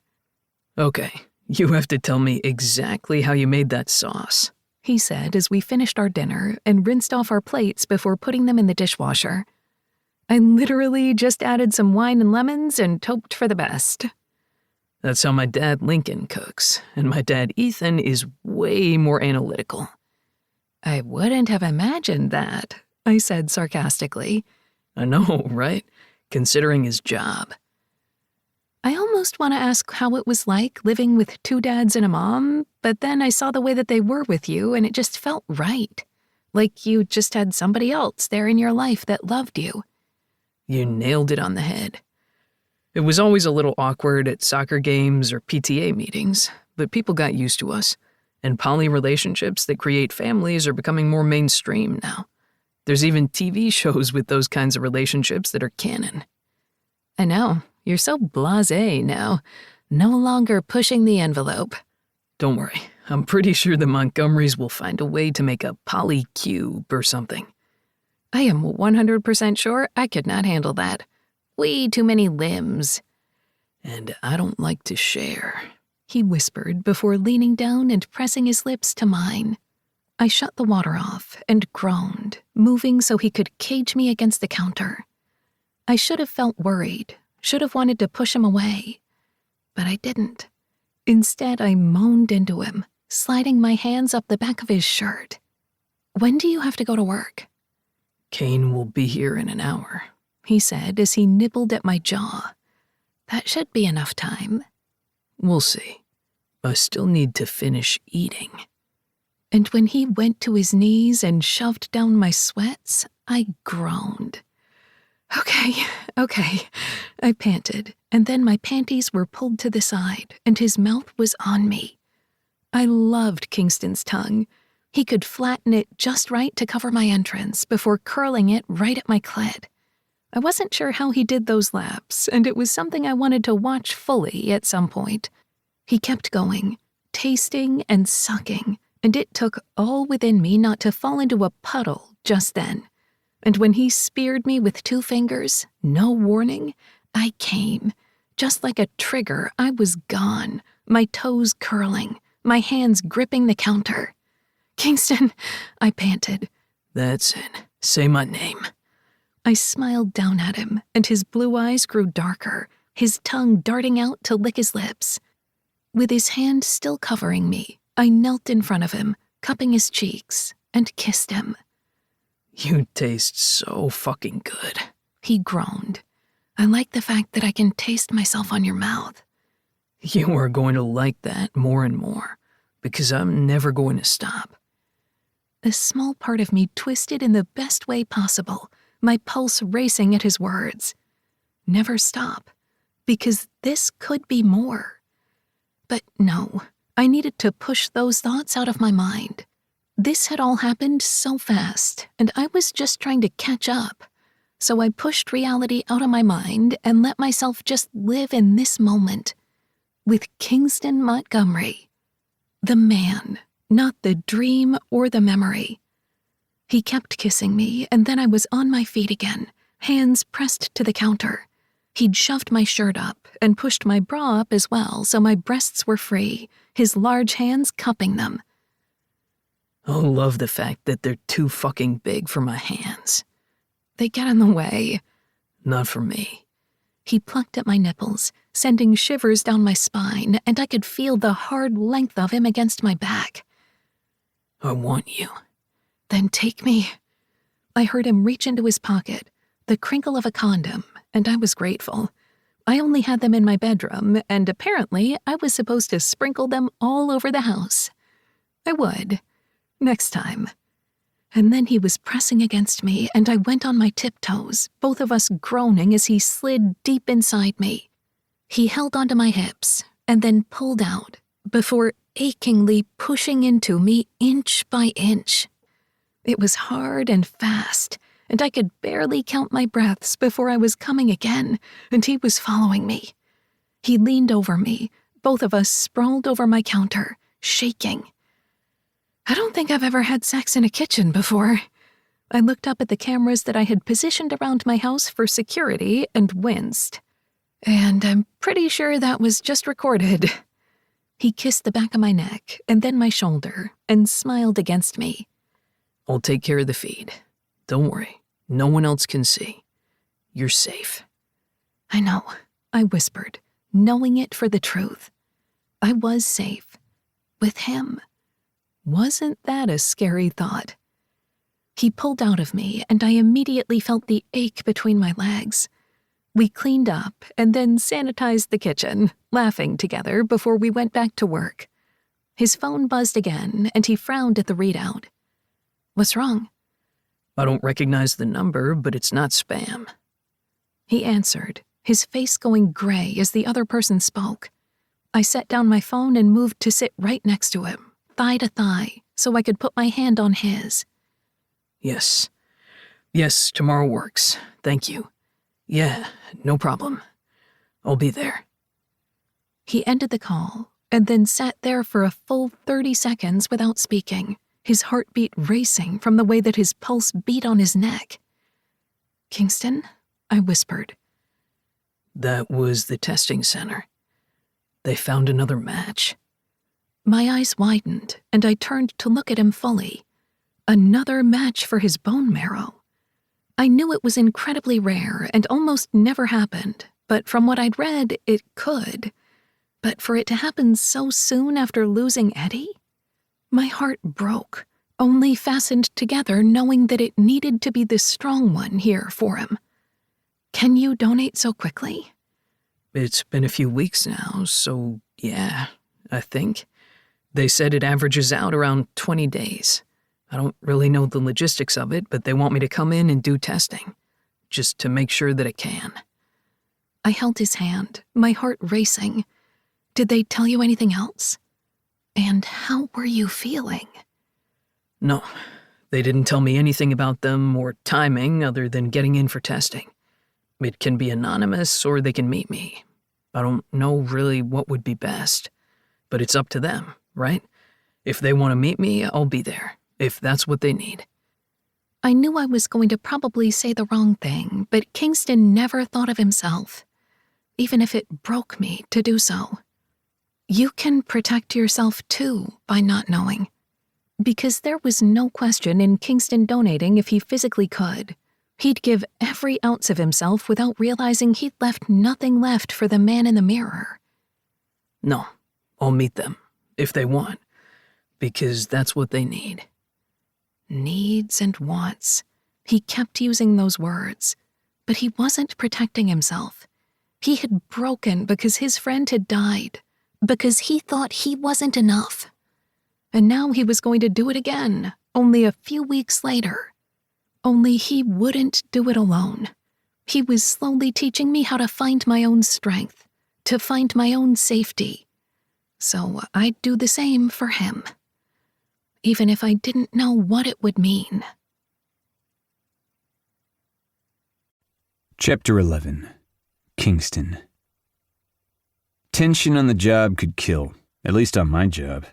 D: Okay, you have to tell me exactly how you made that sauce,
B: he said as we finished our dinner and rinsed off our plates before putting them in the dishwasher. I literally just added some wine and lemons and hoped for the best.
D: That's how my dad Lincoln cooks, and my dad Ethan is way more analytical.
B: I wouldn't have imagined that, I said sarcastically.
D: I know, right? Considering his job.
B: I almost want to ask how it was like living with 2 dads and a mom, but then I saw the way that they were with you and it just felt right. Like you just had somebody else there in your life that loved you.
D: You nailed it on the head. It was always a little awkward at soccer games or PTA meetings, but people got used to us, and poly relationships that create families are becoming more mainstream now. There's even TV shows with those kinds of relationships that are canon.
B: I know, you're so blasé now, no longer pushing the envelope.
D: Don't worry, I'm pretty sure the Montgomerys will find a way to make a polycube or something.
B: I am 100% sure I could not handle that. Way too many limbs.
D: And I don't like to share,
B: he whispered before leaning down and pressing his lips to mine. I shut the water off and groaned, moving so he could cage me against the counter. I should have felt worried, should have wanted to push him away, but I didn't. Instead, I moaned into him, sliding my hands up the back of his shirt. When do you have to go to work?
D: Kane will be here in an hour,
B: he said as he nibbled at my jaw. That should be enough time.
D: We'll see. I still need to finish eating.
B: And when he went to his knees and shoved down my sweats, I groaned. Okay, I panted, and then my panties were pulled to the side, and his mouth was on me. I loved Kingston's tongue. He could flatten it just right to cover my entrance before curling it right at my clit. I wasn't sure how he did those laps, and it was something I wanted to watch fully at some point. He kept going, tasting and sucking, and it took all within me not to fall into a puddle just then. And when he speared me with 2 fingers, no warning, I came. Just like a trigger, I was gone, my toes curling, my hands gripping the counter. Kingston, I panted.
D: That's it. Say my name.
B: I smiled down at him, and his blue eyes grew darker, his tongue darting out to lick his lips. With his hand still covering me, I knelt in front of him, cupping his cheeks, and kissed him.
D: You taste so fucking good,
B: he groaned. I like the fact that I can taste myself on your mouth.
D: You are going to like that more and more, because I'm never going to stop.
B: A small part of me twisted in the best way possible, my pulse racing at his words. Never stop, because this could be more. But no, I needed to push those thoughts out of my mind. This had all happened so fast, and I was just trying to catch up. So I pushed reality out of my mind and let myself just live in this moment. With Kingston Montgomery. The man, not the dream or the memory. He kept kissing me, and then I was on my feet again, hands pressed to the counter. He'd shoved my shirt up and pushed my bra up as well, so my breasts were free, his large hands cupping them.
D: I love the fact that they're too fucking big for my hands.
B: They get in the way.
D: Not for me.
B: He plucked at my nipples, sending shivers down my spine, and I could feel the hard length of him against my back.
D: I want you.
B: Then take me. I heard him reach into his pocket, the crinkle of a condom, and I was grateful. I only had them in my bedroom, and apparently I was supposed to sprinkle them all over the house. I would. Next time. And then he was pressing against me, and I went on my tiptoes, both of us groaning as he slid deep inside me. He held onto my hips, and then pulled out, before achingly pushing into me inch by inch. It was hard and fast, and I could barely count my breaths before I was coming again, and he was following me. He leaned over me, both of us sprawled over my counter, shaking. I don't think I've ever had sex in a kitchen before. I looked up at the cameras that I had positioned around my house for security and winced. And I'm pretty sure that was just recorded. He kissed the back of my neck and then my shoulder and smiled against me.
D: I'll take care of the feed. Don't worry, no one else can see. You're safe.
B: I know, I whispered, knowing it for the truth. I was safe. With him. Wasn't that a scary thought? He pulled out of me, and I immediately felt the ache between my legs. We cleaned up and then sanitized the kitchen, laughing together before we went back to work. His phone buzzed again, and he frowned at the readout. "What's wrong?"
D: I don't recognize the number, but it's not spam.
B: He answered, his face going gray as the other person spoke. I set down my phone and moved to sit right next to him, thigh to thigh, so I could put my hand on his.
D: Yes. Yes, tomorrow works. Thank you. Yeah, no problem. I'll be there.
B: He ended the call and then sat there for a full 30 seconds without speaking, his heartbeat racing from the way that his pulse beat on his neck. "Kingston?" I whispered.
D: That was the testing center. They found another match.
B: My eyes widened, and I turned to look at him fully. Another match for his bone marrow. I knew it was incredibly rare and almost never happened, but from what I'd read, it could. But for it to happen so soon after losing Eddie? My heart broke, only fastened together knowing that it needed to be the strong one here for him. "Can you donate so quickly?"
D: It's been a few weeks now, so yeah, I think. They said it averages out around 20 days. I don't really know the logistics of it, but they want me to come in and do testing, just to make sure that it can.
B: I held his hand, my heart racing. Did they tell you anything else? And how were you feeling?
D: No, they didn't tell me anything about them or timing other than getting in for testing. It can be anonymous or they can meet me. I don't know really what would be best, but it's up to them, right? If they want to meet me, I'll be there, if that's what they need.
B: I knew I was going to probably say the wrong thing, but Kingston never thought of himself, even if it broke me to do so. You can protect yourself too by not knowing. Because there was no question in Kingston donating if he physically could. He'd give every ounce of himself without realizing he'd left nothing left for the man in the mirror.
D: No, I'll meet them, if they want, because that's what they need.
B: Needs and wants. He kept using those words, but he wasn't protecting himself. He had broken because his friend had died, because he thought he wasn't enough. And now he was going to do it again, only a few weeks later. Only he wouldn't do it alone. He was slowly teaching me how to find my own strength, to find my own safety. So I'd do the same for him, even if I didn't know what it would mean.
C: Chapter 11. Kingston. Tension on the job could kill, at least on my job.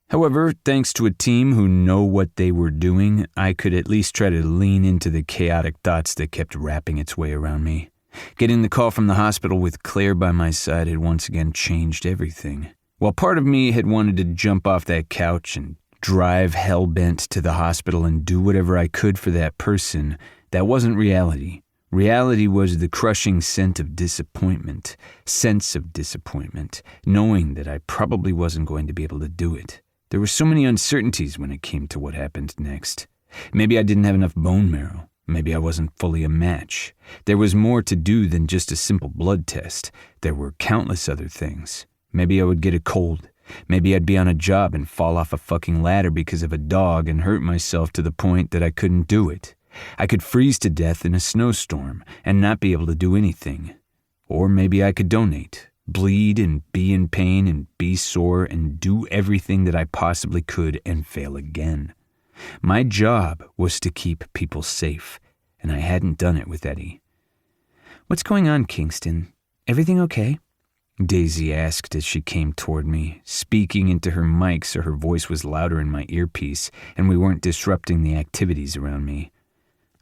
C: However, thanks to a team who know what they were doing, I could at least try to lean into the chaotic thoughts that kept wrapping its way around me. Getting the call from the hospital with Claire by my side had once again changed everything. While part of me had wanted to jump off that couch and drive hell-bent to the hospital and do whatever I could for that person, that wasn't reality. Reality was the crushing sense of disappointment, knowing that I probably wasn't going to be able to do it. There were so many uncertainties when it came to what happened next. Maybe I didn't have enough bone marrow. Maybe I wasn't fully a match. There was more to do than just a simple blood test. There were countless other things. Maybe I would get a cold. Maybe I'd be on a job and fall off a fucking ladder because of a dog and hurt myself to the point that I couldn't do it. I could freeze to death in a snowstorm and not be able to do anything. Or maybe I could donate, bleed and be in pain and be sore and do everything that I possibly could and fail again. My job was to keep people safe, and I hadn't done it with Eddie.
A: "What's going on, Kingston? Everything okay?"
C: Daisy asked as she came toward me, speaking into her mic so her voice was louder in my earpiece and we weren't disrupting the activities around me.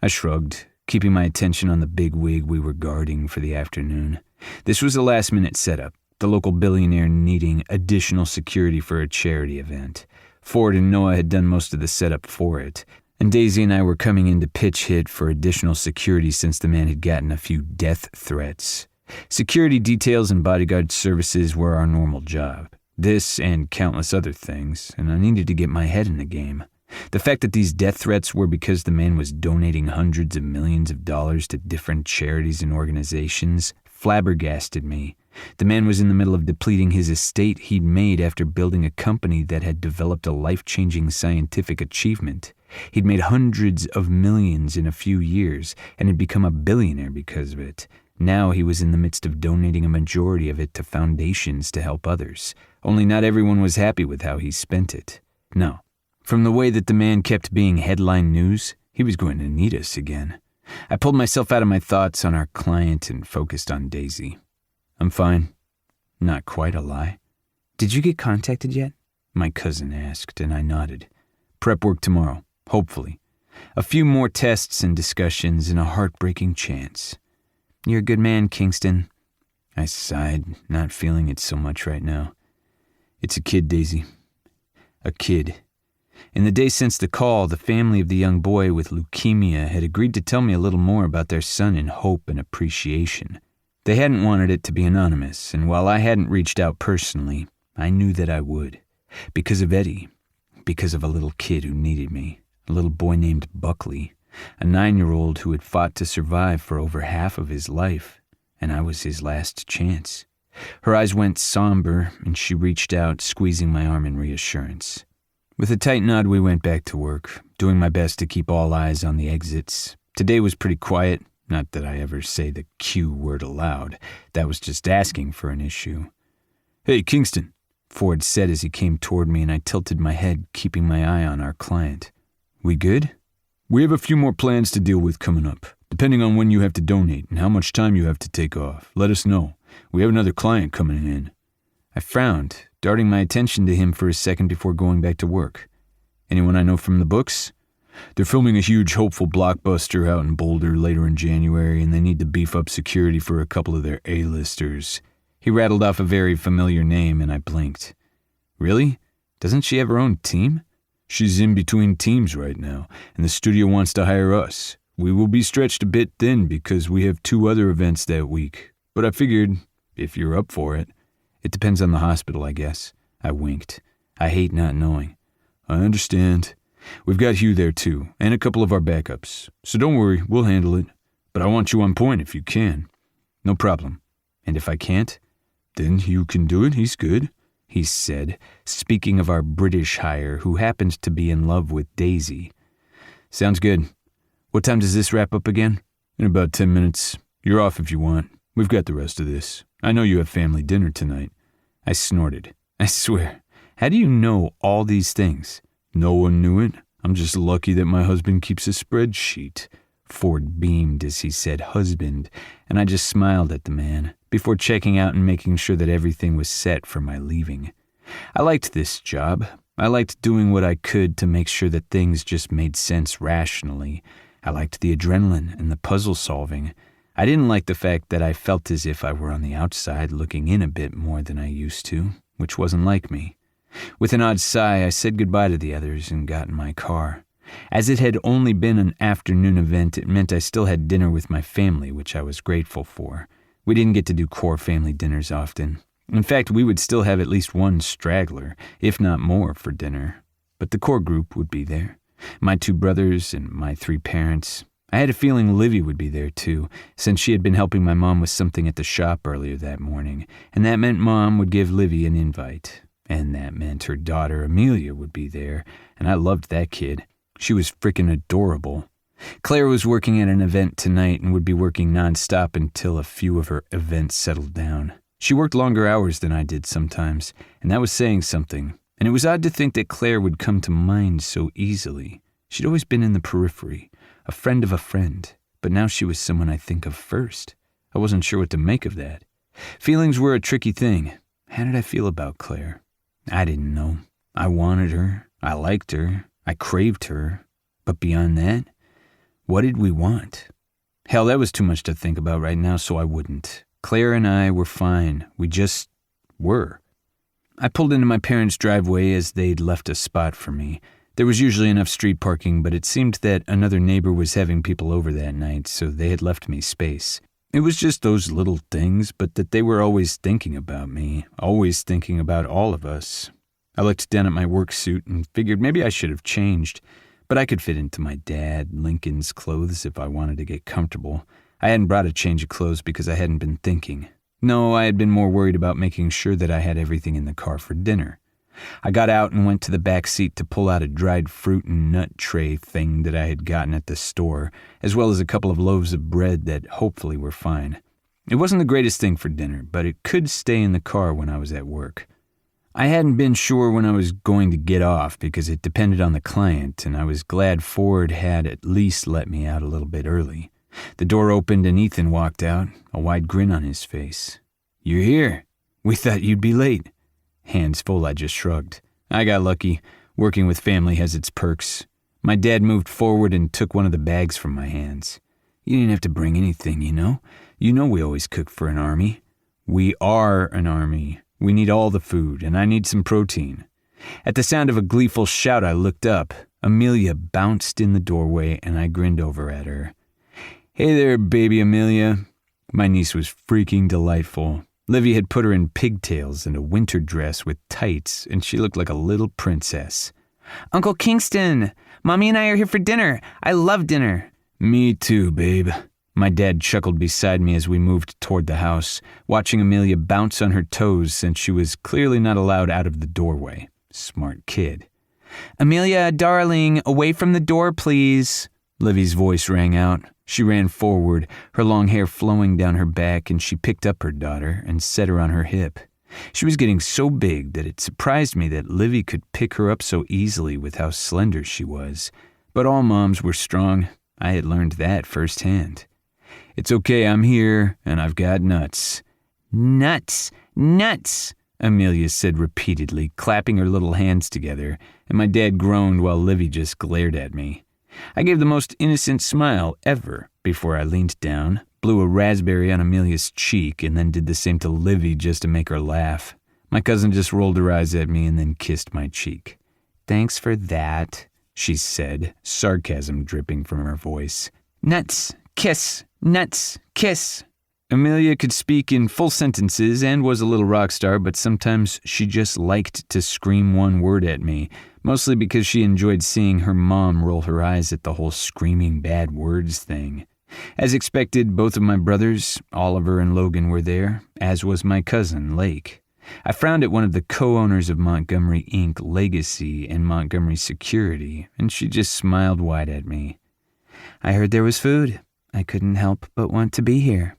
C: I shrugged, keeping my attention on the big wig we were guarding for the afternoon. This was a last-minute setup, the local billionaire needing additional security for a charity event. Ford and Noah had done most of the setup for it, and Daisy and I were coming in to pitch hit for additional security since the man had gotten a few death threats. Security details and bodyguard services were our normal job. This and countless other things, and I needed to get my head in the game. The fact that these death threats were because the man was donating hundreds of millions of dollars to different charities and organizations flabbergasted me. The man was in the middle of depleting his estate he'd made after building a company that had developed a life-changing scientific achievement. He'd made hundreds of millions in a few years and had become a billionaire because of it. Now he was in the midst of donating a majority of it to foundations to help others. Only not everyone was happy with how he spent it. No. From the way that the man kept being headline news, he was going to need us again. I pulled myself out of my thoughts on our client and focused on Daisy. I'm fine. Not quite a lie.
A: Did you get contacted yet?
C: My cousin asked, and I nodded. Prep work tomorrow, hopefully. A few more tests and discussions and a heartbreaking chance.
A: You're a good man, Kingston.
C: I sighed, not feeling it so much right now. It's a kid, Daisy. A kid. In the days since the call, the family of the young boy with leukemia had agreed to tell me a little more about their son in hope and appreciation. They hadn't wanted it to be anonymous, and while I hadn't reached out personally, I knew that I would. Because of Eddie. Because of a little kid who needed me. A little boy named Buckley. A 9-year-old who had fought to survive for over half of his life, and I was his last chance. Her eyes went somber, and she reached out, squeezing my arm in reassurance. With a tight nod, we went back to work, doing my best to keep all eyes on the exits. Today was pretty quiet, not that I ever say the Q word aloud. That was just asking for an issue. Hey, Kingston, Ford said as he came toward me, and I tilted my head, keeping my eye on our client. We good? We have a few more plans to deal with coming up. Depending on when you have to donate and how much time you have to take off, let us know. We have another client coming in. I frowned, darting my attention to him for a second before going back to work. Anyone I know from the books? They're filming a huge hopeful blockbuster out in Boulder later in January, and they need to beef up security for a couple of their A-listers. He rattled off a very familiar name, and I blinked. Really? Doesn't she have her own team? She's in between teams right now, and the studio wants to hire us. We will be stretched a bit thin because we have 2 other events that week. But I figured, if you're up for it. It depends on the hospital, I guess. I winked. I hate not knowing. I understand. We've got Hugh there too, and a couple of our backups. So don't worry, we'll handle it. But I want you on point if you can. No problem. And if I can't, then Hugh can do it, he's good. He said, speaking of our British hire who happened to be in love with Daisy. Sounds good. What time does this wrap up again? In about 10 minutes. You're off if you want. We've got the rest of this. I know you have family dinner tonight. I snorted. I swear. How do you know all these things? No one knew it. I'm just lucky that my husband keeps a spreadsheet. Ford beamed as he said husband, and I just smiled at the man, before checking out and making sure that everything was set for my leaving. I liked this job. I liked doing what I could to make sure that things just made sense rationally. I liked the adrenaline and the puzzle solving. I didn't like the fact that I felt as if I were on the outside looking in a bit more than I used to, which wasn't like me. With an odd sigh, I said goodbye to the others and got in my car. As it had only been an afternoon event, it meant I still had dinner with my family, which I was grateful for. We didn't get to do core family dinners often. In fact, we would still have at least one straggler, if not more, for dinner. But the core group would be there. My 2 brothers and my 3 parents. I had a feeling Livy would be there too, since she had been helping my mom with something at the shop earlier that morning, and that meant Mom would give Livy an invite. And that meant her daughter Amelia would be there, and I loved that kid. She was frickin' adorable. Claire was working at an event tonight and would be working nonstop until a few of her events settled down. She worked longer hours than I did sometimes, and that was saying something. And it was odd to think that Claire would come to mind so easily. She'd always been in the periphery, a friend of a friend, but now she was someone I think of first. I wasn't sure what to make of that. Feelings were a tricky thing. How did I feel about Claire? I didn't know. I wanted her. I liked her. I craved her. But beyond that, what did we want? Hell, that was too much to think about right now, so I wouldn't. Claire and I were fine. We just were. I pulled into my parents' driveway as they'd left a spot for me. There was usually enough street parking, but it seemed that another neighbor was having people over that night, so they had left me space. It was just those little things, but that they were always thinking about me, always thinking about all of us. I looked down at my work suit and figured maybe I should have changed, but I could fit into my dad, Lincoln's clothes if I wanted to get comfortable. I hadn't brought a change of clothes because I hadn't been thinking. No, I had been more worried about making sure that I had everything in the car for dinner. I got out and went to the back seat to pull out a dried fruit and nut tray thing that I had gotten at the store, as well as a couple of loaves of bread that hopefully were fine. It wasn't the greatest thing for dinner, but it could stay in the car when I was at work. I hadn't been sure when I was going to get off because it depended on the client, and I was glad Ford had at least let me out a little bit early. The door opened and Ethan walked out, a wide grin on his face. "You're here. We thought you'd be late." Hands full, I just shrugged. I got lucky. Working with family has its perks. My dad moved forward and took one of the bags from my hands. "You didn't have to bring anything, you know? You know we always cook for an army." "We are an army. We need all the food, and I need some protein." At the sound of a gleeful shout, I looked up. Amelia bounced in the doorway, and I grinned over at her. "Hey there, baby Amelia." My niece was freaking delightful. Livy had put her in pigtails and a winter dress with tights, and she looked like a little princess.
A: "Uncle Kingston, Mommy and I are here for dinner. I love dinner."
C: "Me too, babe." My dad chuckled beside me as we moved toward the house, watching Amelia bounce on her toes since she was clearly not allowed out of the doorway. Smart kid.
A: "Amelia, darling, away from the door, please."
C: Livy's voice rang out. She ran forward, her long hair flowing down her back, and she picked up her daughter and set her on her hip. She was getting so big that it surprised me that Livy could pick her up so easily with how slender she was. But all moms were strong. I had learned that firsthand. "It's okay, I'm here, and I've got nuts."
A: "Nuts, nuts,"
C: Amelia said repeatedly, clapping her little hands together, and my dad groaned while Livy just glared at me. I gave the most innocent smile ever before I leaned down, blew a raspberry on Amelia's cheek, and then did the same to Livy just to make her laugh. My cousin just rolled her eyes at me and then kissed my cheek.
A: "Thanks for that,"
C: she said, sarcasm dripping from her voice.
A: "Nuts, kiss, nuts, kiss."
C: Amelia could speak in full sentences and was a little rock star, but sometimes she just liked to scream one word at me, mostly because she enjoyed seeing her mom roll her eyes at the whole screaming bad words thing. As expected, both of my brothers, Oliver and Logan, were there, as was my cousin, Lake. I frowned at one of the co-owners of Montgomery Inc. Legacy and Montgomery Security, and she just smiled wide at me.
A: "I heard there was food. I couldn't help but want to be here."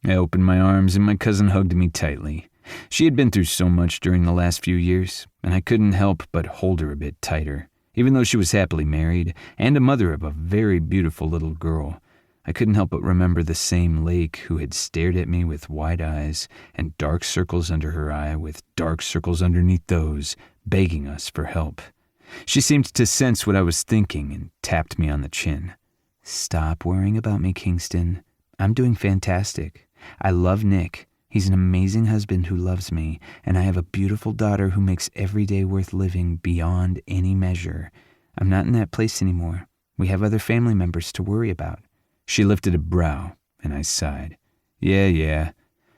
C: I opened my arms and my cousin hugged me tightly. She had been through so much during the last few years, and I couldn't help but hold her a bit tighter. Even though she was happily married and a mother of a very beautiful little girl, I couldn't help but remember the same Lake who had stared at me with wide eyes and dark circles under her eye with dark circles underneath those, begging us for help. She seemed to sense what I was thinking and tapped me on the chin.
A: "Stop worrying about me, Kingston. I'm doing fantastic. I love Nick. He's an amazing husband who loves me, and I have a beautiful daughter who makes every day worth living beyond any measure. I'm not in that place anymore. We have other family members to worry about."
C: She lifted a brow, and I sighed. Yeah.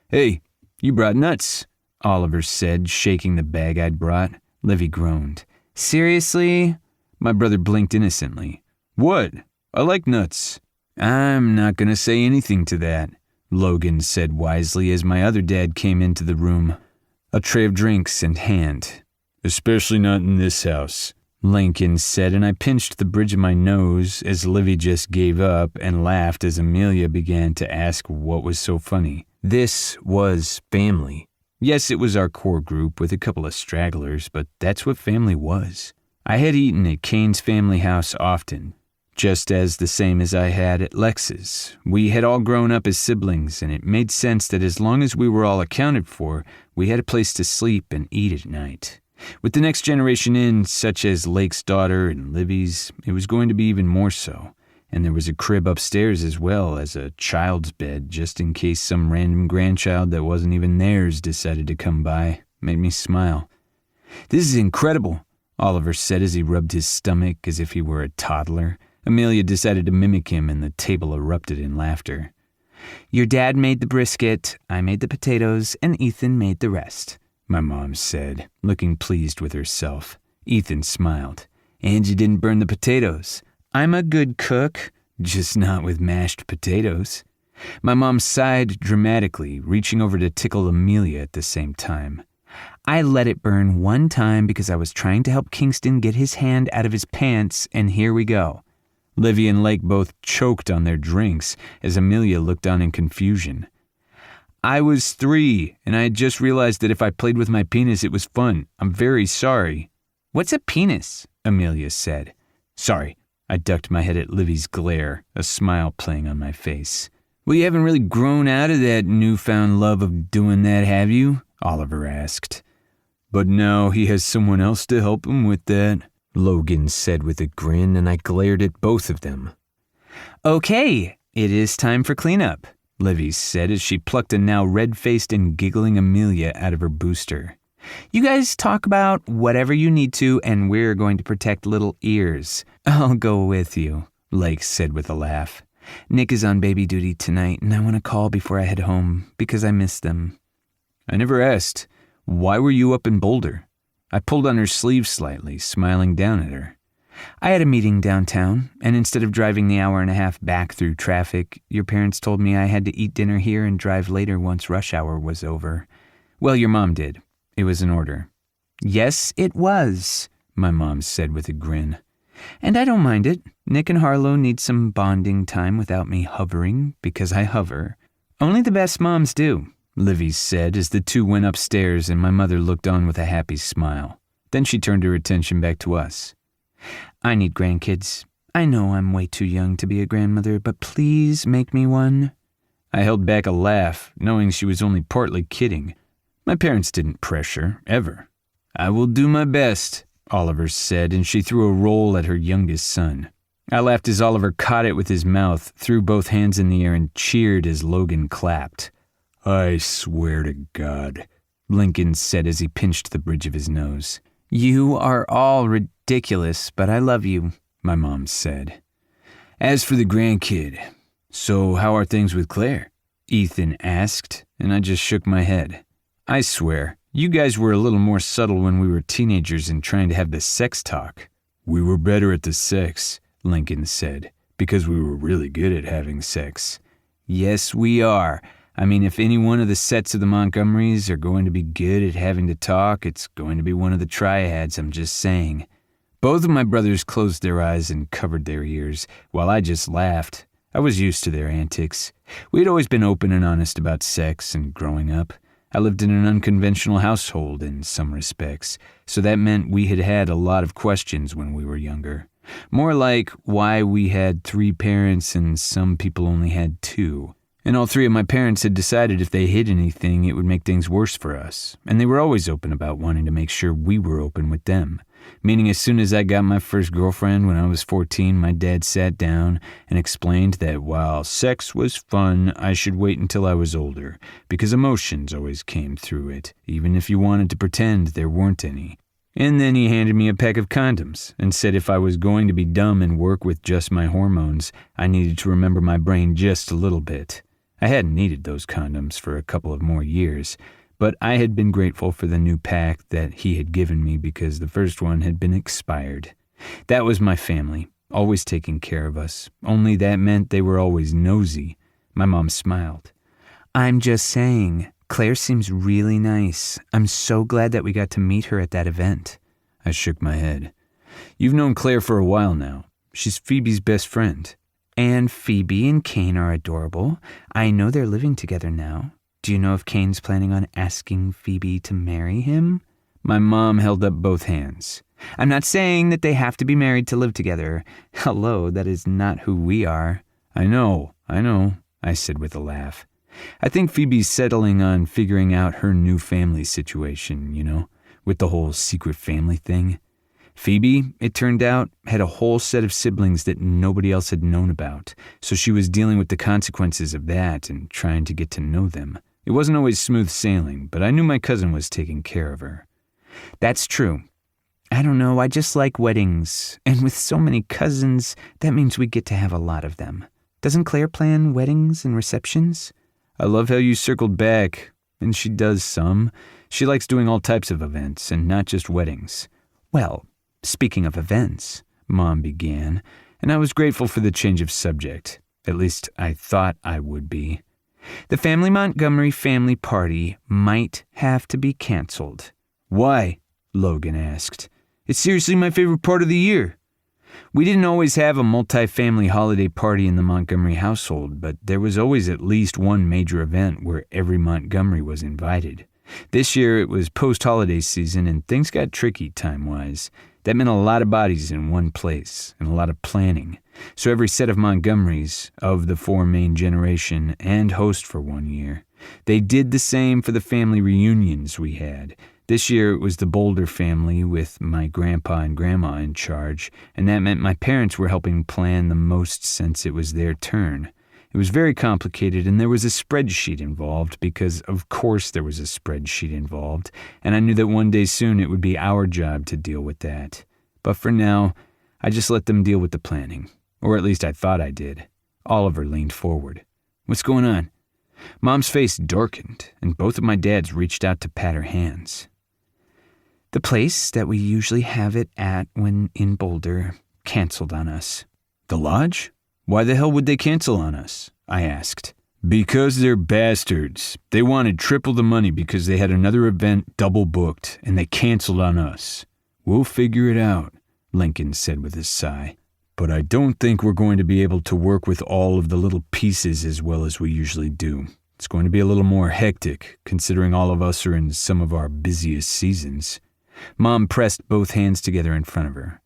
C: "Hey, you brought nuts," Oliver said, shaking the bag I'd brought. Livy groaned.
A: "Seriously?"
C: My brother blinked innocently. "What? I like nuts." "I'm not going to say anything to that," Logan said wisely as my other dad came into the room, a tray of drinks in hand. "Especially not in this house," Lincoln said, and I pinched the bridge of my nose as Livy just gave up and laughed as Amelia began to ask what was so funny. This was family. Yes, it was our core group with a couple of stragglers, but that's what family was. I had eaten at Kane's family house often, just as the same as I had at Lex's. We had all grown up as siblings, and it made sense that as long as we were all accounted for, we had a place to sleep and eat at night. With the next generation in, such as Lake's daughter and Livy's, it was going to be even more so. And there was a crib upstairs as well as a child's bed, just in case some random grandchild that wasn't even theirs decided to come by. Made me smile. "This is incredible," Oliver said as he rubbed his stomach as if he were a toddler. Amelia decided to mimic him, and the table erupted in laughter.
A: Your dad made the brisket, I made the potatoes, and Ethan made the rest, my mom said, looking pleased with herself. Ethan smiled. And you didn't burn the potatoes. I'm a good cook, just not with mashed potatoes. My mom sighed dramatically, reaching over to tickle Amelia at the same time. I let it burn one time because I was trying to help Kingston get his hand out of his pants, and here we go. Livy and Lake both choked on their drinks as Amelia looked on in confusion. I was 3, and I had just realized that if I played with my penis, it was fun. I'm very sorry. What's a penis? Amelia said. Sorry. I ducked my head at Livy's glare, a smile playing on my face. Well, you haven't really grown out of that newfound love of doing that, have you? Oliver asked. But now he has someone else to help him with that, Logan said with a grin, and I glared at both of them. Okay, it is time for cleanup, Livy said as she plucked a now red-faced and giggling Amelia out of her booster. You guys talk about whatever you need to, and we're going to protect little ears. I'll go with you, Lake said with a laugh. Nick is on baby duty tonight, and I want to call before I head home because I miss them. I never asked. Why were you up in Boulder? I pulled on her sleeve slightly, smiling down at her. I had a meeting downtown, and instead of driving the hour and a half back through traffic, your parents told me I had to eat dinner here and drive later once rush hour was over. Well, your mom did. It was an order. Yes, it was, my mom said with a grin. And I don't mind it. Nick and Harlow need some bonding time without me hovering, because I hover. Only the best moms do, Livy said as the two went upstairs and my mother looked on with a happy smile. Then she turned her attention back to us. I need grandkids. I know I'm way too young to be a grandmother, but please make me one. I held back a laugh, knowing she was only partly kidding. My parents didn't pressure, ever. I will do my best, Oliver said, and she threw a roll at her youngest son. I laughed as Oliver caught it with his mouth, threw both hands in the air, and cheered as Logan clapped. I swear to God, Lincoln said as he pinched the bridge of his nose. You are all ridiculous, but I love you, my mom said. As for the grandkid, so how are things with Claire? Ethan asked, and I just shook my head. I swear, you guys were a little more subtle when we were teenagers and trying to have the sex talk. We were better at the sex, Lincoln said, because we were really good at having sex. Yes, we are. I mean, if any one of the sets of the Montgomerys are going to be good at having to talk, it's going to be one of the triads, I'm just saying. Both of my brothers closed their eyes and covered their ears, while I just laughed. I was used to their antics. We'd always been open and honest about sex and growing up. I lived in an unconventional household in some respects, so that meant we had had a lot of questions when we were younger. More like why we had 3 parents and some people only had 2. And all 3 of my parents had decided if they hid anything, it would make things worse for us. And they were always open about wanting to make sure we were open with them. Meaning as soon as I got my first girlfriend when I was 14, my dad sat down and explained that while sex was fun, I should wait until I was older, because emotions always came through it, even if you wanted to pretend there weren't any. And then he handed me a pack of condoms and said if I was going to be dumb and work with just my hormones, I needed to remember my brain just a little bit. I hadn't needed those condoms for a couple of more years, but I had been grateful for the new pack that he had given me because the first one had been expired. That was my family, always taking care of us, only that meant they were always nosy. My mom smiled. I'm just saying, Claire seems really nice. I'm so glad that we got to meet her at that event. I shook my head. You've known Claire for a while now. She's Phoebe's best friend. And Phoebe and Kane are adorable. I know they're living together now. Do you know if Kane's planning on asking Phoebe to marry him? My mom held up both hands. I'm not saying that they have to be married to live together. Hello, that is not who we are. I know, I said with a laugh. I think Phoebe's settling on figuring out her new family situation, with the whole secret family thing. Phoebe, it turned out, had a whole set of siblings that nobody else had known about, so she was dealing with the consequences of that and trying to get to know them. It wasn't always smooth sailing, but I knew my cousin was taking care of her. That's true. I don't know, I just like weddings, and with so many cousins, that means we get to have a lot of them. Doesn't Claire plan weddings and receptions?
C: I love how you circled back, and she does some. She likes doing all types of events, and not just weddings.
A: Well, speaking of events,
C: Mom began, and I was grateful for the change of subject. At least I thought I would be.
A: the family Montgomery family party might have to be canceled.
C: Why? Logan asked. It's seriously my favorite part of the year. We didn't always have a multi-family holiday party in the Montgomery household, but there was always at least one major event where every Montgomery was invited. This year it was post-holiday season and things got tricky time-wise. That meant a lot of bodies in one place and a lot of planning. So every set of Montgomerys, of the four main generation, and host for 1 year, they did the same for the family reunions we had. This year it was the Boulder family with my grandpa and grandma in charge, and that meant my parents were helping plan the most since it was their turn. It was very complicated, and there was a spreadsheet involved because, of course, there was a spreadsheet involved, and I knew that one day soon it would be our job to deal with that. But for now, I just let them deal with the planning. Or at least I thought I did. Oliver leaned forward. What's going on? Mom's face darkened, and both of my dads reached out to pat her hands.
A: The place that we usually have it at when in Boulder canceled on us.
C: The lodge? Why the hell would they cancel on us? I asked. Because they're bastards. They wanted triple the money because they had another event double booked, and they canceled on us. We'll figure it out, Lincoln said with a sigh. But I don't think we're going to be able to work with all of the little pieces as well as we usually do. It's going to be a little more hectic, considering all of us are in some of our busiest seasons. Mom pressed both hands together in front of her.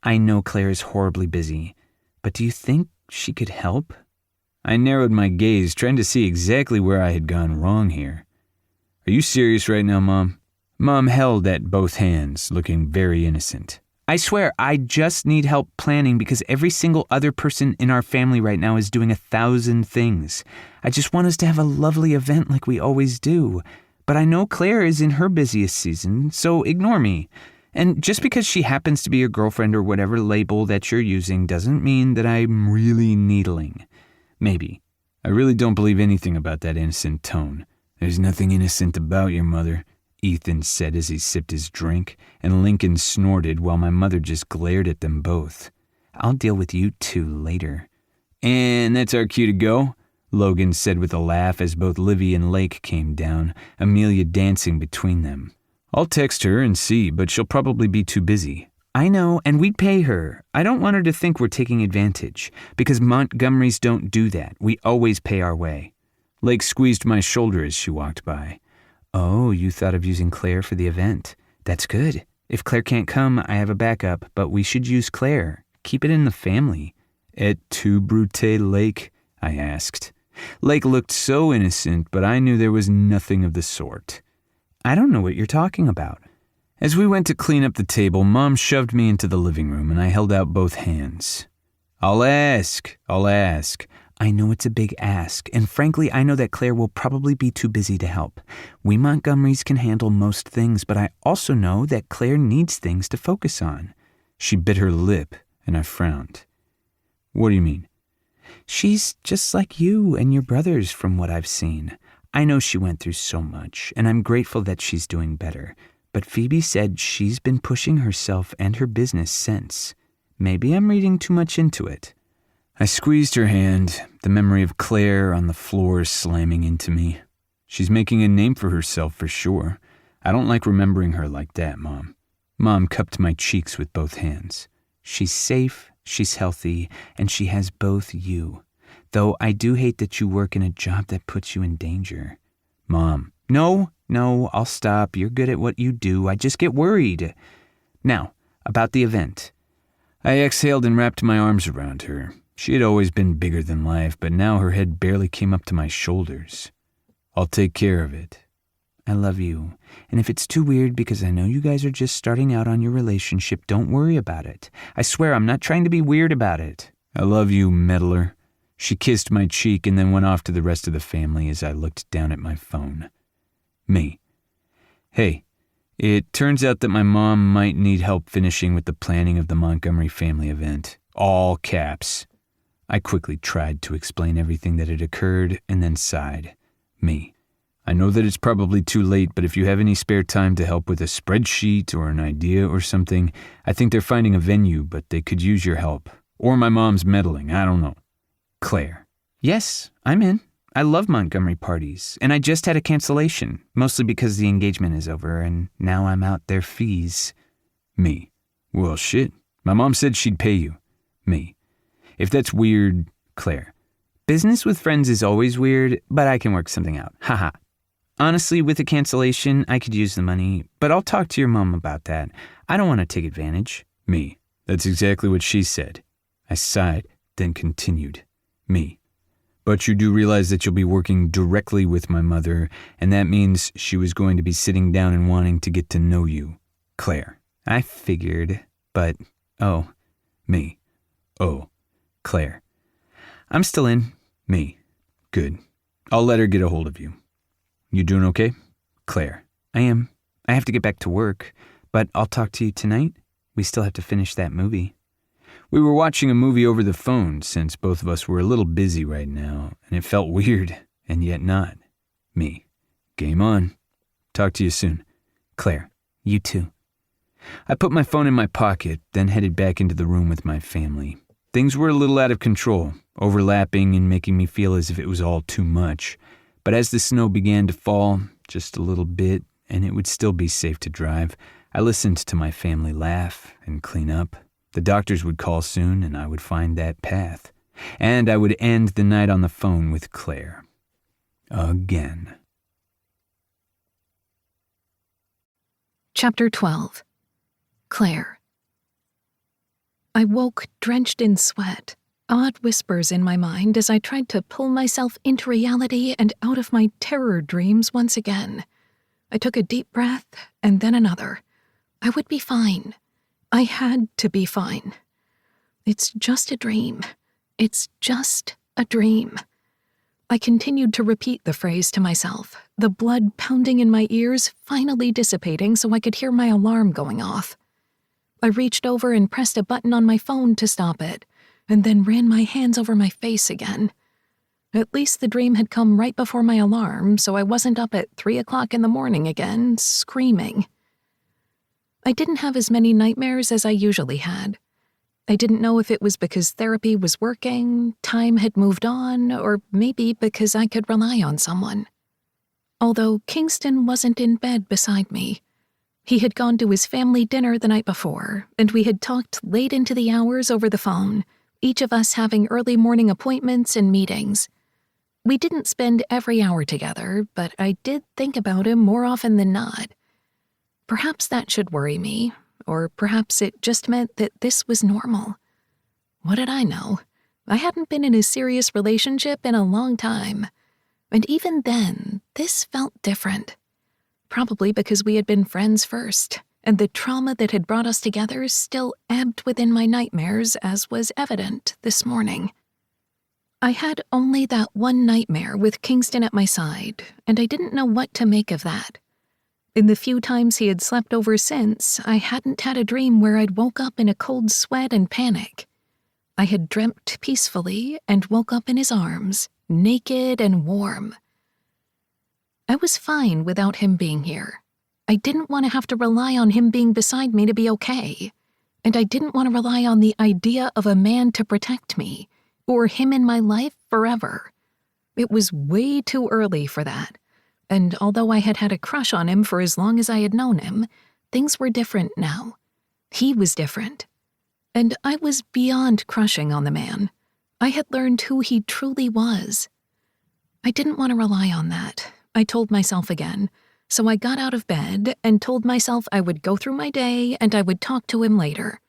A: I know Claire is horribly busy, but do you think she could help?
C: I narrowed my gaze, trying to see exactly where I had gone wrong here. Are you serious right now, Mom? Mom held at both hands, looking very innocent.
A: I swear, I just need help planning because every single other person in our family right now is doing 1,000 things. I just want us to have a lovely event like we always do. But I know Claire is in her busiest season, so ignore me. And just because she happens to be your girlfriend or whatever label that you're using doesn't mean that I'm really needling. Maybe.
C: I really don't believe anything about that innocent tone. There's nothing innocent about your mother, Ethan said as he sipped his drink, and Lincoln snorted while my mother just glared at them both.
A: I'll deal with you two later.
C: And that's our cue to go, Logan said with a laugh as both Livy and Lake came down, Amelia dancing between them. I'll text her and see, but she'll probably be too busy.
A: I know, and we'd pay her. I don't want her to think we're taking advantage, because Montgomerys don't do that. We always pay our way.
C: Lake squeezed my shoulder as she walked by.
A: Oh, you thought of using Claire for the event. That's good. If Claire can't come, I have a backup, but we should use Claire. Keep it in the family.
C: Et tu, Brute, Lake? I asked. Lake looked so innocent, but I knew there was nothing of the sort.
A: I don't know what you're talking about.
C: As we went to clean up the table, Mom shoved me into the living room, and I held out both hands. I'll ask.
A: I know it's a big ask, and frankly, I know that Claire will probably be too busy to help. We Montgomerys can handle most things, but I also know that Claire needs things to focus on.
C: She bit her lip, and I frowned. What do you mean?
A: She's just like you and your brothers from what I've seen. I know she went through so much, and I'm grateful that she's doing better. But Phoebe said she's been pushing herself and her business since. Maybe I'm reading too much into it.
C: I squeezed her hand, the memory of Claire on the floor slamming into me. She's making a name for herself for sure. I don't like remembering her like that, Mom. Mom cupped my cheeks with both hands.
A: She's safe, she's healthy, and she has both you. Though I do hate that you work in a job that puts you in danger.
C: Mom.
A: No, I'll stop. You're good at what you do. I just get worried. Now, about the event.
C: I exhaled and wrapped my arms around her. She had always been bigger than life, but now her head barely came up to my shoulders. I'll take care of it.
A: I love you. And if it's too weird because I know you guys are just starting out on your relationship, don't worry about it. I swear I'm not trying to be weird about it.
C: I love you, meddler. She kissed my cheek and then went off to the rest of the family as I looked down at my phone. Me. Hey, it turns out that my mom might need help finishing with the planning of the Montgomery family event. All caps. I quickly tried to explain everything that had occurred and then sighed. Me. I know that it's probably too late, but if you have any spare time to help with a spreadsheet or an idea or something, I think they're finding a venue, but they could use your help. Or my mom's meddling, I don't know. Claire.
A: Yes, I'm in. I love Montgomery parties, and I just had a cancellation, mostly because the engagement is over, and now I'm out their fees.
C: Me. Well, shit. My mom said she'd pay you. Me. If that's weird.
A: Claire. Business with friends is always weird, but I can work something out. Haha. Honestly, with a cancellation, I could use the money, but I'll talk to your mom about that. I don't want to take advantage.
C: Me. That's exactly what she said. I sighed, then continued. Me. But you do realize that you'll be working directly with my mother, and that means she was going to be sitting down and wanting to get to know you. Claire.
A: I figured, but, oh.
C: Me. Oh.
A: Claire. I'm still in.
C: Me. Good. I'll let her get a hold of you. You doing okay?
A: Claire. I am. I have to get back to work, but I'll talk to you tonight. We still have to finish that movie.
C: We were watching a movie over the phone since both of us were a little busy right now, and it felt weird, and yet not. Me. Game on. Talk to you soon.
A: Claire. You too.
C: I put my phone in my pocket, then headed back into the room with my family. Things were a little out of control, overlapping and making me feel as if it was all too much. But as the snow began to fall, just a little bit, and it would still be safe to drive, I listened to my family laugh and clean up. The doctors would call soon, and I would find that path. And I would end the night on the phone with Claire. Again.
B: Chapter 12. Claire. I woke drenched in sweat, odd whispers in my mind as I tried to pull myself into reality and out of my terror dreams once again. I took a deep breath and then another. I would be fine. I had to be fine. It's just a dream. It's just a dream. I continued to repeat the phrase to myself, the blood pounding in my ears finally dissipating so I could hear my alarm going off. I reached over and pressed a button on my phone to stop it, and then ran my hands over my face again. At least the dream had come right before my alarm, so I wasn't up at 3 o'clock in the morning again, screaming. I didn't have as many nightmares as I usually had. I didn't know if it was because therapy was working, time had moved on, or maybe because I could rely on someone. Although Kingston wasn't in bed beside me. He had gone to his family dinner the night before, and we had talked late into the hours over the phone, each of us having early morning appointments and meetings. We didn't spend every hour together, but I did think about him more often than not. Perhaps that should worry me, or perhaps it just meant that this was normal. What did I know? I hadn't been in a serious relationship in a long time, and even then, this felt different. Probably because we had been friends first, and the trauma that had brought us together still ebbed within my nightmares, as was evident this morning. I had only that one nightmare with Kingston at my side, and I didn't know what to make of that. In the few times he had slept over since, I hadn't had a dream where I'd woke up in a cold sweat and panic. I had dreamt peacefully and woke up in his arms, naked and warm. I was fine without him being here. I didn't want to have to rely on him being beside me to be okay. And I didn't want to rely on the idea of a man to protect me, or him in my life forever. It was way too early for that. And although I had had a crush on him for as long as I had known him, things were different now. He was different. And I was beyond crushing on the man. I had learned who he truly was. I didn't want to rely on that, I told myself again, so I got out of bed and told myself I would go through my day and I would talk to him later.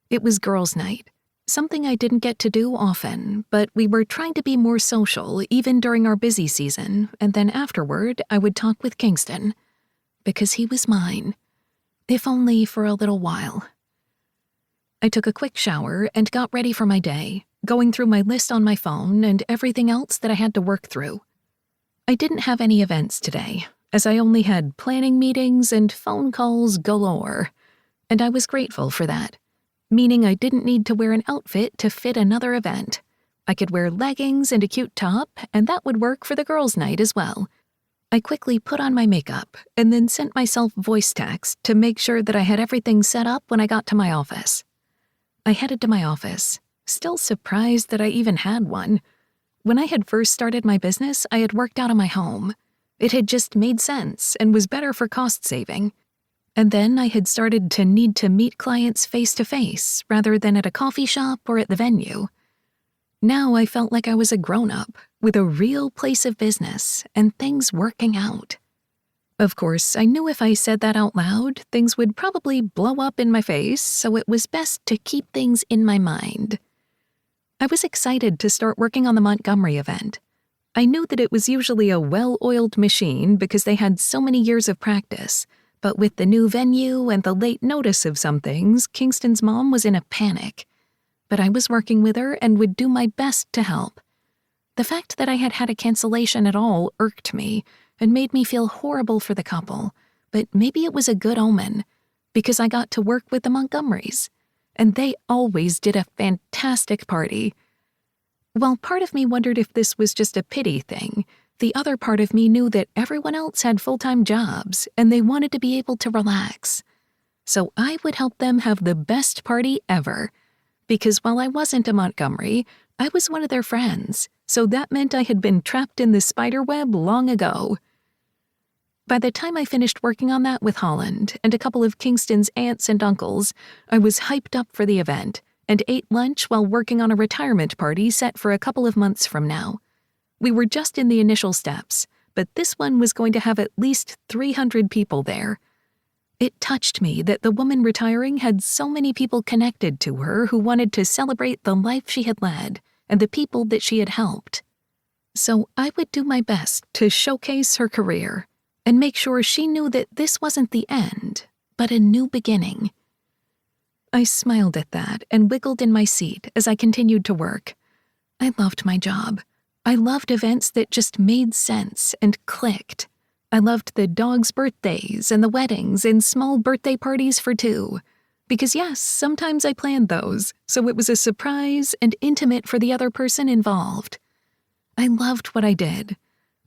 B: It was girls' night, something I didn't get to do often, but we were trying to be more social even during our busy season, and then afterward I would talk with Kingston. Because he was mine, if only for a little while. I took a quick shower and got ready for my day, going through my list on my phone and everything else that I had to work through. I didn't have any events today, as I only had planning meetings and phone calls galore, and I was grateful for that. Meaning I didn't need to wear an outfit to fit another event. I could wear leggings and a cute top, and that would work for the girls' night as well. I quickly put on my makeup and then sent myself voice text to make sure that I had everything set up when I got to my office. I headed to my office, still surprised that I even had one. When I had first started my business, I had worked out of my home. It had just made sense and was better for cost saving. And then I had started to need to meet clients face-to-face rather than at a coffee shop or at the venue. Now I felt like I was a grown-up with a real place of business and things working out. Of course, I knew if I said that out loud, things would probably blow up in my face, so it was best to keep things in my mind. I was excited to start working on the Montgomery event. I knew that it was usually a well-oiled machine because they had so many years of practice, but with the new venue and the late notice of some things, Kingston's mom was in a panic. But I was working with her and would do my best to help. The fact that I had had a cancellation at all irked me and made me feel horrible for the couple, but maybe it was a good omen, because I got to work with the Montgomerys, and they always did a fantastic party. While part of me wondered if this was just a pity thing, the other part of me knew that everyone else had full-time jobs and they wanted to be able to relax. So I would help them have the best party ever, because while I wasn't a Montgomery, I was one of their friends, so that meant I had been trapped in the spider web long ago. By the time I finished working on that with Holland and a couple of Kingston's aunts and uncles, I was hyped up for the event and ate lunch while working on a retirement party set for a couple of months from now. We were just in the initial steps, but this one was going to have at least 300 people there. It touched me that the woman retiring had so many people connected to her who wanted to celebrate the life she had led and the people that she had helped. So I would do my best to showcase her career and make sure she knew that this wasn't the end, but a new beginning. I smiled at that and wiggled in my seat as I continued to work. I loved my job. I loved events that just made sense and clicked. I loved the dogs' birthdays and the weddings and small birthday parties for two. Because yes, sometimes I planned those, so it was a surprise and intimate for the other person involved. I loved what I did,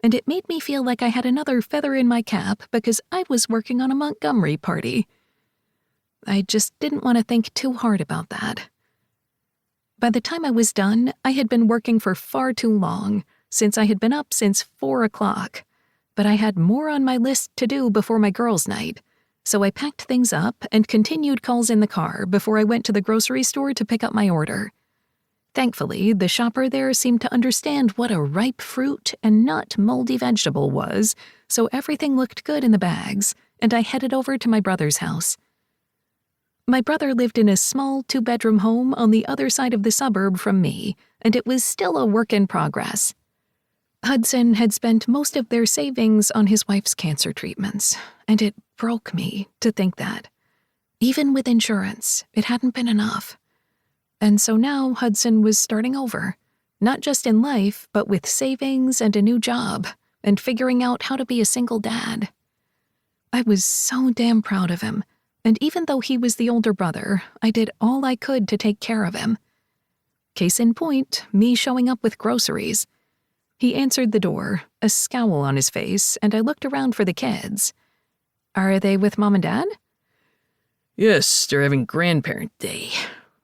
B: and it made me feel like I had another feather in my cap because I was working on a Montgomery party. I just didn't want to think too hard about that. By the time I was done, I had been working for far too long, since I had been up since 4 o'clock. But I had more on my list to do before my girls' night, so I packed things up and continued calls in the car before I went to the grocery store to pick up my order. Thankfully, the shopper there seemed to understand what a ripe fruit and not moldy vegetable was, so everything looked good in the bags, and I headed over to my brother's house. My brother lived in a small 2-bedroom home on the other side of the suburb from me, and it was still a work in progress. Hudson had spent most of their savings on his wife's cancer treatments, and it broke me to think that. Even with insurance, it hadn't been enough. And so now Hudson was starting over, not just in life, but with savings and a new job, and figuring out how to be a single dad. I was so damn proud of him, and even though he was the older brother, I did all I could to take care of him. Case in point, me showing up with groceries. He answered the door, a scowl on his face, and I looked around for the kids. Are they with Mom and Dad?
D: Yes, they're having grandparent day.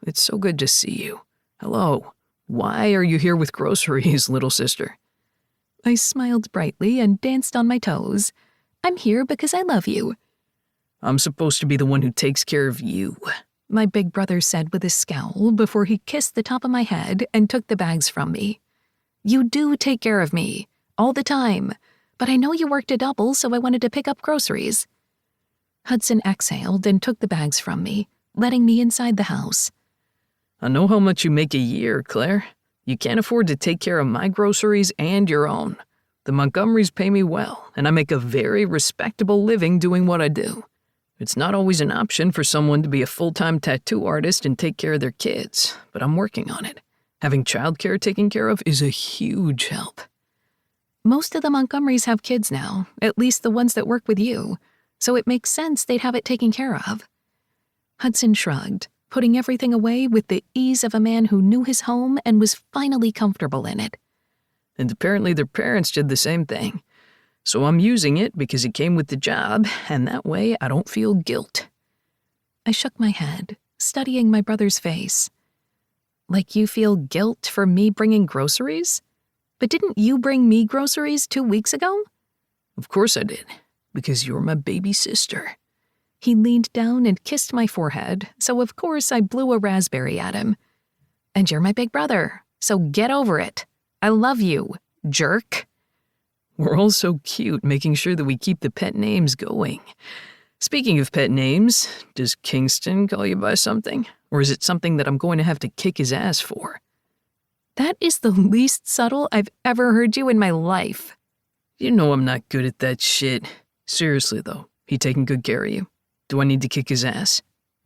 D: It's so good to see you. Hello. Why are you here with groceries, little sister?
B: I smiled brightly and danced on my toes. I'm here because I love you.
D: I'm supposed to be the one who takes care of you,
B: my big brother said with a scowl before he kissed the top of my head and took the bags from me. You do take care of me, all the time, but I know you worked a double, so I wanted to pick up groceries. Hudson exhaled and took the bags from me, letting me inside the house.
D: I know how much you make a year, Claire. You can't afford to take care of my groceries and your own. The Montgomerys pay me well, and I make a very respectable living doing what I do. It's not always an option for someone to be a full-time tattoo artist and take care of their kids, but I'm working on it. Having childcare taken care of is a huge help.
B: Most of the Montgomerys have kids now, at least the ones that work with you, so it makes sense they'd have it taken care of. Hudson shrugged, putting everything away with the ease of a man who knew his home and was finally comfortable in it.
D: And apparently their parents did the same thing. So I'm using it because it came with the job, and that way I don't feel guilt.
B: I shook my head, studying my brother's face. Like you feel guilt for me bringing groceries? But didn't you bring me groceries 2 weeks ago?
D: Of course I did, because you're my baby sister.
B: He leaned down and kissed my forehead, so of course I blew a raspberry at him. And you're my big brother, so get over it. I love you, jerk.
D: We're all so cute, making sure that we keep the pet names going. Speaking of pet names, does Kingston call you by something? Or is it something that I'm going to have to kick his ass for?
B: That is the least subtle I've ever heard you in my life.
D: You know I'm not good at that shit. Seriously, though, he taking good care of you? Do I need to kick his ass?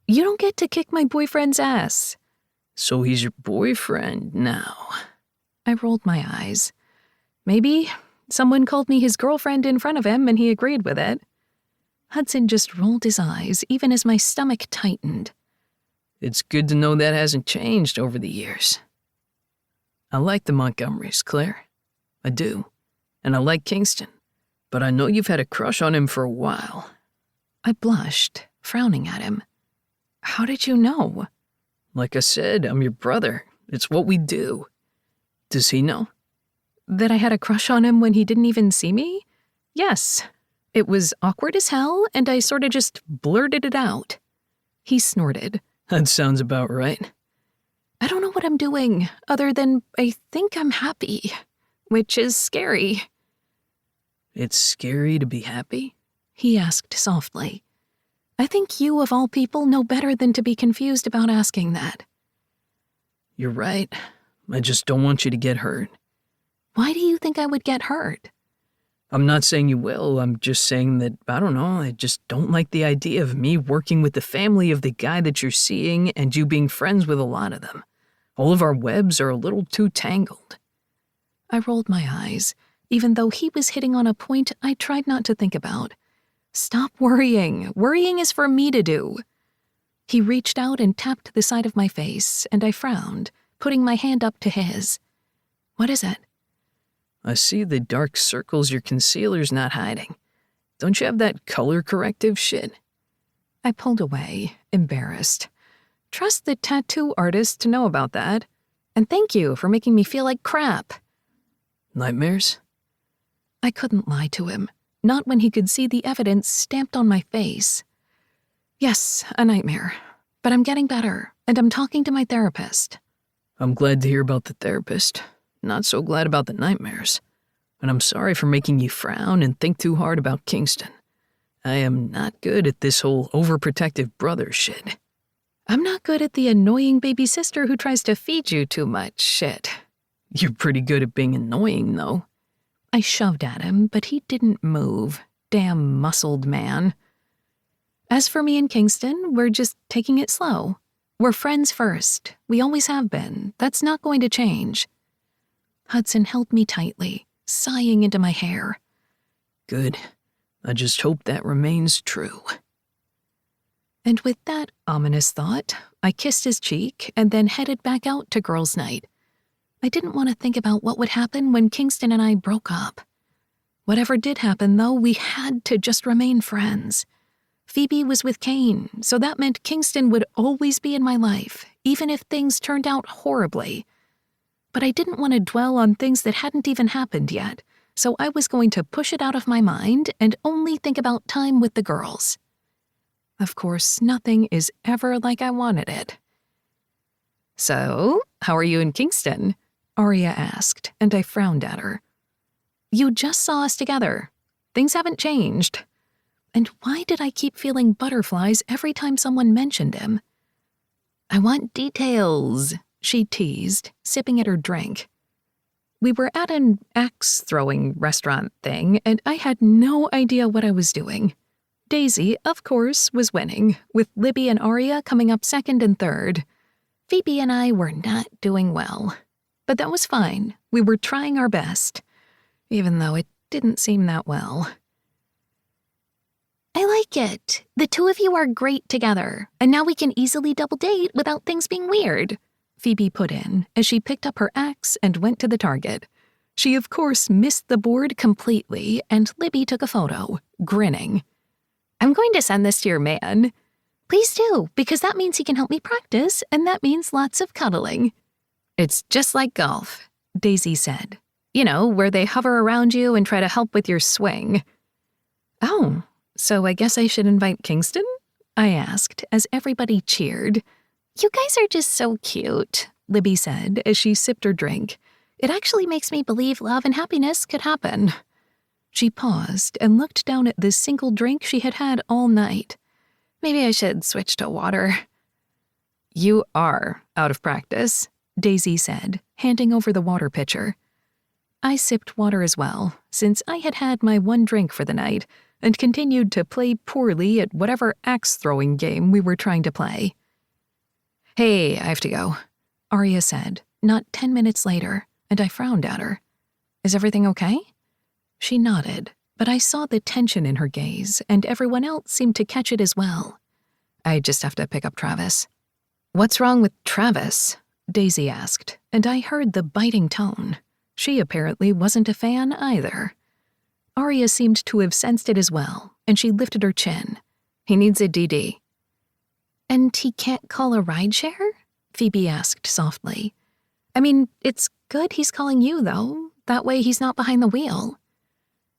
B: You don't get to kick my boyfriend's ass.
D: So he's your boyfriend now.
B: I rolled my eyes. Maybe someone called me his girlfriend in front of him and he agreed with it. Hudson just rolled his eyes, even as my stomach tightened.
D: It's good to know that hasn't changed over the years. I like the Montgomerys, Claire. I do. And I like Kingston. But I know you've had a crush on him for a while.
B: I blushed, frowning at him. How did you know?
D: Like I said, I'm your brother. It's what we do. Does he know?
B: That I had a crush on him when he didn't even see me? Yes. It was awkward as hell, and I sort of just blurted it out. He snorted.
D: That sounds about right.
B: I don't know what I'm doing, other than I think I'm happy, which is scary.
D: It's scary to be happy?
B: He asked softly. I think you, of all people, know better than to be confused about asking that.
D: You're right. I just don't want you to get hurt.
B: Why do you think I would get hurt?
D: I'm not saying you will. I'm just saying that, I don't know, I just don't like the idea of me working with the family of the guy that you're seeing and you being friends with a lot of them. All of our webs are a little too tangled.
B: I rolled my eyes, even though he was hitting on a point I tried not to think about. Stop worrying. Worrying is for me to do. He reached out and tapped the side of my face, and I frowned, putting my hand up to his. What is it?
D: I see the dark circles your concealer's not hiding. Don't you have that color corrective shit?
B: I pulled away, embarrassed. Trust the tattoo artist to know about that. And thank you for making me feel like crap.
D: Nightmares?
B: I couldn't lie to him, not when he could see the evidence stamped on my face. Yes, a nightmare. But I'm getting better, and I'm talking to my therapist.
D: I'm glad to hear about the therapist. Not so glad about the nightmares. And I'm sorry for making you frown and think too hard about Kingston. I am not good at this whole overprotective brother shit.
B: I'm not good at the annoying baby sister who tries to feed you too much shit.
D: You're pretty good at being annoying, though.
B: I shoved at him, but he didn't move. Damn muscled man. As for me and Kingston, we're just taking it slow. We're friends first. We always have been. That's not going to change. Hudson held me tightly, sighing into my hair.
D: Good. I just hope that remains true.
B: And with that ominous thought, I kissed his cheek and then headed back out to girls' night. I didn't want to think about what would happen when Kingston and I broke up. Whatever did happen, though, we had to just remain friends. Phoebe was with Kane, so that meant Kingston would always be in my life, even if things turned out horribly. But I didn't want to dwell on things that hadn't even happened yet, so I was going to push it out of my mind and only think about time with the girls. Of course, nothing is ever like I wanted it. So, how are you in Kingston? Arya asked, and I frowned at her. You just saw us together. Things haven't changed. And why did I keep feeling butterflies every time someone mentioned him? I want details, she teased, sipping at her drink. We were at an axe-throwing restaurant thing, and I had no idea what I was doing. Daisy, of course, was winning, with Libby and Arya coming up second and third. Phoebe and I were not doing well. But that was fine. We were trying our best, even though it didn't seem that well. I like
E: like it. The two of you are great together, and now we can easily double date without things being weird," Phoebe put in as she picked up her axe and went to the target. She, of course, missed the board completely, and Libby took a photo, grinning.
B: "I'm going to send this to your man."
E: "Please do, because that means he can help me practice, and that means lots of cuddling."
B: "It's just like golf," Daisy said. "You know, where they hover around you and try to help with your swing." "Oh, so I guess I should invite Kingston?" I asked as everybody cheered.
E: "You guys are just so cute," Libby said as she sipped her drink. "It actually makes me believe love and happiness could happen."
B: She paused and looked down at the single drink she had had all night.
E: "Maybe I should switch to water."
B: "You are out of practice," Daisy said, handing over the water pitcher. I sipped water as well, since I had had my one drink for the night and continued to play poorly at whatever axe-throwing game we were trying to play. "Hey, I have to go," Arya said, not 10 minutes later, and I frowned at her. "Is everything okay?" She nodded, but I saw the tension in her gaze, and everyone else seemed to catch it as well. "I just have to pick up Travis." "What's wrong with Travis?" Daisy asked, and I heard the biting tone. She apparently wasn't a fan either. Arya seemed to have sensed it as well, and she lifted her chin. "He needs a DD."
E: "And he can't call a rideshare?" Phoebe asked softly.
B: "I mean, it's good he's calling you, though. That way he's not behind the wheel."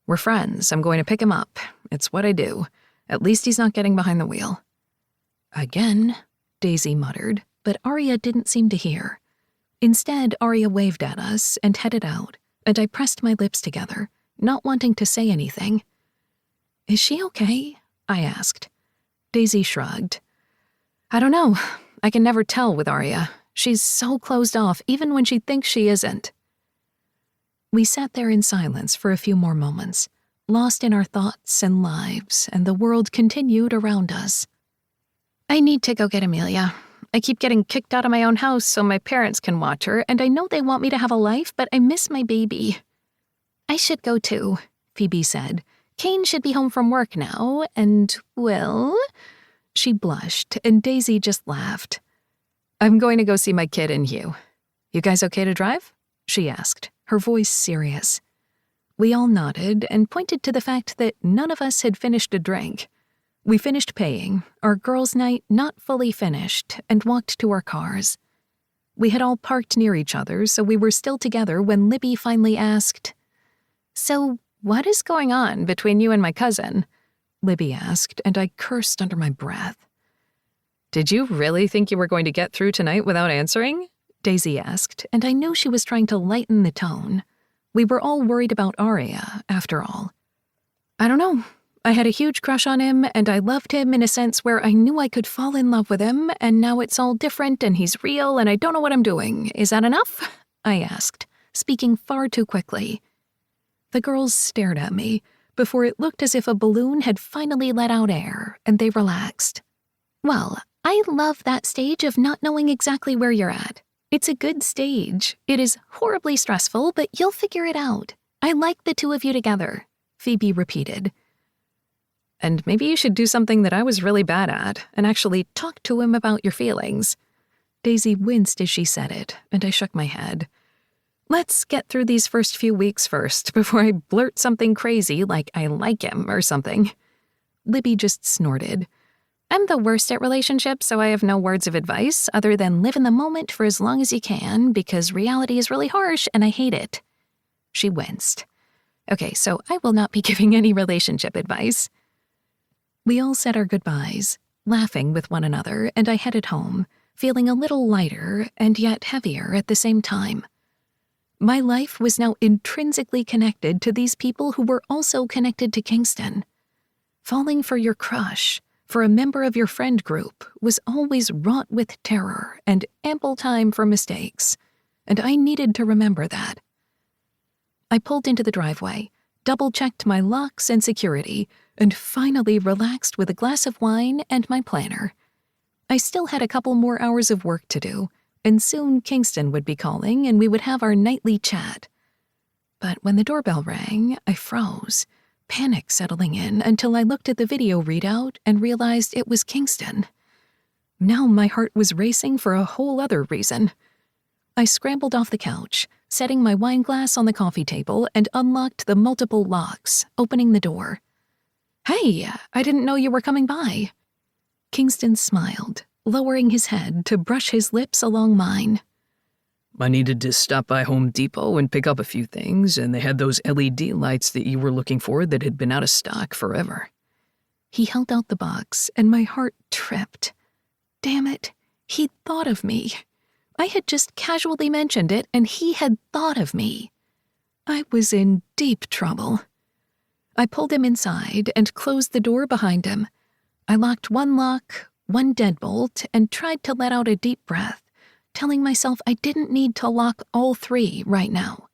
B: "We're friends. I'm going to pick him up. It's what I do. At least he's not getting behind the wheel."
E: "Again," Daisy muttered, but Arya didn't seem to hear. Instead, Arya waved at us and headed out, and I pressed my lips together, not wanting to say anything.
B: "Is she okay?" I asked. Daisy shrugged. "I don't know. I can never tell with Arya. She's so closed off even when she thinks she isn't." We sat there in silence for a few more moments, lost in our thoughts and lives, and the world continued around us.
E: "I need to go get Amelia. I keep getting kicked out of my own house so my parents can watch her, and I know they want me to have a life, but I miss my baby." "I should go too," Phoebe said. "Kane should be home from work now, and, well..."
B: She blushed, and Daisy just laughed. "I'm going to go see my kid and Hugh. You guys okay to drive?" she asked, her voice serious. We all nodded and pointed to the fact that none of us had finished a drink. We finished paying, our girls' night not fully finished, and walked to our cars. We had all parked near each other, so we were still together when Libby finally asked,
E: "So, what is going on between you and my cousin?"
B: Libby asked, and I cursed under my breath.
D: "Did you really think you were going to get through tonight without answering?"
B: Daisy asked, and I knew she was trying to lighten the tone. We were all worried about Arya, after all.
E: "I don't know. I had a huge crush on him, and I loved him in a sense where I knew I could fall in love with him, and now it's all different and he's real and I don't know what I'm doing. Is that enough?" I asked, speaking far too quickly.
B: The girls stared at me before it looked as if a balloon had finally let out air, and they relaxed.
E: "Well, I love that stage of not knowing exactly where you're at. It's a good stage. It is horribly stressful, but you'll figure it out. I like the two of you together," Phoebe repeated.
D: "And maybe you should do something that I was really bad at and actually talk to him about your feelings."
B: Daisy winced as she said it, and I shook my head. "Let's get through these first few weeks first before I blurt something crazy like I like him or something." Libby just snorted.
E: "I'm the worst at relationships, so I have no words of advice other than live in the moment for as long as you can, because reality is really harsh and I hate it."
B: She winced. "Okay, so I will not be giving any relationship advice." We all said our goodbyes, laughing with one another, and I headed home, feeling a little lighter and yet heavier at the same time. My life was now intrinsically connected to these people who were also connected to Kingston. Falling for your crush, for a member of your friend group, was always wrought with terror and ample time for mistakes, and I needed to remember that. I pulled into the driveway, double-checked my locks and security, and finally relaxed with a glass of wine and my planner. I still had a couple more hours of work to do, and soon Kingston would be calling and we would have our nightly chat. But when the doorbell rang, I froze, panic settling in until I looked at the video readout and realized it was Kingston. Now my heart was racing for a whole other reason. I scrambled off the couch, setting my wine glass on the coffee table, and unlocked the multiple locks, opening the door. "Hey, I didn't know you were coming by." Kingston smiled, lowering his head to brush his lips along mine.
D: I needed to stop by Home Depot and pick up a few things, and they had those LED lights that you were looking for that had been out of stock forever.
B: He held out the box, and my heart tripped. Damn it, he'd thought of me. I had just casually mentioned it, and he had thought of me. I was in deep trouble. I pulled him inside and closed the door behind him. I locked one lock, one deadbolt, and tried to let out a deep breath, telling myself I didn't need to lock all three right now.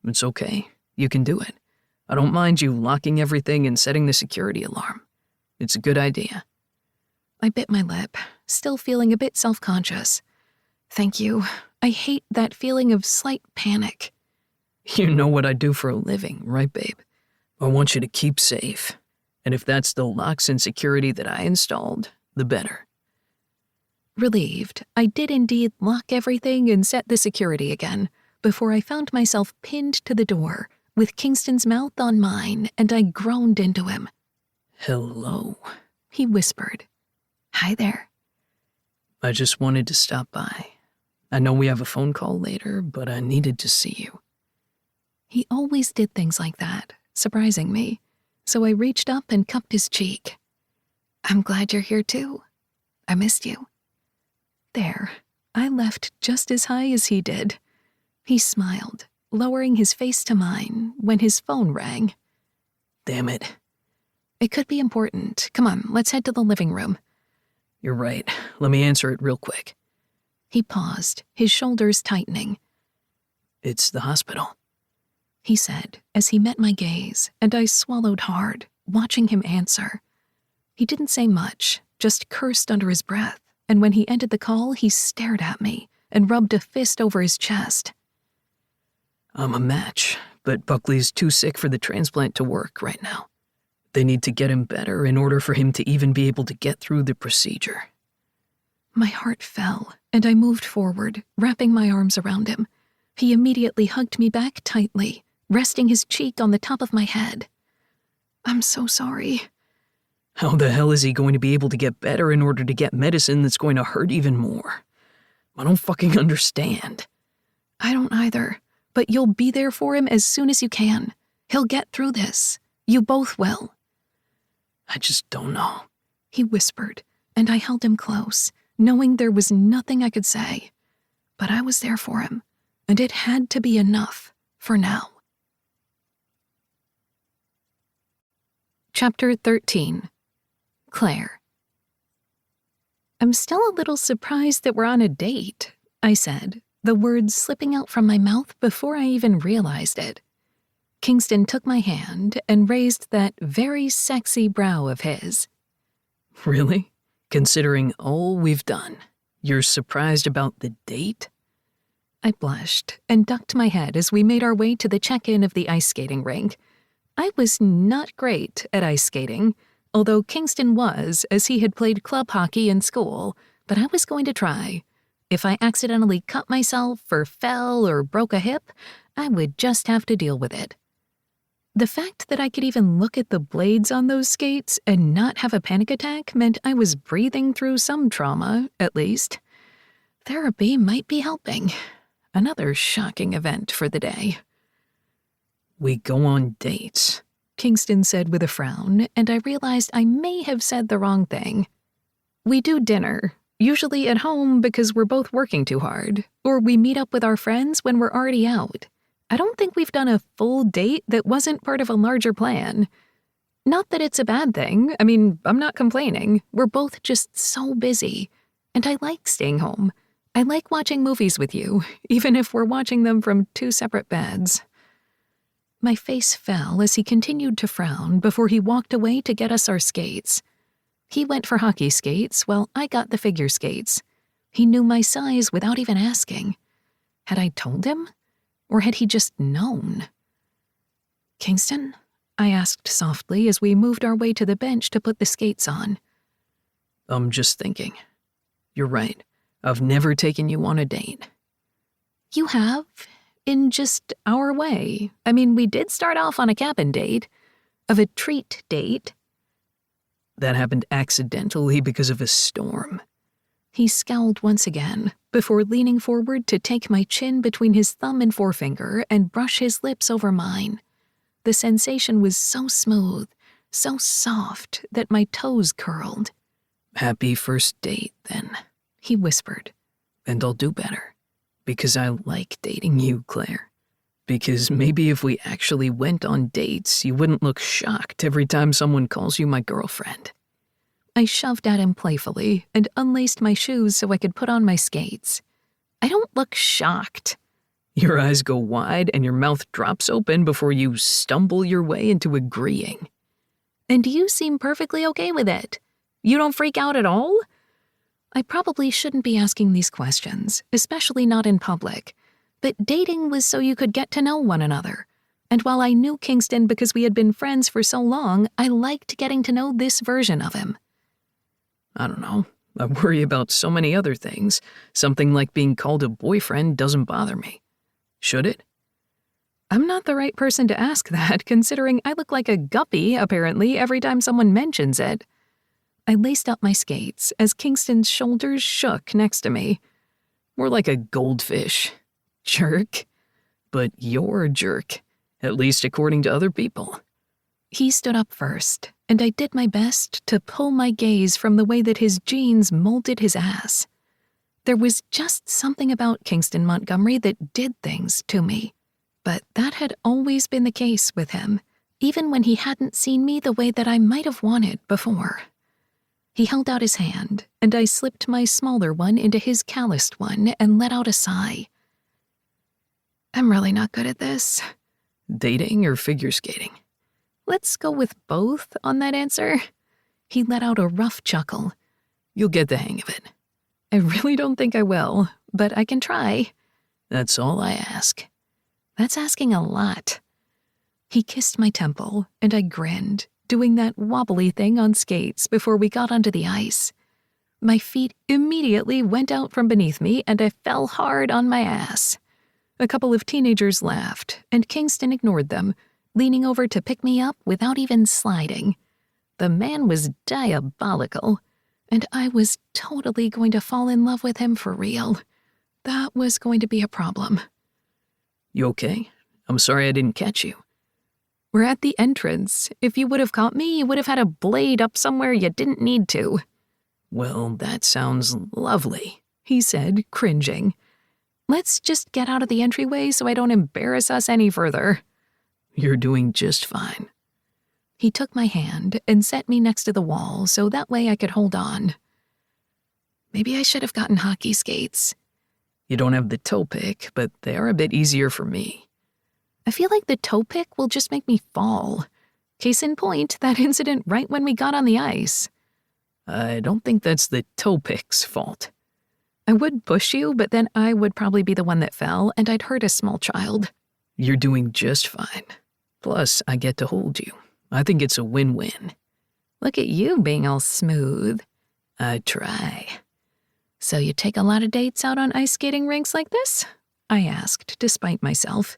D: It's okay. You can do it. I don't mind you locking everything and setting the security alarm. It's a good idea.
B: I bit my lip, still feeling a bit self-conscious. Thank you. I hate that feeling of slight panic.
D: You know what I do for a living, right, babe? I want you to keep safe. And if that's the locks and security that I installed, the better.
B: Relieved, I did indeed lock everything and set the security again, before I found myself pinned to the door, with Kingston's mouth on mine, and I groaned into him.
D: Hello,
B: he whispered. Hi there.
D: I just wanted to stop by. I know we have a phone call later, but I needed to see you.
B: He always did things like that, surprising me, so I reached up and cupped his cheek. I'm glad you're here too. I missed you. There, I left just as high as he did. He smiled, lowering his face to mine when his phone rang.
D: Damn it.
B: It could be important. Come on, let's head to the living room.
D: You're right. Let me answer it real quick.
B: He paused, his shoulders tightening.
D: It's the hospital,
B: he said as he met my gaze, and I swallowed hard, watching him answer. He didn't say much, just cursed under his breath, and when he ended the call, he stared at me and rubbed a fist over his chest.
D: I'm a match, but Buckley's too sick for the transplant to work right now. They need to get him better in order for him to even be able to get through the procedure.
B: My heart fell, and I moved forward, wrapping my arms around him. He immediately hugged me back tightly, resting his cheek on the top of my head. I'm so sorry.
D: How the hell is he going to be able to get better in order to get medicine that's going to hurt even more? I don't fucking understand.
B: I don't either, but you'll be there for him as soon as you can. He'll get through this. You both will.
D: I just don't know,
B: he whispered, and I held him close, knowing there was nothing I could say. But I was there for him, and it had to be enough for now. Chapter 13. Claire. I'm still a little surprised that we're on a date, I said, the words slipping out from my mouth before I even realized it. Kingston took my hand and raised that very sexy brow of his.
D: Really? Considering all we've done, you're surprised about the date?
B: I blushed and ducked my head as we made our way to the check-in of the ice skating rink. I was not great at ice skating, although Kingston was, as he had played club hockey in school, but I was going to try. If I accidentally cut myself or fell or broke a hip, I would just have to deal with it. The fact that I could even look at the blades on those skates and not have a panic attack meant I was breathing through some trauma, at least. Therapy might be helping. Another shocking event for the day.
D: We go on dates,
B: Kingston said with a frown, and I realized I may have said the wrong thing. We do dinner, usually at home because we're both working too hard, or we meet up with our friends when we're already out. I don't think we've done a full date that wasn't part of a larger plan. Not that it's a bad thing. I mean, I'm not complaining. We're both just so busy. And I like staying home. I like watching movies with you, even if we're watching them from two separate beds. My face fell as he continued to frown before he walked away to get us our skates. He went for hockey skates while I got the figure skates. He knew my size without even asking. Had I told him? Or had he just known? Kingston, I asked softly as we moved our way to the bench to put the skates on.
D: I'm just thinking. You're right. I've never taken you on a date.
B: You have, in just our way. I mean, we did start off on a cabin date, of a treat date.
D: That happened accidentally because of a storm.
B: He scowled once again, before leaning forward to take my chin between his thumb and forefinger and brush his lips over mine. The sensation was so smooth, so soft, that my toes curled.
D: Happy first date, then,
B: he whispered.
D: And I'll do better. Because I like dating you, Claire. Because maybe if we actually went on dates, you wouldn't look shocked every time someone calls you my girlfriend.
B: I shoved at him playfully and unlaced my shoes so I could put on my skates. I don't look shocked.
D: Your eyes go wide and your mouth drops open before you stumble your way into agreeing.
B: And you seem perfectly okay with it. You don't freak out at all? I probably shouldn't be asking these questions, especially not in public. But dating was so you could get to know one another. And while I knew Kingston because we had been friends for so long, I liked getting to know this version of him.
D: I don't know. I worry about so many other things. Something like being called a boyfriend doesn't bother me. Should it?
B: I'm not the right person to ask that, considering I look like a guppy, apparently, every time someone mentions it. I laced up my skates as Kingston's shoulders shook next to me.
D: More like a goldfish. Jerk. But you're a jerk, at least according to other people.
B: He stood up first, and I did my best to pull my gaze from the way that his jeans molded his ass. There was just something about Kingston Montgomery that did things to me. But that had always been the case with him, even when he hadn't seen me the way that I might have wanted before. He held out his hand, and I slipped my smaller one into his calloused one and let out a sigh. I'm really not good at this.
D: Dating or figure skating?
B: Let's go with both on that answer. He let out a rough chuckle.
D: You'll get the hang of it.
B: I really don't think I will, but I can try.
D: That's all I ask.
B: That's asking a lot. He kissed my temple, and I grinned, doing that wobbly thing on skates before we got onto the ice. My feet immediately went out from beneath me, and I fell hard on my ass. A couple of teenagers laughed, and Kingston ignored them, leaning over to pick me up without even sliding. The man was diabolical, and I was totally going to fall in love with him for real. That was going to be a problem.
D: You okay? I'm sorry I didn't catch you.
B: We're at the entrance. If you would have caught me, you would have had a blade up somewhere you didn't need to.
D: Well, that sounds lovely,
B: he said, cringing. Let's just get out of the entryway so I don't embarrass us any further.
D: You're doing just fine.
B: He took my hand and set me next to the wall so that way I could hold on. Maybe I should have gotten hockey skates.
D: You don't have the toe pick, but they are a bit easier for me.
B: I feel like the toe pick will just make me fall. Case in point, that incident right when we got on the ice.
D: I don't think that's the toe pick's fault.
B: I would push you, but then I would probably be the one that fell, and I'd hurt a small child.
D: You're doing just fine. Plus, I get to hold you. I think it's a win-win.
B: Look at you being all smooth.
D: I try.
B: So you take a lot of dates out on ice skating rinks like this? I asked, despite myself.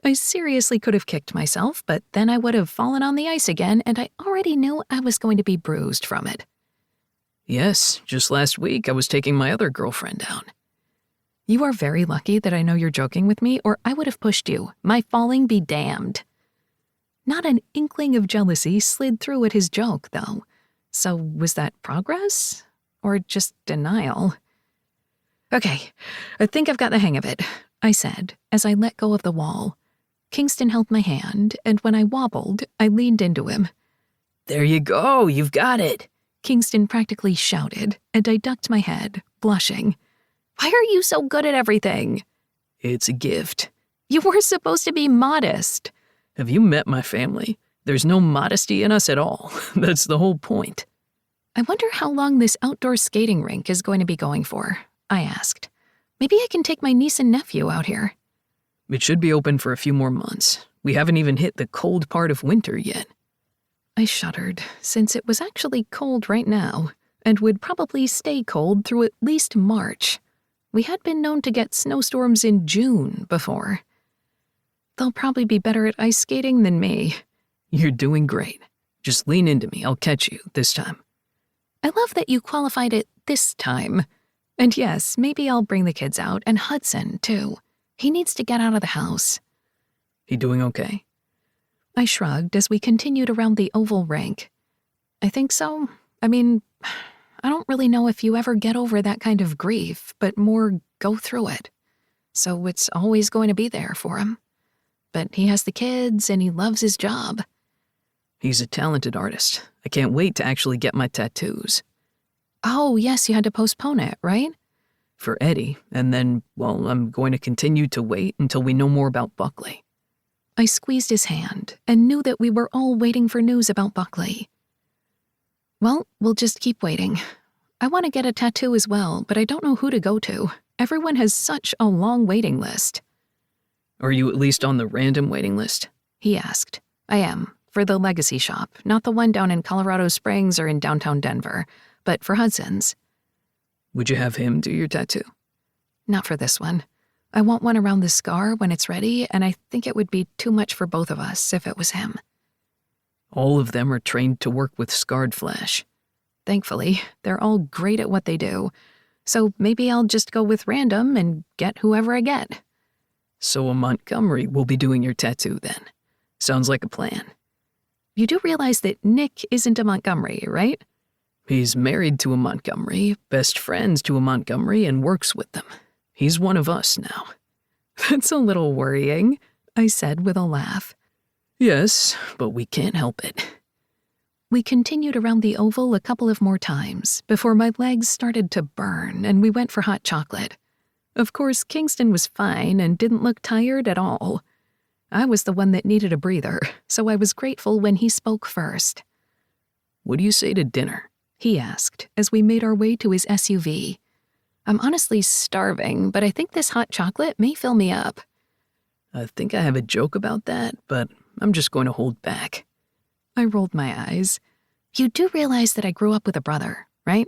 B: I seriously could have kicked myself, but then I would have fallen on the ice again, and I already knew I was going to be bruised from it.
D: Yes, just last week I was taking my other girlfriend out.
B: You are very lucky that I know you're joking with me, or I would have pushed you. My falling be damned. Not an inkling of jealousy slid through at his joke, though. So was that progress? Or just denial? Okay, I think I've got the hang of it, I said, as I let go of the wall. Kingston held my hand, and when I wobbled, I leaned into him.
D: There you go, you've got it,
B: Kingston practically shouted, and I ducked my head, blushing. Why are you so good at everything?
D: It's a gift.
B: You were supposed to be modest.
D: Have you met my family? There's no modesty in us at all. That's the whole point.
B: I wonder how long this outdoor skating rink is going to be going for, I asked. Maybe I can take my niece and nephew out here.
D: It should be open for a few more months. We haven't even hit the cold part of winter yet.
B: I shuddered, since it was actually cold right now, and would probably stay cold through at least March. We had been known to get snowstorms in June before. They'll probably be better at ice skating than me.
D: You're doing great. Just lean into me, I'll catch you this time.
B: I love that you qualified it this time. And yes, maybe I'll bring the kids out, and Hudson, too. He needs to get out of the house.
D: He doing okay?
B: I shrugged as we continued around the oval rink. I think so. I mean, I don't really know if you ever get over that kind of grief, but more go through it. So it's always going to be there for him. But he has the kids, and he loves his job.
D: He's a talented artist. I can't wait to actually get my tattoos.
B: Oh, yes, you had to postpone it, right?
D: For Eddie, and then, well, I'm going to continue to wait until we know more about Buckley.
B: I squeezed his hand and knew that we were all waiting for news about Buckley. Well, we'll just keep waiting. I want to get a tattoo as well, but I don't know who to go to. Everyone has such a long waiting list.
D: Are you at least on the random waiting list?
B: He asked. I am, for the Legacy shop, not the one down in Colorado Springs or in downtown Denver, but for Hudson's.
D: Would you have him do your tattoo?
B: Not for this one. I want one around the scar when it's ready, and I think it would be too much for both of us if it was him.
D: All of them are trained to work with scarred flesh.
B: Thankfully, they're all great at what they do, so maybe I'll just go with random and get whoever I get.
D: So a Montgomery will be doing your tattoo then. Sounds like a plan.
B: You do realize that Nick isn't a Montgomery, right?
D: He's married to a Montgomery, best friends to a Montgomery, and works with them. He's one of us now.
B: That's a little worrying, I said with a laugh.
D: Yes, but we can't help it.
B: We continued around the oval a couple of more times before my legs started to burn and we went for hot chocolate. Of course, Kingston was fine and didn't look tired at all. I was the one that needed a breather, so I was grateful when he spoke first.
D: What do you say to dinner?
B: He asked as we made our way to his SUV. I'm honestly starving, but I think this hot chocolate may fill me up.
D: I think I have a joke about that, but I'm just going to hold back.
B: I rolled my eyes. You do realize that I grew up with a brother, right?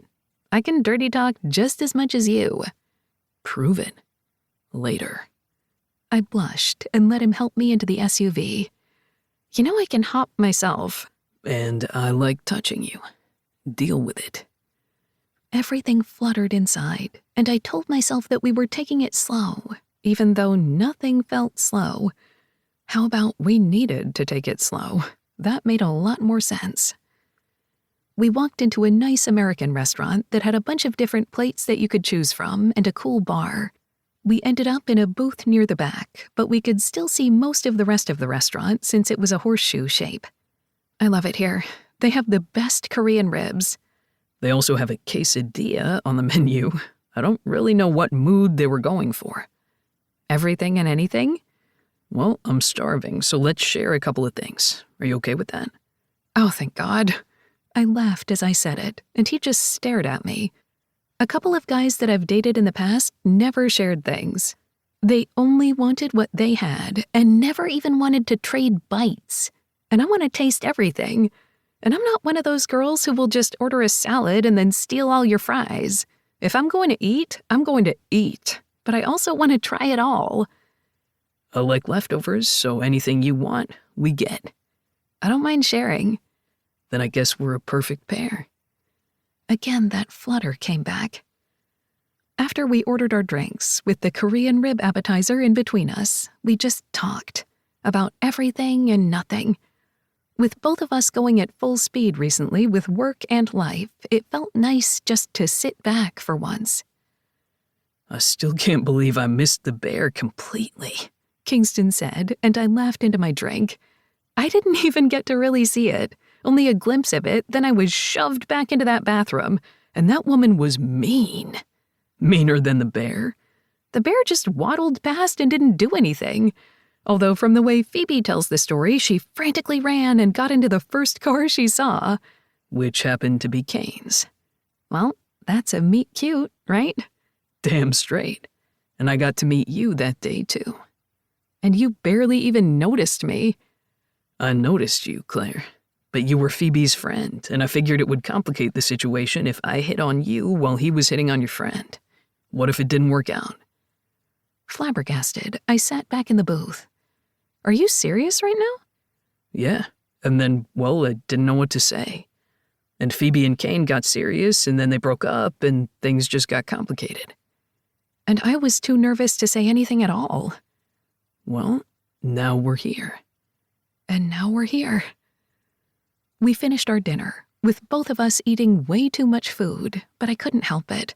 B: I can dirty talk just as much as you.
D: Prove it. Later.
B: I blushed and let him help me into the SUV. You know I can hop myself.
D: And I like touching you. Deal with it.
B: Everything fluttered inside, and I told myself that we were taking it slow, even though nothing felt slow. How about we needed to take it slow? That made a lot more sense. We walked into a nice American restaurant that had a bunch of different plates that you could choose from and a cool bar. We ended up in a booth near the back, but we could still see most of the rest of the restaurant since it was a horseshoe shape. I love it here. They have the best Korean ribs.
D: They also have a quesadilla on the menu. I don't really know what mood they were going for.
B: Everything and anything?
D: Well, I'm starving, so let's share a couple of things. Are you okay with that?
B: Oh, thank God. I laughed as I said it, and he just stared at me. A couple of guys that I've dated in the past never shared things. They only wanted what they had and never even wanted to trade bites. And I want to taste everything. And I'm not one of those girls who will just order a salad and then steal all your fries. If I'm going to eat, I'm going to eat. But I also want to try it all.
D: I like leftovers, so anything you want, we get.
B: I don't mind sharing.
D: Then I guess we're a perfect pair.
B: Again, that flutter came back. After we ordered our drinks, with the Korean rib appetizer in between us, we just talked about everything and nothing. With both of us going at full speed recently with work and life, it felt nice just to sit back for once.
D: I still can't believe I missed the bear completely,
B: Kingston said, and I laughed into my drink. I didn't even get to really see it, only a glimpse of it, then I was shoved back into that bathroom, and that woman was mean.
D: Meaner than the bear.
B: The bear just waddled past and didn't do anything. Although from the way Phoebe tells the story, she frantically ran and got into the first car she saw.
D: Which happened to be Kane's.
B: Well, that's a meet cute, right?
D: Damn straight. And I got to meet you that day, too.
B: And you barely even noticed me.
D: I noticed you, Claire. But you were Phoebe's friend, and I figured it would complicate the situation if I hit on you while he was hitting on your friend. What if it didn't work out?
B: Flabbergasted, I sat back in the booth. Are you serious right now?
D: Yeah, and then, well, I didn't know what to say. And Phoebe and Kane got serious, and then they broke up, and things just got complicated.
B: And I was too nervous to say anything at all.
D: Well, now we're here.
B: And now we're here. We finished our dinner, with both of us eating way too much food, but I couldn't help it.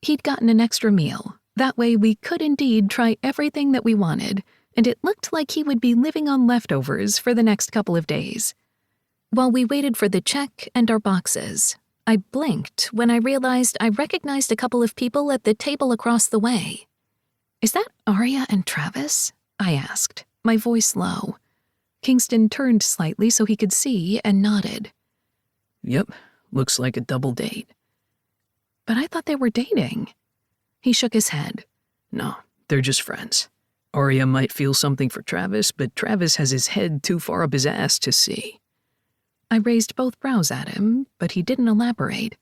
B: He'd gotten an extra meal. That way we could indeed try everything that we wanted, and it looked like he would be living on leftovers for the next couple of days. While we waited for the check and our boxes, I blinked when I realized I recognized a couple of people at the table across the way. "Is that Aria and Travis?" I asked, my voice low. Kingston turned slightly so he could see and nodded.
D: Yep, looks like a double date.
B: But I thought they were dating. He shook his head.
D: No, they're just friends. Aria might feel something for Travis, but Travis has his head too far up his ass to see.
B: I raised both brows at him, but he didn't elaborate.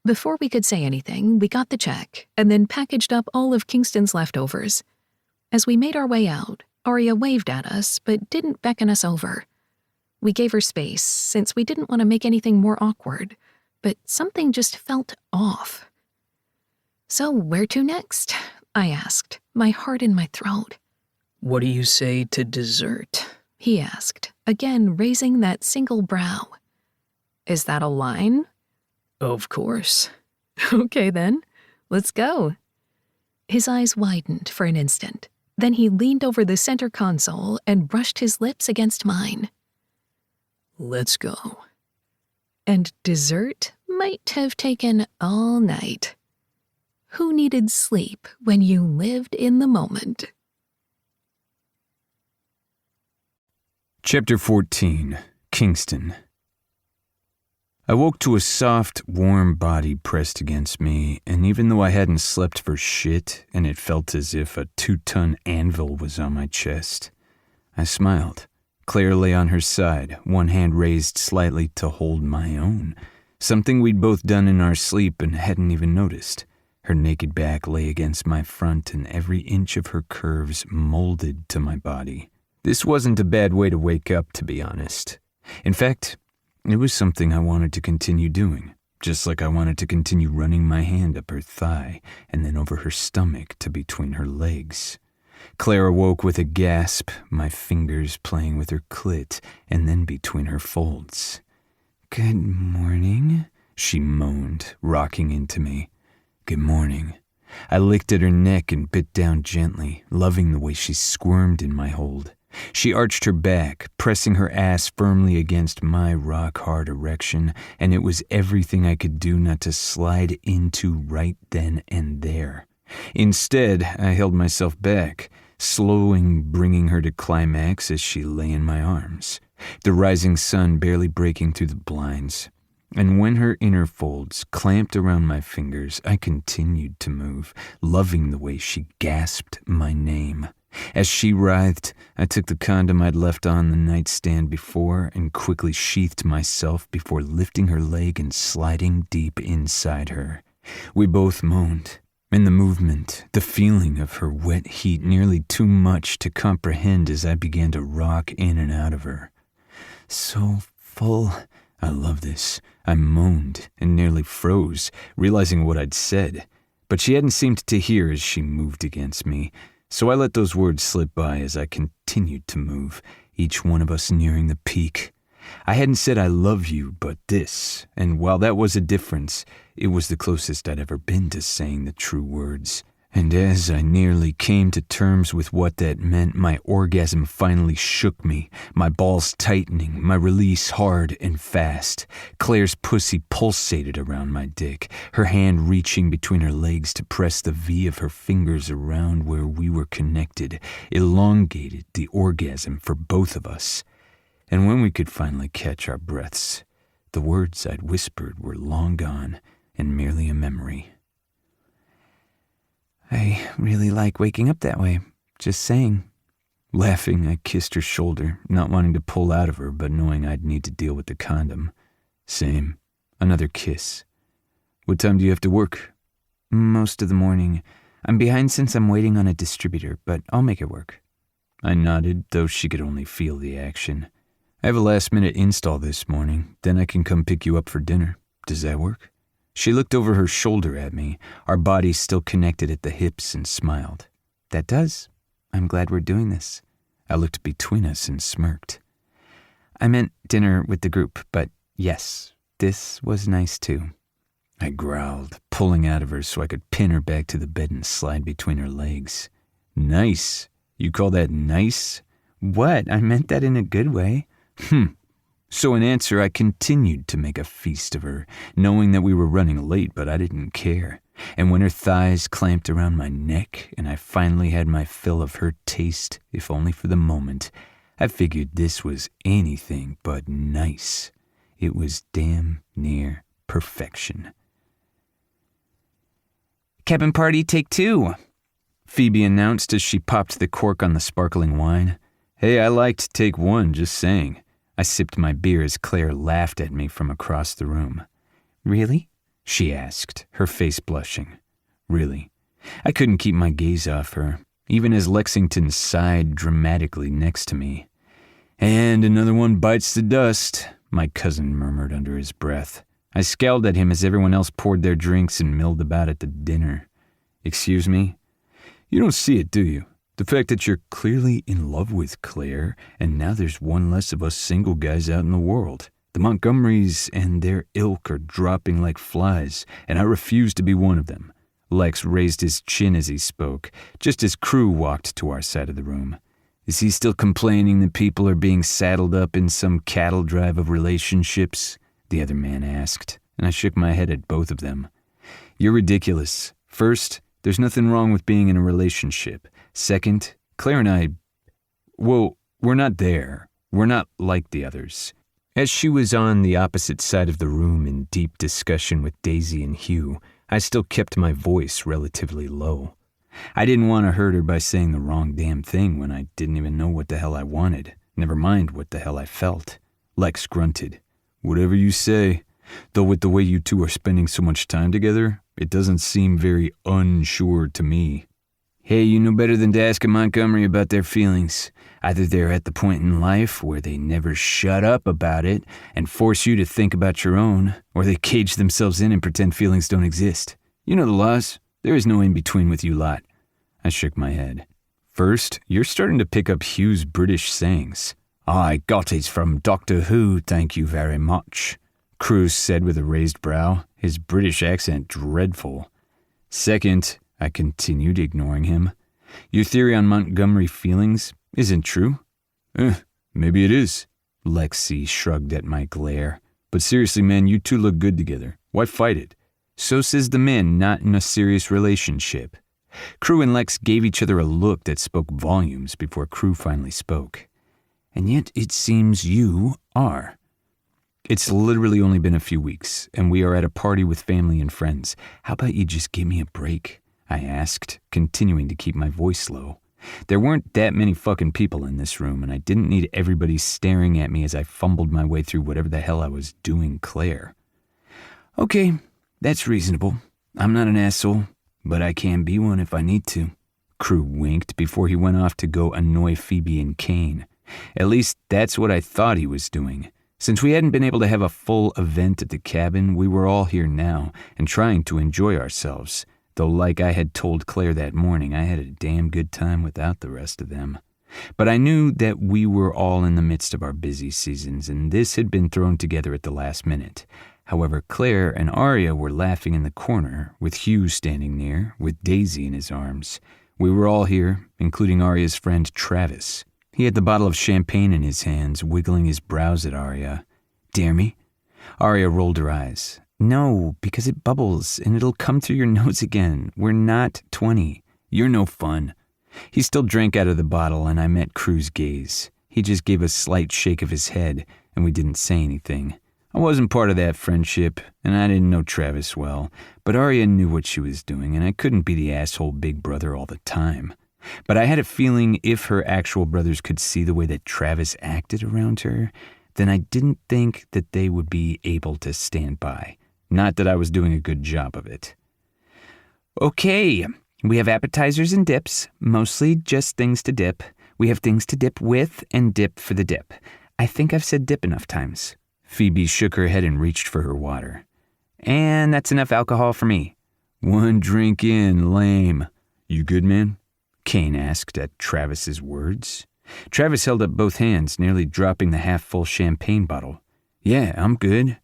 B: Before we could say anything, we got the check and then packaged up all of Kingston's leftovers. As we made our way out, Aria waved at us but didn't beckon us over. We gave her space since we didn't want to make anything more awkward, but something just felt off. "So where to next?" I asked, my heart in my throat.
D: What do you say to dessert?
B: He asked, again raising that single brow. "Is that a line?"
D: Of course.
B: "Okay then, let's go." His eyes widened for an instant. Then he leaned over the center console and brushed his lips against mine.
D: Let's go.
B: And dessert might have taken all night. Who needed sleep when you lived in the moment?
C: Chapter 14, Kingston. I woke to a soft, warm body pressed against me, and even though I hadn't slept for shit and it felt as if a 2-ton anvil was on my chest, I smiled. Claire lay on her side, one hand raised slightly to hold my own, something we'd both done in our sleep and hadn't even noticed. Her naked back lay against my front, and every inch of her curves molded to my body. This wasn't a bad way to wake up, to be honest. In fact, it was something I wanted to continue doing, just like I wanted to continue running my hand up her thigh and then over her stomach to between her legs. Claire awoke with a gasp, my fingers playing with her clit and then between her folds. "Good morning," she moaned, rocking into me. "Good morning." I licked at her neck and bit down gently, loving the way she squirmed in my hold. She arched her back, pressing her ass firmly against my rock-hard erection, and it was everything I could do not to slide into right then and there. Instead, I held myself back, slowing bringing her to climax as she lay in my arms, the rising sun barely breaking through the blinds. And when her inner folds clamped around my fingers, I continued to move, loving the way she gasped my name. As she writhed, I took the condom I'd left on the nightstand before and quickly sheathed myself before lifting her leg and sliding deep inside her. We both moaned, and the movement, the feeling of her wet heat nearly too much to comprehend as I began to rock in and out of her. "So full. I love this." I moaned and nearly froze, realizing what I'd said. But she hadn't seemed to hear as she moved against me, so I let those words slip by as I continued to move, each one of us nearing the peak. I hadn't said "I love you," but this, and while that was a difference, it was the closest I'd ever been to saying the true words. And as I nearly came to terms with what that meant, my orgasm finally shook me, my balls tightening, my release hard and fast. Claire's pussy pulsated around my dick, her hand reaching between her legs to press the V of her fingers around where we were connected, elongated the orgasm for both of us. And when we could finally catch our breaths, the words I'd whispered were long gone and merely a memory.
A: "I really like waking up that way, just saying."
C: Laughing, I kissed her shoulder, not wanting to pull out of her, but knowing I'd need to deal with the condom. Same. Another kiss. What time do you have to work?
A: Most of the morning. I'm behind since I'm waiting on a distributor, but I'll make it work.
C: I nodded, though she could only feel the action. I have a last-minute install this morning, then I can come pick you up for dinner. Does that work? She looked over her shoulder at me, our bodies still connected at the hips, and smiled.
A: That does. I'm glad we're doing this.
C: I looked between us and smirked.
A: I meant dinner with the group, but yes, this was nice too.
C: I growled, pulling out of her so I could pin her back to the bed and slide between her legs. Nice? You call that nice?
A: What? I meant that in a good way.
C: So in answer, I continued to make a feast of her, knowing that we were running late, but I didn't care. And when her thighs clamped around my neck and I finally had my fill of her taste, if only for the moment, I figured this was anything but nice. It was damn near perfection.
A: Cabin party take 2.
C: Phoebe announced as she popped the cork on the sparkling wine. Hey, I liked take 1, just saying. I sipped my beer as Claire laughed at me from across the room.
A: Really?
C: She asked, her face blushing. Really? I couldn't keep my gaze off her, even as Lexington sighed dramatically next to me. And another one bites the dust, my cousin murmured under his breath. I scowled at him as everyone else poured their drinks and milled about at the dinner. Excuse me? You don't see it, do you? The fact that you're clearly in love with Claire, and now there's one less of us single guys out in the world. The Montgomerys and their ilk are dropping like flies, and I refuse to be one of them. Lex raised his chin as he spoke, just as Crew walked to our side of the room. Is he still complaining that people are being saddled up in some cattle drive of relationships? The other man asked, and I shook my head at both of them. You're ridiculous. First, there's nothing wrong with being in a relationship. Second, Claire and I, well, we're not there. We're not like the others. As she was on the opposite side of the room in deep discussion with Daisy and Hugh, I still kept my voice relatively low. I didn't want to hurt her by saying the wrong damn thing when I didn't even know what the hell I wanted, never mind what the hell I felt. Lex grunted. Whatever you say. Though with the way you two are spending so much time together, it doesn't seem very unsure to me. Hey, you know better than to ask a Montgomery about their feelings. Either they're at the point in life where they never shut up about it and force you to think about your own, or they cage themselves in and pretend feelings don't exist. You know the laws. There is no in-between with you lot. I shook my head. First, you're starting to pick up Hugh's British sayings. I got it from Doctor Who, thank you very much, Cruz said with a raised brow, his British accent dreadful. Second, I continued, ignoring him, your theory on Montgomery feelings isn't true. Maybe it is. Lexi shrugged at my glare. But seriously, man, you two look good together. Why fight it? So says the man not in a serious relationship. Crew and Lex gave each other a look that spoke volumes before Crew finally spoke. And yet it seems you are. It's literally only been a few weeks, and we are at a party with family and friends. How about you just give me a break? I asked, continuing to keep my voice low. There weren't that many fucking people in this room, and I didn't need everybody staring at me as I fumbled my way through whatever the hell I was doing Claire. Okay, that's reasonable. I'm not an asshole, but I can be one if I need to. Crew winked before he went off to go annoy Phoebe and Kane. At least that's what I thought he was doing. Since we hadn't been able to have a full event at the cabin, we were all here now and trying to enjoy ourselves. Though like I had told Claire that morning, I had a damn good time without the rest of them. But I knew that we were all in the midst of our busy seasons, and this had been thrown together at the last minute. However, Claire and Arya were laughing in the corner, with Hugh standing near, with Daisy in his arms. We were all here, including Arya's friend Travis. He had the bottle of champagne in his hands, wiggling his brows at Arya. Dare me? Arya rolled her eyes. No, because it bubbles, and it'll come through your nose again. We're not 20. You're no fun. He still drank out of the bottle, and I met Crew's gaze. He just gave a slight shake of his head, and we didn't say anything. I wasn't part of that friendship, and I didn't know Travis well, but Arya knew what she was doing, and I couldn't be the asshole big brother all the time.
A: But I had a feeling if her actual brothers could see the way that Travis acted around her, then I didn't think that they would be able to stand by. Not that I was doing a good job of it. Okay, we have appetizers and dips, mostly just things to dip. We have things to dip with and dip for the dip. I think I've said dip enough times. Phoebe shook her head and reached for her water. And that's enough alcohol for me.
C: One drink in, lame. You good, man? Kane asked at Travis's words.
A: Travis held up both hands, nearly dropping the half-full champagne bottle.
C: Yeah, I'm good.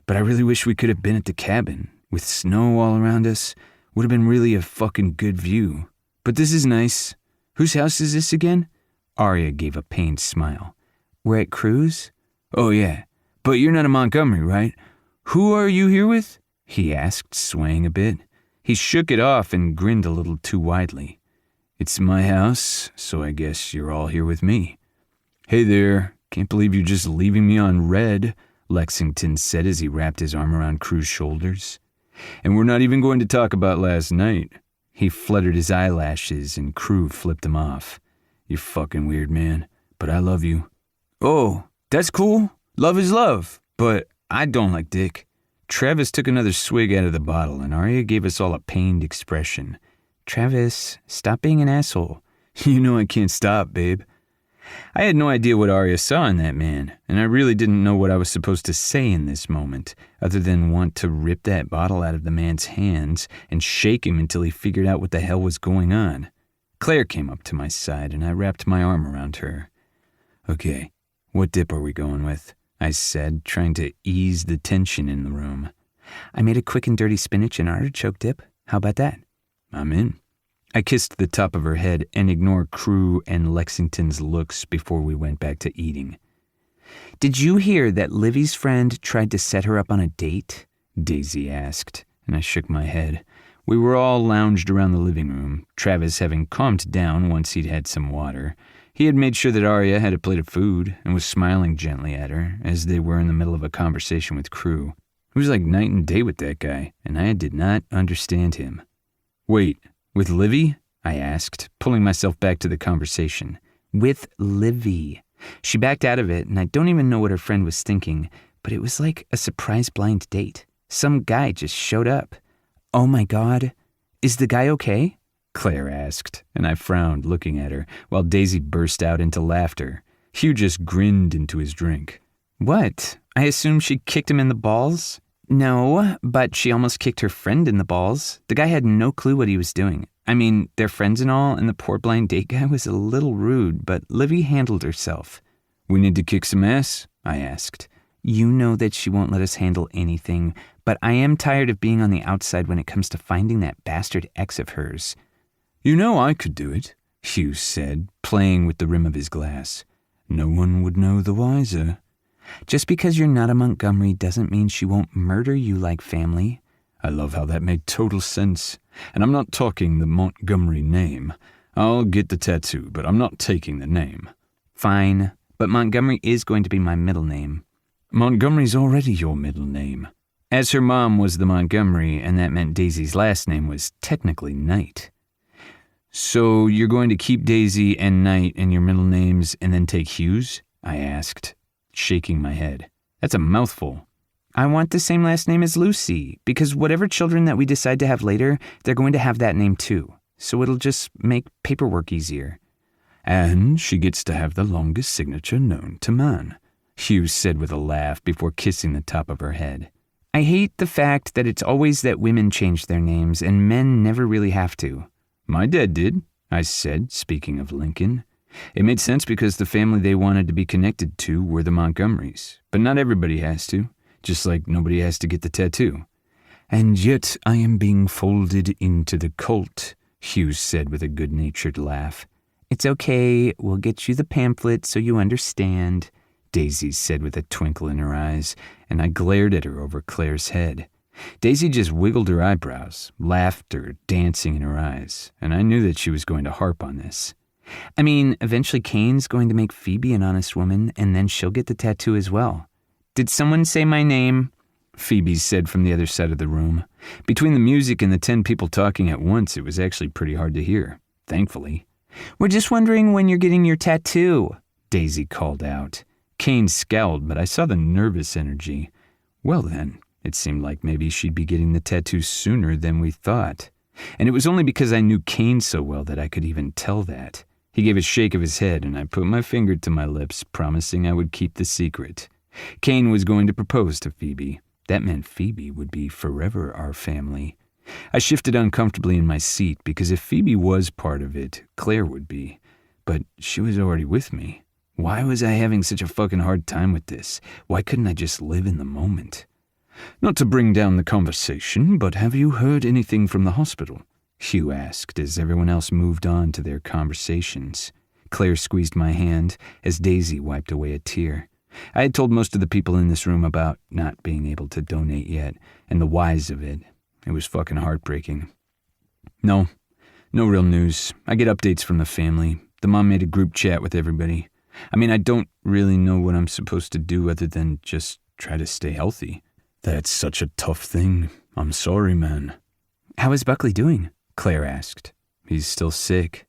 C: But I really wish we could have been at the cabin. With snow all around us, would have been really a fucking good view. But this is nice. Whose house is this again?
A: Arya gave a pained smile. We're at Cruz?
C: Oh, yeah. But you're not in Montgomery, right? Who are you here with?
A: He asked, swaying a bit. He shook it off and grinned a little too widely.
C: It's my house, so I guess you're all here with me. Hey there, can't believe you're just leaving me on red, Lexington said as he wrapped his arm around Crew's shoulders. And we're not even going to talk about last night.
A: He fluttered his eyelashes and Crew flipped him off.
C: You're fucking weird, man, but I love you.
A: Oh, that's cool. Love is love, but I don't like dick. Travis took another swig out of the bottle and Arya gave us all a pained expression. Travis, stop being an asshole.
C: You know I can't stop, babe.
A: I had no idea what Arya saw in that man, and I really didn't know what I was supposed to say in this moment, other than want to rip that bottle out of the man's hands and shake him until he figured out what the hell was going on. Claire came up to my side, and I wrapped my arm around her.
C: Okay, what dip are we going with? I said, trying to ease the tension in the room.
A: I made a quick and dirty spinach and artichoke dip. How about that?
C: I'm in.
A: I kissed the top of her head and ignored Crew and Lexington's looks before we went back to eating. Did you hear that Livy's friend tried to set her up on a date? Daisy asked, and I shook my head. We were all lounged around the living room, Travis having calmed down once he'd had some water. He had made sure that Arya had a plate of food and was smiling gently at her as they were in the middle of a conversation with Crew. It was like night and day with that guy, and I did not understand him.
C: Wait, with Livy?
A: I asked, pulling myself back to the conversation. With Livy. She backed out of it, and I don't even know what her friend was thinking, but it was like a surprise blind date. Some guy just showed up. Oh my God, is the guy okay? Claire asked, and I frowned looking at her, while Daisy burst out into laughter.
C: Hugh just grinned into his drink.
A: What? I assume she kicked him in the balls? No, but she almost kicked her friend in the balls. The guy had no clue what he was doing. I mean, they're friends and all, and the poor blind date guy was a little rude, but Livy handled herself.
C: We need to kick some ass? I asked.
A: You know that she won't let us handle anything, but I am tired of being on the outside when it comes to finding that bastard ex of hers.
C: You know I could do it, Hugh said, playing with the rim of his glass. No one would know the wiser.
A: Just because you're not a Montgomery doesn't mean she won't murder you like family.
C: I love how that made total sense. And I'm not talking the Montgomery name. I'll get the tattoo, but I'm not taking the name.
A: Fine, but Montgomery is going to be my middle name.
C: Montgomery's already your middle name.
A: As her mom was the Montgomery, and that meant Daisy's last name was technically Knight.
C: So you're going to keep Daisy and Knight in your middle names and then take Hugh's? I asked, shaking my head.
A: That's a mouthful. I want the same last name as Lucy, because whatever children that we decide to have later, they're going to have that name too. So it'll just make paperwork easier.
C: And she gets to have the longest signature known to man, Hugh said with a laugh before kissing the top of her head.
A: I hate the fact that it's always that women change their names and men never really have to.
C: My dad did, I said, speaking of Lincoln. It made sense because the family they wanted to be connected to were the Montgomerys, but not everybody has to, just like nobody has to get the tattoo. And yet I am being folded into the cult, Hugh said with a good-natured laugh.
A: It's okay, we'll get you the pamphlet so you understand,
C: Daisy said with a twinkle in her eyes, and I glared at her over Claire's head. Daisy just wiggled her eyebrows, laughter dancing in her eyes, and I knew that she was going to harp on this.
A: I mean, eventually Kane's going to make Phoebe an honest woman, and then she'll get the tattoo as well. Did someone say my name?
C: Phoebe said from the other side of the room. Between the music and the 10 people talking at once, it was actually pretty hard to hear, thankfully.
A: We're just wondering when you're getting your tattoo, Daisy called out. Kane scowled, but I saw the nervous energy. Well then, it seemed like maybe she'd be getting the tattoo sooner than we thought. And it was only because I knew Kane so well that I could even tell that. He gave a shake of his head, and I put my finger to my lips, promising I would keep the secret. Kane was going to propose to Phoebe. That meant Phoebe would be forever our family. I shifted uncomfortably in my seat because if Phoebe was part of it, Claire would be. But she was already with me. Why was I having such a fucking hard time with this? Why couldn't I just live in the moment? Not to bring down the conversation, but have you heard anything from the hospital? Hugh asked as everyone else moved on to their conversations. Claire squeezed my hand as Daisy wiped away a tear. I had told most of the people in this room about not being able to donate yet, and the whys of it. It was fucking heartbreaking. No real news. I get updates from the family. The mom made a group chat with everybody. I mean, I don't really know what I'm supposed to do other than just try to stay healthy. That's such a tough thing. I'm sorry, man. How is Buckley doing? Claire asked.
C: He's still sick.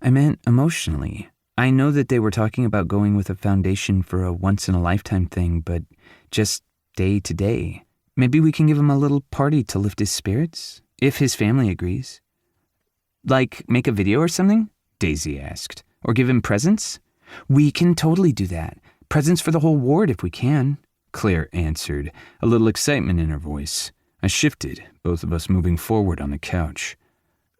A: I meant emotionally. I know that they were talking about going with a foundation for a once-in-a-lifetime thing, but just day to day. Maybe we can give him a little party to lift his spirits, if his family agrees. Like, make a video or something? Daisy asked. Or give him presents? We can totally do that. Presents for the whole ward if we can, Claire answered, a little excitement in her voice. I shifted, both of us moving forward on the couch.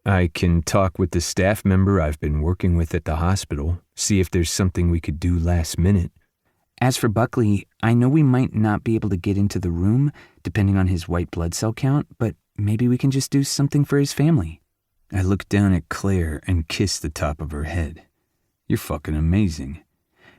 C: I can talk with the staff member I've been working with at the hospital, see if there's something we could do last minute.
A: As for Buckley, I know we might not be able to get into the room, depending on his white blood cell count, but maybe we can just do something for his family.
C: I looked down at Claire and kissed the top of her head. You're fucking amazing.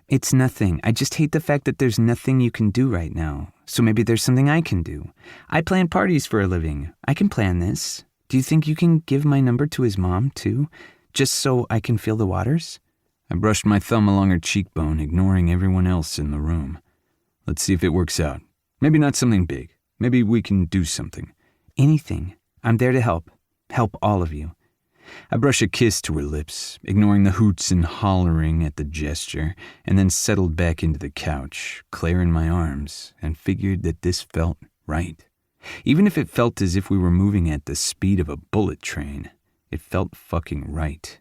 A: It's nothing. I just hate the fact that there's nothing you can do right now. So maybe there's something I can do. I plan parties for a living. I can plan this. Do you think you can give my number to his mom, too? Just so I can feel the waters?
C: I brushed my thumb along her cheekbone, ignoring everyone else in the room. Let's see if it works out. Maybe not something big. Maybe we can do something.
A: Anything. I'm there to help. Help all of you.
C: I brushed a kiss to her lips, ignoring the hoots and hollering at the gesture, and then settled back into the couch, Claire in my arms, and figured that this felt right. Even if it felt as if we were moving at the speed of a bullet train, it felt fucking right.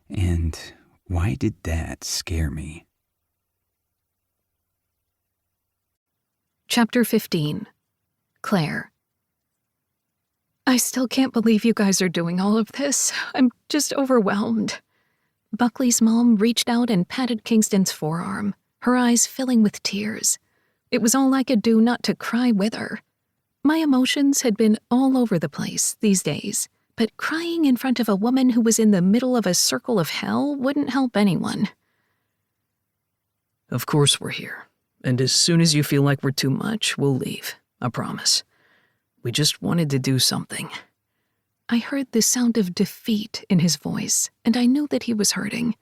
C: And why did that scare me?
B: Chapter 15. Claire. I still can't believe you guys are doing all of this. I'm just overwhelmed. Buckley's mom reached out and patted Kingston's forearm, her eyes filling with tears. It was all I could do not to cry with her. My emotions had been all over the place these days, but crying in front of a woman who was in the middle of a circle of hell wouldn't help anyone.
D: Of course we're here, and as soon as you feel like we're too much, we'll leave, I promise. We just wanted to do something.
B: I heard the sound of defeat in his voice, and I knew that he was hurting.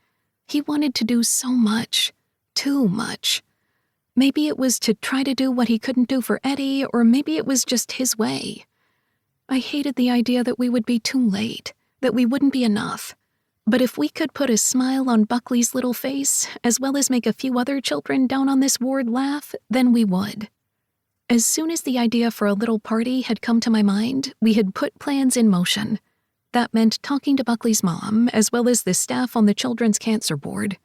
B: He wanted to do so much, too much. Maybe it was to try to do what he couldn't do for Eddie, or maybe it was just his way. I hated the idea that we would be too late, that we wouldn't be enough. But if we could put a smile on Buckley's little face, as well as make a few other children down on this ward laugh, then we would. As soon as the idea for a little party had come to my mind, we had put plans in motion. That meant talking to Buckley's mom, as well as the staff on the Children's Cancer Board.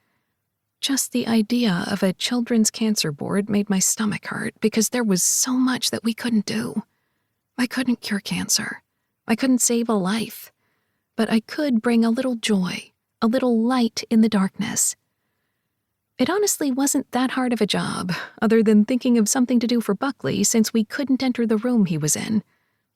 B: Just the idea of a Children's Cancer Board made my stomach hurt because there was so much that we couldn't do. I couldn't cure cancer. I couldn't save a life. But I could bring a little joy, a little light in the darkness. It honestly wasn't that hard of a job, other than thinking of something to do for Buckley since we couldn't enter the room he was in.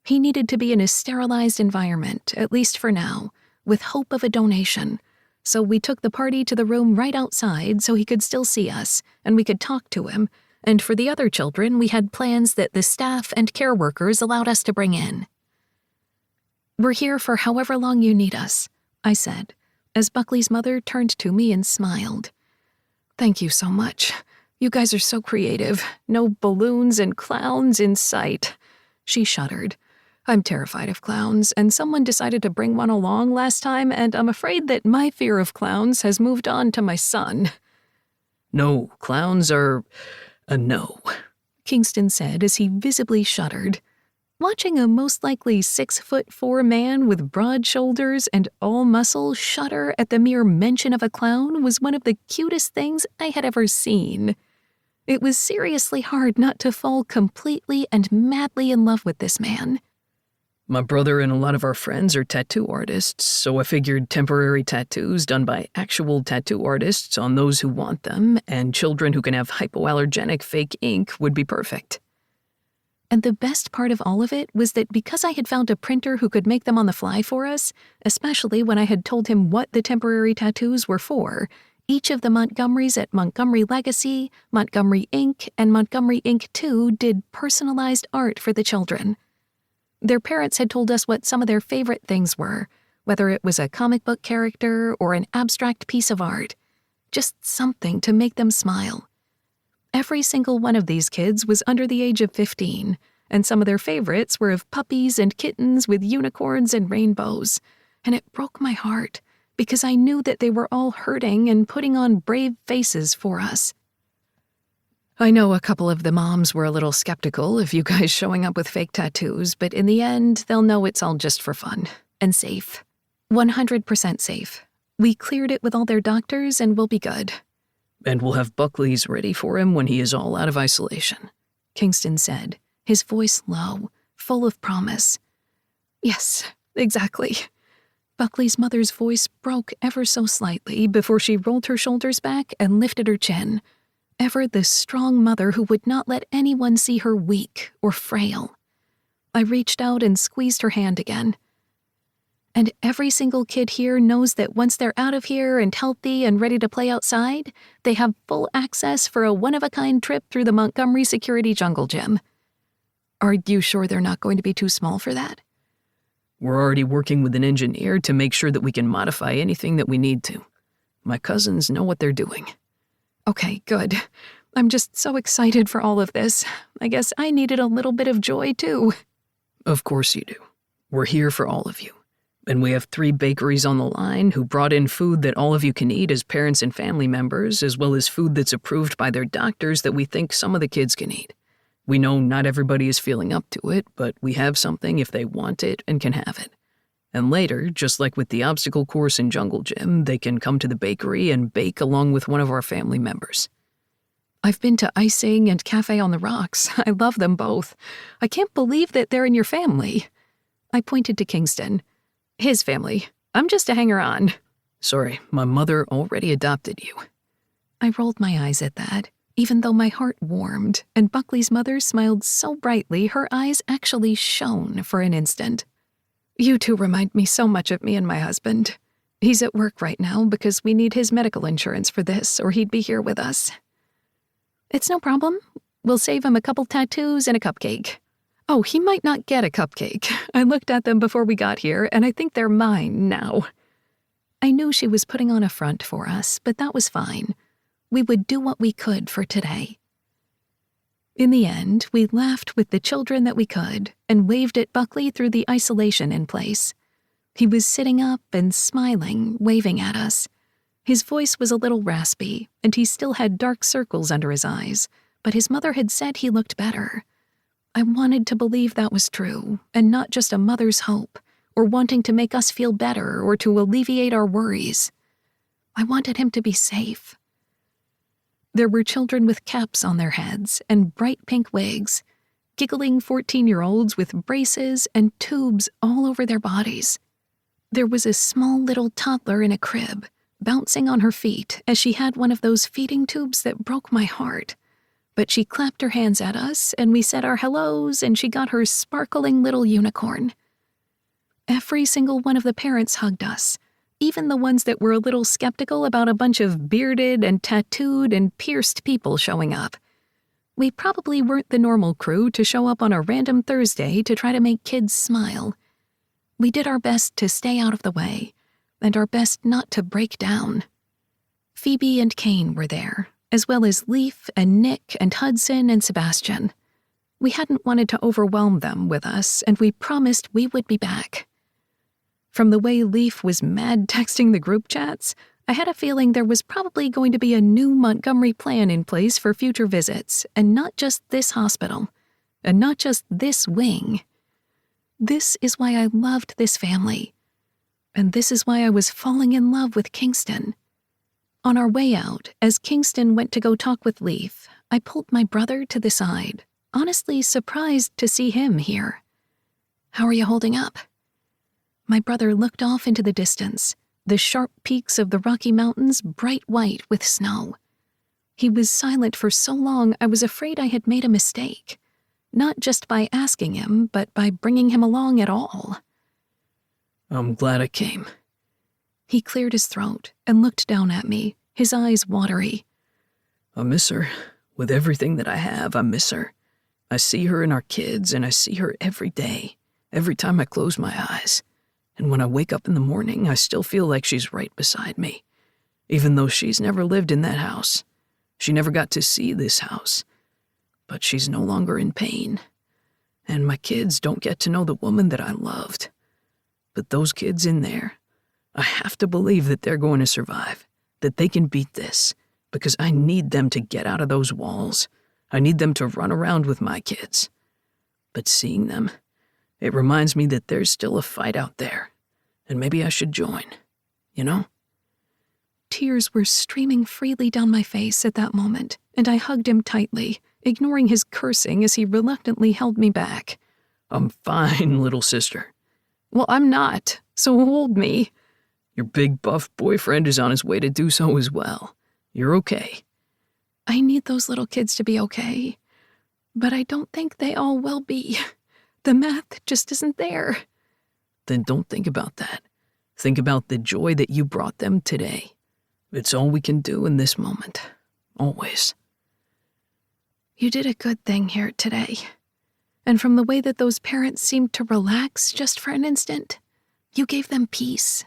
B: He needed to be in a sterilized environment, at least for now, with hope of a donation. So we took the party to the room right outside so he could still see us, and we could talk to him. And for the other children, we had plans that the staff and care workers allowed us to bring in. We're here for however long you need us, I said, as Buckley's mother turned to me and smiled. Thank you so much. You guys are so creative. No balloons and clowns in sight. She shuddered. I'm terrified of clowns, and someone decided to bring one along last time, and I'm afraid that my fear of clowns has moved on to my son."
D: No, clowns are a no,
B: Kingston said as he visibly shuddered. Watching a most likely 6'4" man with broad shoulders and all muscle shudder at the mere mention of a clown was one of the cutest things I had ever seen. It was seriously hard not to fall completely and madly in love with this man.
D: My brother and a lot of our friends are tattoo artists, so I figured temporary tattoos done by actual tattoo artists on those who want them and children who can have hypoallergenic fake ink would be perfect.
B: And the best part of all of it was that because I had found a printer who could make them on the fly for us, especially when I had told him what the temporary tattoos were for, each of the Montgomerys at Montgomery Legacy, Montgomery Inc., and Montgomery Inc. 2 did personalized art for the children. Their parents had told us what some of their favorite things were, whether it was a comic book character or an abstract piece of art. Just something to make them smile. Every single one of these kids was under the age of 15, and some of their favorites were of puppies and kittens with unicorns and rainbows, and it broke my heart because I knew that they were all hurting and putting on brave faces for us. I know a couple of the moms were a little skeptical of you guys showing up with fake tattoos, but in the end, they'll know it's all just for fun and safe. 100% safe. We cleared it with all their doctors and we'll be good.
D: And we'll have Buckley's ready for him when he is all out of isolation,
B: Kingston said, his voice low, full of promise. Yes, exactly. Buckley's mother's voice broke ever so slightly before she rolled her shoulders back and lifted her chin. Ever the strong mother who would not let anyone see her weak or frail. I reached out and squeezed her hand again. And every single kid here knows that once they're out of here and healthy and ready to play outside, they have full access for a one-of-a-kind trip through the Montgomery Security Jungle Gym. Are you sure they're not going to be too small for that?
D: We're already working with an engineer to make sure that we can modify anything that we need to. My cousins know what they're doing.
B: Okay, good. I'm just so excited for all of this. I guess I needed a little bit of joy, too.
D: Of course you do. We're here for all of you. And we have 3 bakeries on the line who brought in food that all of you can eat as parents and family members, as well as food that's approved by their doctors that we think some of the kids can eat. We know not everybody is feeling up to it, but we have something if they want it and can have it. And later, just like with the obstacle course and jungle gym, they can come to the bakery and bake along with one of our family members.
B: I've been to Icing and Cafe on the Rocks. I love them both. I can't believe that they're in your family. I pointed to Kingston. His family. I'm just a hanger-on.
D: Sorry, my mother already adopted you.
B: I rolled my eyes at that, even though my heart warmed, and Buckley's mother smiled so brightly her eyes actually shone for an instant. You two remind me so much of me and my husband. He's at work right now because we need his medical insurance for this, or he'd be here with us. It's no problem. We'll save him a couple tattoos and a cupcake. Oh, he might not get a cupcake. I looked at them before we got here, and I think they're mine now. I knew she was putting on a front for us, but that was fine. We would do what we could for today. In the end, we laughed with the children that we could and waved at Buckley through the isolation in place. He was sitting up and smiling, waving at us. His voice was a little raspy, and he still had dark circles under his eyes, but his mother had said he looked better. I wanted to believe that was true, and not just a mother's hope, or wanting to make us feel better or to alleviate our worries. I wanted him to be safe. There were children with caps on their heads and bright pink wigs, giggling 14-year-olds with braces and tubes all over their bodies. There was a small little toddler in a crib, bouncing on her feet as she had one of those feeding tubes that broke my heart. But she clapped her hands at us, and we said our hellos, and she got her sparkling little unicorn. Every single one of the parents hugged us, even the ones that were a little skeptical about a bunch of bearded and tattooed and pierced people showing up. We probably weren't the normal crew to show up on a random Thursday to try to make kids smile. We did our best to stay out of the way, and our best not to break down. Phoebe and Kane were there, as well as Leaf and Nick and Hudson and Sebastian. We hadn't wanted to overwhelm them with us, and we promised we would be back. From the way Leaf was mad texting the group chats, I had a feeling there was probably going to be a new Montgomery plan in place for future visits, and not just this hospital, and not just this wing. This is why I loved this family, and this is why I was falling in love with Kingston. On our way out, as Kingston went to go talk with Leaf, I pulled my brother to the side, honestly surprised to see him here. "How are you holding up?" My brother looked off into the distance, the sharp peaks of the Rocky Mountains bright white with snow. He was silent for so long I was afraid I had made a mistake, not just by asking him, but by bringing him along at all.
D: I'm glad I came.
B: He cleared his throat and looked down at me, his eyes watery.
D: I miss her. With everything that I have, I miss her. I see her and our kids, and I see her every day, every time I close my eyes. And when I wake up in the morning, I still feel like she's right beside me, even though she's never lived in that house. She never got to see this house. But she's no longer in pain. And my kids don't get to know the woman that I loved. But those kids in there, I have to believe that they're going to survive, that they can beat this, because I need them to get out of those walls. I need them to run around with my kids. But seeing them, it reminds me that there's still a fight out there, and maybe I should join, you know?
B: Tears were streaming freely down my face at that moment, and I hugged him tightly, ignoring his cursing as he reluctantly held me back.
D: I'm fine, little sister.
B: Well, I'm not, so hold me.
D: Your big buff boyfriend is on his way to do so as well. You're okay.
B: I need those little kids to be okay, but I don't think they all will be. The math just isn't there.
D: Then don't think about that. Think about the joy that you brought them today. It's all we can do in this moment. Always.
B: You did a good thing here today. And from the way that those parents seemed to relax just for an instant, you gave them peace.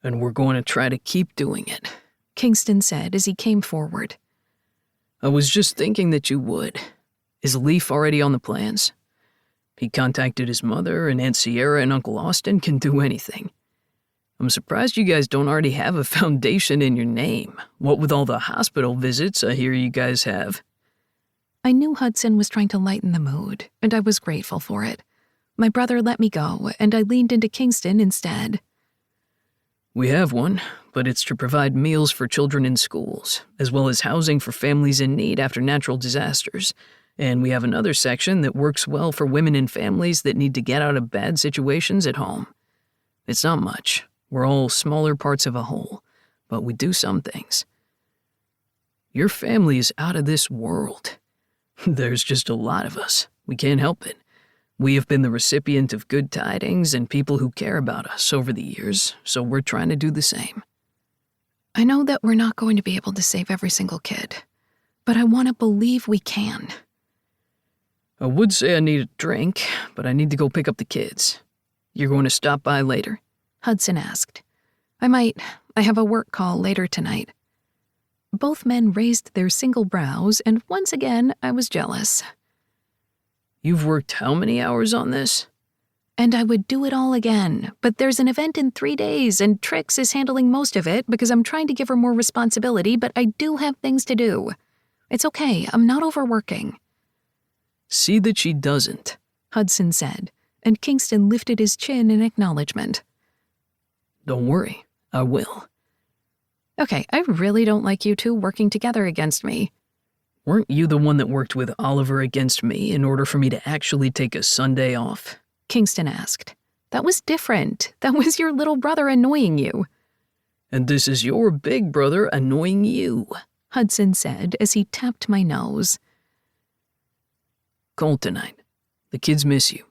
D: And we're going to try to keep doing it,
B: Kingston said as he came forward.
D: I was just thinking that you would. Is Leaf already on the plans? He contacted his mother, and Aunt Sierra and Uncle Austin can do anything. I'm surprised you guys don't already have a foundation in your name. What with all the hospital visits I hear you guys have.
B: I knew Hudson was trying to lighten the mood, and I was grateful for it. My brother let me go, and I leaned into Kingston instead.
D: We have one, but it's to provide meals for children in schools, as well as housing for families in need after natural disasters. And we have another section that works well for women and families that need to get out of bad situations at home. It's not much. We're all smaller parts of a whole, but we do some things. Your family is out of this world. There's just a lot of us. We can't help it. We have been the recipient of good tidings and people who care about us over the years, so we're trying to do the same.
B: I know that we're not going to be able to save every single kid, but I want to believe we can.
D: I would say I need a drink, but I need to go pick up the kids. You're going to stop by later?
B: Hudson asked. I might. I have a work call later tonight. Both men raised their single brows, and once again, I was jealous.
D: You've worked how many hours on this?
B: And I would do it all again, but there's an event in 3 days, and Trix is handling most of it because I'm trying to give her more responsibility, but I do have things to do. It's okay, I'm not overworking.
D: See that she doesn't,
B: Hudson said, and Kingston lifted his chin in acknowledgement.
D: Don't worry, I will.
B: Okay, I really don't like you two working together against me.
D: Weren't you the one that worked with Oliver against me in order for me to actually take a Sunday off?
B: Kingston asked. That was different. That was your little brother annoying you.
D: And this is your big brother annoying you,
B: Hudson said as he tapped my nose.
D: Call tonight. The kids miss you.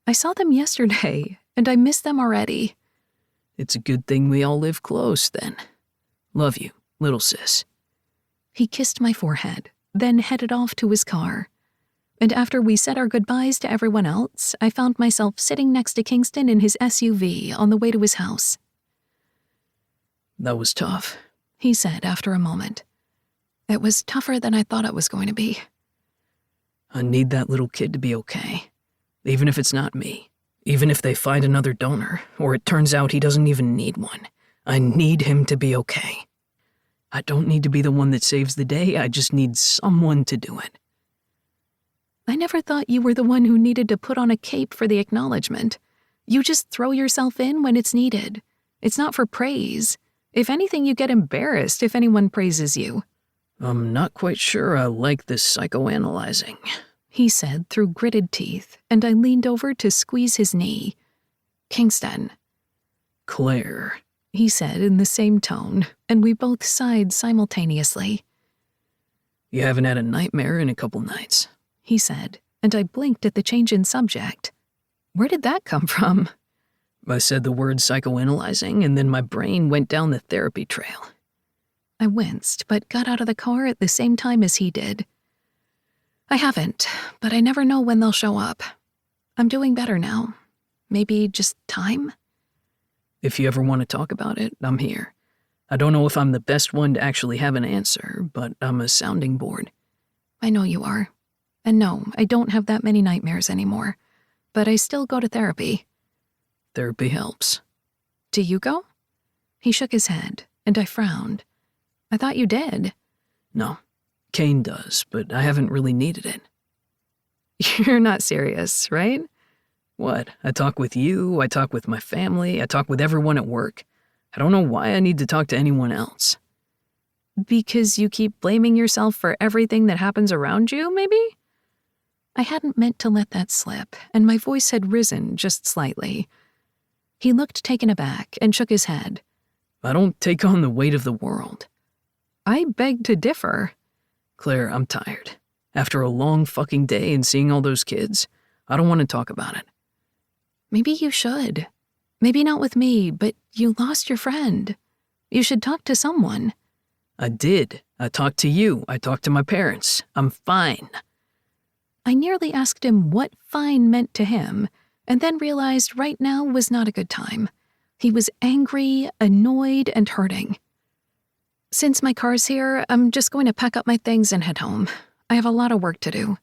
B: I saw them yesterday, and I miss them already.
D: It's a good thing we all live close, then. Love you, little sis.
B: He kissed my forehead, then headed off to his car. And after we said our goodbyes to everyone else, I found myself sitting next to Kingston in his SUV on the way to his house.
D: That was tough,
B: he said after a moment. It was tougher than I thought it was going to be.
D: I need that little kid to be okay. Even if it's not me. Even if they find another donor, or it turns out he doesn't even need one. I need him to be okay. I don't need to be the one that saves the day, I just need someone to do it.
B: I never thought you were the one who needed to put on a cape for the acknowledgement. You just throw yourself in when it's needed. It's not for praise. If anything, you get embarrassed if anyone praises you.
D: I'm not quite sure I like this psychoanalyzing,
B: he said through gritted teeth, and I leaned over to squeeze his knee. Kingston.
D: Claire,
B: he said in the same tone, and we both sighed simultaneously.
D: You haven't had a nightmare in a couple nights,
B: he said, and I blinked at the change in subject. Where did that come from?
D: I said the word psychoanalyzing, and then my brain went down the therapy trail.
B: I winced, but got out of the car at the same time as he did. I haven't, but I never know when they'll show up. I'm doing better now. Maybe just time?
D: If you ever want to talk about it, I'm here. I don't know if I'm the best one to actually have an answer, but I'm a sounding board.
B: I know you are. And no, I don't have that many nightmares anymore. But I still go to therapy.
D: Therapy helps.
B: Do you go? He shook his head, and I frowned. I thought you did.
D: No, Kane does, but I haven't really needed it.
B: You're not serious, right?
D: What? I talk with you, I talk with my family, I talk with everyone at work. I don't know why I need to talk to anyone else.
B: Because you keep blaming yourself for everything that happens around you, maybe? I hadn't meant to let that slip, and my voice had risen just slightly. He looked taken aback and shook his head.
D: I don't take on the weight of the world.
B: I beg to differ.
D: Claire, I'm tired. After a long fucking day and seeing all those kids, I don't want to talk about it.
B: Maybe you should. Maybe not with me, but you lost your friend. You should talk to someone.
D: I did. I talked to you. I talked to my parents. I'm fine.
B: I nearly asked him what fine meant to him, and then realized right now was not a good time. He was angry, annoyed, and hurting. Since my car's here, I'm just going to pack up my things and head home. I have a lot of work to do.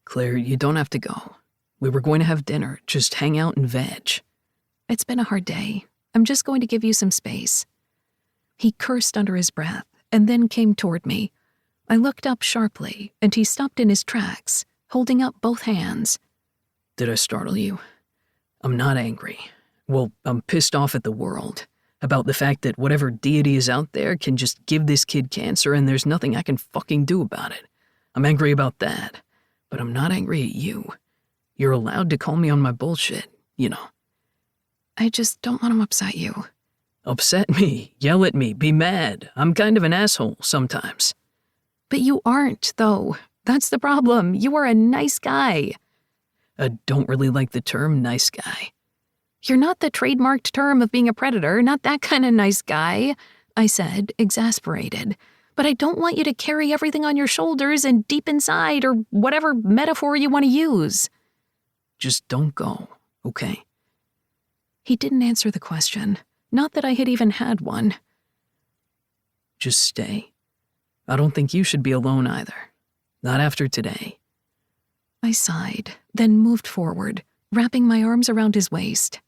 D: Claire, you don't have to go. We were going to have dinner, just hang out and veg.
B: It's been a hard day. I'm just going to give you some space. He cursed under his breath, and then came toward me. I looked up sharply, and he stopped in his tracks, holding up both hands.
D: Did I startle you? I'm not angry. Well, I'm pissed off at the world. About the fact that whatever deity is out there can just give this kid cancer and there's nothing I can fucking do about it. I'm angry about that. But I'm not angry at you. You're allowed to call me on my bullshit, you know.
B: I just don't want to upset you.
D: Upset me, yell at me, be mad. I'm kind of an asshole sometimes.
B: But you aren't, though. That's the problem. You are a nice guy.
D: I don't really like the term nice guy.
B: You're not the trademarked term of being a predator, not that kind of nice guy, I said, exasperated. But I don't want you to carry everything on your shoulders and deep inside, or whatever metaphor you want to use.
D: Just don't go, okay?
B: He didn't answer the question. Not that I had even had one.
D: Just stay. I don't think you should be alone either. Not after today.
B: I sighed, then moved forward, wrapping my arms around his waist.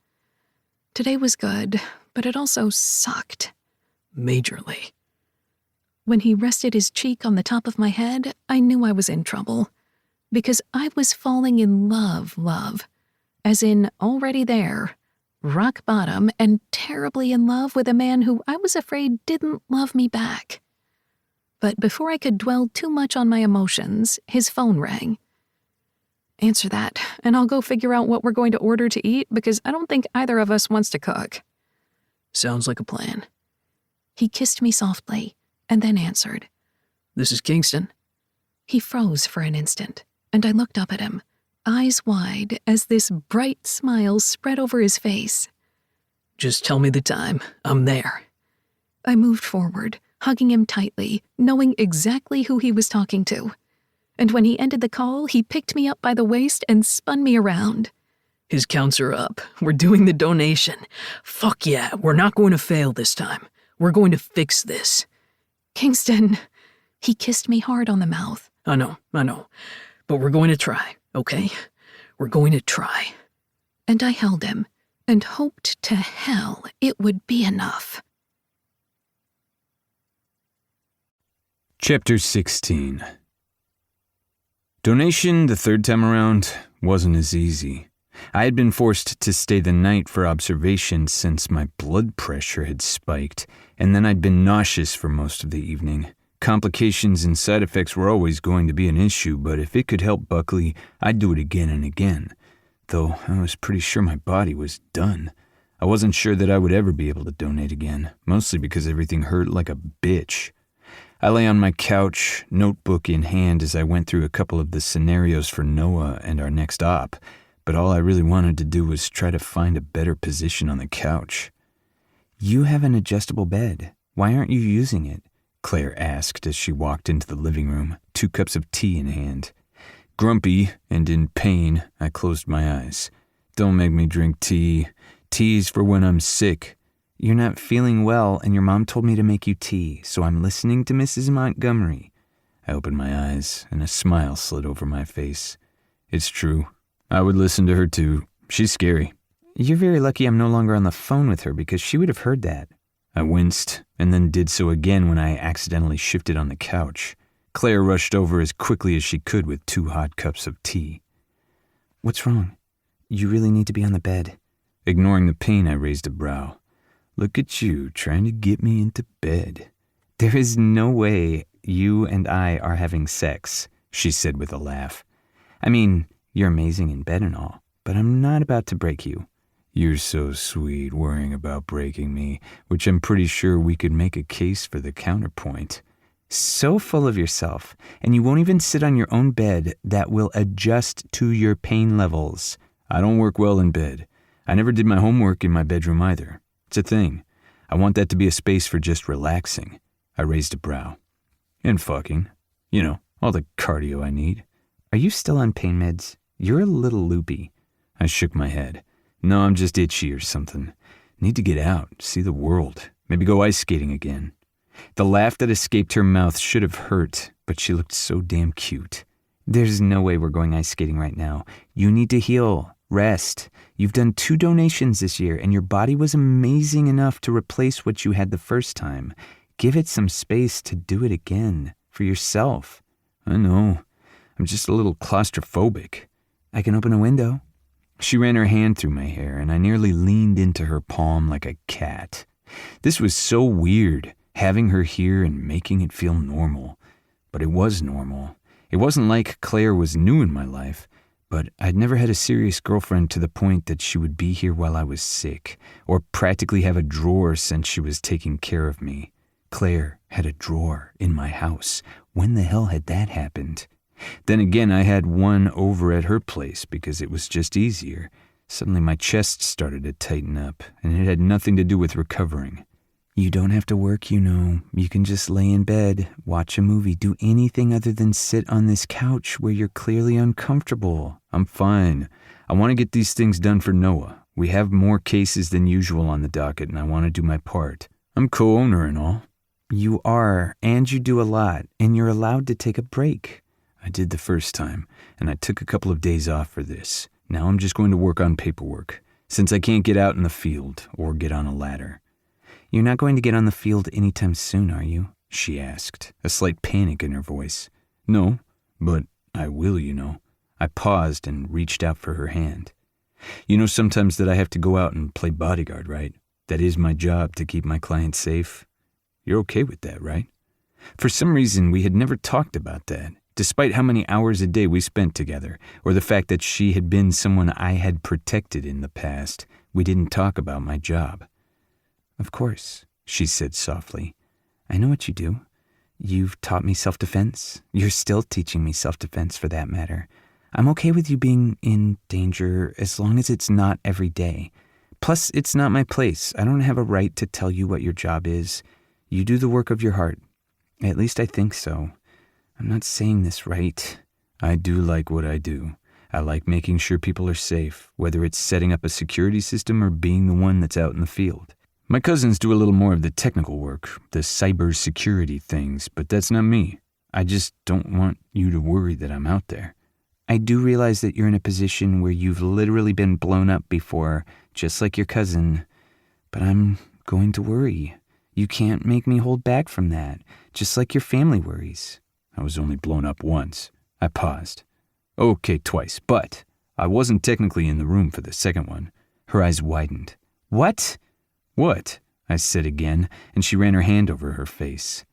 B: Today was good, but it also sucked.
D: Majorly.
B: When he rested his cheek on the top of my head, I knew I was in trouble. Because I was falling in love. As in, already there. Rock bottom and terribly in love with a man who I was afraid didn't love me back. But before I could dwell too much on my emotions, his phone rang. Answer that, and I'll go figure out what we're going to order to eat because I don't think either of us wants to cook.
D: Sounds like a plan.
B: He kissed me softly, and then answered.
D: This is Kingston.
B: He froze for an instant, and I looked up at him, eyes wide as this bright smile spread over his face.
D: Just tell me the time. I'm there.
B: I moved forward, hugging him tightly, knowing exactly who he was talking to. And when he ended the call, he picked me up by the waist and spun me around.
D: His counts are up. We're doing the donation. Fuck yeah, we're not going to fail this time. We're going to fix this.
B: Kingston. He kissed me hard on the mouth.
D: I know. but we're going to try, okay? We're going to try.
B: And I held him and hoped to hell it would be enough.
C: Chapter 16. Donation the third time around wasn't as easy. I had been forced to stay the night for observation since my blood pressure had spiked, and then I'd been nauseous for most of the evening. Complications and side effects were always going to be an issue, but if it could help Buckley, I'd do it again and again. Though I was pretty sure my body was done. I wasn't sure that I would ever be able to donate again, mostly because everything hurt like a bitch. I lay on my couch, notebook in hand, as I went through a couple of the scenarios for Noah and our next op, but all I really wanted to do was try to find a better position on the couch.
A: You have an adjustable bed. Why aren't you using it? Claire asked as she walked into the living room, 2 cups of tea in hand.
C: Grumpy and in pain, I closed my eyes. Don't make me drink tea. Tea's for when I'm sick.
A: You're not feeling well, and your mom told me to make you tea, so I'm listening to Mrs. Montgomery.
C: I opened my eyes, and a smile slid over my face. It's true. I would listen to her too. She's scary.
A: You're very lucky I'm no longer on the phone with her, because she would have heard that.
C: I winced, and then did so again when I accidentally shifted on the couch. Claire rushed over as quickly as she could with 2 hot cups of tea.
A: What's wrong? You really need to be on the bed.
C: Ignoring the pain, I raised a brow. Look at you, trying to get me into bed.
A: There is no way you and I are having sex, she said with a laugh. I mean, you're amazing in bed and all, but I'm not about to break you.
C: You're so sweet, worrying about breaking me, which I'm pretty sure we could make a case for the counterpoint.
A: So full of yourself, and you won't even sit on your own bed that will adjust to your pain levels.
C: I don't work well in bed. I never did my homework in my bedroom either. It's a thing. I want that to be a space for just relaxing. I raised a brow. And fucking. You know, all the cardio I need.
A: Are you still on pain meds? You're a little loopy.
C: I shook my head. No, I'm just itchy or something. Need to get out, see the world. Maybe go ice skating again.
A: The laugh that escaped her mouth should have hurt, but she looked so damn cute. There's no way we're going ice skating right now. You need to heal. Rest. You've done 2 donations this year, and your body was amazing enough to replace what you had the first time. Give it some space to do it again, for yourself.
C: I know. I'm just a little claustrophobic.
A: I can open a window.
C: She ran her hand through my hair, and I nearly leaned into her palm like a cat. This was so weird, having her here and making it feel normal. But it was normal. It wasn't like Claire was new in my life, but I'd never had a serious girlfriend to the point that she would be here while I was sick, or practically have a drawer since she was taking care of me. Claire had a drawer in my house. When the hell had that happened? Then again, I had one over at her place because it was just easier. Suddenly my chest started to tighten up, and it had nothing to do with recovering.
A: You don't have to work, you know. You can just lay in bed, watch a movie, do anything other than sit on this couch where you're clearly uncomfortable.
C: I'm fine. I want to get these things done for Noah. We have more cases than usual on the docket, and I want to do my part. I'm co-owner and all.
A: You are, and you do a lot, and you're allowed to take a break.
C: I did the first time, and I took a couple of days off for this. Now I'm just going to work on paperwork, since I can't get out in the field or get on a ladder.
A: You're not going to get on the field anytime soon, are you?
C: She asked, a slight panic in her voice. No, but I will, you know. I paused and reached out for her hand. You know sometimes that I have to go out and play bodyguard, right? That is my job, to keep my clients safe. You're okay with that, right? For some reason, we had never talked about that, despite how many hours a day we spent together, or the fact that she had been someone I had protected in the past. We didn't talk about my job.
A: Of course, she said softly. I know what you do. You've taught me self-defense. You're still teaching me self-defense, for that matter. I'm okay with you being in danger as long as it's not every day. Plus, it's not my place. I don't have a right to tell you what your job is. You do the work of your heart. At least I think so. I'm not saying this right.
C: I do like what I do. I like making sure people are safe, whether it's setting up a security system or being the one that's out in the field. My cousins do a little more of the technical work, the cybersecurity things, but that's not me. I just don't want you to worry that I'm out there.
A: I do realize that you're in a position where you've literally been blown up before, just like your cousin. But I'm going to worry. You can't make me hold back from that, just like your family worries.
C: I was only blown up once. I paused. Okay, twice, but I wasn't technically in the room for the second one.
A: Her eyes widened. What?
C: What? I said again, and she ran her hand over her face.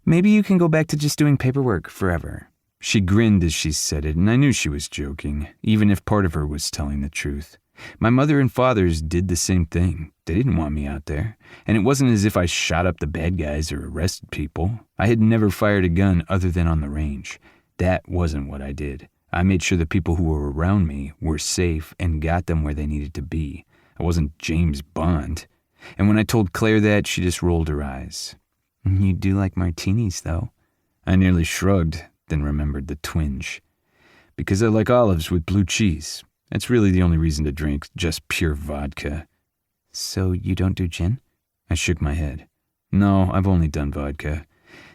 A: Maybe you can go back to just doing paperwork forever.
C: She grinned as she said it, and I knew she was joking, even if part of her was telling the truth. My mother and fathers did the same thing. They didn't want me out there, and it wasn't as if I shot up the bad guys or arrested people. I had never fired a gun other than on the range. That wasn't what I did. I made sure the people who were around me were safe and got them where they needed to be. I wasn't James Bond. And when I told Claire that, she just rolled her eyes.
A: You do like martinis, though.
C: I nearly shrugged, then remembered the twinge. Because I like olives with blue cheese. That's really the only reason to drink just pure vodka.
A: So you don't do gin?
C: I shook my head. No, I've only done vodka.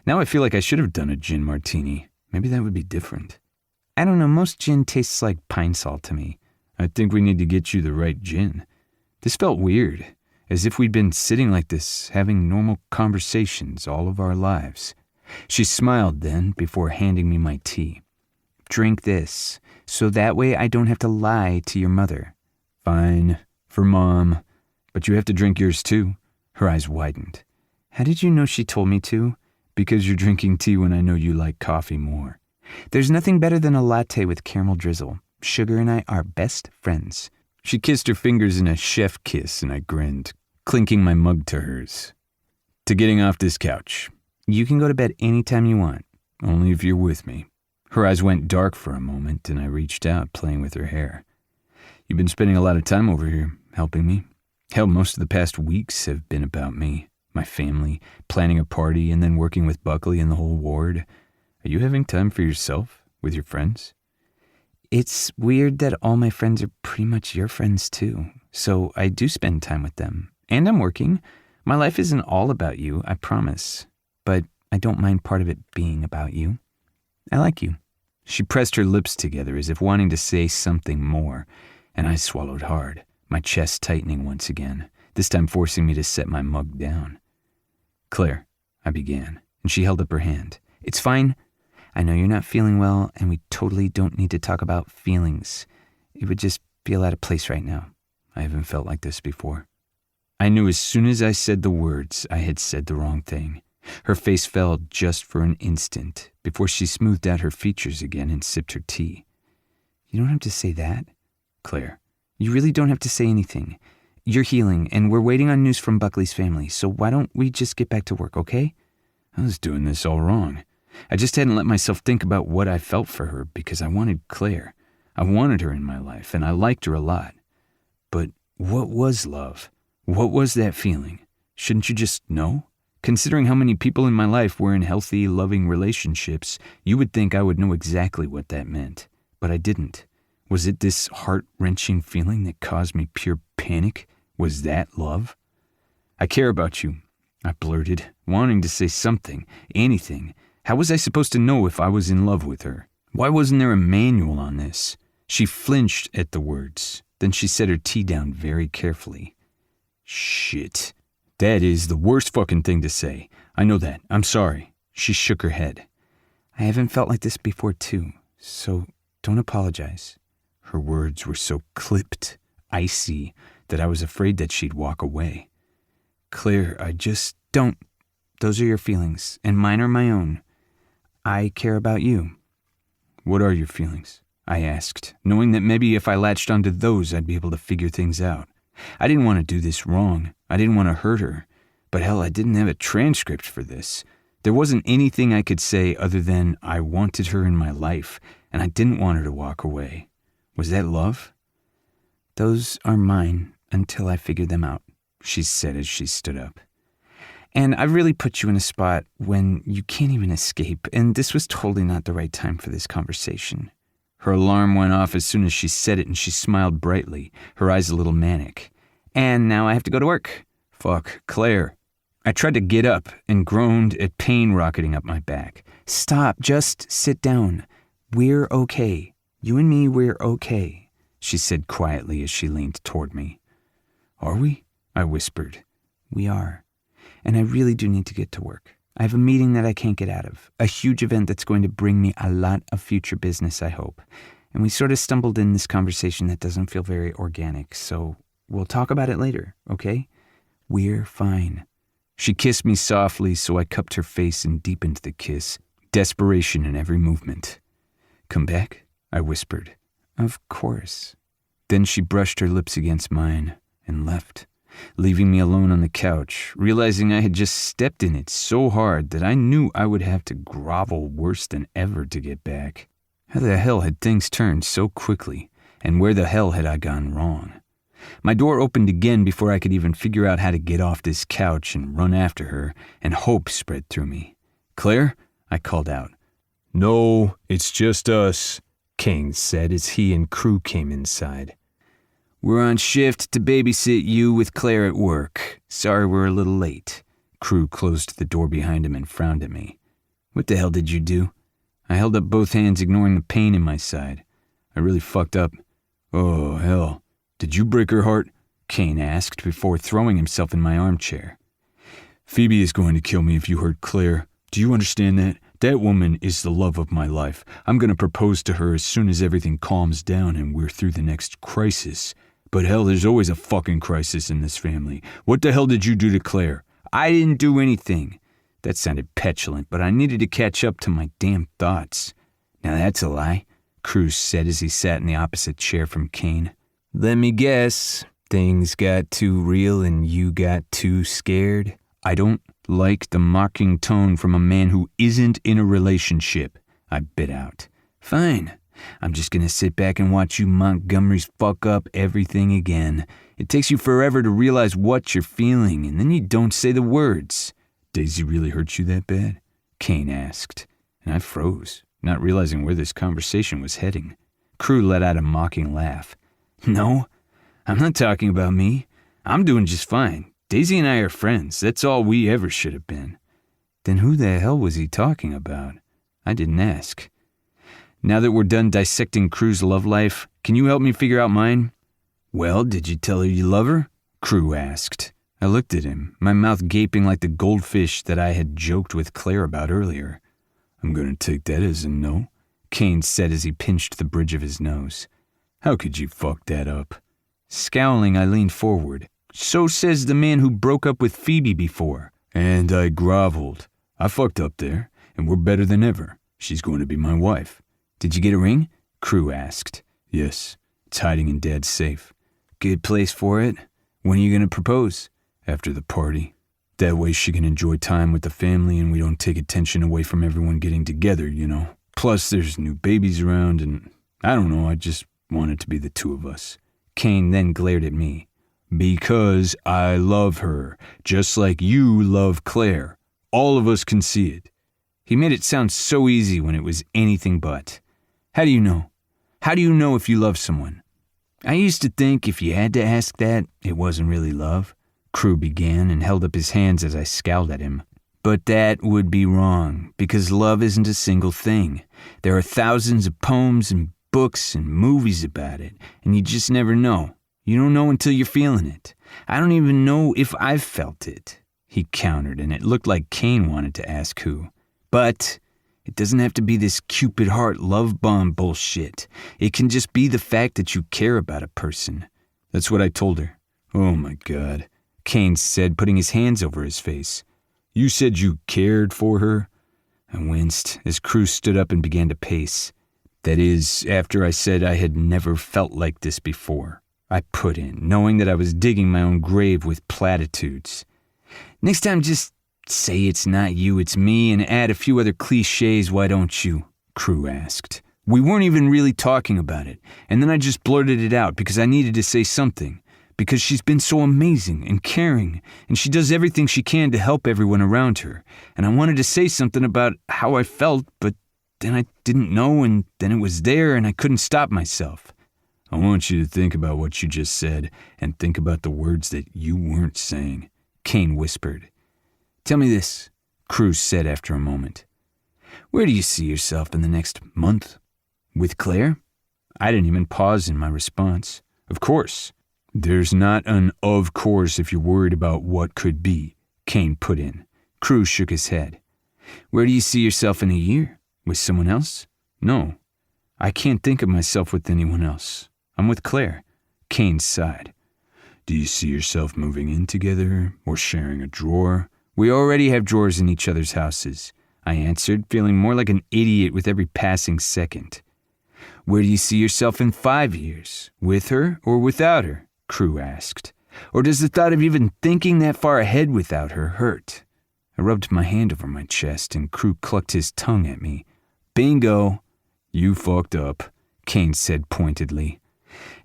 C: Now I feel like I should have done a gin martini. Maybe that would be different.
A: I don't know, most gin tastes like pine salt to me.
C: I think we need to get you the right gin. This felt weird, as if we'd been sitting like this, having normal conversations all of our lives. She smiled then, before handing me my tea.
A: Drink this, so that way I don't have to lie to your mother.
C: Fine, for Mom. But you have to drink yours too.
A: Her eyes widened. How did you know she told me to?
C: Because you're drinking tea when I know you like coffee more.
A: There's nothing better than a latte with caramel drizzle. Sugar and I are best friends.
C: She kissed her fingers in a chef kiss, and I grinned, clinking my mug to hers. To getting off this couch.
A: You can go to bed anytime you want.
C: Only if you're with me. Her eyes went dark for a moment, and I reached out, playing with her hair. You've been spending a lot of time over here, helping me. Hell, most of the past weeks have been about me, my family, planning a party, and then working with Buckley and the whole ward. Are you having time for yourself, with your friends?
A: It's weird that all my friends are pretty much your friends too, so I do spend time with them. And I'm working. My life isn't all about you, I promise. But I don't mind part of it being about you. I like you.
C: She pressed her lips together as if wanting to say something more, and I swallowed hard, my chest tightening once again, this time forcing me to set my mug down. Claire, I began, and she held up her hand.
A: It's fine. I know you're not feeling well, and we totally don't need to talk about feelings. It would just feel out of place right now.
C: I haven't felt like this before. I knew as soon as I said the words, I had said the wrong thing. Her face fell just for an instant before she smoothed out her features again and sipped her tea.
A: You don't have to say that.
C: Claire.
A: You really don't have to say anything. You're healing, and we're waiting on news from Buckley's family, so why don't we just get back to work, okay?
C: I was doing this all wrong. I just hadn't let myself think about what I felt for her because I wanted Claire. I wanted her in my life, and I liked her a lot. But what was love? What was that feeling? Shouldn't you just know? Considering how many people in my life were in healthy, loving relationships, you would think I would know exactly what that meant. But I didn't. Was it this heart-wrenching feeling that caused me pure panic? Was that love? I care about you, I blurted, wanting to say something, anything. How was I supposed to know if I was in love with her? Why wasn't there a manual on this? She flinched at the words. Then she set her tea down very carefully. Shit. That is the worst fucking thing to say. I know that. I'm sorry. She shook her head.
A: I haven't felt like this before too, so don't apologize.
C: Her words were so clipped, icy, that I was afraid that she'd walk away.
A: Claire, I just don't. Those are your feelings, and mine are my own. I care about you.
C: What are your feelings? I asked, knowing that maybe if I latched onto those, I'd be able to figure things out. I didn't want to do this wrong. I didn't want to hurt her. But hell, I didn't have a transcript for this. There wasn't anything I could say other than I wanted her in my life, and I didn't want her to walk away. Was that love?
A: Those are mine until I figure them out, she said as she stood up. And I really put you in a spot when you can't even escape, and this was totally not the right time for this conversation.
C: Her alarm went off as soon as she said it, and she smiled brightly, her eyes a little manic.
A: And now I have to go to work.
C: Fuck, Claire. I tried to get up and groaned at pain rocketing up my back.
A: Stop, just sit down. We're okay. You and me, we're okay, she said quietly as she leaned toward me. Are we? I whispered. We are. And I really do need to get to work. I have a meeting that I can't get out of, a huge event that's going to bring me a lot of future business, I hope. And we sort of stumbled in this conversation that doesn't feel very organic, so we'll talk about it later, okay? We're fine. She kissed me softly, so I cupped her face and deepened the kiss, desperation in every movement. Come back? I whispered. Of course. Then she brushed her lips against mine and left, leaving me alone on the couch, realizing I had just stepped in it so hard that I knew I would have to grovel worse than ever to get back. How the hell had things turned so quickly, and where the hell had I gone wrong? My door opened again before I could even figure out how to get off this couch and run after her, and hope spread through me. Claire? I called out.
C: No, it's just us, Kane said as he and Crew came inside.
A: We're on shift to babysit you with Claire at work. Sorry we're a little late. Crew closed the door behind him and frowned at me. What the hell did you do? I held up both hands, ignoring the pain in my side. I really fucked up. Oh, hell. Did you break her heart? Kane asked before throwing himself in my armchair. Phoebe is going to kill me if you hurt Claire. Do you understand that? That woman is the love of my life. I'm going to propose to her as soon as everything calms down and we're through the next crisis. But hell, there's always a fucking crisis in this family. What the hell did you do to Claire? I didn't do anything. That sounded petulant, but I needed to catch up to my damn thoughts. Now that's a lie, Cruz said as he sat in the opposite chair from Kane. Let me guess. Things got too real and you got too scared? I don't like the mocking tone from a man who isn't in a relationship, I bit out. Fine. I'm just gonna sit back and watch you Montgomerys fuck up everything again. It takes you forever to realize what you're feeling, and then you don't say the words. Daisy really hurt you that bad? Kane asked, and I froze, not realizing where this conversation was heading. Crew let out a mocking laugh. No, I'm not talking about me. I'm doing just fine. Daisy and I are friends. That's all we ever should have been. Then who the hell was he talking about? I didn't ask. Now that we're done dissecting Crew's love life, can you help me figure out mine? Well, did you tell her you love her? Crew asked. I looked at him, my mouth gaping like the goldfish that I had joked with Claire about earlier. I'm going to take that as a no, Kane said as he pinched the bridge of his nose. How could you fuck that up? Scowling, I leaned forward. So says the man who broke up with Phoebe before. And I groveled. I fucked up there, and we're better than ever. She's going to be my wife. Did you get a ring? Crew asked. Yes, it's hiding in Dad's safe. Good place for it. When are you going to propose? After the party. That way she can enjoy time with the family and we don't take attention away from everyone getting together, you know. Plus there's new babies around and I don't know, I just want it to be the two of us. Kane then glared at me. Because I love her, just like you love Claire. All of us can see it. He made it sound so easy when it was anything but. How do you know? How do you know if you love someone? I used to think if you had to ask that, it wasn't really love. Crew began and held up his hands as I scowled at him. But that would be wrong, because love isn't a single thing. There are thousands of poems and books and movies about it, and you just never know. You don't know until you're feeling it. I don't even know if I've felt it, he countered, and it looked like Kane wanted to ask who. But it doesn't have to be this Cupid heart love bomb bullshit. It can just be the fact that you care about a person. That's what I told her. Oh my God, Kane said, putting his hands over his face. You said you cared for her? I winced as Crew stood up and began to pace. That is, after I said I had never felt like this before. I put in, knowing that I was digging my own grave with platitudes. Next time, just say it's not you, it's me, and add a few other cliches, why don't you? Crew asked. We weren't even really talking about it, and then I just blurted it out because I needed to say something. Because she's been so amazing and caring, and she does everything she can to help everyone around her. And I wanted to say something about how I felt, but then I didn't know, and then it was there, and I couldn't stop myself. I want you to think about what you just said, and think about the words that you weren't saying, Kane whispered. Tell me this, Cruz said after a moment. Where do you see yourself in the next month? With Claire?
C: I didn't even pause in my response. Of course. There's not an of course if you're worried about what could be, Kane put in. Crew shook his head. Where do you see yourself in a year? With someone else? No. I can't think of myself with anyone else. I'm with Claire. Kane sighed. Do you see yourself moving in together or sharing a drawer? We already have drawers in each other's houses, I answered, feeling more like an idiot with every passing second. Where do you see yourself in 5 years? With her or without her? Crew asked. Or does the thought of even thinking that far ahead without her hurt? I rubbed my hand over my chest and Crew clucked his tongue at me. Bingo! You fucked up, Kane said pointedly.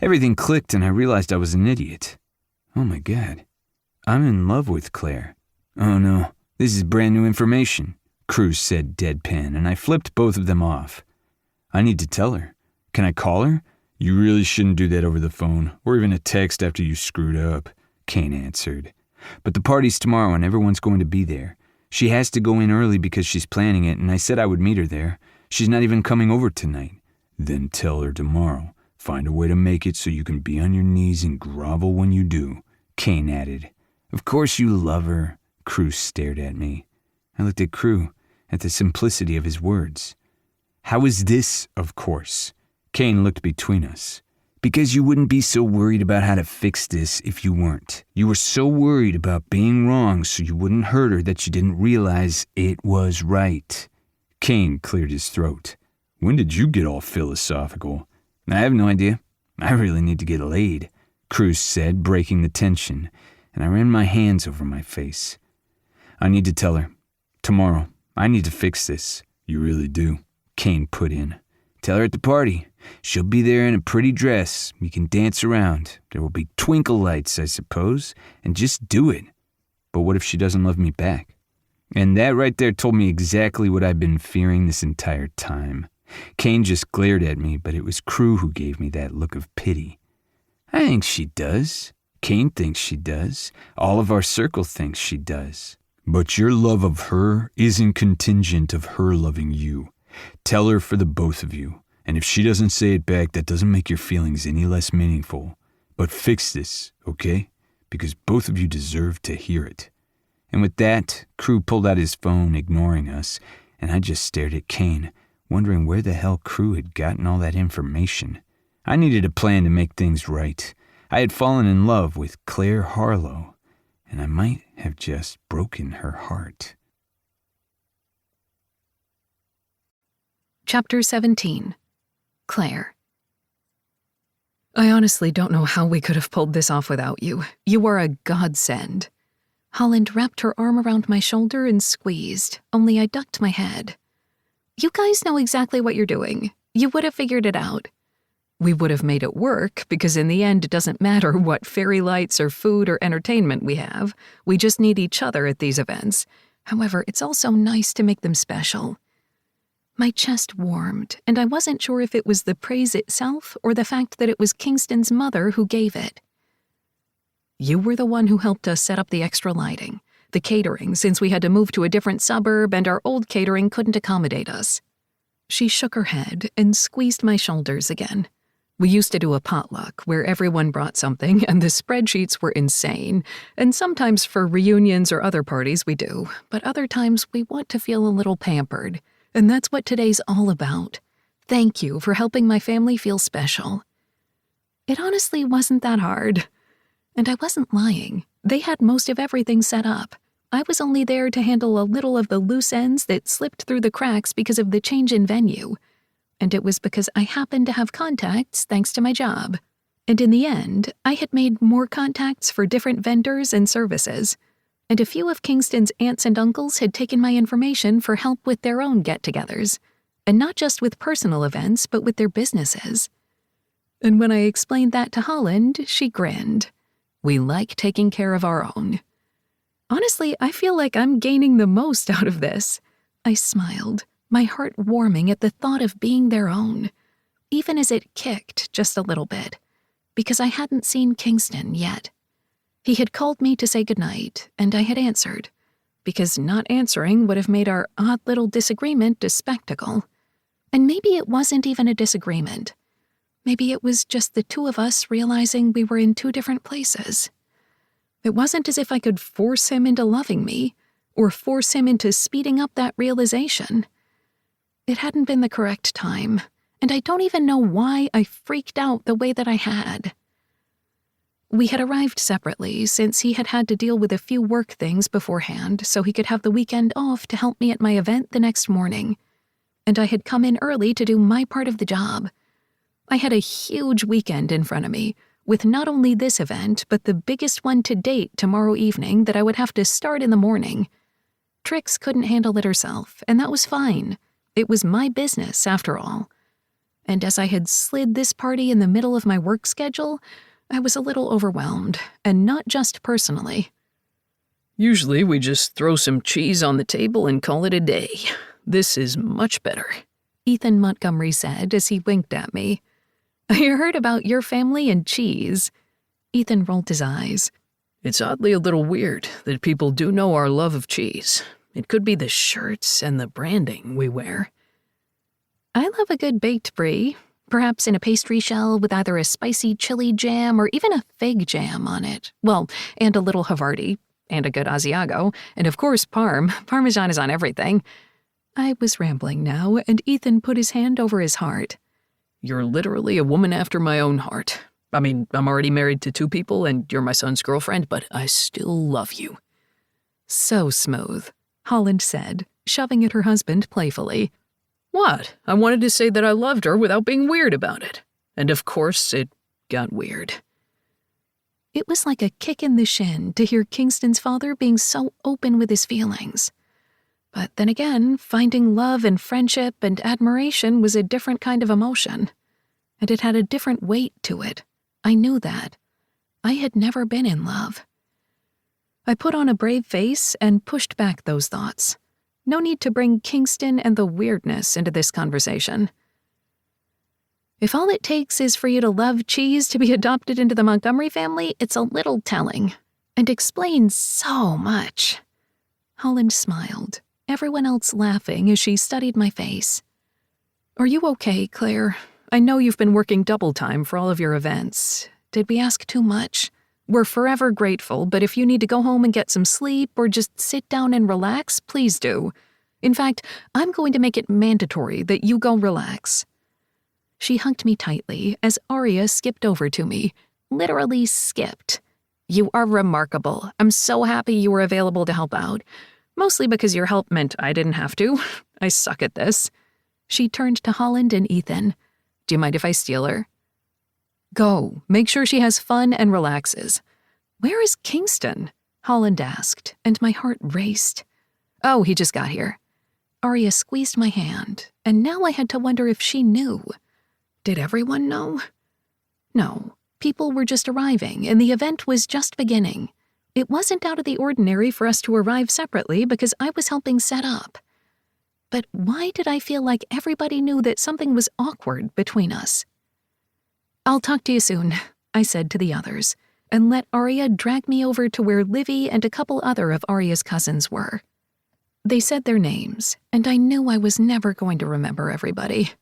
C: Everything clicked and I realized I was an idiot. Oh my God. I'm in love with Claire. Oh no, this is brand new information, Crew said deadpan, and I flipped both of them off. I need to tell her. Can I call her? You really shouldn't do that over the phone, or even a text after you screwed up, Kane answered. But the party's tomorrow and everyone's going to be there. She has to go in early because she's planning it, and I said I would meet her there. She's not even coming over tonight. Then tell her tomorrow. Find a way to make it so you can be on your knees and grovel when you do, Kane added. Of course you love her, Crew stared at me. I looked at Crew, at the simplicity of his words. How is this, of course? Kane looked between us. Because you wouldn't be so worried about how to fix this if you weren't. You were so worried about being wrong so you wouldn't hurt her that you didn't realize it was right. Kane cleared his throat. When did you get all philosophical? I have no idea. I really need to get laid, Cruz said, breaking the tension, and I ran my hands over my face. I need to tell her. Tomorrow. I need to fix this. You really do, Kane put in. Tell her at the party. She'll be there in a pretty dress. We can dance around. There will be twinkle lights, I suppose, and just do it. But what if she doesn't love me back? And that right there told me exactly what I've been fearing this entire time. Kane just glared at me, but it was Crew who gave me that look of pity. I think she does. Kane thinks she does. All of our circle thinks she does. But your love of her isn't contingent of her loving you. Tell her for the both of you. And if she doesn't say it back, that doesn't make your feelings any less meaningful. But fix this, okay? Because both of you deserve to hear it. And with that, Crew pulled out his phone, ignoring us, and I just stared at Kane, wondering where the hell Crew had gotten all that information. I needed a plan to make things right. I had fallen in love with Claire Harlow, and I might have just broken her heart.
B: Chapter 17. Claire. I honestly don't know how we could have pulled this off without you. You are a godsend. Holland wrapped her arm around my shoulder and squeezed, only I ducked my head. You guys know exactly what you're doing. You would have figured it out. We would have made it work, because in the end it doesn't matter what fairy lights or food or entertainment we have. We just need each other at these events. However, it's also nice to make them special. My chest warmed, and I wasn't sure if it was the praise itself or the fact that it was Kingston's mother who gave it. You were the one who helped us set up the extra lighting, the catering, since we had to move to a different suburb and our old catering couldn't accommodate us. She shook her head and squeezed my shoulders again. We used to do a potluck where everyone brought something and the spreadsheets were insane, and sometimes for reunions or other parties we do, but other times we want to feel a little pampered. And that's what today's all about. Thank you for helping my family feel special. It honestly wasn't that hard. And I wasn't lying. They had most of everything set up. I was only there to handle a little of the loose ends that slipped through the cracks because of the change in venue. And it was because I happened to have contacts thanks to my job. And in the end, I had made more contacts for different vendors and services. And a few of Kingston's aunts and uncles had taken my information for help with their own get-togethers, and not just with personal events, but with their businesses. And when I explained that to Holland, she grinned. We like taking care of our own. Honestly, I feel like I'm gaining the most out of this. I smiled, my heart warming at the thought of being their own, even as it kicked just a little bit, because I hadn't seen Kingston yet. He had called me to say goodnight, and I had answered, because not answering would have made our odd little disagreement a spectacle. And maybe it wasn't even a disagreement. Maybe it was just the two of us realizing we were in two different places. It wasn't as if I could force him into loving me, or force him into speeding up that realization. It hadn't been the correct time, and I don't even know why I freaked out the way that I had. We had arrived separately since he had had to deal with a few work things beforehand so he could have the weekend off to help me at my event the next morning, and I had come in early to do my part of the job. I had a huge weekend in front of me, with not only this event, but the biggest one to date tomorrow evening that I would have to start in the morning. Trix couldn't handle it herself, and that was fine. It was my business, after all. And as I had slid this party in the middle of my work schedule, I was a little overwhelmed, and not just personally.
D: Usually we just throw some cheese on the table and call it a day. This is much better,
B: Ethan Montgomery said as he winked at me. I heard about your family and cheese. Ethan rolled his eyes.
D: It's oddly a little weird that people do know our love of cheese. It could be the shirts and the branding we wear.
B: I love a good baked brie, perhaps in a pastry shell with either a spicy chili jam or even a fig jam on it. Well, and a little Havarti, and a good Asiago, and of course Parmesan is on everything. I was rambling now, and Ethan put his hand over his heart.
D: You're literally a woman after my own heart. I mean, I'm already married to 2 people, and you're my son's girlfriend, but I still love you.
B: So smooth, Holland said, shoving at her husband playfully.
D: What? I wanted to say that I loved her without being weird about it. And of course, it got weird.
B: It was like a kick in the shin to hear Kingston's father being so open with his feelings. But then again, finding love and friendship and admiration was a different kind of emotion. And it had a different weight to it. I knew that. I had never been in love. I put on a brave face and pushed back those thoughts. No need to bring Kingston and the weirdness into this conversation. If all it takes is for you to love cheese to be adopted into the Montgomery family, it's a little telling, and explains so much. Holland smiled, everyone else laughing as she studied my face. Are you okay, Claire? I know you've been working double time for all of your events. Did we ask too much? We're forever grateful, but if you need to go home and get some sleep or just sit down and relax, please do. In fact, I'm going to make it mandatory that you go relax. She hugged me tightly as Aria skipped over to me, literally skipped. You are remarkable. I'm so happy you were available to help out. Mostly because your help meant I didn't have to. I suck at this. She turned to Holland and Ethan. Do you mind if I steal her? Go. Make sure she has fun and relaxes. Where is Kingston? Holland asked, and my heart raced. Oh, he just got here. Aria squeezed my hand, and now I had to wonder if she knew. Did everyone know? No. People were just arriving, and the event was just beginning. It wasn't out of the ordinary for us to arrive separately because I was helping set up. But why did I feel like everybody knew that something was awkward between us? I'll talk to you soon, I said to the others, and let Aria drag me over to where Livy and a couple other of Aria's cousins were. They said their names, and I knew I was never going to remember everybody.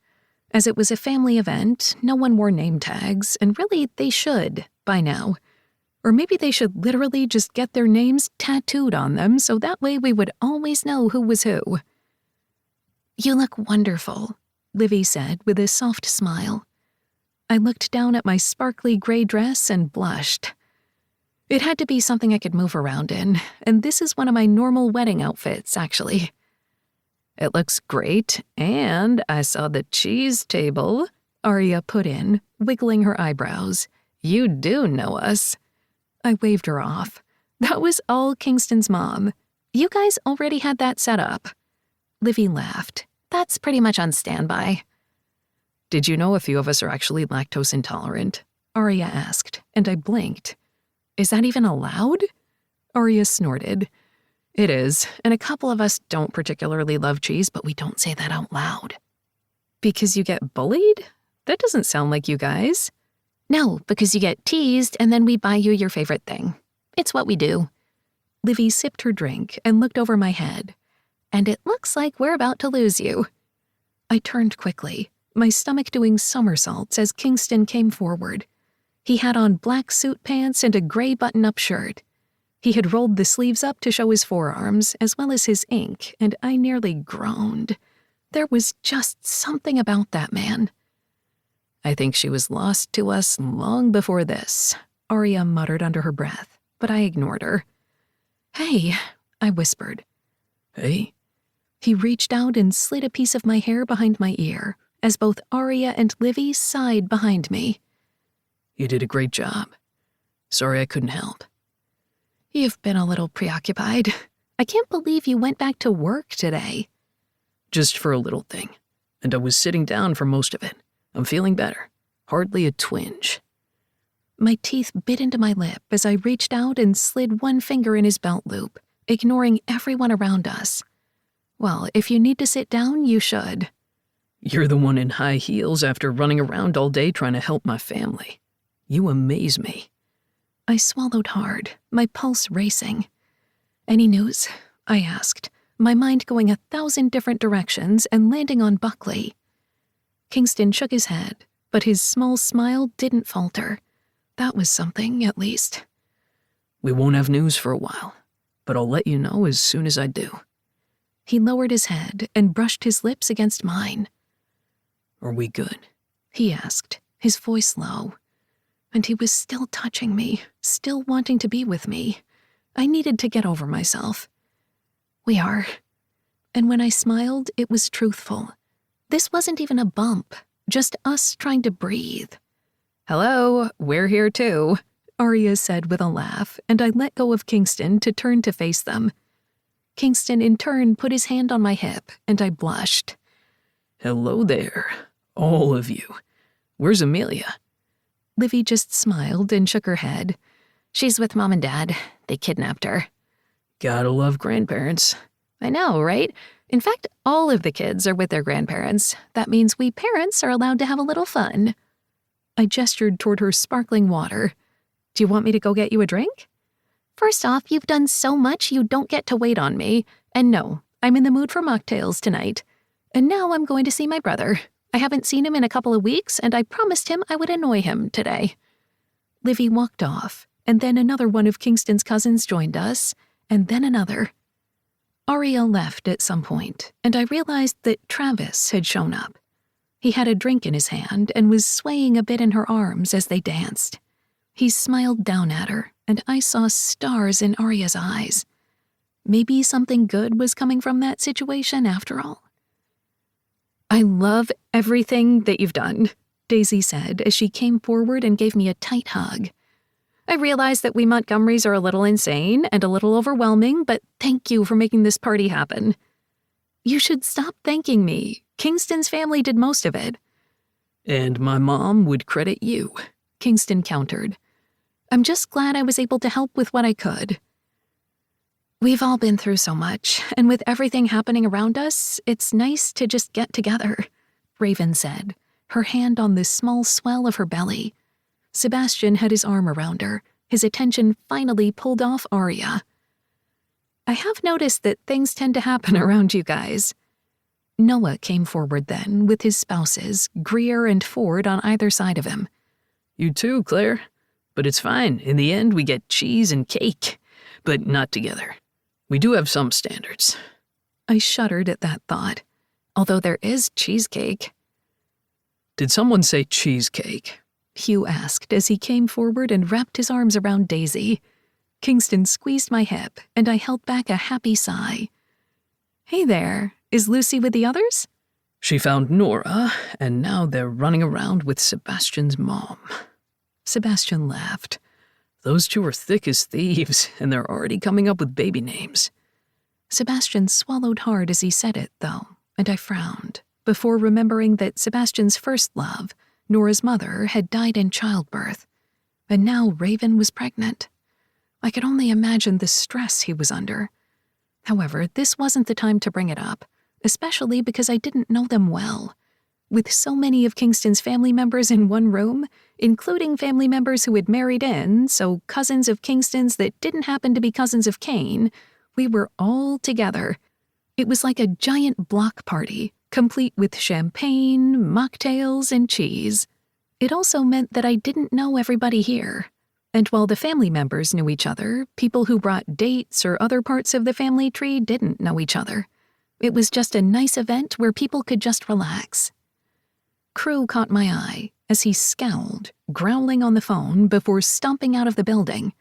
B: As it was a family event, no one wore name tags, and really they should, by now. Or maybe they should literally just get their names tattooed on them so that way we would always know who was who. You look wonderful, Livy said with a soft smile. I looked down at my sparkly gray dress and blushed. It had to be something I could move around in, and this is one of my normal wedding outfits, actually. It looks great, and I saw the cheese table, Aria put in, wiggling her eyebrows. You do know us. I waved her off. That was all Kingston's mom. You guys already had that set up. Livy laughed. That's pretty much on standby. Did you know a few of us are actually lactose intolerant? Aria asked, and I blinked. Is that even allowed? Aria snorted. It is, and a couple of us don't particularly love cheese, but we don't say that out loud. Because you get bullied? That doesn't sound like you guys. No, because you get teased and then we buy you your favorite thing. It's what we do. Livy sipped her drink and looked over my head. And it looks like we're about to lose you. I turned quickly. my stomach doing somersaults as Kingston came forward. He had on black suit pants and a gray button-up shirt. He had rolled the sleeves up to show his forearms, as well as his ink, and I nearly groaned. There was just something about that man. "I think she was lost to us long before this," Arya muttered under her breath, but I ignored her. "Hey," I whispered.
D: "Hey?"
B: He reached out and slid a piece of my hair behind my ear, as both Arya and Livy sighed behind me.
D: "You did a great job. Sorry I couldn't help."
B: "You've been a little preoccupied. I can't believe you went back to work today."
D: "Just for a little thing. And I was sitting down for most of it. I'm feeling better. Hardly a twinge."
B: My teeth bit into my lip as I reached out and slid one finger in his belt loop, ignoring everyone around us. "Well, if you need to sit down, you should."
D: "You're the one in high heels after running around all day trying to help my family. You amaze me."
B: I swallowed hard, my pulse racing. "Any news?" I asked, my mind going 1,000 different directions and landing on Buckley. Kingston shook his head, but his small smile didn't falter. That was something, at least.
D: "We won't have news for a while, but I'll let you know as soon as I do."
B: He lowered his head and brushed his lips against mine.
D: "Are we good?"
B: he asked, his voice low. And he was still touching me, still wanting to be with me. I needed to get over myself. "We are." And when I smiled, it was truthful. This wasn't even a bump, just us trying to breathe. "Hello, we're here too," Arya said with a laugh, and I let go of Kingston to turn to face them. Kingston in turn put his hand on my hip, and I blushed.
D: "Hello there, all of you. Where's Amelia?"
B: Livy just smiled and shook her head. "She's with Mom and Dad. They kidnapped her."
D: "Gotta love grandparents."
B: "I know, right? In fact, all of the kids are with their grandparents. That means we parents are allowed to have a little fun." I gestured toward her sparkling water. "Do you want me to go get you a drink?" "First off, you've done so much you don't get to wait on me. And no, I'm in the mood for mocktails tonight. And now I'm going to see my brother. I haven't seen him in a couple of weeks, and I promised him I would annoy him today." Livy walked off, and then another one of Kingston's cousins joined us, and then another. Arya left at some point, and I realized that Travis had shown up. He had a drink in his hand and was swaying a bit in her arms as they danced. He smiled down at her, and I saw stars in Arya's eyes. Maybe something good was coming from that situation after all. "I love everything that you've done," Daisy said as she came forward and gave me a tight hug. "I realize that we Montgomerys are a little insane and a little overwhelming, but thank you for making this party happen." "You should stop thanking me. Kingston's family did most of it."
D: "And my mom would credit you,"
B: Kingston countered. "I'm just glad I was able to help with what I could." "We've all been through so much, and with everything happening around us, it's nice to just get together," Raven said, her hand on the small swell of her belly. Sebastian had his arm around her, his attention finally pulled off Arya. "I have noticed that things tend to happen around you guys." Noah came forward then, with his spouses, Greer and Ford on either side of him.
D: "You too, Claire. But it's fine. In the end, we get cheese and cake, but not together. We do have some standards."
B: I shuddered at that thought, although there is cheesecake.
D: "Did someone say cheesecake?"
B: Hugh asked as he came forward and wrapped his arms around Daisy. Kingston squeezed my hip, and I held back a happy sigh. "Hey there, is Lucy with the others?"
D: "She found Nora, and now they're running around with Sebastian's mom."
B: Sebastian laughed.
D: "Those two are thick as thieves, and they're already coming up with baby names."
B: Sebastian swallowed hard as he said it, though, and I frowned, before remembering that Sebastian's first love, Nora's mother, had died in childbirth, and now Raven was pregnant. I could only imagine the stress he was under. However, this wasn't the time to bring it up, especially because I didn't know them well. With so many of Kingston's family members in one room, including family members who had married in, so cousins of Kingston's that didn't happen to be cousins of Kane, we were all together. It was like a giant block party, complete with champagne, mocktails, and cheese. It also meant that I didn't know everybody here. And while the family members knew each other, people who brought dates or other parts of the family tree didn't know each other. It was just a nice event where people could just relax. Crew caught my eye as he scowled, growling on the phone before stomping out of the building.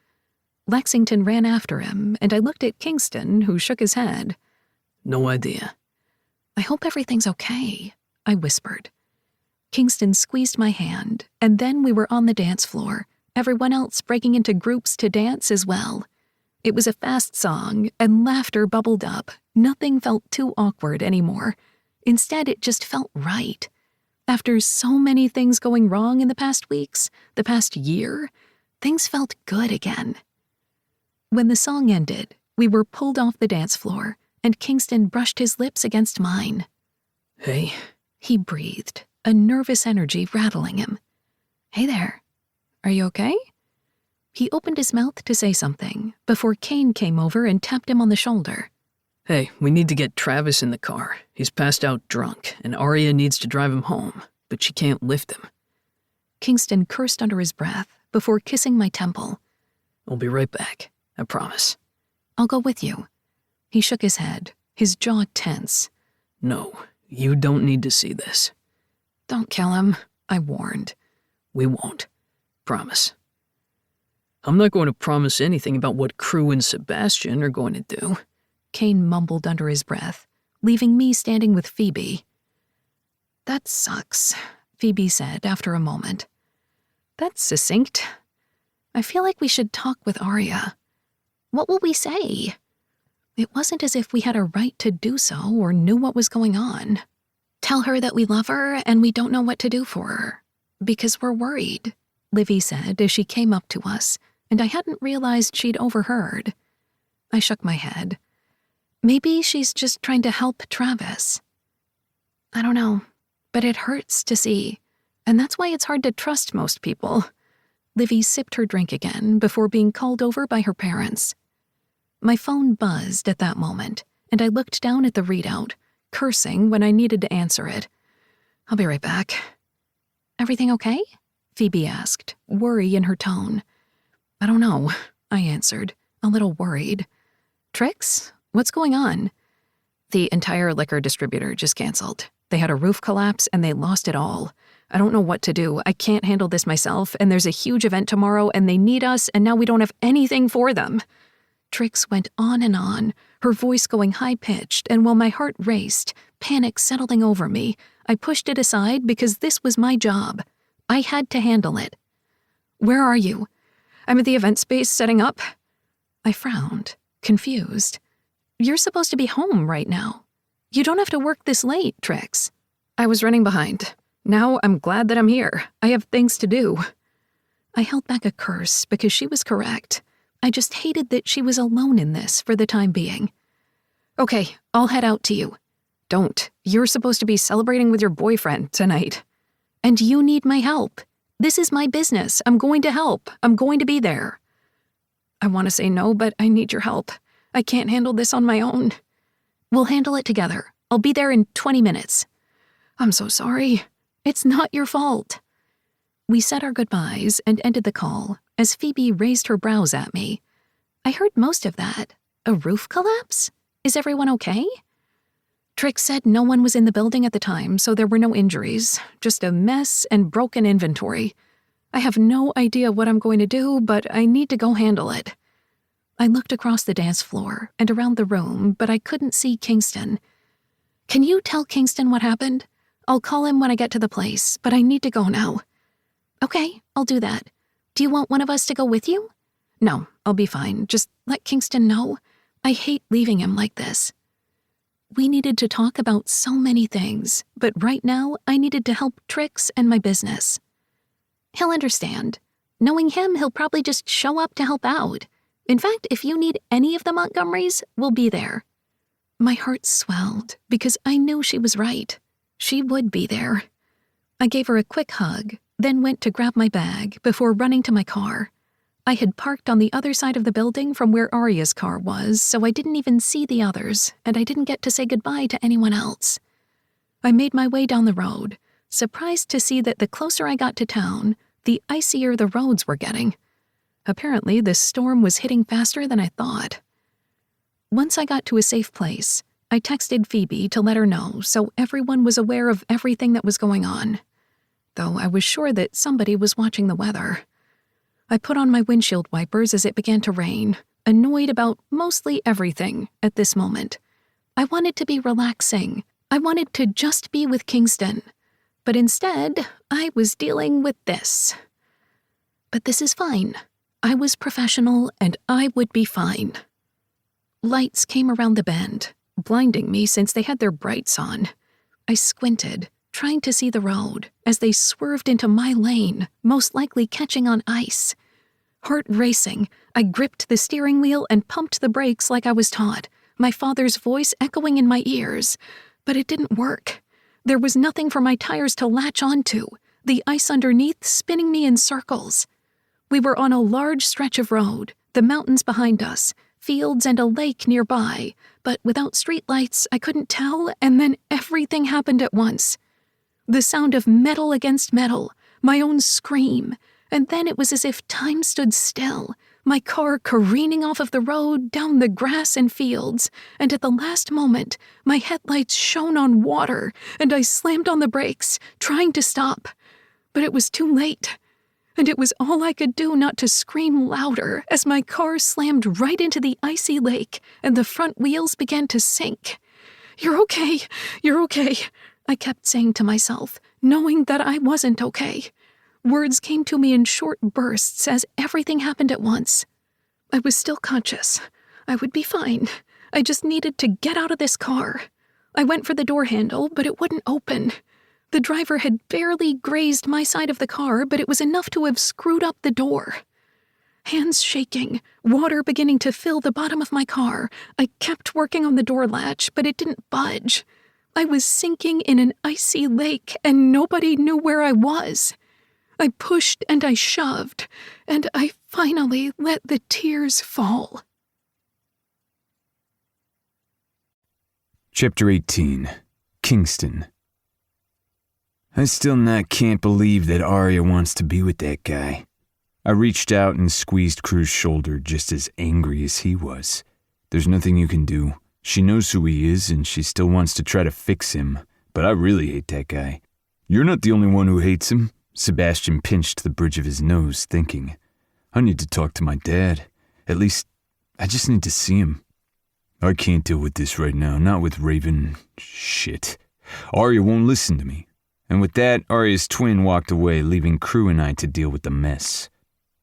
B: Lexington ran after him, and I looked at Kingston, who shook his head.
D: No idea.
B: I hope everything's okay, I whispered. Kingston squeezed my hand, and then we were on the dance floor, everyone else breaking into groups to dance as well. It was a fast song, and laughter bubbled up. Nothing felt too awkward anymore. Instead, it just felt right. After so many things going wrong in the past weeks, the past year, things felt good again. When the song ended, we were pulled off the dance floor, and Kingston brushed his lips against mine.
D: Hey,
B: He breathed, a nervous energy rattling him. Hey there. Are you okay? He opened his mouth to say something before Kane came over and tapped him on the shoulder.
D: hey, we need to get Travis in the car. He's passed out drunk, and Arya needs to drive him home, but she can't lift him.
B: Kingston cursed under his breath before kissing my temple.
D: I'll be right back, I promise.
B: I'll go with you. He shook his head, his jaw tense.
D: No, you don't need to see this.
B: Don't kill him, I warned.
D: We won't. Promise. I'm not going to promise anything about what Crew and Sebastian are going to do.
B: Kane mumbled under his breath, leaving me standing with Phoebe. That sucks, Phoebe said after a moment. That's succinct. I feel like we should talk with Arya. What will we say? It wasn't as if we had a right to do so or knew what was going on. Tell her that we love her and we don't know what to do for her. Because we're worried, Livy said as she came up to us, and I hadn't realized she'd overheard. I shook my head. Maybe she's just trying to help Travis. I don't know, but it hurts to see, and that's why it's hard to trust most people. Livy sipped her drink again before being called over by her parents. My phone buzzed at that moment, and I looked down at the readout, cursing when I needed to answer it. I'll be right back. Everything okay? Phoebe asked, worry in her tone. I don't know, I answered, a little worried. Trix? What's going on? The entire liquor distributor just canceled. They had a roof collapse and they lost it all. I don't know what to do. I can't handle this myself, and there's a huge event tomorrow and they need us, and now we don't have anything for them. Trix went on and on, her voice going high-pitched, and while my heart raced, panic settling over me, I pushed it aside because this was my job. I had to handle it. Where are you? I'm at the event space setting up. I frowned, confused. You're supposed to be home right now. You don't have to work this late, Trix. I was running behind. Now I'm glad that I'm here. I have things to do. I held back a curse because she was correct. I just hated that she was alone in this for the time being. Okay, I'll head out to you. Don't. You're supposed to be celebrating with your boyfriend tonight. And you need my help. This is my business. I'm going to help. I'm going to be there. I want to say no, but I need your help. I can't handle this on my own. We'll handle it together. I'll be there in 20 minutes. I'm so sorry. It's not your fault. We said our goodbyes and ended the call as Phoebe raised her brows at me. I heard most of that. A roof collapse? Is everyone okay? Trix said no one was in the building at the time, so there were no injuries, just a mess and broken inventory. I have no idea what I'm going to do, but I need to go handle it. I looked across the dance floor and around the room, but I couldn't see Kingston. Can you tell Kingston what happened? I'll call him when I get to the place, but I need to go now. Okay, I'll do that. Do you want one of us to go with you? No, I'll be fine. Just let Kingston know. I hate leaving him like this. We needed to talk about so many things, but right now I needed to help Trix and my business. He'll understand. Knowing him, he'll probably just show up to help out. In fact, if you need any of the Montgomerys, we'll be there. My heart swelled because I knew she was right. She would be there. I gave her a quick hug, then went to grab my bag before running to my car. I had parked on the other side of the building from where Arya's car was, so I didn't even see the others, and I didn't get to say goodbye to anyone else. I made my way down the road, surprised to see that the closer I got to town, the icier the roads were getting. Apparently, the storm was hitting faster than I thought. Once I got to a safe place, I texted Phoebe to let her know so everyone was aware of everything that was going on, though I was sure that somebody was watching the weather. I put on my windshield wipers as it began to rain, annoyed about mostly everything at this moment. I wanted to be relaxing. I wanted to just be with Kingston. But instead, I was dealing with this. But this is fine. I was professional and I would be fine. Lights came around the bend, blinding me since they had their brights on. I squinted, trying to see the road, as they swerved into my lane, most likely catching on ice. Heart racing, I gripped the steering wheel and pumped the brakes like I was taught, my father's voice echoing in my ears. But it didn't work. There was nothing for my tires to latch onto, the ice underneath spinning me in circles. We were on a large stretch of road, the mountains behind us, fields and a lake nearby, but without streetlights, I couldn't tell, and then everything happened at once. The sound of metal against metal, my own scream, and then it was as if time stood still, my car careening off of the road down the grass and fields, and at the last moment, my headlights shone on water, and I slammed on the brakes, trying to stop. But it was too late, and it was all I could do not to scream louder as my car slammed right into the icy lake, and the front wheels began to sink. "You're okay, you're okay," I kept saying to myself, knowing that I wasn't okay. Words came to me in short bursts as everything happened at once. I was still conscious. I would be fine. I just needed to get out of this car. I went for the door handle, but it wouldn't open. The driver had barely grazed my side of the car, but it was enough to have screwed up the door. Hands shaking, water beginning to fill the bottom of my car, I kept working on the door latch, but it didn't budge. I was sinking in an icy lake, and nobody knew where I was. I pushed and I shoved, and I finally let the tears fall.
C: Chapter 18. Kingston. I still can't believe that Arya wants to be with that guy. I reached out and squeezed Crew's shoulder just as angry as he was. There's nothing you can do. She knows who he is and she still wants to try to fix him, but I really hate that guy. You're not the only one who hates him. Sebastian pinched the bridge of his nose, thinking, I need to talk to my dad. At least, I just need to see him. I can't deal with this right now, not with Raven. Shit. Arya won't listen to me. And with that, Arya's twin walked away, leaving Crew and I to deal with the mess.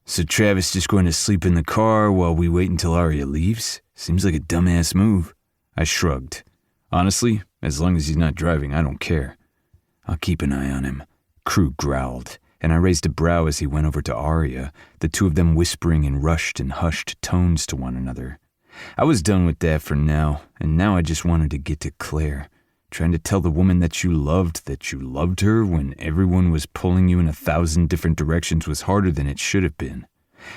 C: So Travis just going to sleep in the car while we wait until Arya leaves? Seems like a dumbass move. I shrugged. Honestly, as long as he's not driving, I don't care. I'll keep an eye on him. Crew growled, and I raised a brow as he went over to Arya, the two of them whispering in rushed and hushed tones to one another. I was done with that for now, and now I just wanted to get to Claire. Trying to tell the woman that you loved her when everyone was pulling you in 1,000 different directions was harder than it should have been.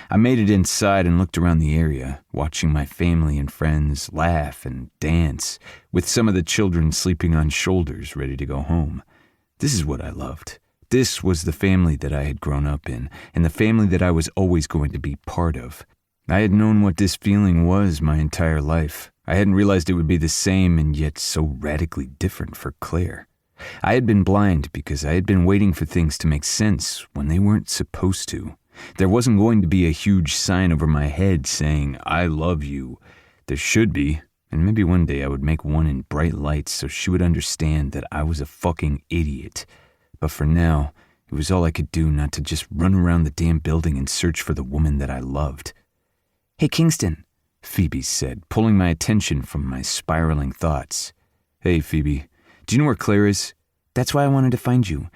C: I made it inside and looked around the area, watching my family and friends laugh and dance, with some of the children sleeping on shoulders ready to go home. This is what I loved. This was the family that I had grown up in, and the family that I was always going to be part of. I had known what this feeling was my entire life. I hadn't realized it would be the same and yet so radically different for Claire. I had been blind because I had been waiting for things to make sense when they weren't supposed to. There wasn't going to be a huge sign over my head saying, I love you. There should be, and maybe one day I would make one in bright lights so she would understand that I was a fucking idiot. But for now, it was all I could do not to just run around the damn building and search for the woman that I loved. Hey, Kingston, Phoebe said, pulling my attention from my spiraling thoughts. Hey, Phoebe, do you know where Claire is? That's why I wanted to find you.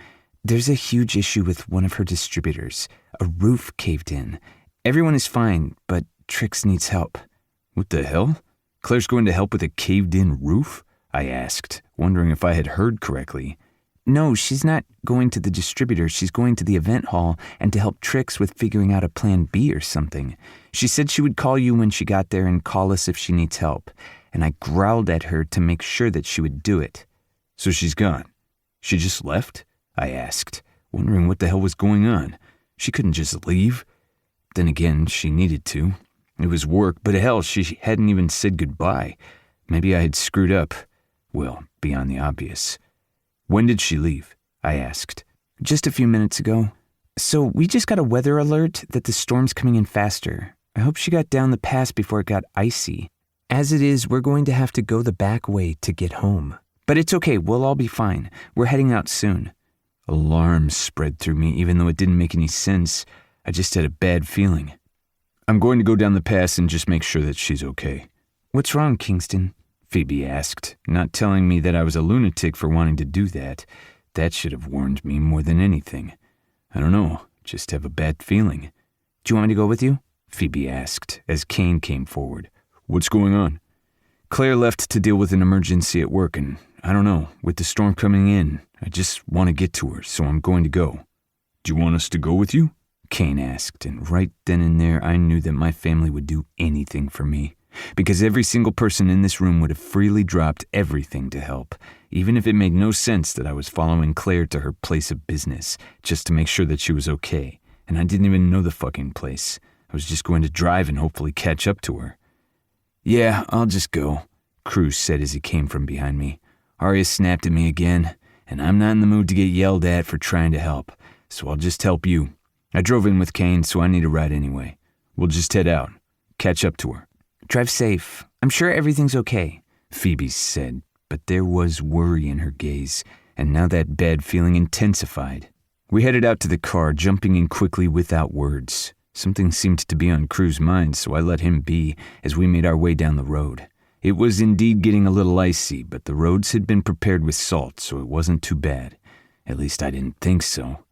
C: There's a huge issue with one of her distributors. A roof caved in. Everyone is fine, but Trix needs help. What the hell? Claire's going to help with a caved-in roof? I asked, wondering if I had heard correctly. No, she's not going to the distributor. She's going to the event hall and to help Trix with figuring out a plan B or something. She said she would call you when she got there and call us if she needs help. And I growled at her to make sure that she would do it. So she's gone. She just left? I asked, wondering what the hell was going on. She couldn't just leave. Then again, she needed to. It was work, but hell, she hadn't even said goodbye. Maybe I had screwed up. Well, beyond the obvious. When did she leave? I asked.
A: Just a few minutes ago. So we just got a weather alert that the storm's coming in faster. I hope she got down the pass before it got icy. As it is, we're going to have to go the back way to get home. But it's okay, we'll all be fine. We're heading out soon.
C: Alarm spread through me, even though it didn't make any sense. I just had a bad feeling. I'm going to go down the pass and just make sure that she's okay.
A: What's wrong, Kingston?
C: Phoebe asked, not telling me that I was a lunatic for wanting to do that. That should have warned me more than anything. I don't know, just have a bad feeling.
A: Do you want me to go with you?
C: Phoebe asked, as Kane came forward. What's going on? Claire left to deal with an emergency at work, and I don't know, with the storm coming in, I just want to get to her, so I'm going to go. Do you want us to go with you? Kane asked, and right then and there I knew that my family would do anything for me, because every single person in this room would have freely dropped everything to help, even if it made no sense that I was following Claire to her place of business, just to make sure that she was okay, and I didn't even know the fucking place. I was just going to drive and hopefully catch up to her. Yeah, I'll just go, Cruz said as he came from behind me. Arya snapped at me again, and I'm not in the mood to get yelled at for trying to help, so I'll just help you. I drove in with Kane, so I need a ride anyway. We'll just head out. Catch up to her.
A: Drive safe. I'm sure everything's okay,
C: Phoebe said, but there was worry in her gaze, and now that bad feeling intensified. We headed out to the car, jumping in quickly without words. Something seemed to be on Cruz's mind, so I let him be as we made our way down the road. It was indeed getting a little icy, but the roads had been prepared with salt, so it wasn't too bad. At least I didn't think so.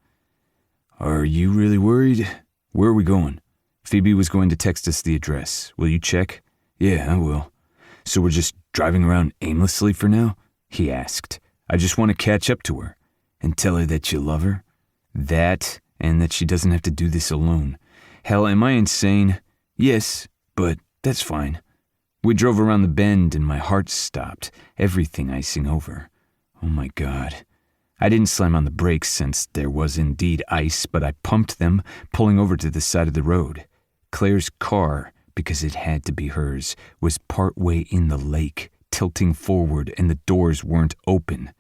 C: Are you really worried? Where are we going? Phoebe was going to text us the address. Will you check? Yeah, I will. So we're just driving around aimlessly for now? He asked. I just want to catch up to her and tell her that you love her. That, and that she doesn't have to do this alone. Hell, am I insane? Yes, but that's fine. We drove around the bend and my heart stopped, everything icing over. Oh my God. I didn't slam on the brakes since there was indeed ice, but I pumped them, pulling over to the side of the road. Claire's car, because it had to be hers, was partway in the lake, tilting forward, and the doors weren't open.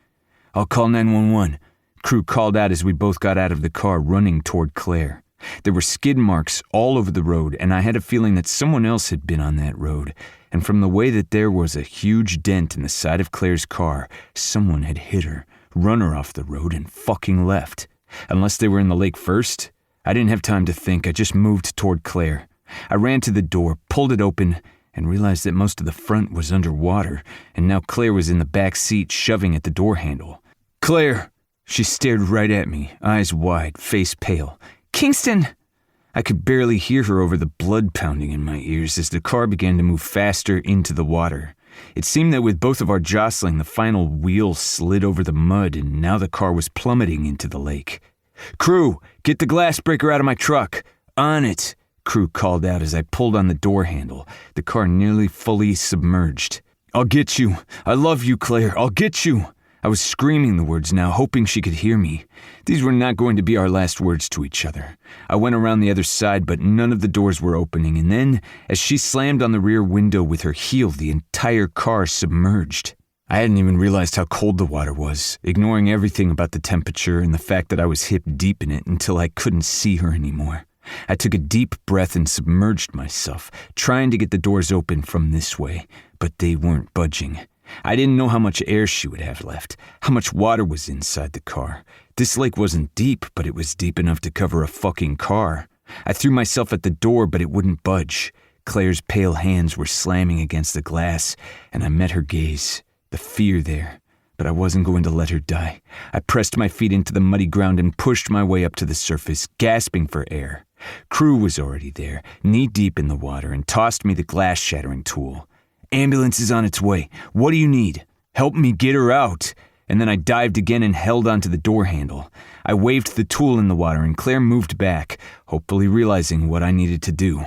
C: I'll call 911. Crew called out as we both got out of the car, running toward Claire. There were skid marks all over the road, and I had a feeling that someone else had been on that road, and from the way that there was a huge dent in the side of Claire's car, someone had hit her, run her off the road, and fucking left. Unless they were in the lake first? I didn't have time to think, I just moved toward Claire. I ran to the door, pulled it open, and realized that most of the front was underwater, and now Claire was in the back seat shoving at the door handle. Claire! She stared right at me, eyes wide, face pale. Kingston! I could barely hear her over the blood pounding in my ears as the car began to move faster into the water. It seemed that with both of our jostling, the final wheel slid over the mud, and now the car was plummeting into the lake. Crew, get the glass breaker out of my truck. On it, Crew called out as I pulled on the door handle, the car nearly fully submerged. I'll get you. I love you, Claire. I'll get you. I was screaming the words now, hoping she could hear me. These were not going to be our last words to each other. I went around the other side, but none of the doors were opening, and then, as she slammed on the rear window with her heel, the entire car submerged. I hadn't even realized how cold the water was, ignoring everything about the temperature and the fact that I was hip deep in it until I couldn't see her anymore. I took a deep breath and submerged myself, trying to get the doors open from this way, but they weren't budging. I didn't know how much air she would have left, how much water was inside the car. This lake wasn't deep, but it was deep enough to cover a fucking car. I threw myself at the door, but it wouldn't budge. Claire's pale hands were slamming against the glass, and I met her gaze, the fear there. But I wasn't going to let her die. I pressed my feet into the muddy ground and pushed my way up to the surface, gasping for air. Crew was already there, knee-deep in the water, and tossed me the glass-shattering tool. Ambulance is on its way. What do you need? Help me get her out. And then I dived again and held onto the door handle. I waved the tool in the water and Claire moved back, hopefully realizing what I needed to do.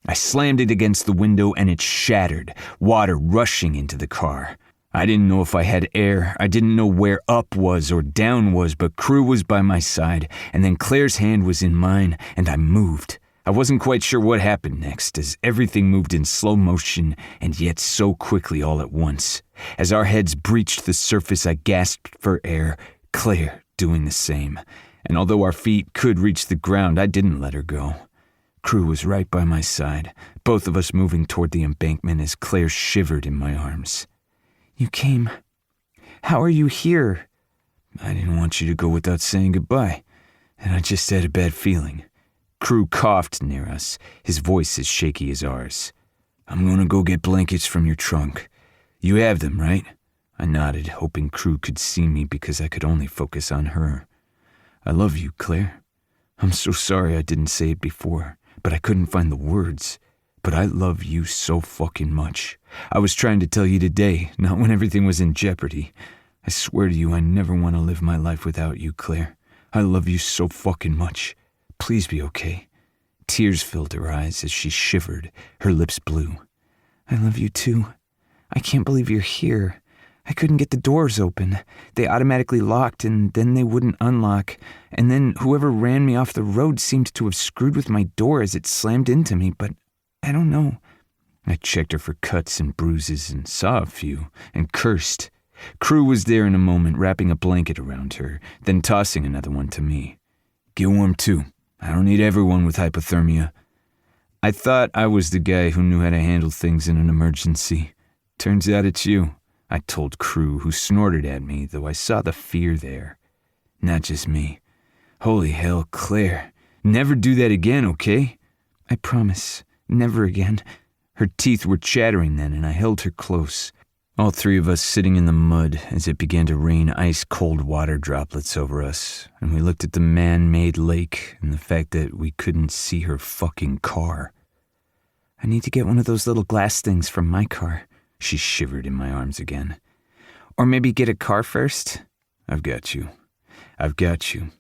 C: I slammed it against the window and it shattered, water rushing into the car. I didn't know if I had air. I didn't know where up was or down was, but Crew was by my side, and then Claire's hand was in mine, and I moved. I wasn't quite sure what happened next, as everything moved in slow motion and yet so quickly all at once. As our heads breached the surface, I gasped for air, Claire doing the same. And although our feet could reach the ground, I didn't let her go. Crew was right by my side, both of us moving toward the embankment as Claire shivered in my arms.
A: You came. How are you here?
C: I didn't want you to go without saying goodbye, and I just had a bad feeling. Crew coughed near us, his voice as shaky as ours. I'm gonna go get blankets from your trunk. You have them, right? I nodded, hoping Crew could see me because I could only focus on her. I love you, Claire. I'm so sorry I didn't say it before, but I couldn't find the words. But I love you so fucking much. I was trying to tell you today, not when everything was in jeopardy. I swear to you I never want to live my life without you, Claire. I love you so fucking much. Please be okay. Tears filled her eyes as she shivered, her lips blue.
A: I love you too. I can't believe you're here. I couldn't get the doors open. They automatically locked and then they wouldn't unlock. And then whoever ran me off the road seemed to have screwed with my door as it slammed into me, but I don't know.
C: I checked her for cuts and bruises and saw a few and cursed. Crew was there in a moment, wrapping a blanket around her, then tossing another one to me. Get warm too. I don't need everyone with hypothermia. I thought I was the guy who knew how to handle things in an emergency. Turns out it's you, I told Crew, who snorted at me, though I saw the fear there. Not just me. Holy hell, Claire. Never do that again, okay?
A: I promise. Never again.
C: Her teeth were chattering then, and I held her close. All three of us sitting in the mud as it began to rain ice-cold water droplets over us, and we looked at the man-made lake and the fact that we couldn't see her fucking car.
A: I need to get one of those little glass things from my car. She shivered in my arms again. Or maybe get a car first?
C: I've got you. I've got you.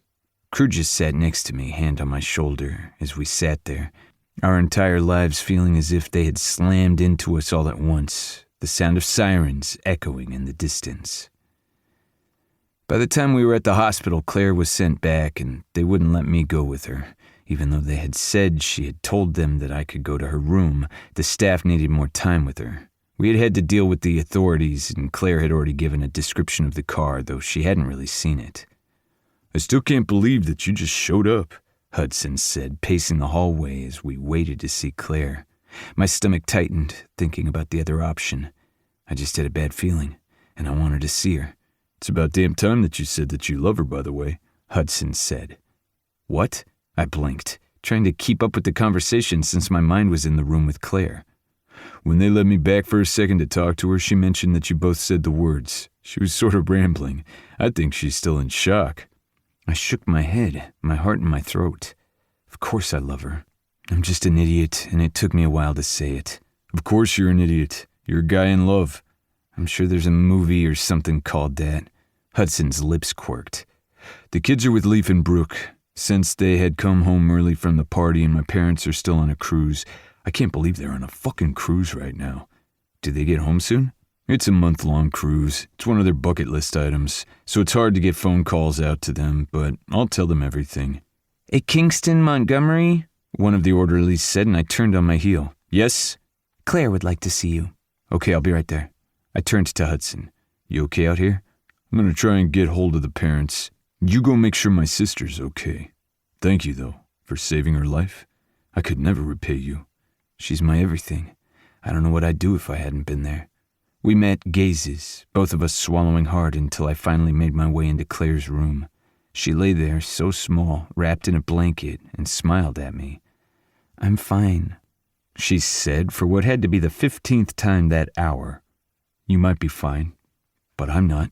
C: Crew just sat next to me, hand on my shoulder, as we sat there, our entire lives feeling as if they had slammed into us all at once, the sound of sirens echoing in the distance. By the time we were at the hospital, Claire was sent back, and they wouldn't let me go with her. Even though they had said she had told them that I could go to her room, the staff needed more time with her. We had had to deal with the authorities, and Claire had already given a description of the car, though she hadn't really seen it. I still can't believe that you just showed up, Hudson said, pacing the hallway as we waited to see Claire. My stomach tightened, thinking about the other option. I just had a bad feeling, and I wanted to see her. It's about damn time that you said that you love her, by the way, Hudson said. What? I blinked, trying to keep up with the conversation since my mind was in the room with Claire. When they let me back for a second to talk to her, she mentioned that you both said the words. She was sort of rambling. I think she's still in shock. I shook my head, my heart in my throat. Of course I love her. I'm just an idiot, and it took me a while to say it. Of course you're an idiot. You're a guy in love. I'm sure there's a movie or something called that. Hudson's lips quirked. The kids are with Leaf and Brooke. Since they had come home early from the party and my parents are still on a cruise, I can't believe they're on a fucking cruise right now. Do they get home soon? It's a month-long cruise. It's one of their bucket list items, so it's hard to get phone calls out to them, but I'll tell them everything.
A: At Kingston, Montgomery?
C: One of the orderlies said, and I turned on my heel. Yes?
A: Claire would like to see you.
C: Okay, I'll be right there. I turned to Hudson. You okay out here? I'm gonna try and get hold of the parents. You go make sure my sister's okay. Thank you, though, for saving her life. I could never repay you. She's my everything. I don't know what I'd do if I hadn't been there. We met gazes, both of us swallowing hard until I finally made my way into Claire's room. She lay there, so small, wrapped in a blanket, and smiled at me.
A: I'm fine,
C: she said for what had to be the 15th time that hour. You might be fine, but I'm not.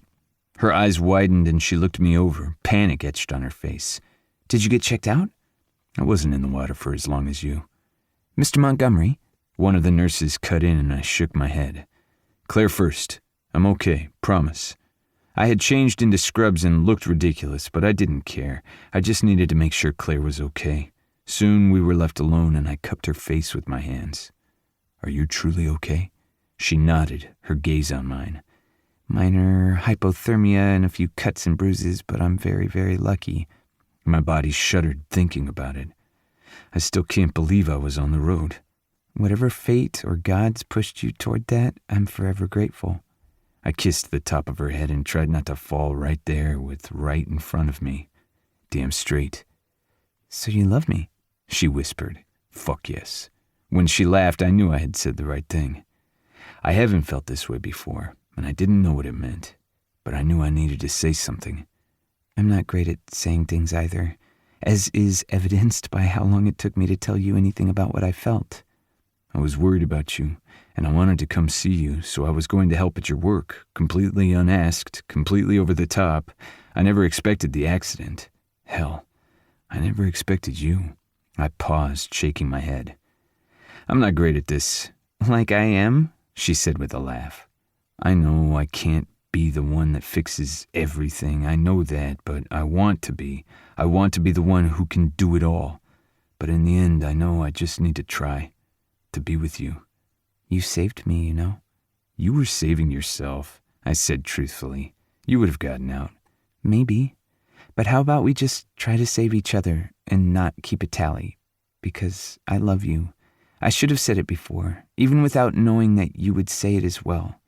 C: Her eyes widened and she looked me over, panic etched on her face.
A: Did you get checked out?
C: I wasn't in the water for as long as you.
A: Mr. Montgomery?
C: One of the nurses cut in and I shook my head. Claire first. I'm okay, promise. I had changed into scrubs and looked ridiculous, but I didn't care. I just needed to make sure Claire was okay. Soon we were left alone and I cupped her face with my hands. Are you truly okay? She nodded, her gaze on mine.
A: Minor hypothermia and a few cuts and bruises, but I'm very, very lucky.
C: My body shuddered thinking about it. I still can't believe I was on the road.
A: Whatever fate or gods pushed you toward that, I'm forever grateful.
C: I kissed the top of her head and tried not to fall right there with right in front of me. Damn straight.
A: So you love me?
C: She whispered. Fuck yes. When she laughed, I knew I had said the right thing. I haven't felt this way before, and I didn't know what it meant, but I knew I needed to say something.
A: I'm not great at saying things either, as is evidenced by how long it took me to tell you anything about what I felt.
C: I was worried about you, and I wanted to come see you, so I was going to help at your work, completely unasked, completely over the top. I never expected the accident. Hell, I never expected you. I paused, shaking my head. I'm not great at this.
A: Like I am?
C: She said with a laugh. I know I can't be the one that fixes everything. I know that, but I want to be. I want to be the one who can do it all. But in the end, I know I just need to try. To be with you.
A: You saved me, you know.
C: You were saving yourself, I said truthfully. You would have gotten out.
A: Maybe. But how about we just try to save each other and not keep a tally? Because I love you. I should have said it before, even without knowing that you would say it as well.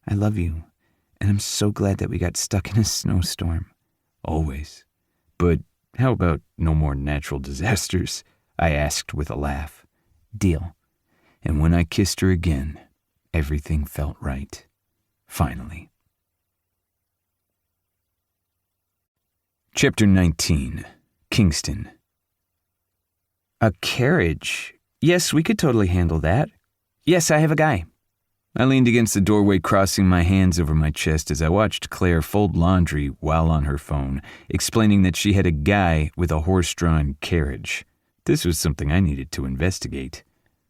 A: I love you, and I'm so glad that we got stuck in a snowstorm.
C: Always. But how about no more natural disasters? I asked with a laugh.
A: Deal.
C: And when I kissed her again, everything felt right. Finally. Chapter 19. Kingston.
A: A carriage? Yes, we could totally handle that. Yes, I have a guy.
C: I leaned against the doorway, crossing my hands over my chest as I watched Claire fold laundry while on her phone, explaining that she had a guy with a horse-drawn carriage. This was something I needed to investigate.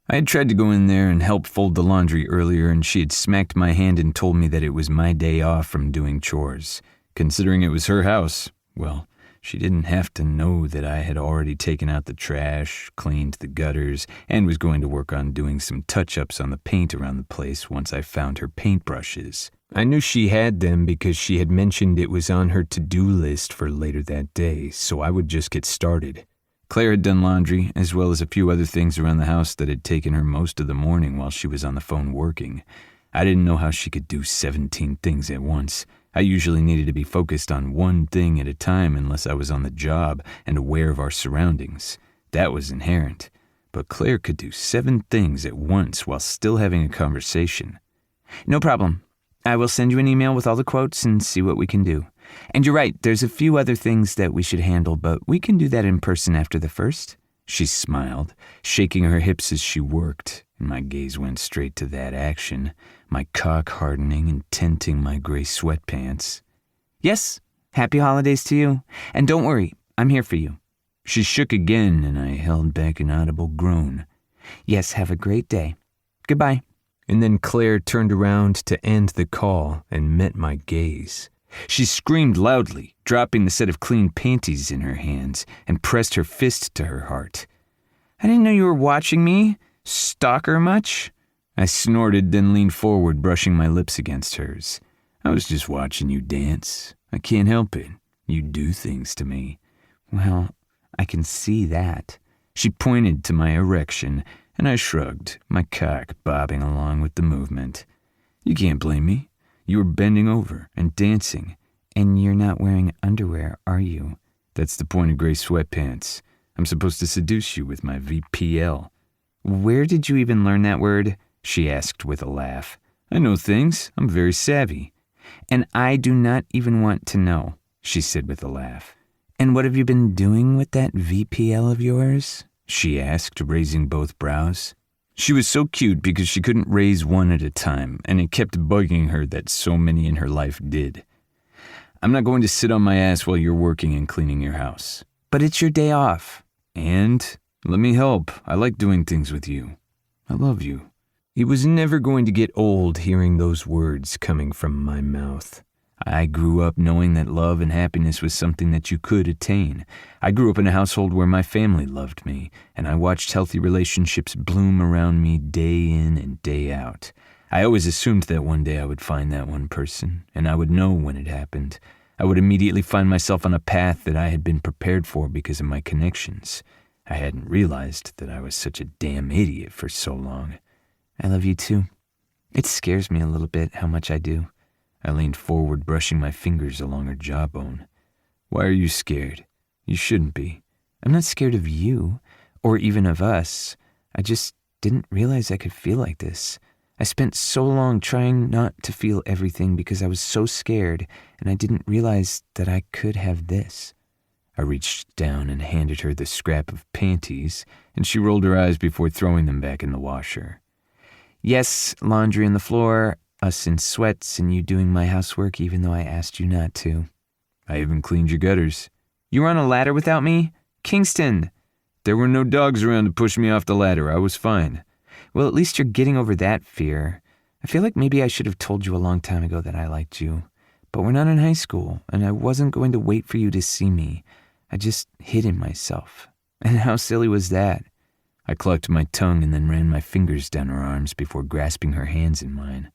C: I had tried to go in there and help fold the laundry earlier, and she had smacked my hand and told me that it was my day off from doing chores. Considering it was her house, well, she didn't have to know that I had already taken out the trash, cleaned the gutters, and was going to work on doing some touch-ups on the paint around the place once I found her paintbrushes. I knew she had them because she had mentioned it was on her to-do list for later that day, so I would just get started. Claire had done laundry, as well as a few other things around the house that had taken her most of the morning while she was on the phone working. I didn't know how she could do 17 things at once. I usually needed to be focused on one thing at a time unless I was on the job and aware of our surroundings. That was inherent. But Claire could do 7 things at once while still having a conversation.
A: No problem. I will send you an email with all the quotes and see what we can do. And you're right, there's a few other things that we should handle, but we can do that in person after the first.
C: She smiled, shaking her hips as she worked, and my gaze went straight to that action, my cock hardening and tinting my gray sweatpants.
A: Yes, happy holidays to you. And don't worry, I'm here for you.
C: She shook again, and I held back an audible groan.
A: Yes, have a great day. Goodbye.
C: And then Claire turned around to end the call and met my gaze. She screamed loudly, dropping the set of clean panties in her hands, and pressed her fist to her heart.
A: I didn't know you were watching me. Stalker much?
C: I snorted, then leaned forward, brushing my lips against hers. I was just watching you dance. I can't help it. You do things to me.
A: Well, I can see that.
C: She pointed to my erection, and I shrugged, my cock bobbing along with the movement. You can't blame me. You were bending over and dancing.
A: And you're not wearing underwear, are you?
C: That's the point of gray sweatpants. I'm supposed to seduce you with my VPL.
A: Where did you even learn that word?
C: She asked with a laugh. I know things. I'm very savvy.
A: And I do not even want to know, she said with a laugh. And what have you been doing with that VPL of yours?
C: She asked, raising both brows. She was so cute because she couldn't raise one at a time, and it kept bugging her that so many in her life did. I'm not going to sit on my ass while you're working and cleaning your house.
A: But it's your day off.
C: And let me help. I like doing things with you. I love you. It was never going to get old hearing those words coming from my mouth. I grew up knowing that love and happiness was something that you could attain. I grew up in a household where my family loved me, and I watched healthy relationships bloom around me day in and day out. I always assumed that one day I would find that one person, and I would know when it happened. I would immediately find myself on a path that I had been prepared for because of my connections. I hadn't realized that I was such a damn idiot for so long.
A: I love you too. It scares me a little bit how much I do.
C: I leaned forward, brushing my fingers along her jawbone. Why are you scared? You shouldn't be.
A: I'm not scared of you, or even of us. I just didn't realize I could feel like this. I spent so long trying not to feel everything because I was so scared, and I didn't realize that I could have this.
C: I reached down and handed her the scrap of panties, and she rolled her eyes before throwing them back in the washer.
A: Yes, laundry on the floor, us in sweats, and you doing my housework even though I asked you not to.
C: I even cleaned your gutters.
A: You were on a ladder without me? Kingston!
C: There were no dogs around to push me off the ladder. I was fine.
A: Well, at least you're getting over that fear. I feel like maybe I should have told you a long time ago that I liked you. But we're not in high school, and I wasn't going to wait for you to see me. I just hid in myself. And how silly was that?
C: I clucked my tongue and then ran my fingers down her arms before grasping her hands in mine.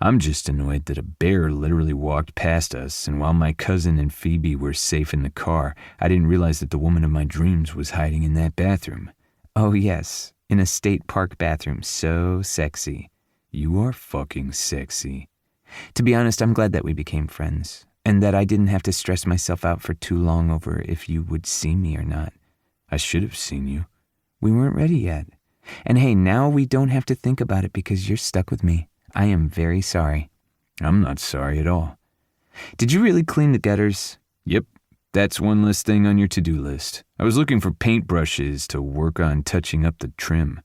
C: I'm just annoyed that a bear literally walked past us, and while my cousin and Phoebe were safe in the car, I didn't realize that the woman of my dreams was hiding in that bathroom.
A: Oh yes, in a state park bathroom, so sexy.
C: You are fucking sexy.
A: To be honest, I'm glad that we became friends, and that I didn't have to stress myself out for too long over if you would see me or not.
C: I should have seen you.
A: We weren't ready yet. And hey, now we don't have to think about it because you're stuck with me. I am very sorry.
C: I'm not sorry at all.
A: Did you really clean the gutters?
C: Yep, that's one less thing on your to-do list. I was looking for paintbrushes to work on touching up the trim.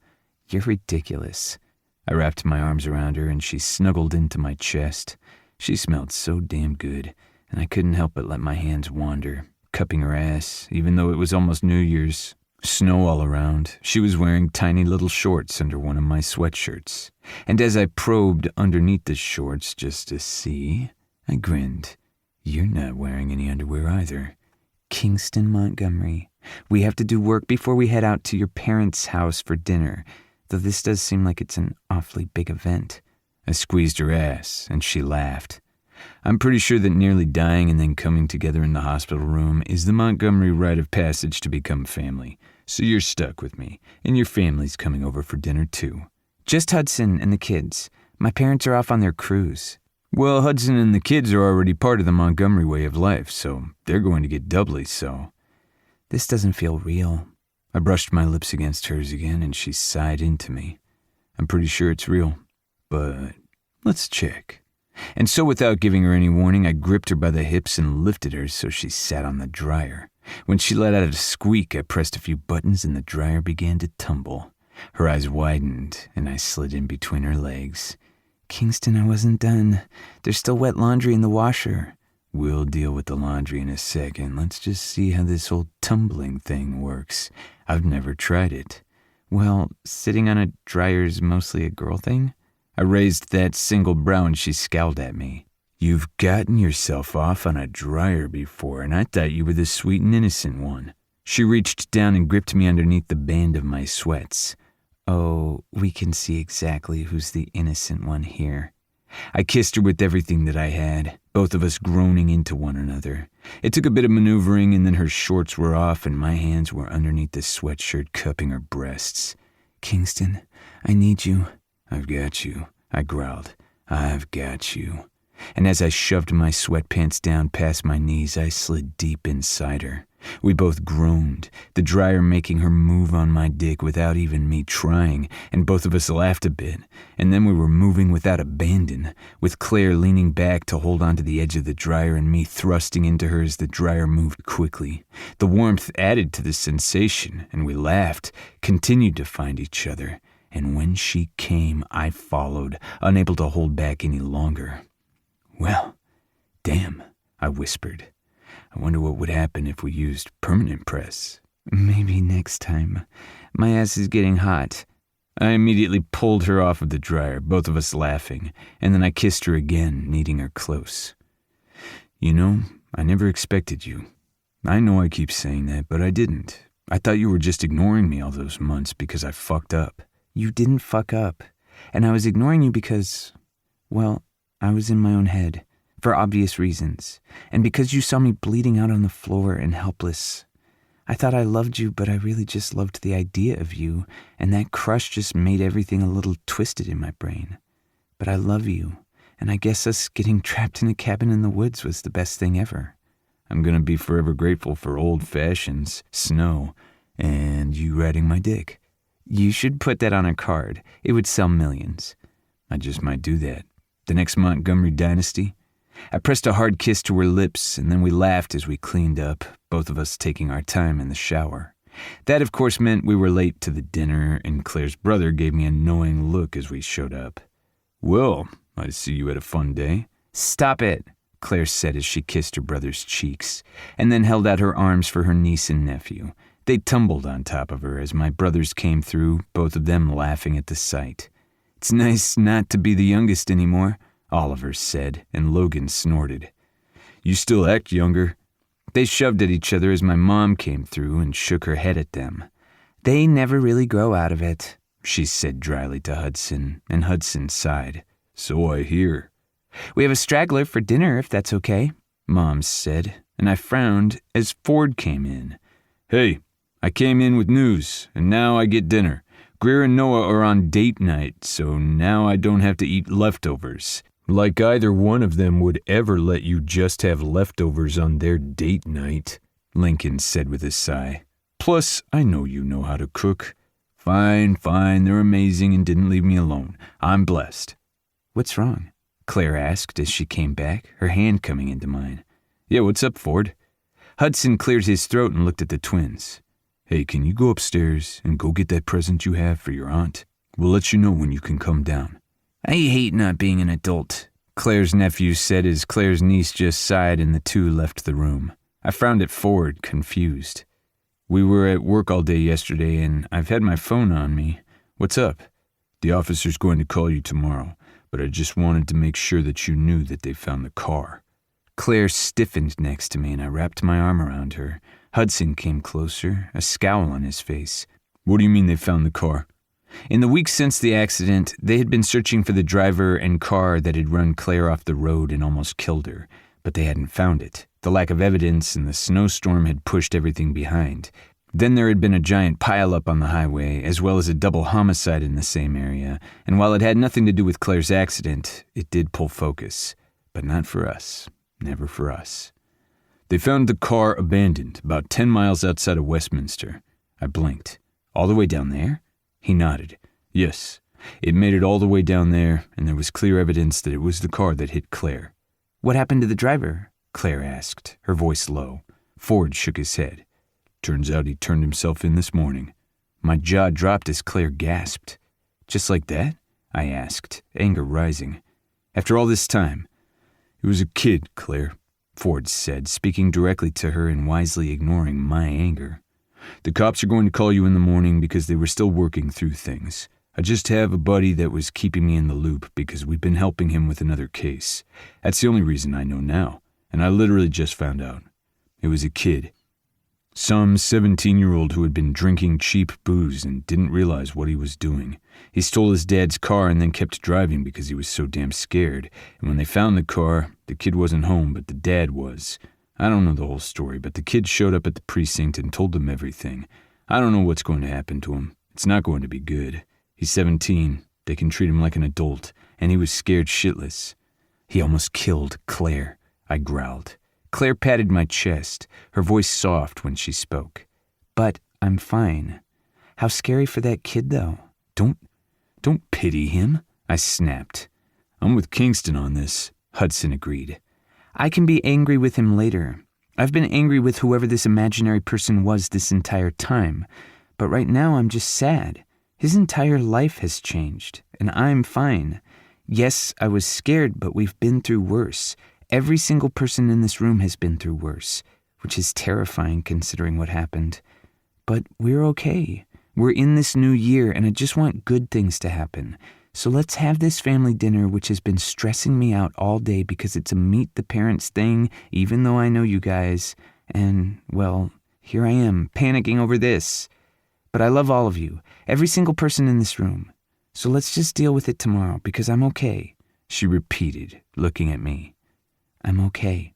A: You're ridiculous.
C: I wrapped my arms around her and she snuggled into my chest. She smelled so damn good, and I couldn't help but let my hands wander, cupping her ass, even though it was almost New Year's. Snow all around. She was wearing tiny little shorts under one of my sweatshirts. And as I probed underneath the shorts just to see, I grinned. You're not wearing any underwear either.
A: Kingston, Montgomery. We have to do work before we head out to your parents' house for dinner, though this does seem like it's an awfully big event.
C: I squeezed her ass, and she laughed. I'm pretty sure that nearly dying and then coming together in the hospital room is the Montgomery rite of passage to become family. So you're stuck with me, and your family's coming over for dinner too.
A: Just Hudson and the kids. My parents are off on their cruise.
C: Well, Hudson and the kids are already part of the Montgomery way of life, so they're going to get doubly so.
A: This doesn't feel real.
C: I brushed my lips against hers again, and she sighed into me. I'm pretty sure it's real, but let's check. And so without giving her any warning, I gripped her by the hips and lifted her so she sat on the dryer. When she let out a squeak, I pressed a few buttons and the dryer began to tumble. Her eyes widened, and I slid in between her legs.
A: Kingston, I wasn't done. There's still wet laundry in the washer.
C: We'll deal with the laundry in a second. Let's just see how this whole tumbling thing works. I've never tried it.
A: Well, sitting on a dryer's mostly a girl thing?
C: I raised that single brow and she scowled at me. You've gotten yourself off on a dryer before, and I thought you were the sweet and innocent one. She reached down and gripped me underneath the band of my sweats.
A: Oh, we can see exactly who's the innocent one here.
C: I kissed her with everything that I had, both of us groaning into one another. It took a bit of maneuvering, and then her shorts were off and my hands were underneath the sweatshirt cupping her breasts.
A: Kingston, I need you.
C: I've got you, I growled. I've got you. And as I shoved my sweatpants down past my knees, I slid deep inside her. We both groaned, the dryer making her move on my dick without even me trying, and both of us laughed a bit. And then we were moving without abandon, with Claire leaning back to hold onto the edge of the dryer and me thrusting into her as the dryer moved quickly. The warmth added to the sensation, and we laughed, continued to find each other. And when she came, I followed, unable to hold back any longer. Well, damn, I whispered. I wonder what would happen if we used permanent press.
A: Maybe next time. My ass is getting hot.
C: I immediately pulled her off of the dryer, both of us laughing, and then I kissed her again, kneading her close. You know, I never expected you. I know I keep saying that, but I didn't. I thought you were just ignoring me all those months because I fucked up.
A: You didn't fuck up. And I was ignoring you because, well, I was in my own head, for obvious reasons, and because you saw me bleeding out on the floor and helpless. I thought I loved you, but I really just loved the idea of you, and that crush just made everything a little twisted in my brain. But I love you, and I guess us getting trapped in a cabin in the woods was the best thing ever. I'm gonna be forever grateful for old fashions, snow, and you riding my dick. You should put that on a card. It would sell millions. I just might do that. The next Montgomery dynasty. I pressed a hard kiss to her lips, and then we laughed as we cleaned up, both of us taking our time in the shower. That, of course, meant we were late to the dinner, and Claire's brother gave me a knowing look as we showed up. Well, I see you had a fun day. Stop it, Claire said as she kissed her brother's cheeks, and then held out her arms for her niece and nephew. They tumbled on top of her as my brothers came through, both of them laughing at the sight. It's nice not to be the youngest anymore, Oliver said, and Logan snorted. You still act younger. They shoved at each other as my mom came through and shook her head at them. They never really grow out of it, she said dryly to Hudson, and Hudson sighed. So I hear. We have a straggler for dinner, if that's okay, Mom said, and I frowned as Ford came in. Hey, I came in with news, and now I get dinner. Greer and Noah are on date night, so now I don't have to eat leftovers. Like either one of them would ever let you just have leftovers on their date night, Lincoln said with a sigh. Plus, I know you know how to cook. Fine, they're amazing and didn't leave me alone. I'm blessed. What's wrong? Claire asked as she came back, her hand coming into mine. Yeah, what's up, Ford? Hudson cleared his throat and looked at the twins. Hey, can you go upstairs and go get that present you have for your aunt? We'll let you know when you can come down. I hate not being an adult, Claire's nephew said as Claire's niece just sighed and the two left the room. I frowned at Ford, confused. We were at work all day yesterday and I've had my phone on me. What's up? The officer's going to call you tomorrow, but I just wanted to make sure that you knew that they found the car. Claire stiffened next to me and I wrapped my arm around her. Hudson came closer, a scowl on his face. What do you mean they found the car? In the weeks since the accident, they had been searching for the driver and car that had run Claire off the road and almost killed her, but they hadn't found it. The lack of evidence and the snowstorm had pushed everything behind. Then there had been a giant pileup on the highway, as well as a double homicide in the same area, and while it had nothing to do with Claire's accident, it did pull focus. But not for us. Never for us. They found the car abandoned, about 10 miles outside of Westminster. I blinked. All the way down there? He nodded. Yes, it made it all the way down there, and there was clear evidence that it was the car that hit Claire. What happened to the driver? Claire asked, her voice low. Ford shook his head. Turns out he turned himself in this morning. My jaw dropped as Claire gasped. Just like that? I asked, anger rising. After all this time? He was a kid, Claire, Ford said, speaking directly to her and wisely ignoring my anger. The cops are going to call you in the morning because they were still working through things. I just have a buddy that was keeping me in the loop because we've been helping him with another case. That's the only reason I know now, and I literally just found out. It was a kid. Some 17-year-old who had been drinking cheap booze and didn't realize what he was doing. He stole his dad's car and then kept driving because he was so damn scared. And when they found the car, the kid wasn't home, but the dad was. I don't know the whole story, but the kid showed up at the precinct and told them everything. I don't know what's going to happen to him. It's not going to be good. He's 17. They can treat him like an adult, and he was scared shitless. He almost killed Claire, I growled. Claire patted my chest, her voice soft when she spoke. But I'm fine. How scary for that kid, though. Don't pity him, I snapped. I'm with Kingston on this, Hudson agreed. I can be angry with him later. I've been angry with whoever this imaginary person was this entire time. But right now I'm just sad. His entire life has changed, and I'm fine. Yes, I was scared, but we've been through worse. Every single person in this room has been through worse, which is terrifying considering what happened. But we're okay. We're in this new year, and I just want good things to happen. So let's have this family dinner, which has been stressing me out all day because it's a meet the parents thing, even though I know you guys. And, well, here I am, panicking over this. But I love all of you, every single person in this room. So let's just deal with it tomorrow, because I'm okay," she repeated, looking at me. "I'm okay."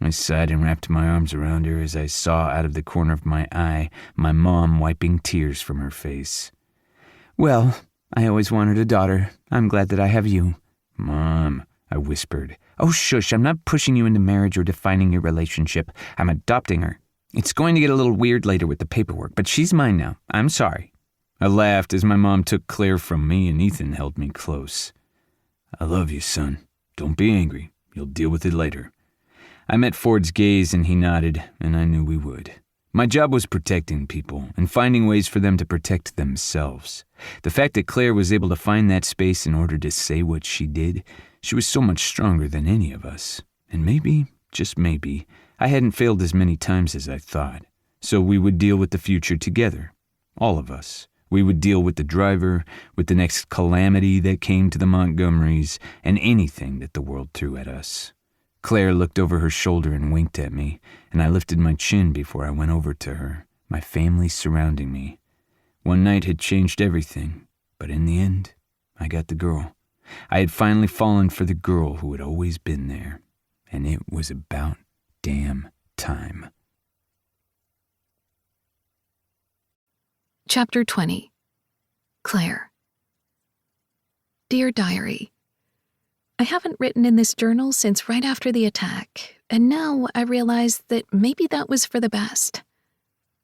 A: I sighed and wrapped my arms around her as I saw out of the corner of my eye my mom wiping tears from her face. "Well, I always wanted a daughter. I'm glad that I have you." "Mom," I whispered. "Oh, shush, I'm not pushing you into marriage or defining your relationship. I'm adopting her. It's going to get a little weird later with the paperwork, but she's mine now. I'm sorry." I laughed as my mom took Claire from me and Ethan held me close. "I love you, son. Don't be angry. You'll deal with it later." I met Ford's gaze and he nodded, and I knew we would. My job was protecting people and finding ways for them to protect themselves. The fact that Claire was able to find that space in order to say what she did, she was so much stronger than any of us. And maybe, just maybe, I hadn't failed as many times as I thought. So we would deal with the future together. All of us. We would deal with the driver, with the next calamity that came to the Montgomerys, and anything that the world threw at us. Claire looked over her shoulder and winked at me, and I lifted my chin before I went over to her, my family surrounding me. One night had changed everything, but in the end, I got the girl. I had finally fallen for the girl who had always been there, and it was about damn time.
B: Chapter 20. Claire. Dear Diary, I haven't written in this journal since right after the attack, and now I realize that maybe that was for the best.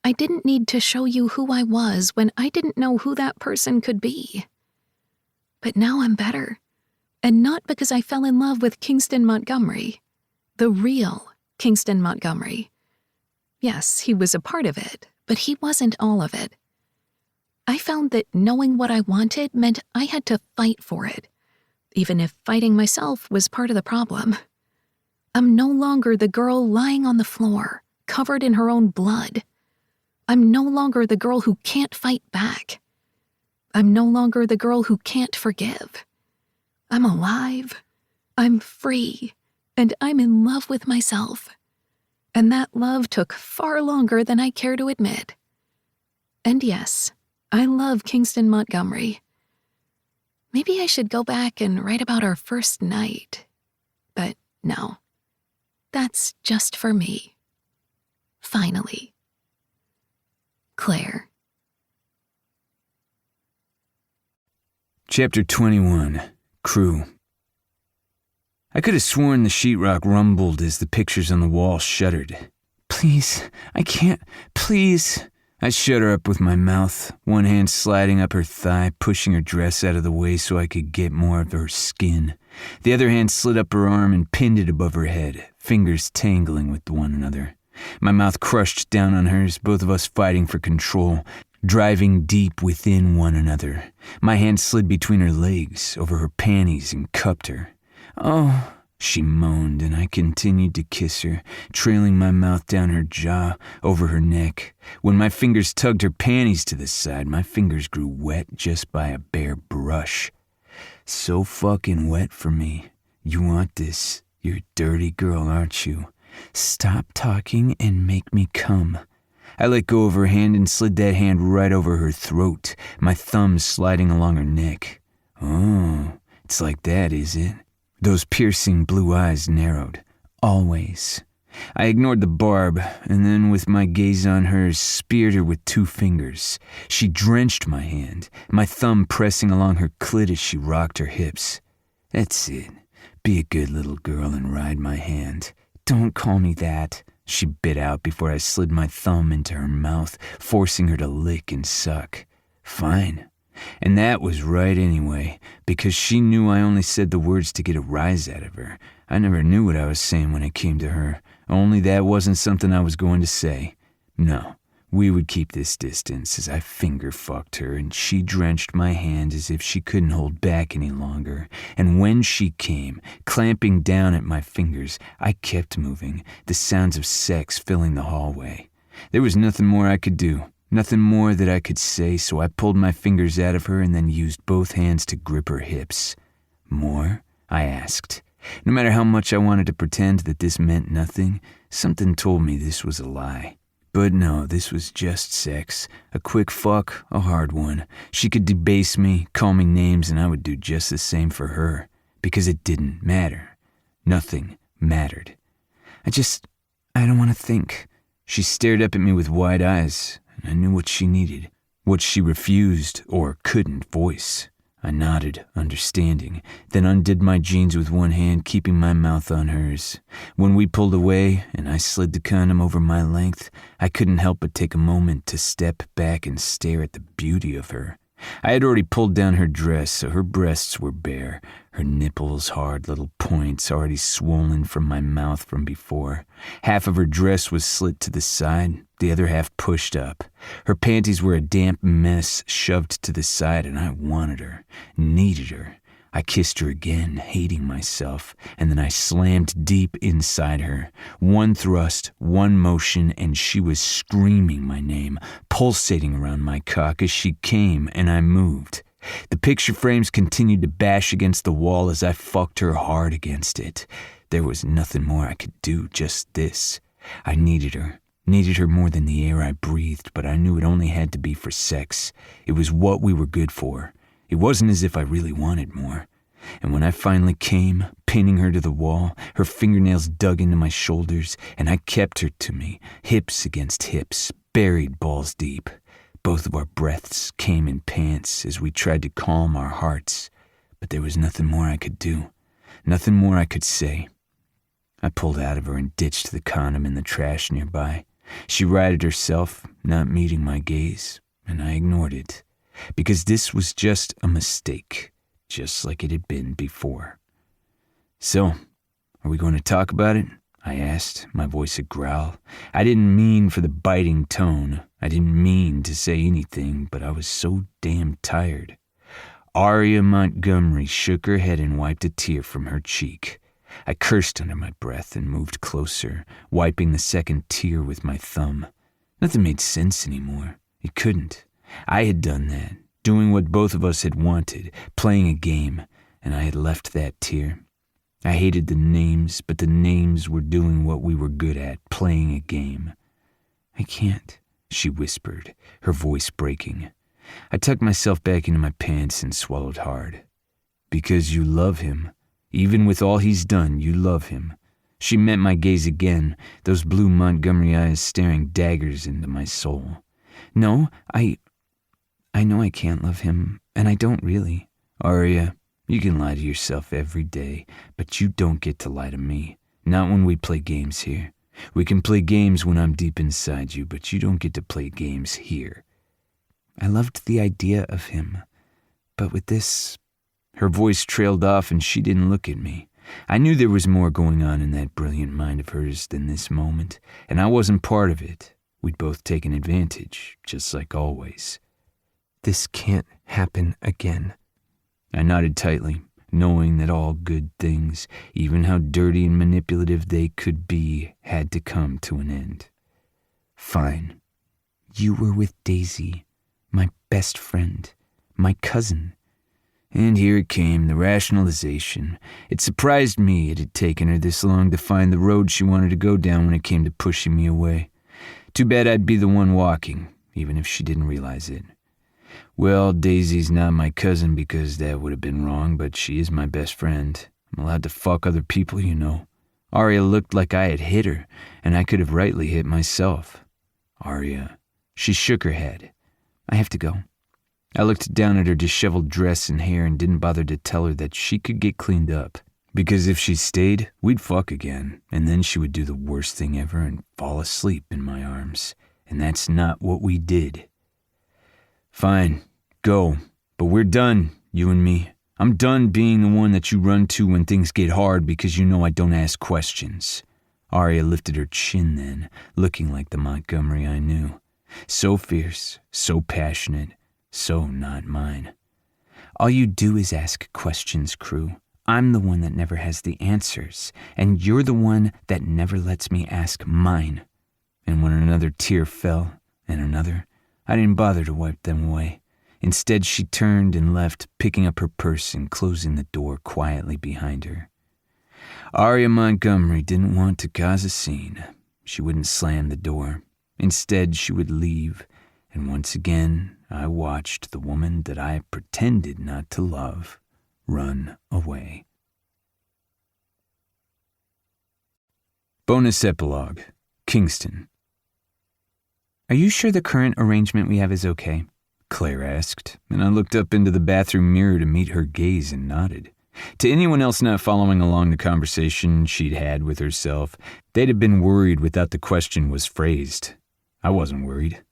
B: I didn't need to show you who I was when I didn't know who that person could be. But now I'm better, and not because I fell in love with Kingston Montgomery, the real Kingston Montgomery. Yes, he was a part of it, but he wasn't all of it. I found that knowing what I wanted meant I had to fight for it, even if fighting myself was part of the problem. I'm no longer the girl lying on the floor, covered in her own blood. I'm no longer the girl who can't fight back. I'm no longer the girl who can't forgive. I'm alive. I'm free. And I'm in love with myself. And that love took far longer than I care to admit. And yes, I love Kingston Montgomery. Maybe I should go back and write about our first night. But no. That's just for me. Finally. Claire.
C: Chapter 21. Crew. I could have sworn the sheetrock rumbled as the pictures on the wall shuddered. "Please, I can't, please." I shut her up with my mouth, one hand sliding up her thigh, pushing her dress out of the way so I could get more of her skin. The other hand slid up her arm and pinned it above her head, fingers tangling with one another. My mouth crushed down on hers, both of us fighting for control, driving deep within one another. My hand slid between her legs, over her panties, and cupped her. "Oh," she moaned, and I continued to kiss her, trailing my mouth down her jaw, over her neck. When my fingers tugged her panties to the side, my fingers grew wet just by a bare brush. So fucking wet for me. "You want this. You're a dirty girl, aren't you? Stop talking and make me come." I let go of her hand and slid that hand right over her throat, my thumbs sliding along her neck. "Oh, it's like that, is it?" Those piercing blue eyes narrowed. "Always." I ignored the barb, and then with my gaze on hers, speared her with 2 fingers. She drenched my hand, my thumb pressing along her clit as she rocked her hips. "That's it. Be a good little girl and ride my hand." "Don't call me that," she bit out before I slid my thumb into her mouth, forcing her to lick and suck. "Fine." And that was right anyway, because she knew I only said the words to get a rise out of her. I never knew what I was saying when it came to her, only that wasn't something I was going to say. No, we would keep this distance as I finger-fucked her, and she drenched my hand as if she couldn't hold back any longer. And when she came, clamping down at my fingers, I kept moving, the sounds of sex filling the hallway. There was nothing more I could do. Nothing more that I could say, so I pulled my fingers out of her and then used both hands to grip her hips. "More?" I asked. No matter how much I wanted to pretend that this meant nothing, something told me this was a lie. But no, this was just sex. A quick fuck, a hard one. She could debase me, call me names, and I would do just the same for her. Because it didn't matter. Nothing mattered. I don't want to think. She stared up at me with wide eyes, and I knew what she needed. What she refused or couldn't voice. I nodded, understanding, then undid my jeans with one hand, keeping my mouth on hers. When we pulled away and I slid the condom over my length, I couldn't help but take a moment to step back and stare at the beauty of her. I had already pulled down her dress, so her breasts were bare, her nipples hard little points already swollen from my mouth from before. Half of her dress was slit to the side, the other half pushed up. Her panties were a damp mess shoved to the side, and I wanted her, needed her. I kissed her again, hating myself, and then I slammed deep inside her. One thrust, one motion, and she was screaming my name, pulsating around my cock as she came, and I moved. The picture frames continued to bash against the wall as I fucked her hard against it. There was nothing more I could do, just this. I needed her more than the air I breathed, but I knew it only had to be for sex. It was what we were good for. It wasn't as if I really wanted more. And when I finally came, pinning her to the wall, her fingernails dug into my shoulders, and I kept her to me, hips against hips, buried balls deep. Both of our breaths came in pants as we tried to calm our hearts, but there was nothing more I could do, nothing more I could say. I pulled out of her and ditched the condom in the trash nearby. She righted herself, not meeting my gaze, and I ignored it, because this was just a mistake, just like it had been before. So, are we going to talk about it? I asked, my voice a growl. I didn't mean for the biting tone. I didn't mean to say anything, but I was so damn tired. Aria Montgomery shook her head and wiped a tear from her cheek. I cursed under my breath and moved closer, wiping the second tear with my thumb. Nothing made sense anymore. It couldn't. I had done that, doing what both of us had wanted, playing a game, and I had left that tear. I hated the names, but the names were doing what we were good at, playing a game. I can't, she whispered, her voice breaking. I tucked myself back into my pants and swallowed hard. Because you love him. Even with all he's done, you love him. She met my gaze again, those blue Montgomery eyes staring daggers into my soul. No, I know I can't love him, and I don't really. Aria, you can lie to yourself every day, but you don't get to lie to me. Not when we play games here. We can play games when I'm deep inside you, but you don't get to play games here. I loved the idea of him, but with this... Her voice trailed off and she didn't look at me. I knew there was more going on in that brilliant mind of hers than this moment, and I wasn't part of it. We'd both taken advantage, just like always. This can't happen again. I nodded tightly, knowing that all good things, even how dirty and manipulative they could be, had to come to an end. Fine. You were with Daisy, my best friend, my cousin. And here it came, the rationalization. It surprised me it had taken her this long to find the road she wanted to go down when it came to pushing me away. Too bad I'd be the one walking, even if she didn't realize it. Well, Daisy's not my cousin because that would have been wrong, but she is my best friend. I'm allowed to fuck other people, you know. Aria looked like I had hit her, and I could have rightly hit myself. Aria. She shook her head. I have to go. I looked down at her disheveled dress and hair and didn't bother to tell her that she could get cleaned up. Because if she stayed, we'd fuck again, and then she would do the worst thing ever and fall asleep in my arms. And that's not what we did. Fine, go. But we're done, you and me. I'm done being the one that you run to when things get hard because you know I don't ask questions. Aria lifted her chin then, looking like the Montgomery I knew. So fierce, so passionate. So not mine. All you do is ask questions, Crew. I'm the one that never has the answers, and you're the one that never lets me ask mine. And when another tear fell, and another, I didn't bother to wipe them away. Instead, she turned and left, picking up her purse and closing the door quietly behind her. Aria Montgomery didn't want to cause a scene. She wouldn't slam the door.
A: Instead, she would leave, and once again, I watched the woman that I pretended not to love run away.
C: Bonus epilogue. Kingston.
A: Are you sure the current arrangement we have is okay?
C: Claire asked, and I looked up into the bathroom mirror to meet her gaze and nodded. To anyone else not following along the conversation she'd had with herself, they'd have been worried without the question was phrased. I wasn't worried.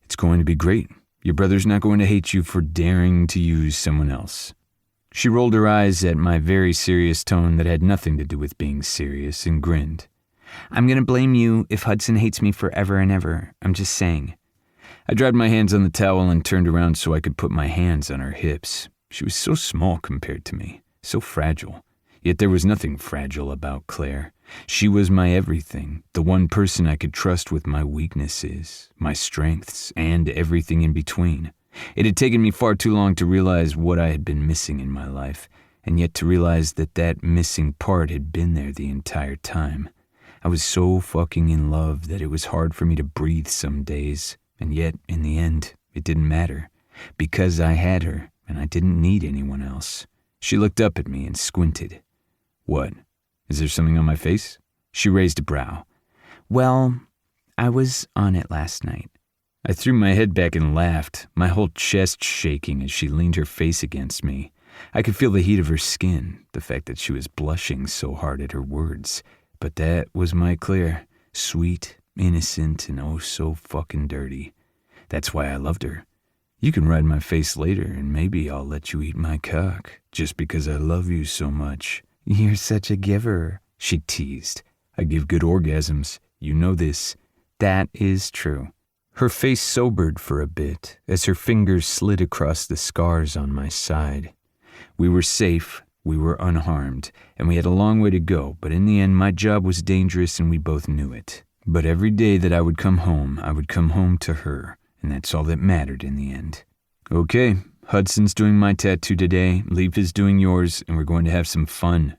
C: It's going to be great. Your brother's not going to hate you for daring to use someone else. She rolled her eyes at my very serious tone that had nothing to do with being serious and grinned.
A: I'm going to blame you if Hudson hates me forever and ever. I'm just saying.
C: I dried my hands on the towel and turned around so I could put my hands on her hips. She was so small compared to me, so fragile. Yet there was nothing fragile about Claire. She was my everything, the one person I could trust with my weaknesses, my strengths, and everything in between. It had taken me far too long to realize what I had been missing in my life, and yet to realize that that missing part had been there the entire time. I was so fucking in love that it was hard for me to breathe some days, and yet, in the end, it didn't matter, because I had her, and I didn't need anyone else. She looked up at me and squinted. What? Is there something on my face? She raised a brow.
A: Well, I was on it last night.
C: I threw my head back and laughed, my whole chest shaking as she leaned her face against me. I could feel the heat of her skin, the fact that she was blushing so hard at her words. But that was my Claire, sweet, innocent, and oh so fucking dirty. That's why I loved her. You can ride my face later, and maybe I'll let you eat my cock, just because I love you so much.
A: You're such a giver, she teased.
C: I give good orgasms. You know this.
A: That is true.
C: Her face sobered for a bit as her fingers slid across the scars on my side. We were safe, we were unharmed, and we had a long way to go, but in the end my job was dangerous and we both knew it. But every day that I would come home to her, and that's all that mattered in the end. Okay, Hudson's doing my tattoo today, Leaf is doing yours, and we're going to have some fun.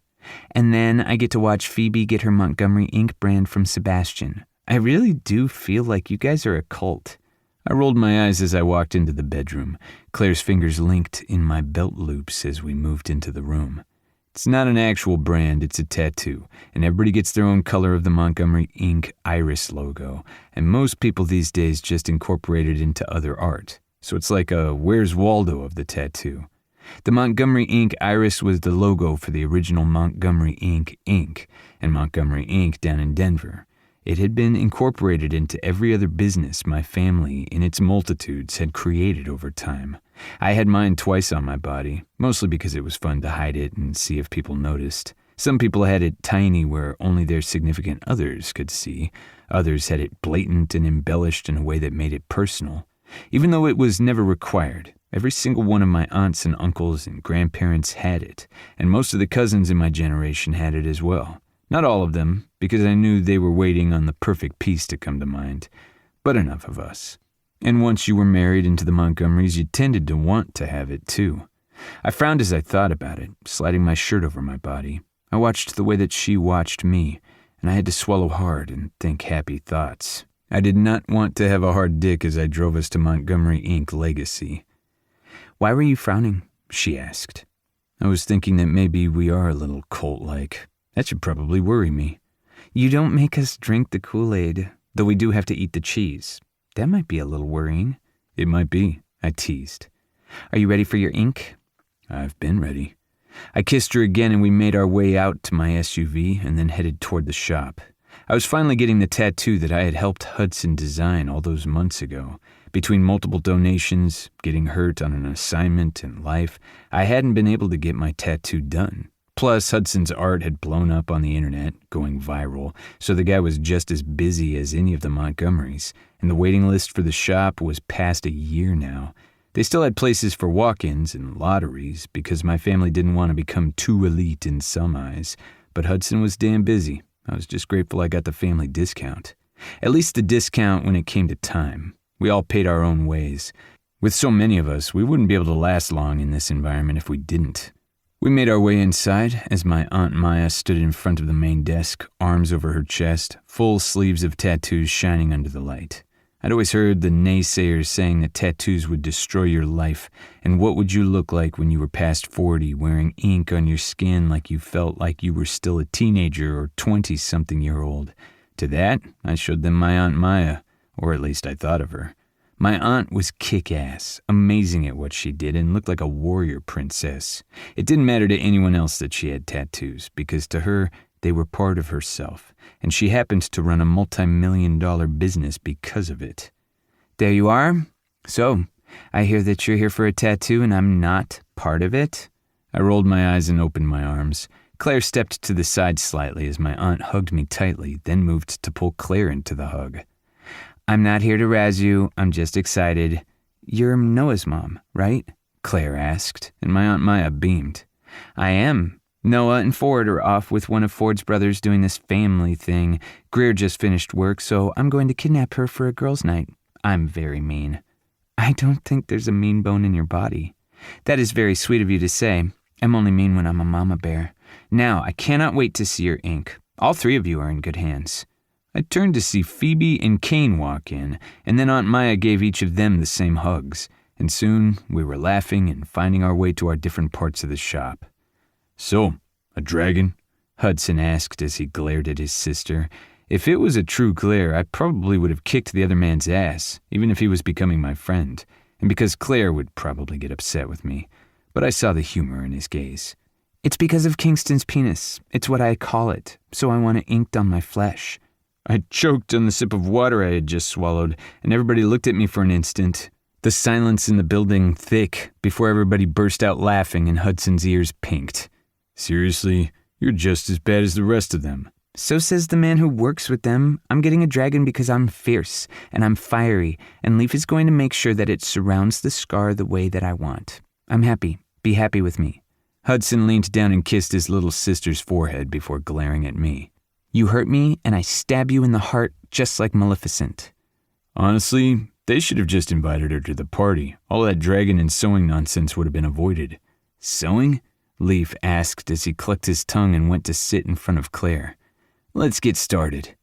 A: And then I get to watch Phoebe get her Montgomery ink brand from Sebastian. I really do feel like you guys are a cult.
C: I rolled my eyes as I walked into the bedroom. Claire's fingers linked in my belt loops as we moved into the room. It's not an actual brand, it's a tattoo, and everybody gets their own color of the Montgomery ink iris logo, and most people these days just incorporate it into other art. So it's like a Where's Waldo of the tattoo. The Montgomery ink iris was the logo for the original Montgomery ink ink, and Montgomery ink down in Denver. It had been incorporated into every other business my family, in its multitudes, had created over time. I had mine twice on my body, mostly because it was fun to hide it and see if people noticed. Some people had it tiny where only their significant others could see. Others had it blatant and embellished in a way that made it personal. Even though it was never required, every single one of my aunts and uncles and grandparents had it, and most of the cousins in my generation had it as well. Not all of them, because I knew they were waiting on the perfect piece to come to mind, but enough of us. And once you were married into the Montgomerys, you tended to want to have it too. I frowned as I thought about it, sliding my shirt over my body. I watched the way that she watched me, and I had to swallow hard and think happy thoughts. I did not want to have a hard dick as I drove us to Montgomery Ink Legacy.
A: Why were you frowning?
C: She asked. I was thinking that maybe we are a little cult-like. That should probably worry me.
A: You don't make us drink the Kool-Aid, though we do have to eat the cheese. That might be a little worrying.
C: It might be, I teased.
A: Are you ready for your ink?
C: I've been ready. I kissed her again and we made our way out to my SUV and then headed toward the shop. I was finally getting the tattoo that I had helped Hudson design all those months ago. Between multiple donations, getting hurt on an assignment, and life, I hadn't been able to get my tattoo done. Plus, Hudson's art had blown up on the internet, going viral, so the guy was just as busy as any of the Montgomerys, and the waiting list for the shop was past a year now. They still had places for walk-ins and lotteries because my family didn't want to become too elite in some eyes, but Hudson was damn busy. I was just grateful I got the family discount. At least the discount when it came to time. We all paid our own ways. With so many of us, we wouldn't be able to last long in this environment if we didn't. We made our way inside as my Aunt Maya stood in front of the main desk, arms over her chest, full sleeves of tattoos shining under the light. I'd always heard the naysayers saying that tattoos would destroy your life, and what would you look like when you were past 40, wearing ink on your skin like you felt like you were still a teenager or 20-something-year-old. To that, I showed them my Aunt Maya, or at least I thought of her. My aunt was kick-ass, amazing at what she did, and looked like a warrior princess. It didn't matter to anyone else that she had tattoos, because to her, they were part of herself, and she happened to run a multi-million-dollar business because of it. There you are. So, I hear that you're here for a tattoo and I'm not part of it? I rolled my eyes and opened my arms. Claire stepped to the side slightly as my aunt hugged me tightly, then moved to pull Claire into the hug. I'm not here to razz you, I'm just excited. You're Noah's mom, right? Claire asked, and my Aunt Maya beamed. I am. Noah and Ford are off with one of Ford's brothers doing this family thing. Greer just finished work, so I'm going to kidnap her for a girls' night. I'm very mean. I don't think there's a mean bone in your body. That is very sweet of you to say. I'm only mean when I'm a mama bear. Now, I cannot wait to see your ink. All three of you are in good hands. I turned to see Phoebe and Kane walk in, and then Aunt Maya gave each of them the same hugs, and soon we were laughing and finding our way to our different parts of the shop. So, a dragon? Hudson asked as he glared at his sister. If it was a true glare, I probably would have kicked the other man's ass, even if he was becoming my friend, and because Claire would probably get upset with me. But I saw the humor in his gaze. It's because of Kingston's penis. It's what I call it, so I want it inked on my flesh. I choked on the sip of water I had just swallowed, and everybody looked at me for an instant. The silence in the building thick before everybody burst out laughing and Hudson's ears pinked. Seriously, you're just as bad as the rest of them. So says the man who works with them. I'm getting a dragon because I'm fierce, and I'm fiery, and Leaf is going to make sure that it surrounds the scar the way that I want. I'm happy. Be happy with me. Hudson leaned down and kissed his little sister's forehead before glaring at me. You hurt me, and I stab you in the heart just like Maleficent. Honestly, they should have just invited her to the party. All that dragon and sewing nonsense would have been avoided. Sewing? Leaf asked as he clucked his tongue and went to sit in front of Claire. Let's get started.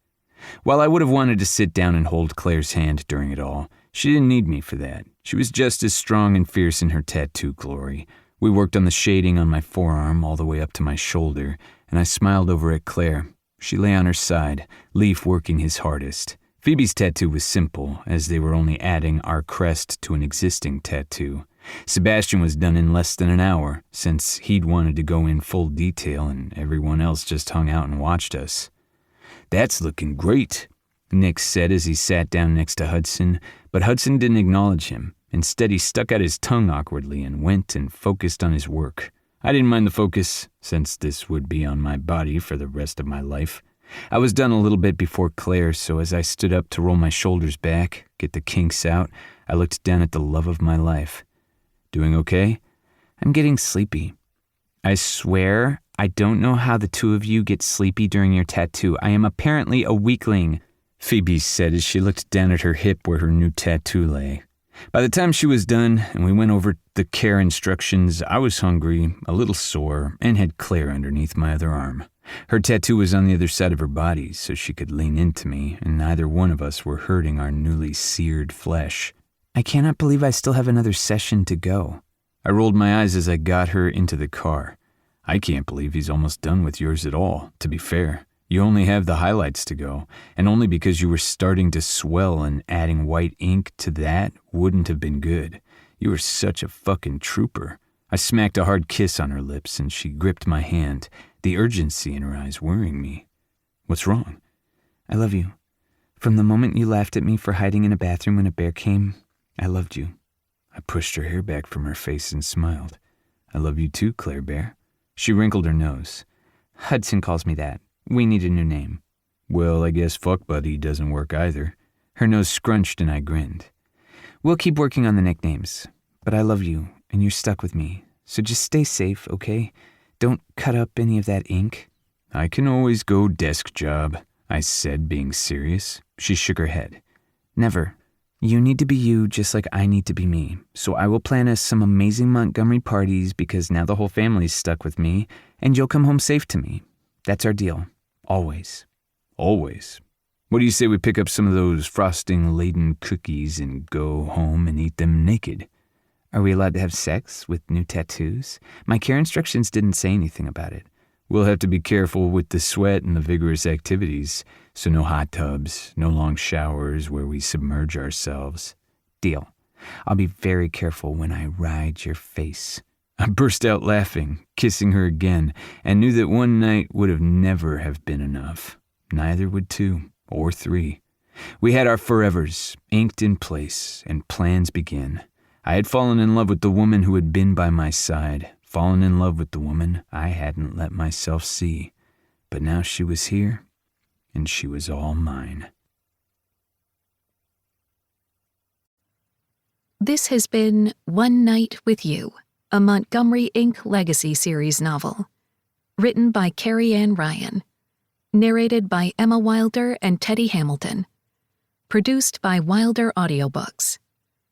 C: While I would have wanted to sit down and hold Claire's hand during it all, she didn't need me for that. She was just as strong and fierce in her tattoo glory. We worked on the shading on my forearm all the way up to my shoulder, and I smiled over at Claire. She lay on her side, Leaf working his hardest. Phoebe's tattoo was simple, as they were only adding our crest to an existing tattoo. Sebastian was done in less than an hour, since he'd wanted to go in full detail and everyone else just hung out and watched us. That's looking great, Nick said as he sat down next to Hudson, but Hudson didn't acknowledge him. Instead, he stuck out his tongue awkwardly and went and focused on his work. I didn't mind the focus, since this would be on my body for the rest of my life. I was done a little bit before Claire, so as I stood up to roll my shoulders back, get the kinks out, I looked down at the love of my life. Doing okay? I'm getting sleepy. I swear, I don't know how the two of you get sleepy during your tattoo. I am apparently a weakling, Phoebe said as she looked down at her hip where her new tattoo lay. By the time she was done and we went over the care instructions, I was hungry, a little sore, and had Claire underneath my other arm. Her tattoo was on the other side of her body, so she could lean into me, and neither one of us were hurting our newly seared flesh. I cannot believe I still have another session to go. I rolled my eyes as I got her into the car. I can't believe he's almost done with yours at all, to be fair. You only have the highlights to go, and only because you were starting to swell and adding white ink to that wouldn't have been good. You were such a fucking trooper. I smacked a hard kiss on her lips, and she gripped my hand, the urgency in her eyes worrying me. What's wrong? I love you. From the moment you laughed at me for hiding in a bathroom when a bear came, I loved you. I pushed her hair back from her face and smiled. I love you too, Claire Bear. She wrinkled her nose. Hudson calls me that. We need a new name. Well, I guess fuck buddy doesn't work either. Her nose scrunched and I grinned. We'll keep working on the nicknames. But I love you, and you're stuck with me. So just stay safe, okay? Don't cut up any of that ink. I can always go desk job, I said, being serious. She shook her head. Never.
A: You need to be you just like I need to be me. So I will plan us some amazing Montgomery parties because now the whole family's stuck with me, and you'll come home safe to me. That's our deal. Always.
C: Always. What do you say we pick up some of those frosting-laden cookies and go home and eat them naked?
A: Are we allowed to have sex with new tattoos? My care instructions didn't say anything about it.
C: We'll have to be careful with the sweat and the vigorous activities, so no hot tubs, no long showers where we submerge ourselves.
A: Deal. I'll be very careful when I ride your face.
C: I burst out laughing, kissing her again, and knew that one night would have never have been enough. Neither would 2 or 3. We had our forevers inked in place, and plans began. I had fallen in love with the woman who had been by my side, fallen in love with the woman I hadn't let myself see. But now she was here, and she was all mine.
B: This has been One Night with You, a Montgomery Inc. Legacy Series novel. Written by Carrie Ann Ryan. Narrated by Emma Wilder and Teddy Hamilton. Produced by Wilder Audiobooks.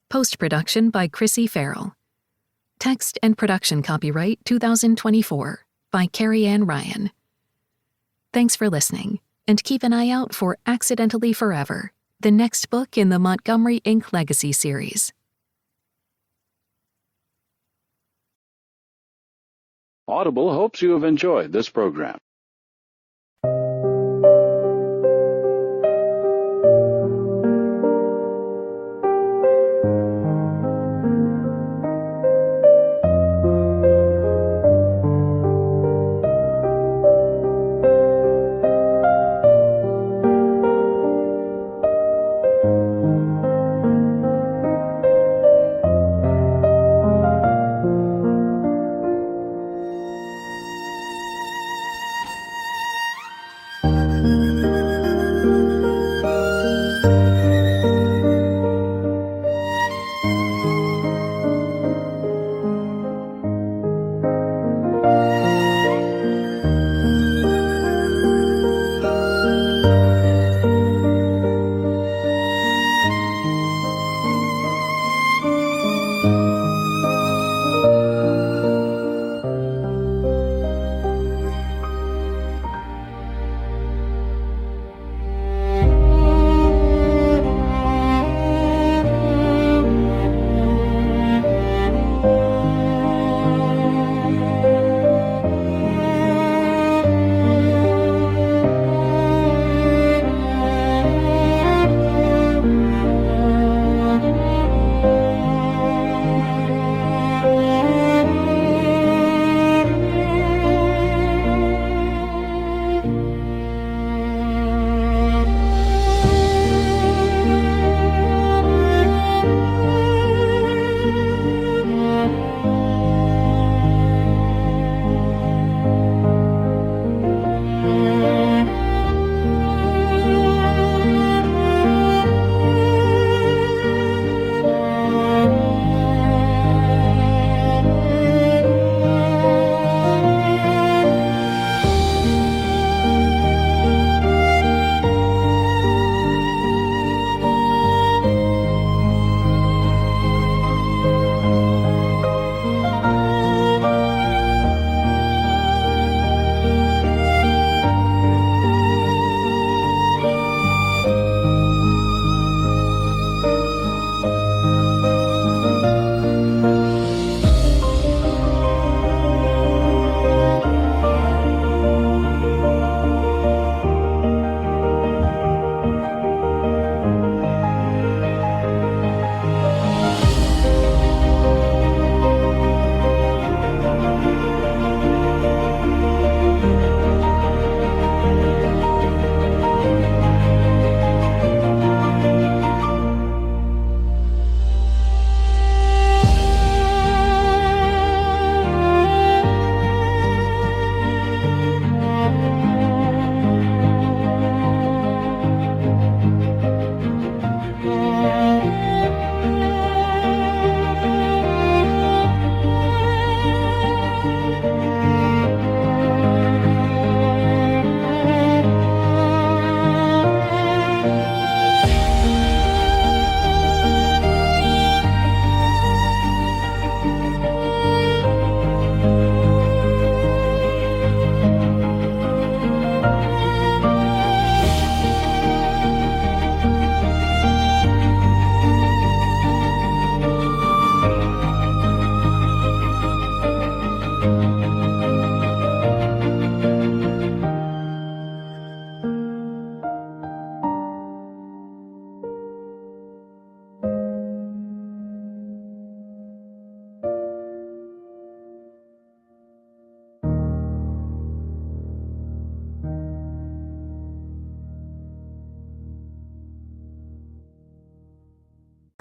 B: Post-production by Chrissy Farrell. Text and production copyright 2024 by Carrie Ann Ryan. Thanks for listening, and keep an eye out for Accidentally Forever, the next book in the Montgomery Inc. Legacy series.
F: Audible hopes you have enjoyed this program.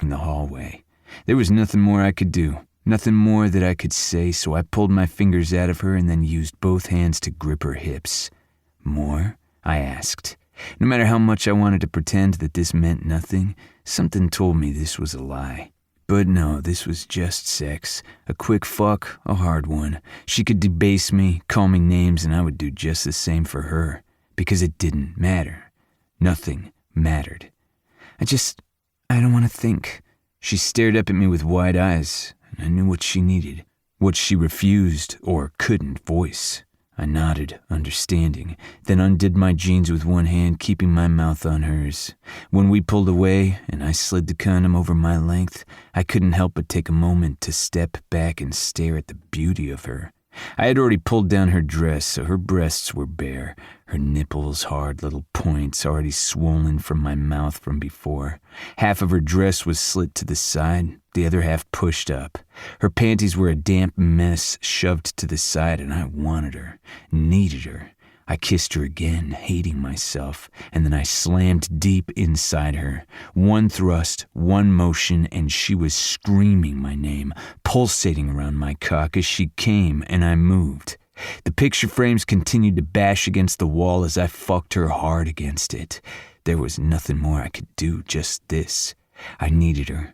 C: in the hallway. There was nothing more I could do, nothing more that I could say, so I pulled my fingers out of her and then used both hands to grip her hips. More? I asked. No matter how much I wanted to pretend that this meant nothing, something told me this was a lie. But no, this was just sex. A quick fuck, a hard one. She could debase me, call me names, and I would do just the same for her. Because it didn't matter. Nothing mattered. I don't want to think. She stared up at me with wide eyes, and I knew what she needed. What she refused or couldn't voice. I nodded, understanding, then undid my jeans with one hand, keeping my mouth on hers. When we pulled away, and I slid the condom over my length, I couldn't help but take a moment to step back and stare at the beauty of her. I had already pulled down her dress, so her breasts were bare, her nipples hard little points already swollen from my mouth from before. Half of her dress was slit to the side, the other half pushed up. Her panties were a damp mess shoved to the side, and I wanted her, needed her. I kissed her again, hating myself, and then I slammed deep inside her. One thrust, one motion, and she was screaming my name, pulsating around my cock as she came, and I moved. The picture frames continued to bash against the wall as I fucked her hard against it. There was nothing more I could do, just this. I needed her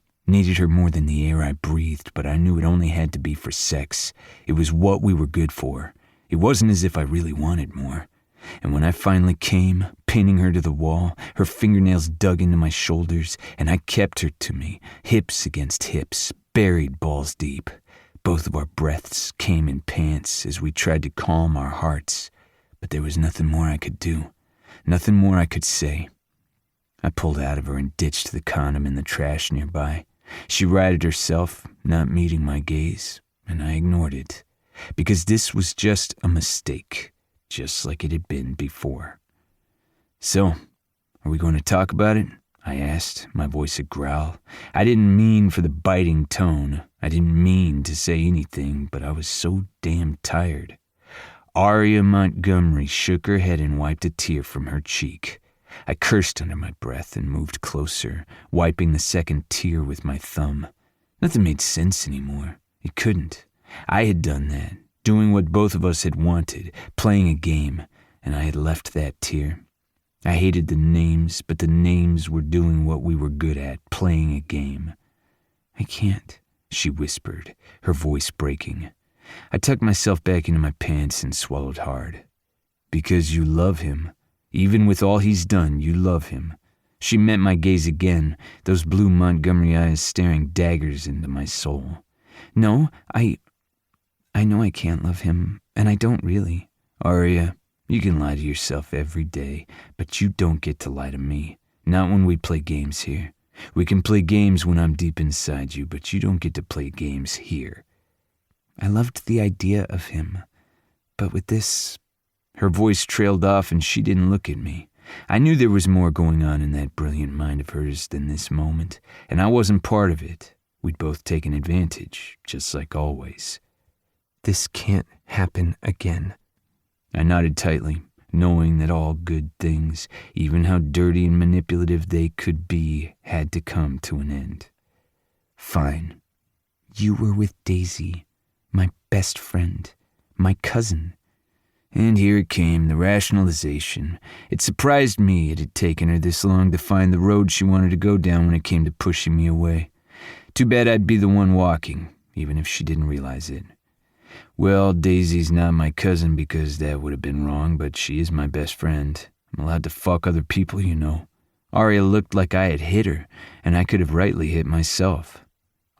C: more than the air I breathed, but I knew it only had to be for sex. It was what we were good for. It wasn't as if I really wanted more. And when I finally came, pinning her to the wall, her fingernails dug into my shoulders, and I kept her to me, hips against hips, buried balls deep. Both of our breaths came in pants as we tried to calm our hearts, but there was nothing more I could do, nothing more I could say. I pulled out of her and ditched the condom in the trash nearby. She righted herself, not meeting my gaze, and I ignored it, because this was just a mistake, just like it had been before. So, are we going to talk about it? I asked, my voice a growl. I didn't mean for the biting tone. I didn't mean to say anything, but I was so damn tired. Aria Montgomery shook her head and wiped a tear from her cheek. I cursed under my breath and moved closer, wiping the second tear with my thumb. Nothing made sense anymore. It couldn't. I had done that, doing what both of us had wanted, playing a game, and I had left that tear. I hated the names, but the names were doing what we were good at, playing a game. I can't, she whispered, her voice breaking. I tucked myself back into my pants and swallowed hard. Because you love him. Even with all he's done, you love him. She met my gaze again, those blue Montgomery eyes staring daggers into my soul. No, I know I can't love him, and I don't really. Aria, you can lie to yourself every day, but you don't get to lie to me. Not when we play games here. We can play games when I'm deep inside you, but you don't get to play games here. I loved the idea of him, but with this... Her voice trailed off and she didn't look at me. I knew there was more going on in that brilliant mind of hers than this moment, and I wasn't part of it. We'd both taken advantage, just like always. This can't happen again. I nodded tightly, knowing that all good things, even how dirty and manipulative they could be, had to come to an end. Fine. You were with Daisy, my best friend, my cousin. And here it came, the rationalization. It surprised me it had taken her this long to find the road she wanted to go down when it came to pushing me away. Too bad I'd be the one walking, even if she didn't realize it. Well, Daisy's not my cousin because that would have been wrong, but she is my best friend. I'm allowed to fuck other people, you know. Aria looked like I had hit her, and I could have rightly hit myself.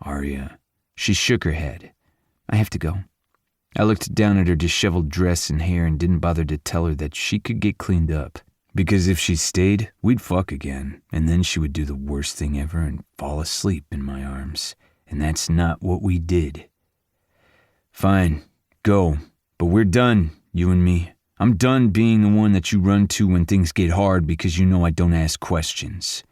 C: Aria. She shook her head. I have to go. I looked down at her disheveled dress and hair and didn't bother to tell her that she could get cleaned up. Because if she stayed, we'd fuck again, and then she would do the worst thing ever and fall asleep in my arms. And that's not what we did. Fine, go. But we're done, you and me. I'm done being the one that you run to when things get hard because you know I don't ask questions.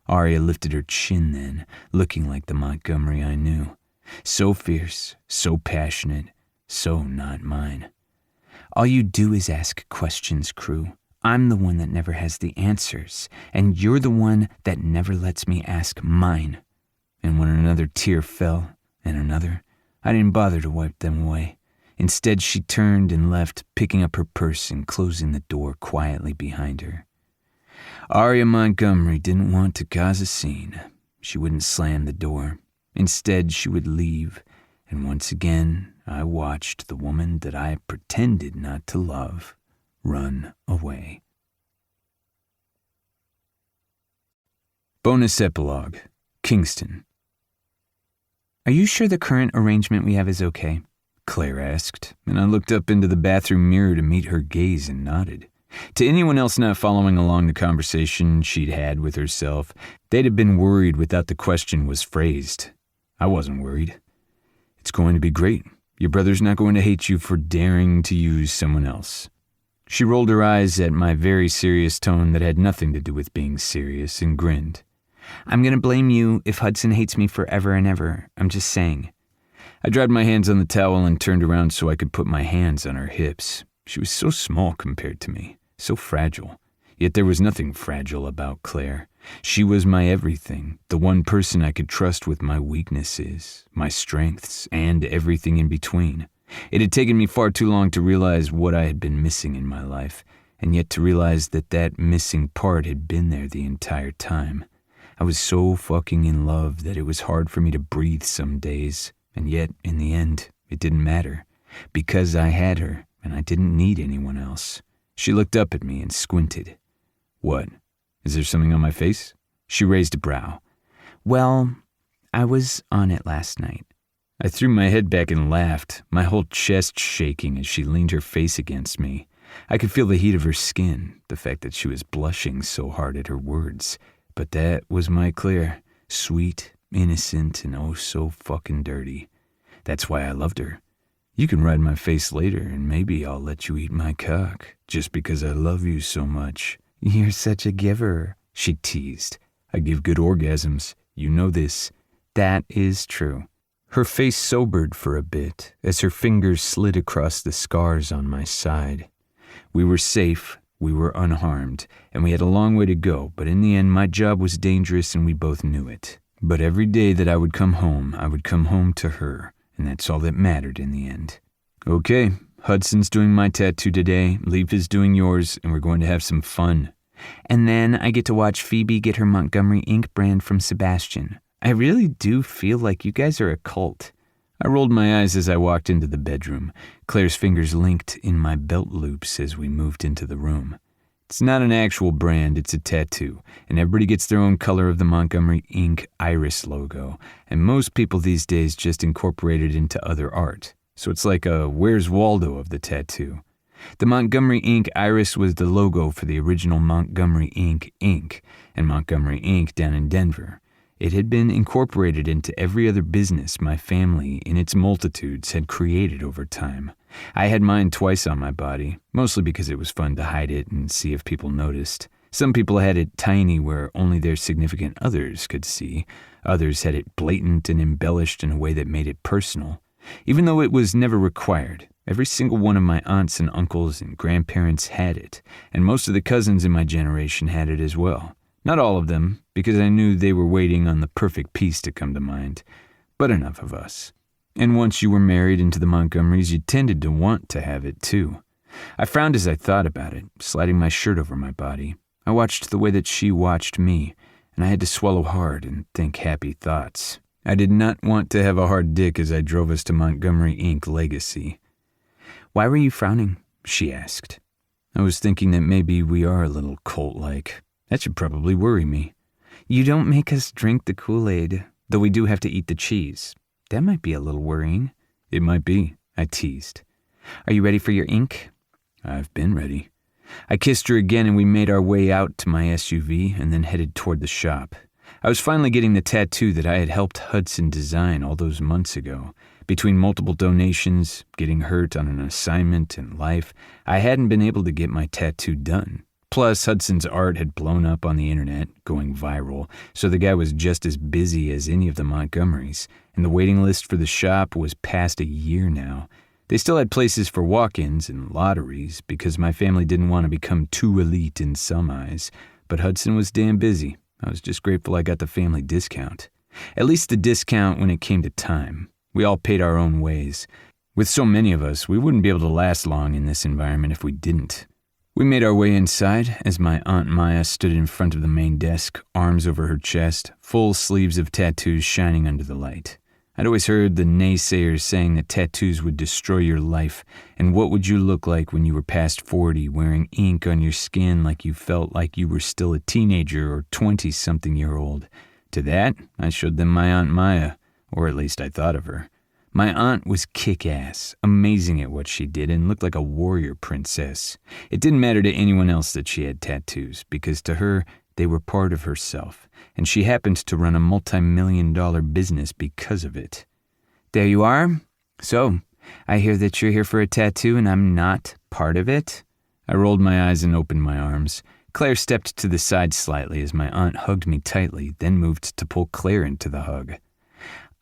C: Aria lifted her chin then, looking like the Montgomery I knew. So fierce, so passionate, so not mine. All you do is ask questions, Crew. I'm the one that never has the answers, and you're the one that never lets me ask mine.
A: And when another tear fell, and another, I didn't bother to wipe them away. Instead, she turned and left, picking up her purse and closing the door quietly behind her. Aria Montgomery didn't want to cause a scene. She wouldn't slam the door. Instead, she would leave, and once again, I watched the woman that I pretended not to love run away. Bonus Epilogue, Kingston. Are you sure the current arrangement we have is okay? Claire asked, and I looked up into the bathroom mirror to meet her gaze and nodded. To anyone else not following along the conversation she'd had with herself, they'd have been worried without the question was phrased. I wasn't worried. It's going to be great. Your brother's not going to hate you for daring to use someone else. She rolled her eyes at my very serious tone that had nothing to do with being serious and grinned. I'm going to blame you if Hudson hates me forever and ever. I'm just saying. I dried my hands on the towel and turned around so I could put my hands on her hips. She was so small compared to me, so fragile. Yet there was nothing fragile about Claire. She was my everything, the one person I could trust with my weaknesses, my strengths, and everything in between. It had taken me far too long to realize what I had been missing in my life, and yet to realize that that missing part had been there the entire time. I was so fucking in love that it was hard for me to breathe some days. And yet, in the end, it didn't matter, because I had her, and I didn't need anyone else. She looked up at me and squinted. What? Is there something on my face? She raised a brow. Well, I was on it last night. I threw my head back and laughed, my whole chest shaking as she leaned her face against me. I could feel the heat of her skin, the fact that she was blushing so hard at her words. But that was my Claire, sweet, innocent, and oh so fucking dirty. That's why I loved her. You can ride my face later, and maybe I'll let you eat my cock, just because I love you so much. You're such a giver, she teased. I give good orgasms. You know this. That is true. Her face sobered for a bit as her fingers slid across the scars on my side. We were safe, we were unharmed, and we had a long way to go, but in the end my job was dangerous and we both knew it. But every day that I would come home to her, and that's all that mattered in the end. Okay, Hudson's doing my tattoo today, Leaf is doing yours, and we're going to have some fun. And then I get to watch Phoebe get her Montgomery ink brand from Sebastian. I really do feel like you guys are a cult. I rolled my eyes as I walked into the bedroom. Claire's fingers linked in my belt loops as we moved into the room. It's not an actual brand, it's a tattoo, and everybody gets their own color of the Montgomery ink iris logo, and most people these days just incorporate it into other art. So it's like a Where's Waldo of the tattoo. The Montgomery ink iris was the logo for the original Montgomery ink ink, and Montgomery ink down in Denver. It had been incorporated into every other business my family, in its multitudes, had created over time. I had mine twice on my body, mostly because it was fun to hide it and see if people noticed. Some people had it tiny where only their significant others could see. Others had it blatant and embellished in a way that made it personal. Even though it was never required, every single one of my aunts and uncles and grandparents had it, and most of the cousins in my generation had it as well. Not all of them, because I knew they were waiting on the perfect piece to come to mind, but enough of us. And once you were married into the Montgomerys, you tended to want to have it too. I frowned as I thought about it, sliding my shirt over my body. I watched the way that she watched me, and I had to swallow hard and think happy thoughts. I did not want to have a hard dick as I drove us to Montgomery Ink Legacy. Why were you frowning? She asked. I was thinking that maybe we are a little cult-like. That should probably worry me. You don't make us drink the Kool-Aid, though we do have to eat the cheese. That might be a little worrying. It might be, I teased. Are you ready for your ink? I've been ready. I kissed her again and we made our way out to my SUV and then headed toward the shop. I was finally getting the tattoo that I had helped Hudson design all those months ago. Between multiple donations, getting hurt on an assignment, and life, I hadn't been able to get my tattoo done. Plus, Hudson's art had blown up on the internet, going viral, so the guy was just as busy as any of the Montgomerys, and the waiting list for the shop was past a year now. They still had places for walk-ins and lotteries because my family didn't want to become too elite in some eyes, but Hudson was damn busy. I was just grateful I got the family discount.
C: At least the discount when it came to time. We all paid our own ways. With so many of us, we wouldn't be able to last long in this environment if we didn't. We made our way inside as my Aunt Maya stood in front of the main desk, arms over her chest, full sleeves of tattoos shining under the light. I'd always heard the naysayers saying that tattoos would destroy your life, and what would you look like when you were past 40, wearing ink on your skin like you felt like you were still a teenager or 20-something-year-old. To that, I showed them my Aunt Maya, or at least I thought of her. My aunt was kick-ass, amazing at what she did, and looked like a warrior princess. It didn't matter to anyone else that she had tattoos, because to her, they were part of herself, and she happened to run a multi-million-dollar business because of it. There you are. So, I hear that you're here for a tattoo and I'm not part of it? I rolled my eyes and opened my arms. Claire stepped to the side slightly as my aunt hugged me tightly, then moved to pull Claire into the hug.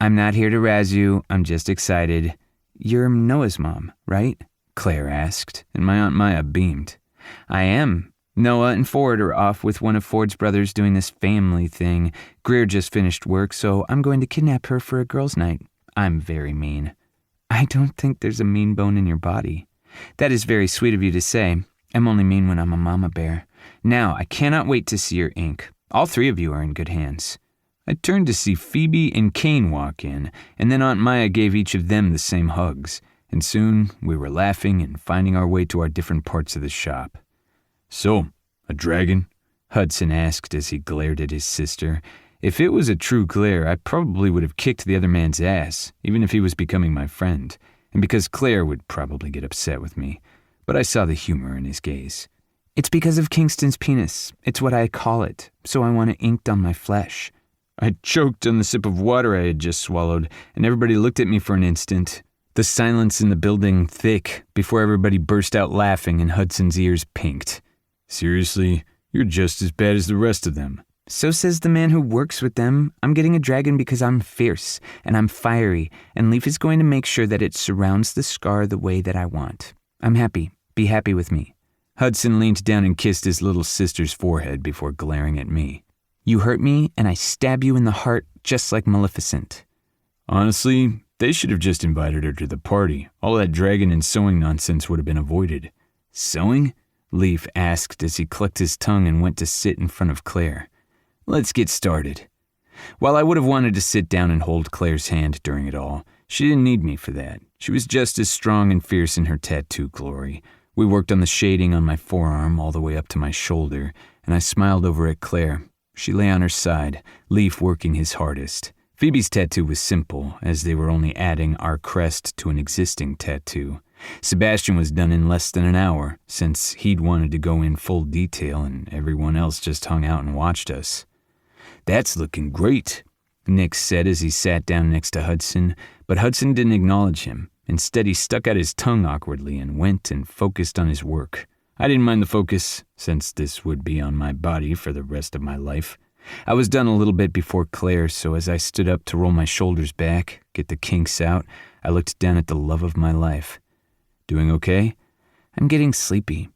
C: I'm not here to razz you, I'm just excited. You're Noah's mom, right? Claire asked, and my Aunt Maya beamed. I am. Noah and Ford are off with one of Ford's brothers doing this family thing. Greer just finished work, so I'm going to kidnap her for a girls' night. I'm very mean. I don't think there's a mean bone in your body. That is very sweet of you to say. I'm only mean when I'm a mama bear. Now, I cannot wait to see your ink. All three of you are in good hands. I turned to see Phoebe and Kane walk in, and then Aunt Maya gave each of them the same hugs, and soon we were laughing and finding our way to our different parts of the shop. So, a dragon? Hudson asked as he glared at his sister. If it was a true glare, I probably would have kicked the other man's ass, even if he was becoming my friend, and because Claire would probably get upset with me. But I saw the humor in his gaze. It's because of Kingston's penis. It's what I call it, so I want it inked on my flesh. I choked on the sip of water I had just swallowed, and everybody looked at me for an instant. The silence in the building thick before everybody burst out laughing and Hudson's ears pinked. Seriously, you're just as bad as the rest of them. So says the man who works with them. I'm getting a dragon because I'm fierce, and I'm fiery, and Leaf is going to make sure that it surrounds the scar the way that I want. I'm happy. Be happy with me. Hudson leaned down and kissed his little sister's forehead before glaring at me. You hurt me, and I stab you in the heart just like Maleficent. Honestly, they should have just invited her to the party. All that dragon and sewing nonsense would have been avoided. Sewing? Leaf asked as he clucked his tongue and went to sit in front of Claire. Let's get started. While I would have wanted to sit down and hold Claire's hand during it all, she didn't need me for that. She was just as strong and fierce in her tattoo glory. We worked on the shading on my forearm all the way up to my shoulder, and I smiled over at Claire. She lay on her side, Leaf working his hardest. Phoebe's tattoo was simple, as they were only adding our crest to an existing tattoo. Sebastian was done in less than an hour, since he'd wanted to go in full detail and everyone else just hung out and watched us. That's looking great, Nick said as he sat down next to Hudson, but Hudson didn't acknowledge him. Instead, he stuck out his tongue awkwardly and went and focused on his work. I didn't mind the focus, since this would be on my body for the rest of my life. I was done a little bit before Claire, so as I stood up to roll my shoulders back, get the kinks out, I looked down at the love of my life. Doing okay? I'm getting sleepy.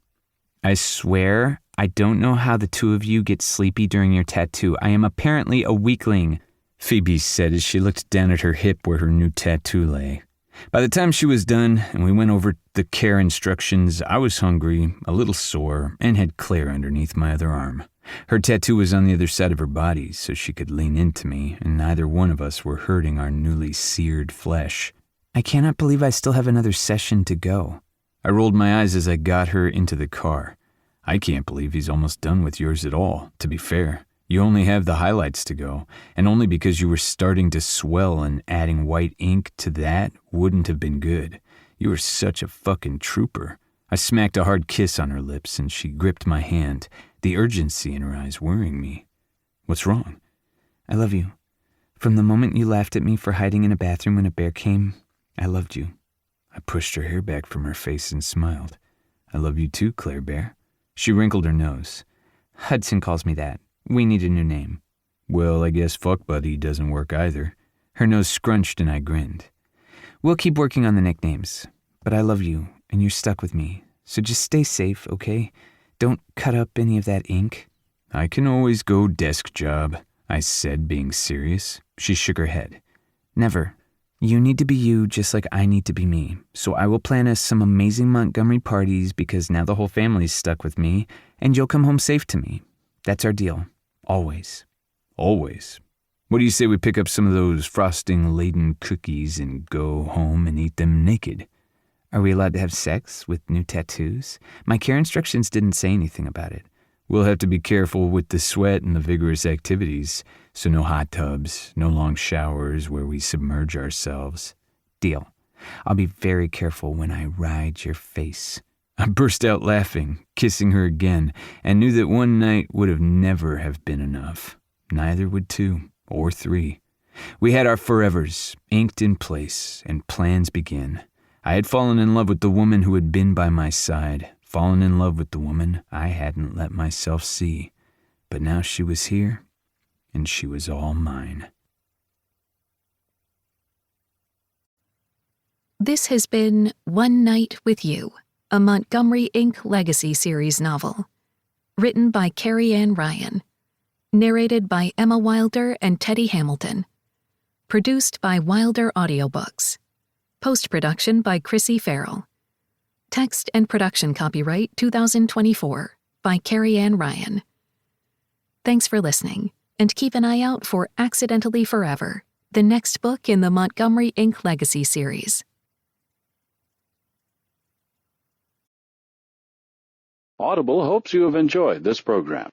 C: I swear, I don't know how the two of you get sleepy during your tattoo. I am apparently a weakling, Phoebe said as she looked down at her hip where her new tattoo lay. By the time she was done and we went over the care instructions, I was hungry, a little sore, and had Claire underneath my other arm. Her tattoo was on the other side of her body, so she could lean into me, and neither one of us were hurting our newly seared flesh. I cannot believe I still have another session to go. I rolled my eyes as I got her into the car. I can't believe he's almost done with yours at all, to be fair. You only have the highlights to go, and only because you were starting to swell and adding white ink to that wouldn't have been good. You were such a fucking trooper. I smacked a hard kiss on her lips, and she gripped my hand, the urgency in her eyes worrying me. What's wrong? I love you. From the moment you laughed at me for hiding in a bathroom when a bear came, I loved you. I pushed her hair back from her face and smiled. I love you too, Claire Bear. She wrinkled her nose. Hudson calls me that. We need a new name. Well, I guess fuck buddy doesn't work either. Her nose scrunched and I grinned. We'll keep working on the nicknames. But I love you, and you're stuck with me. So just stay safe, okay? Don't cut up any of that ink. I can always go desk job. I said, being serious. She shook her head.
A: Never. You need to be you just like I need to be me. So I will plan us some amazing Montgomery parties because now the whole family's stuck with me, and you'll come home safe to me. That's our deal. Always.
C: Always. What do you say we pick up some of those frosting-laden cookies and go home and eat them naked?
A: Are we allowed to have sex with new tattoos? My care instructions didn't say anything about it.
C: We'll have to be careful with the sweat and the vigorous activities, so no hot tubs, no long showers where we submerge ourselves.
A: Deal. I'll be very careful when I ride your face.
C: I burst out laughing, kissing her again, and knew that one night would have never have been enough. Neither would 2 or 3. We had our forevers inked in place, and plans began. I had fallen in love with the woman who had been by my side, fallen in love with the woman I hadn't let myself see. But now she was here, and she was all mine.
B: This has been One Night with You, a Montgomery Inc. Legacy Series novel. Written by Carrie Ann Ryan. Narrated by Emma Wilder and Teddy Hamilton. Produced by Wilder Audiobooks. Post-production by Chrissy Farrell. Text and production copyright 2024 by Carrie Ann Ryan. Thanks for listening, and keep an eye out for Accidentally Forever, the next book in the Montgomery Inc. Legacy series.
F: Audible hopes you have enjoyed this program.